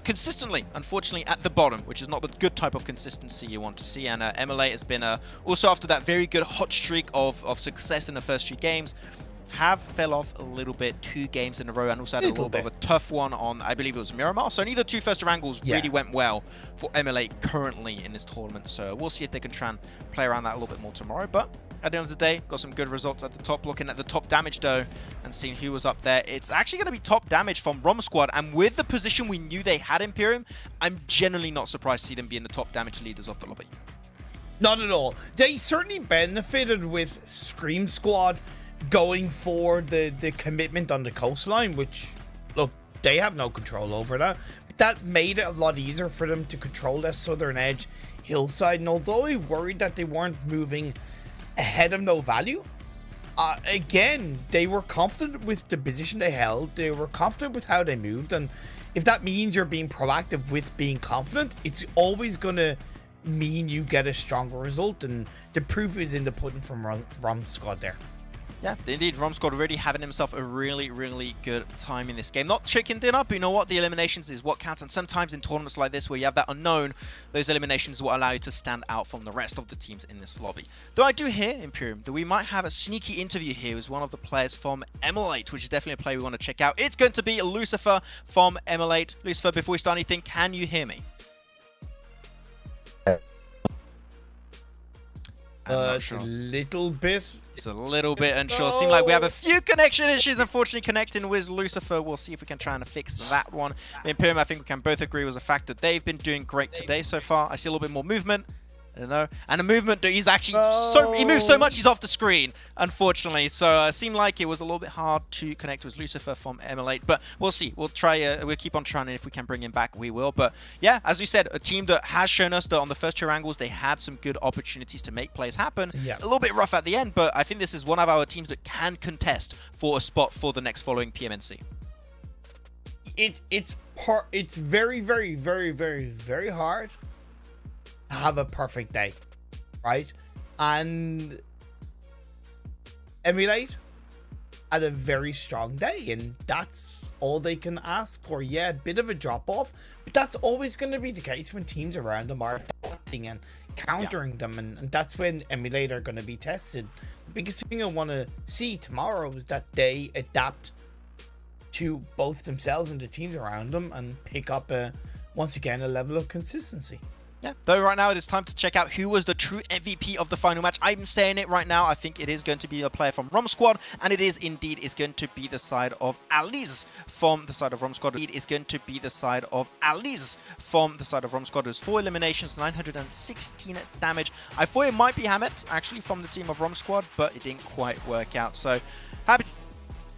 consistently, unfortunately, at the bottom, which is not the good type of consistency you want to see. And MLA has been, also after that very good hot streak of success in the first few games, have fell off a little bit 2 games in a row, and also had a little bit of a tough one on, I believe it was Miramar. So neither 2 first angles really went well for MLA currently in this tournament. So we'll see if they can try and play around that a little bit more tomorrow. But at the end of the day, got some good results at the top. Looking at the top damage though, and seeing who was up there, it's actually going to be top damage from ROM Squad. And with the position we knew they had Imperium, I'm generally not surprised to see them being the top damage leaders of the lobby. Not at all. They certainly benefited with Scream Squad going for the commitment on the coastline, which, look, they have no control over that. But that made it a lot easier for them to control that southern edge hillside. And although I worried that they weren't moving ahead of no value. Again, they were confident with the position they held. They were confident with how they moved. And if that means you're being proactive with being confident, it's always going to mean you get a stronger result. And the proof is in the pudding from Rom's squad there. Yeah, indeed, Romsquad already having himself a really, really good time in this game. Not chicken dinner, but you know what? The eliminations is what counts. And sometimes in tournaments like this, where you have that unknown, those eliminations will allow you to stand out from the rest of the teams in this lobby. Though I do hear, Imperium, that we might have a sneaky interview here with one of the players from Emulate, which is definitely a player we want to check out. It's going to be Lucifer from Emulate. Lucifer, before we start anything, can you hear me? It's a little bit. It's a little bit unsure. Seems like we have a few connection issues, unfortunately, connecting with Lucifer. We'll see if we can try and fix that one. Imperium, I think we can both agree, was the fact that they've been doing great today so far. I see a little bit more movement. I don't know. And a movement that he's actually he moves so much he's off the screen, unfortunately. So it seemed like it was a little bit hard to connect with Lucifer from Emulate, but we'll see. We'll try. We'll keep on trying, and if we can bring him back, we will. But yeah, as we said, a team that has shown us that on the first two angles they had some good opportunities to make plays happen. Yeah. A little bit rough at the end, but I think this is one of our teams that can contest for a spot for the next following PMNC. It's very, very, very, very, very hard have a perfect day, right? And Emulate had a very strong day, and that's all they can ask for. Yeah, a bit of a drop off, but that's always going to be the case when teams around them are adapting and countering them, and that's when Emulate are going to be tested. The biggest thing I want to see tomorrow is that they adapt to both themselves and the teams around them and pick up once again a level of consistency. Yeah, though right now it is time to check out who was the true MVP of the final match. I'm saying it right now. I think it is going to be a player from Rom Squad, and it is indeed going to be the side of Aliz from the side of Rom Squad. It is going to be the side of Aliz from the side of Rom Squad. There's 4 eliminations, 916 damage. I thought it might be Hamet, actually, from the team of Rom Squad, but it didn't quite work out. So, happy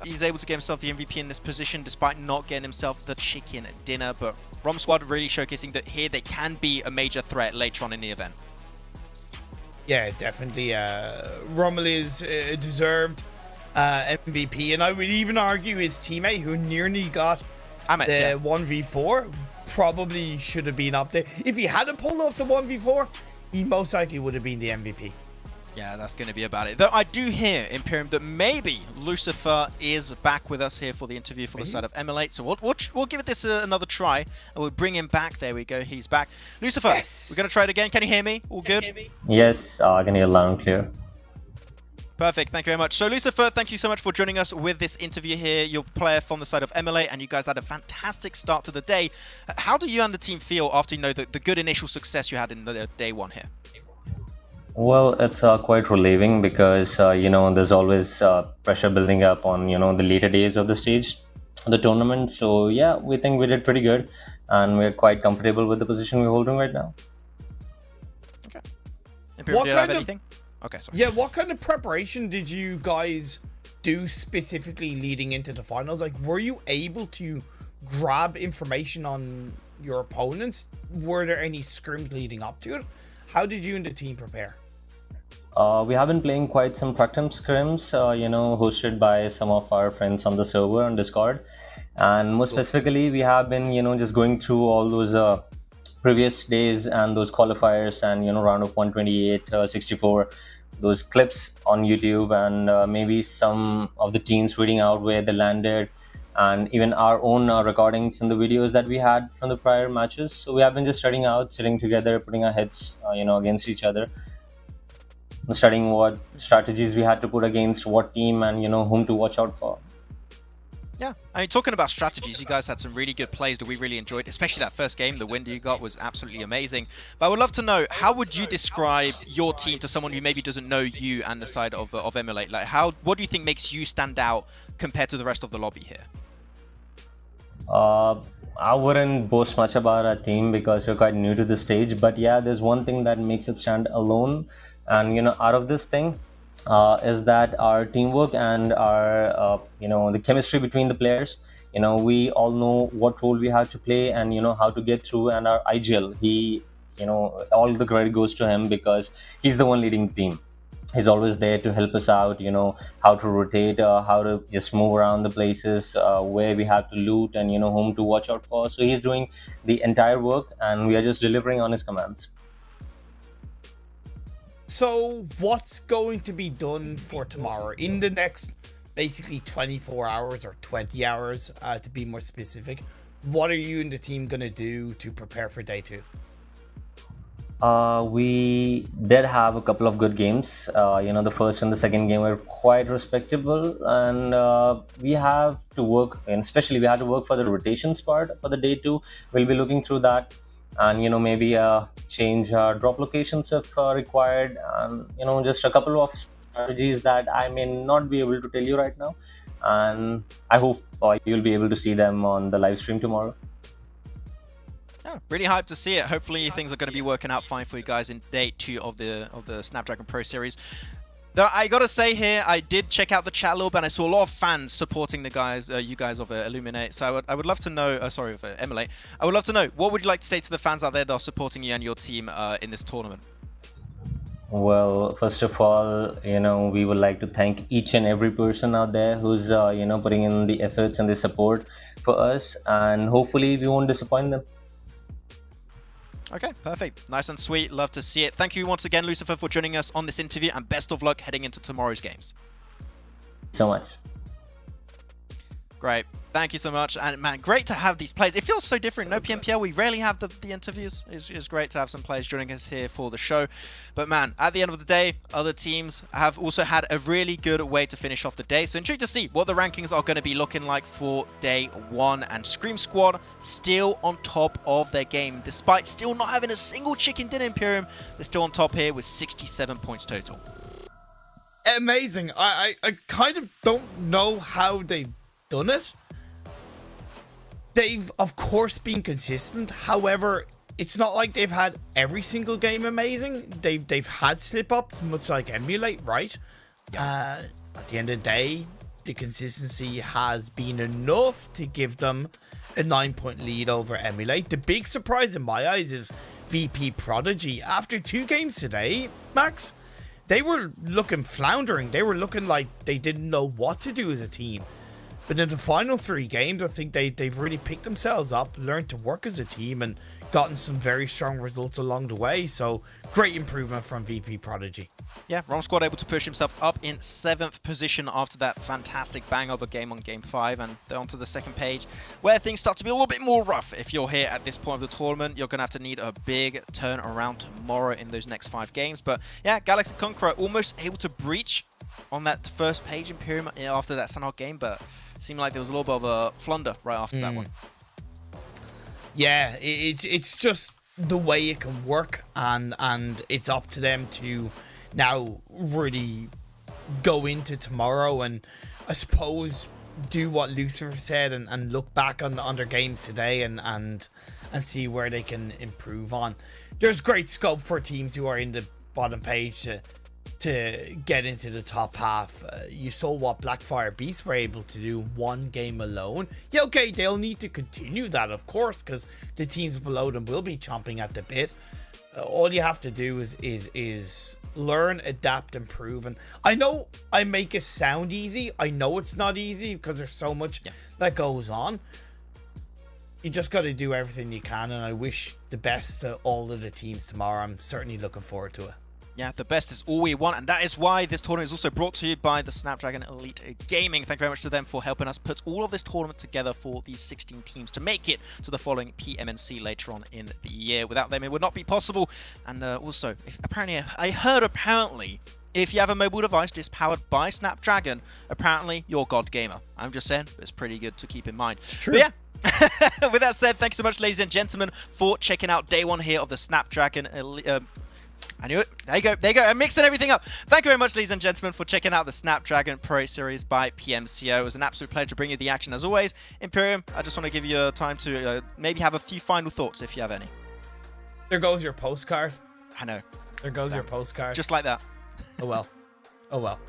he's able to get himself the MVP in this position despite not getting himself the chicken dinner, but Rom Squad really showcasing that here they can be a major threat later on in the event. Yeah, definitely. Rommel is deserved MVP, and I would even argue his teammate who nearly got the 1v4 probably should have been up there. If he hadn't pulled off the 1v4, he most likely would have been the MVP. Yeah, that's going to be about it. Though I do hear, Imperium, that maybe Lucifer is back with us here for the interview for the side of Emulate. So we'll give this another try, and we'll bring him back. There we go. He's back. Lucifer, yes. We're going to try it again. Can you hear me? All good? Yes, I can hear loud and clear. Perfect. Thank you very much. So, Lucifer, thank you so much for joining us with this interview here. You're a player from the side of Emulate, and you guys had a fantastic start to the day. How do you and the team feel after you know the good initial success you had in the day one here? Well, it's quite relieving because, there's always pressure building up on, the later days of the stage, the tournament. So, yeah, we think we did pretty good and we're quite comfortable with the position we're holding right now. Okay. Imperium, do you have anything? Okay, sorry. Yeah, what kind of preparation did you guys do specifically leading into the finals? Like, were you able to grab information on your opponents? Were there any scrims leading up to it? How did you and the team prepare? We have been playing quite some practice scrims, hosted by some of our friends on the server on Discord. And more specifically, we have been, just going through all those previous days and those qualifiers and, round of 128, 64, those clips on YouTube, and maybe some of the teams reading out where they landed, and even our own recordings and the videos that we had from the prior matches. So we have been just studying out, sitting together, putting our heads, against each other, and studying what strategies we had to put against what team and, whom to watch out for. Yeah, I mean, talking about strategies, you guys had some really good plays that we really enjoyed, especially that first game. The win you got was absolutely amazing. But I would love to know, how would you describe your team to someone who maybe doesn't know you and the side of Emulate? Like, what do you think makes you stand out compared to the rest of the lobby here? I wouldn't boast much about our team because we're quite new to the stage. But yeah, there's one thing that makes it stand alone. And, out of this thing, is that our teamwork and our, the chemistry between the players. We all know what role we have to play and, how to get through. And our IGL, he, all the credit goes to him because he's the one leading the team. He's always there to help us out, you know, how to rotate, how to just move around the places, where we have to loot, and, you know, whom to watch out for. So he's doing the entire work, and we are just delivering on his commands. So what's going to be done for tomorrow in the next basically 24 hours or 20 hours, to be more specific? What are you and the team going to do to prepare for day 2? We did have a couple of good games. You know, the first and the second game were quite respectable, and we have to work, and especially we had to work for the rotations part for the day 2. We'll be looking through that, and, you know, maybe change drop locations if required, and, you know, just a couple of strategies that I may not be able to tell you right now, and I hope you'll be able to see them on the live stream tomorrow. Yeah, really hyped to see it. Hopefully things are going to be working out fine for you guys in day 2 of the Snapdragon Pro Series. Though I gotta say here, I did check out the chat a little bit, and I saw a lot of fans supporting the guys, you guys of Illuminate. So I would love to know, sorry, of Emulate. I would love to know, what would you like to say to the fans out there that are supporting you and your team in this tournament? Well, first of all, you know, we would like to thank each and every person out there who's, you know, putting in the efforts and the support for us, and hopefully we won't disappoint them. Okay, perfect. Nice and sweet. Love to see it. Thank you once again, Lucifer, for joining us on this interview, and best of luck heading into tomorrow's games. So much. Great. Thank you so much. And man, great to have these players. It feels so different. No PMPL. We rarely have the interviews. It's great to have some players joining us here for the show. But man, at the end of the day, other teams have also had a really good way to finish off the day. So intrigued to see what the rankings are going to be looking like for day 1. And Scream Squad still on top of their game. Despite still not having a single chicken dinner Imperium, they're still on top here with 67 points total. Amazing. I kind of don't know how they've done it. They've, of course, been consistent. However, it's not like they've had every single game amazing. They've had slip-ups, much like Emulate, right? Yeah. At the end of the day, the consistency has been enough to give them a 9-point lead over Emulate. The big surprise in my eyes is VP Prodigy. After 2 games today, Max, they were looking floundering. They were looking like they didn't know what to do as a team. But in the final 3 games, I think they've really picked themselves up, learned to work as a team, and gotten some very strong results along the way. So great improvement from VP Prodigy. Yeah, Rom Squad able to push himself up in 7th position after that fantastic bang of a game on Game 5. And they're onto the second page, where things start to be a little bit more rough. If you're here at this point of the tournament, you're going to have to need a big turn around tomorrow in those next 5 games. But yeah, Galaxy Conqueror almost able to breach on that first page Imperium after that Sanhok game, but seemed like there was a little bit of a flunder right after that one. Yeah, it's just the way it can work, and it's up to them to now really go into tomorrow and, I suppose, do what Lucifer said and look back on their games today and see where they can improve on. There's great scope for teams who are in the bottom page to get into the top half. You saw what Blackfire Beasts were able to do 1 game alone. Yeah, okay, they'll need to continue that, of course, because the teams below them will be chomping at the bit. All you have to do is learn, adapt, improve. And I know I make it sound easy. I know it's not easy because there's so much that goes on. You just got to do everything you can, and I wish the best to all of the teams tomorrow. I'm certainly looking forward to it. Yeah, the best is all we want, and that is why this tournament is also brought to you by the Snapdragon Elite Gaming. Thank you very much to them for helping us put all of this tournament together for these 16 teams to make it to the following PMNC later on in the year. Without them, it would not be possible. And also, I heard if you have a mobile device that's powered by Snapdragon, apparently you're God Gamer. I'm just saying, it's pretty good to keep in mind. It's true. But yeah, with that said, thanks so much, ladies and gentlemen, for checking out day 1 here of the Snapdragon Elite. I knew it. There you go. I'm mixing everything up. Thank you very much, ladies and gentlemen, for checking out the Snapdragon Pro Series by PMCO. It was an absolute pleasure to bring you the action as always. Imperium, I just want to give you time to maybe have a few final thoughts if you have any. There goes your postcard. I know. There goes your postcard. Just like that. Oh well. Oh well.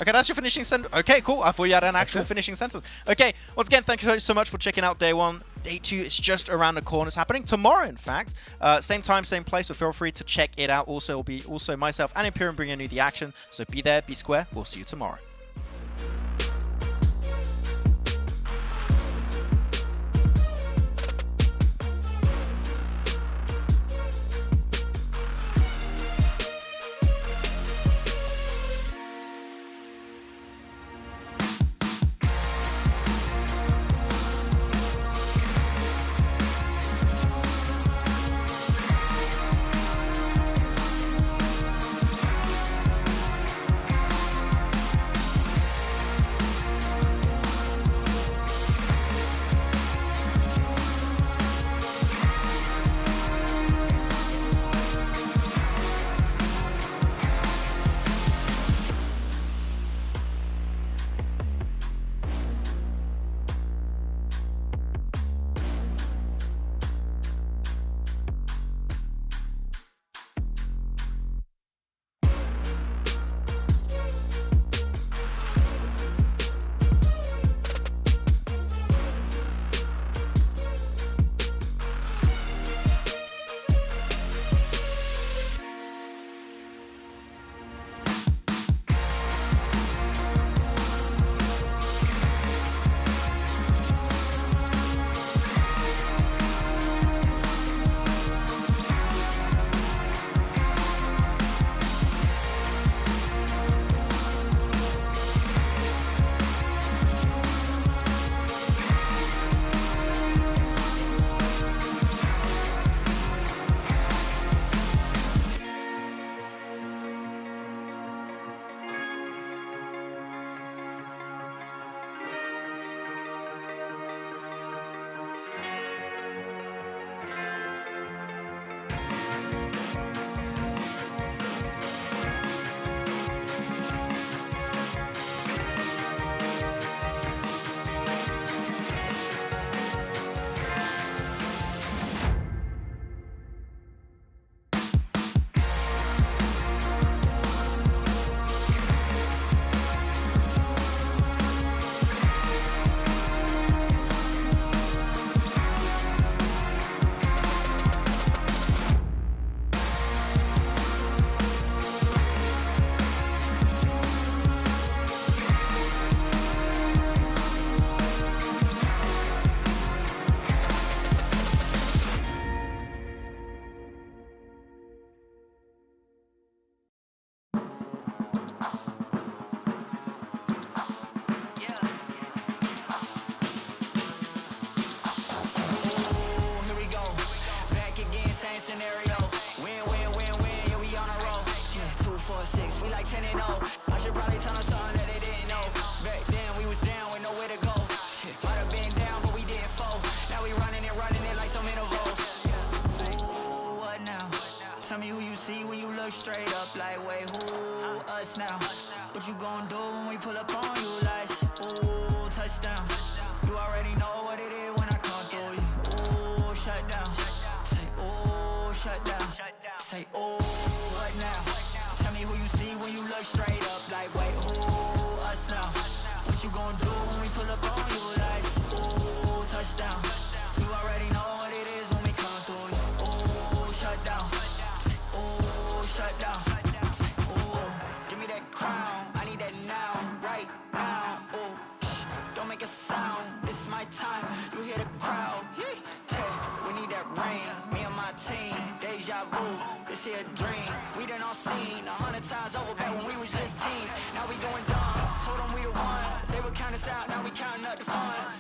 Okay, that's your finishing sentence. Okay, cool. I thought you had an actual finishing sentence. Okay, once again, thank you so much for checking out day 1. Day 2 is just around the corner. It's happening tomorrow, in fact. Same time, same place, so feel free to check it out. Also, it'll be myself and Imperium bringing you the action. So be there, be square. We'll see you tomorrow. Straight up like, wait, who us now? What you gon' do when we pull up on you like, ooh, touchdown. You already know what it is when I come through you. Ooh, shut down. Say, ooh, shut down. Say, ooh, what now? Tell me who you see when you look straight up like, wait, who us now? What you gon' do when we pull up on you like, ooh, touchdown. You already know what it is when we come through you. Ooh, shut down. Shut down. Ooh, give me that crown. I need that now, right now. Ooh, don't make a sound. This is my time. You hear the crowd. Hey, we need that rain. Me and my team. Deja vu. This here a dream. We done all seen 100 times over back when we was just teens. Now we going dumb. Told them we the one. They would count us out. Now we counting up the fun.